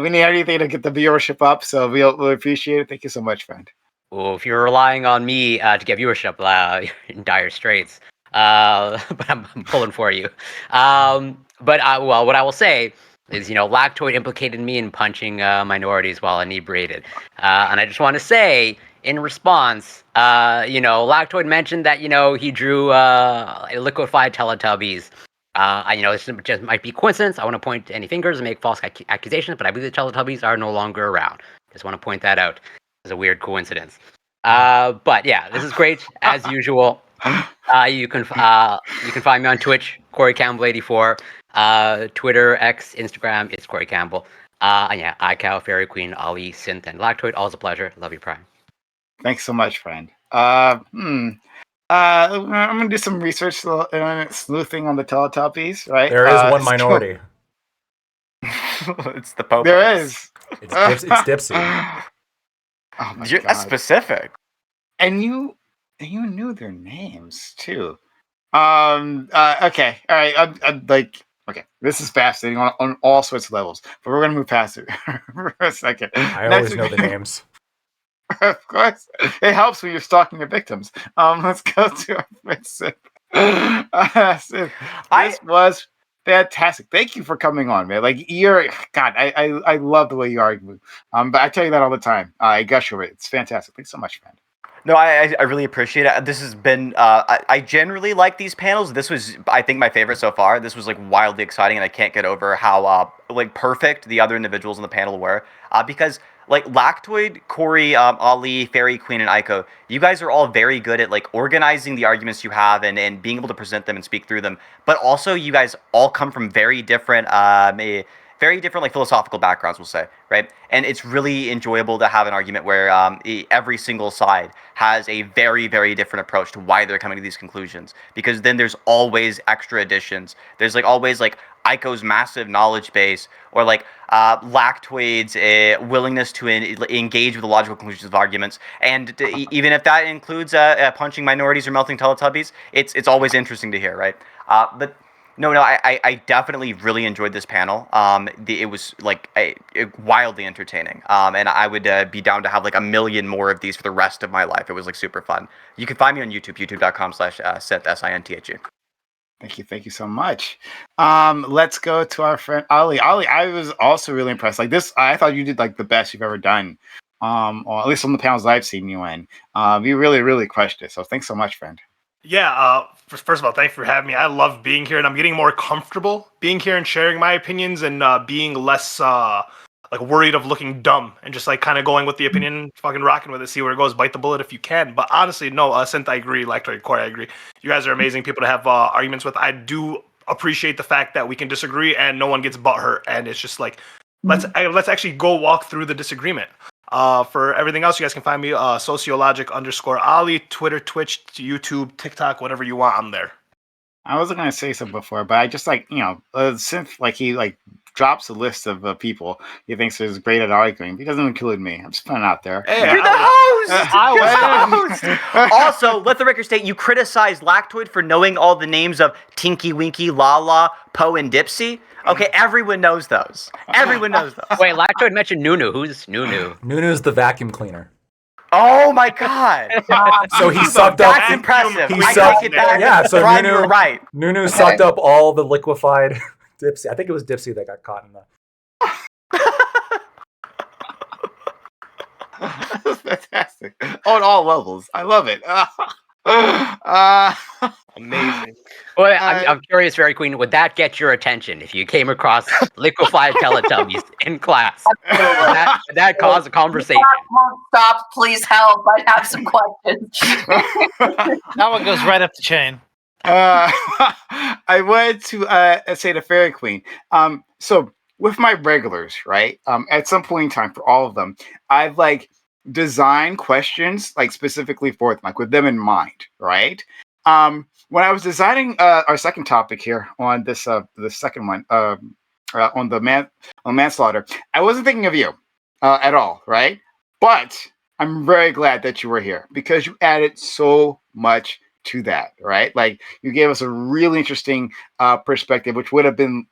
We need anything to get the viewership up, so we'll appreciate it. Thank you so much, friend. Well, if you're relying on me to get viewership, you're in dire straits. But I'm pulling for you. But what I will say is, Lactoid implicated me in punching minorities while inebriated. And I just want to say, in response, Lactoid mentioned that, he drew liquefied Teletubbies. This just might be coincidence. I want to point to any fingers and make false accusations, but I believe the Teletubbies are no longer around. Just want to point that out. It's a weird coincidence. But yeah, this is great as usual. You can find me on Twitch, Corey Campbell 84, Twitter, X, Instagram. It's Corey Campbell. iCow, Fairy Queen, Ali, Synth, and Lactoid. Always a pleasure. Love you, Prime. Thanks so much, friend. I'm gonna do some research sleuthing on the Teletubbies. Right, there is one minority. It's the Pope. There is. It's Dipsy. Oh my God. That's specific. And you knew their names too. Okay. All right. I'm like, okay, this is fascinating on all sorts of levels, but we're gonna move past it for a second. I always know the names. Of course, it helps when you're stalking your victims. Let's go to our first sip. This was fantastic. Thank you for coming on, man. Like, I love the way you argue. But I tell you that all the time. I gush over it. It's fantastic. Thanks so much, man. No, I really appreciate it. This has been, I generally like these panels. This was, I think, my favorite so far. This was, like, wildly exciting, and I can't get over how, perfect the other individuals on the panel were. Because like Lactoid, Corey, Ali, Fairy Queen, and Aiko, you guys are all very good at like organizing the arguments you have and being able to present them and speak through them. But also, you guys all come from very different very different like philosophical backgrounds, we'll say, right? And it's really enjoyable to have an argument where every single side has a very, very different approach to why they're coming to these conclusions. Because then there's always extra additions. There's like always like Aiko's massive knowledge base, or like Lactoid's willingness to engage with the logical conclusions of arguments, and even if that includes punching minorities or melting Teletubbies, it's always interesting to hear, right? But no, I definitely really enjoyed this panel. It was like wildly entertaining, and I would be down to have like a million more of these for the rest of my life. It was like super fun. You can find me on YouTube, youtube.com/Sint, SINTHU. Thank you so much. Let's go to our friend Ali. Ali, I was also really impressed. Like this, I thought you did like the best you've ever done. Or at least on the panels I've seen you in. You really, really crushed it. So thanks so much, friend. Yeah, first of all, thanks for having me. I love being here, and I'm getting more comfortable being here and sharing my opinions and being less like worried of looking dumb and just like kind of going with the opinion, fucking rocking with it, see where it goes, bite the bullet if you can. But honestly, no, Synth, I agree. Lactoid, Corey, I agree. You guys are amazing people to have arguments with. I do appreciate the fact that we can disagree and no one gets butthurt, and it's just like let's actually go walk through the disagreement. For everything else, you guys can find me sociologic_Ali, Twitter, Twitch, YouTube, TikTok, whatever you want. I'm there. I wasn't gonna say so before, but I just like Synth, like he like drops a list of people he thinks is great at arguing. He doesn't include me. I'm just putting it out there. Hey, you're the host. You're the host. Also, let the record state you criticized Lactoid for knowing all the names of Tinky Winky, Lala, Poe, and Dipsy. Okay, everyone knows those. Everyone knows those. Wait, Lactoid mentioned Nunu. Who's Nunu? Nunu's the vacuum cleaner. Oh my god! So he sucked up. That's impressive. He I sucked, take it back. yeah, so Brian, Nunu, you're right. Nunu sucked up all the liquefied Dipsy. I think it was Dipsy that got caught in the. That's fantastic. On all levels. I love it. Amazing. Well, I'm curious, Fairy Queen, would that get your attention if you came across liquefied Teletubbies in class? Would that cause a conversation? Stop, please help. I have some questions. That one goes right up the chain. I wanted to say to Fairy Queen. So with my regulars, right? At some point in time, for all of them, I've like designed questions like specifically for them, like with them in mind, right? When I was designing our second topic here on this the second one on the manslaughter, I wasn't thinking of you at all, right? But I'm very glad that you were here because you added so much to that, right? Like you gave us a really interesting perspective, which would have been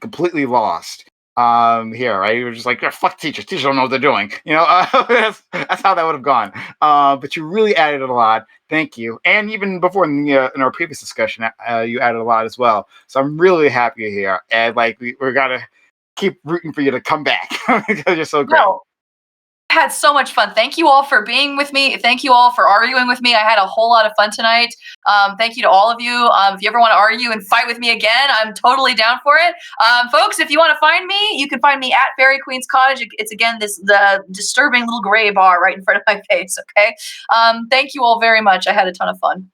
completely lost here, right? You were just like, oh, fuck teachers don't know what they're doing, that's how that would have gone. But you really added a lot. Thank you. And even before in our previous discussion, you added a lot as well. So I'm really happy you're here, and like we're gonna keep rooting for you to come back because you're so great. No. Had so much fun. Thank you all for being with me. Thank you all for arguing with me. I had a whole lot of fun tonight. Thank you to all of you. If you ever want to argue and fight with me again, I'm totally down for it. Folks, if you want to find me, you can find me at Fairy Queen's Cottage. It's again the disturbing little gray bar right in front of my face. Okay. Thank you all very much. I had a ton of fun.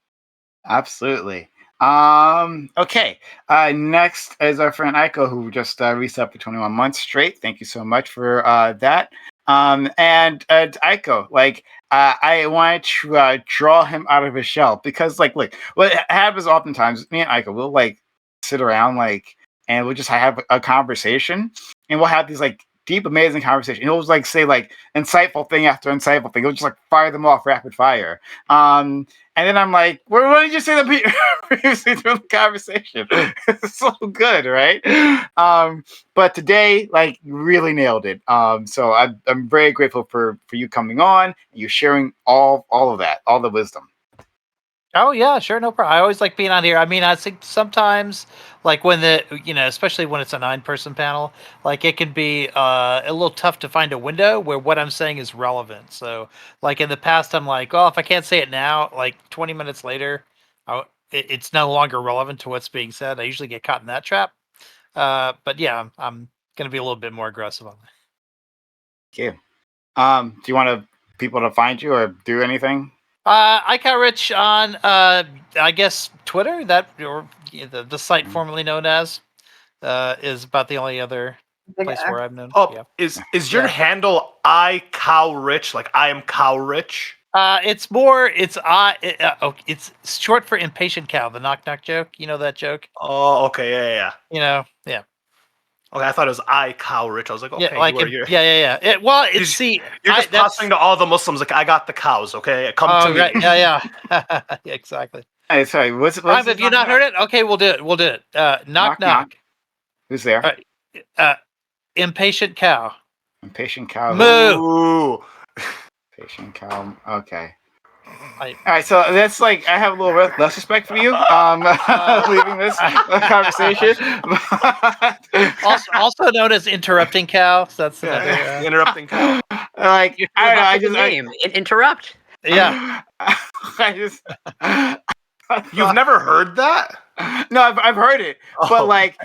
Absolutely. Okay. Next is our friend Aiko, who just reset for 21 months straight. Thank you so much for that. And Aiko, like I wanted to draw him out of his shell because, like, look, what happens oftentimes, me and Aiko will like sit around, like, and we'll just have a conversation, and we'll have these like deep, amazing conversation. He'll like say like insightful thing after insightful thing. He'll just like fire them off rapid fire. And then I'm like, well, what did you say previously through the conversation? It's so good, right? But today, like, you really nailed it. So I'm very grateful for you coming on, you sharing all of that, all the wisdom. Oh yeah, sure, no problem. I always like being on here. I mean, I think sometimes, like when especially when it's a 9-person panel, like it can be a little tough to find a window where what I'm saying is relevant. So, like in the past, I'm like, oh, if I can't say it now, like 20 minutes later, it's no longer relevant to what's being said. I usually get caught in that trap. But yeah, I'm going to be a little bit more aggressive on that. Thank you. Do you want people to find you or do anything? iCowRich on I guess Twitter, that or the site formerly known as is about the only other place where I'm known. Oh, Yeah. is your Yeah. handle I Cow Rich? Like I am Cow Rich? It's short for impatient cow, the knock knock joke. You know that joke? Oh, okay, yeah. Yeah. Okay, I thought it was I Cow Rich. I was like, okay, Yeah, like you're well, it's you're just posturing to all the Muslims like I got the cows. Okay, come to me. Right, yeah. Yeah, exactly. Hey, sorry, what's Have you not heard it? Okay, we'll do it. Knock Knock, knock. knock. Who's there? Impatient cow. Impatient cow. Moo. Ooh. Patient cow. Okay. I- All right, so that's like I have a little less respect for you. Leaving this conversation. also known as interrupting cow. So that's another. Interrupting cow. Like You I don't know. I the just name. Interrupt. Yeah. I just. You've never heard that? No, I've heard it, but Oh. like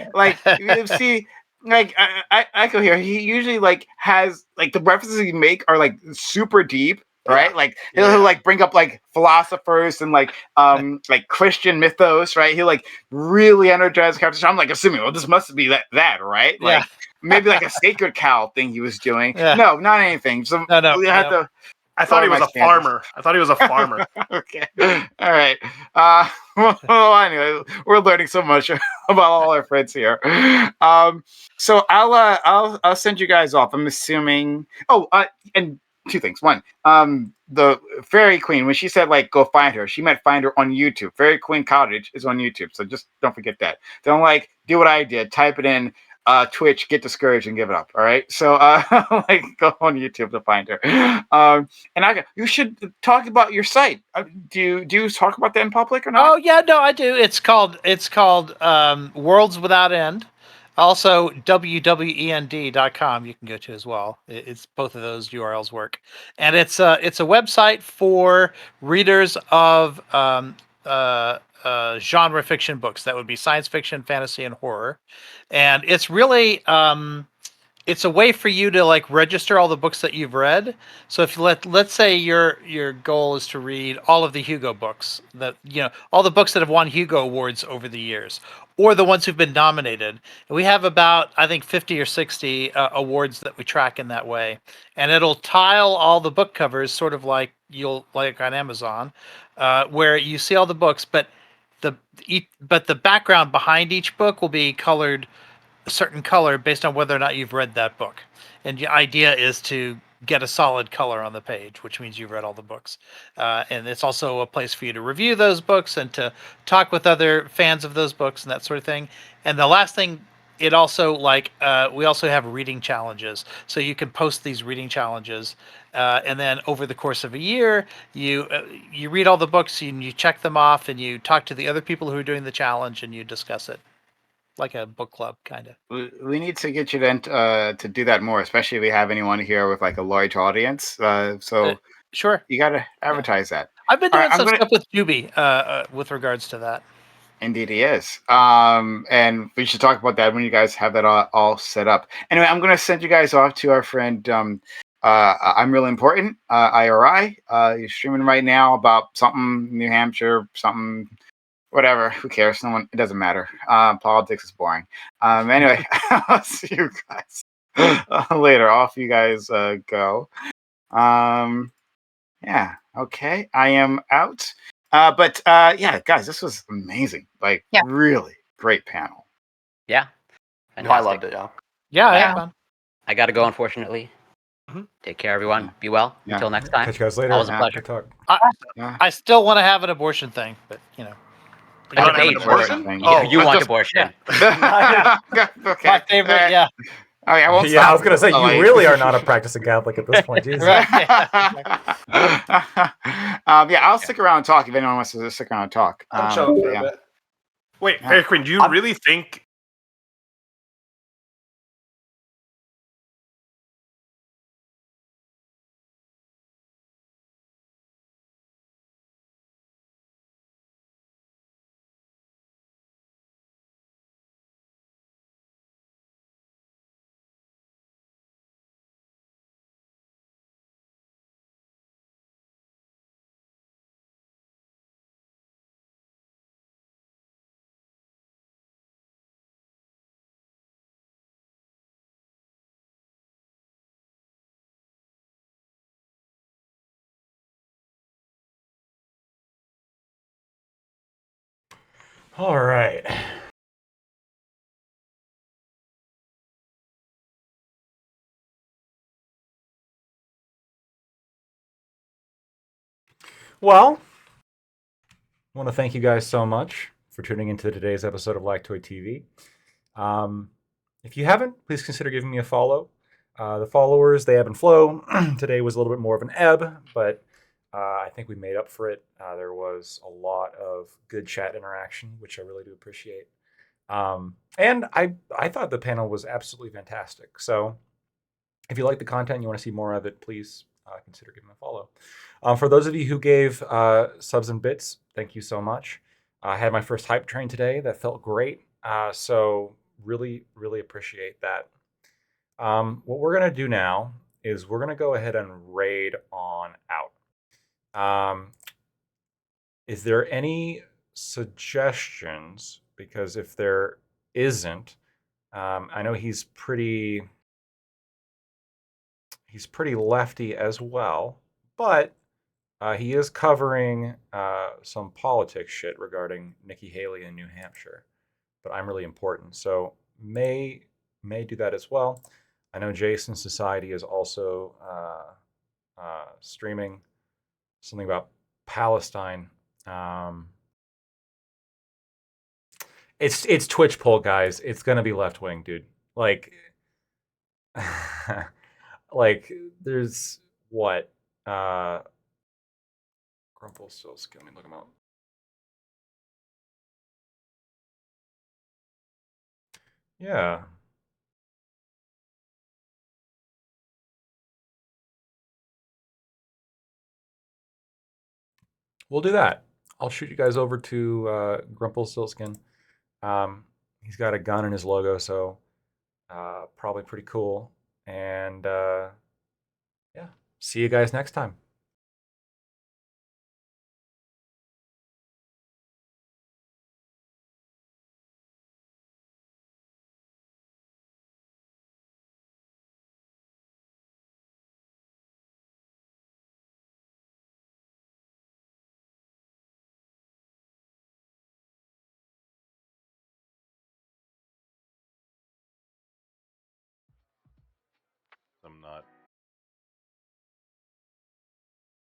you see, like I go here. He usually like has like the references he make are like super deep, right? Like he'll like bring up like philosophers and like Christian mythos, right? He'll like really energize the conversation. I'm like assuming, well, this must be that, right? Like maybe like a sacred cow thing he was doing. Yeah. No, not anything. So No. we had to. I thought he was my a standards. farmer. I thought he was a farmer. Okay. All right. Well, anyway, we're learning so much about all our friends here. So I'll send you guys off. I'm assuming. Oh, and two things. One, the Fairy Queen, when she said like go find her, she meant find her on YouTube. Fairy Queen Cottage is on YouTube, so just don't forget that. Don't like do what I did. Type it in. Twitch, get discouraged and give it up. All right, so like go on YouTube to find her. And you should talk about your site. Do you talk about that in public or not? Oh yeah, no, I do. It's called Worlds Without End. Also, wwend.com you can go to as well. It's both of those URLs work, and it's a website for readers of genre fiction books. That would be science fiction, fantasy, and horror. And it's really it's a way for you to like register all the books that you've read. So if let's say your goal is to read all of the Hugo books, that all the books that have won Hugo awards over the years, or the ones who've been nominated. And we have about I think 50 or 60 awards that we track in that way, and it'll tile all the book covers, sort of like like on Amazon, where you see all the books, but the background behind each book will be colored a certain color based on whether or not you've read that book. And the idea is to get a solid color on the page, which means you've read all the books. And it's also a place for you to review those books and to talk with other fans of those books and that sort of thing. And the last thing, it also we also have reading challenges. So you can post these reading challenges. And then over the course of a year, you read all the books and you check them off and you talk to the other people who are doing the challenge and you discuss it. Like a book club, kind of. We need to get you to do that more, especially if we have anyone here with like a large audience. So sure, you got to advertise that. I've been doing some stuff with Juby with regards to that. Indeed, he is. And we should talk about that when you guys have that all set up. Anyway, I'm going to send you guys off to our friend. I'm Really Important, IRI. He's streaming right now about something New Hampshire, something. Whatever, who cares? It doesn't matter. Politics is boring. Anyway, I'll see you guys later. Off you guys go. Yeah, okay. I am out. But yeah, guys, this was amazing. Like, really great panel. Yeah. No, I loved it, yeah. Yeah, I had fun. I got to go, unfortunately. Take care, everyone. Be well. Until next time. Catch you guys later. Always a pleasure. Talk. I still want to have an abortion thing, but You want to have an abortion? You want abortion. Okay. My favorite, yeah. Oh, yeah, I was gonna say you really are not a practicing Catholic at this point, Jesus. Yeah, I'll stick around and talk if anyone wants to stick around and talk. Wait, Fairy Queen, do you really think All right. Well, I want to thank you guys so much for tuning into today's episode of Lactoid TV. If you haven't, please consider giving me a follow. The followers, they ebb and flow. Today was a little bit more of an ebb, but I think we made up for it. There was a lot of good chat interaction, which I really do appreciate. And I thought the panel was absolutely fantastic. So if you like the content, you want to see more of it, please consider giving a follow. For those of you who gave subs and bits, thank you so much. I had my first hype train today. That felt great. So really, really appreciate that. What we're going to do now is we're going to go ahead and raid on out. Is there any suggestions? Because if there isn't, I know he's pretty lefty as well, but he is covering some politics shit regarding Nikki Haley in New Hampshire. But I'm really important, so may do that as well. I know Jason Society is also streaming something about Palestine. It's Twitch poll, guys. It's gonna be left wing, dude. Like, like there's what Grumpelstiltskin. Let me look him up. Yeah. We'll do that. I'll shoot you guys over to Grumpelstiltskin. He's got a gun in his logo, so probably pretty cool. And yeah, see you guys next time. I'm not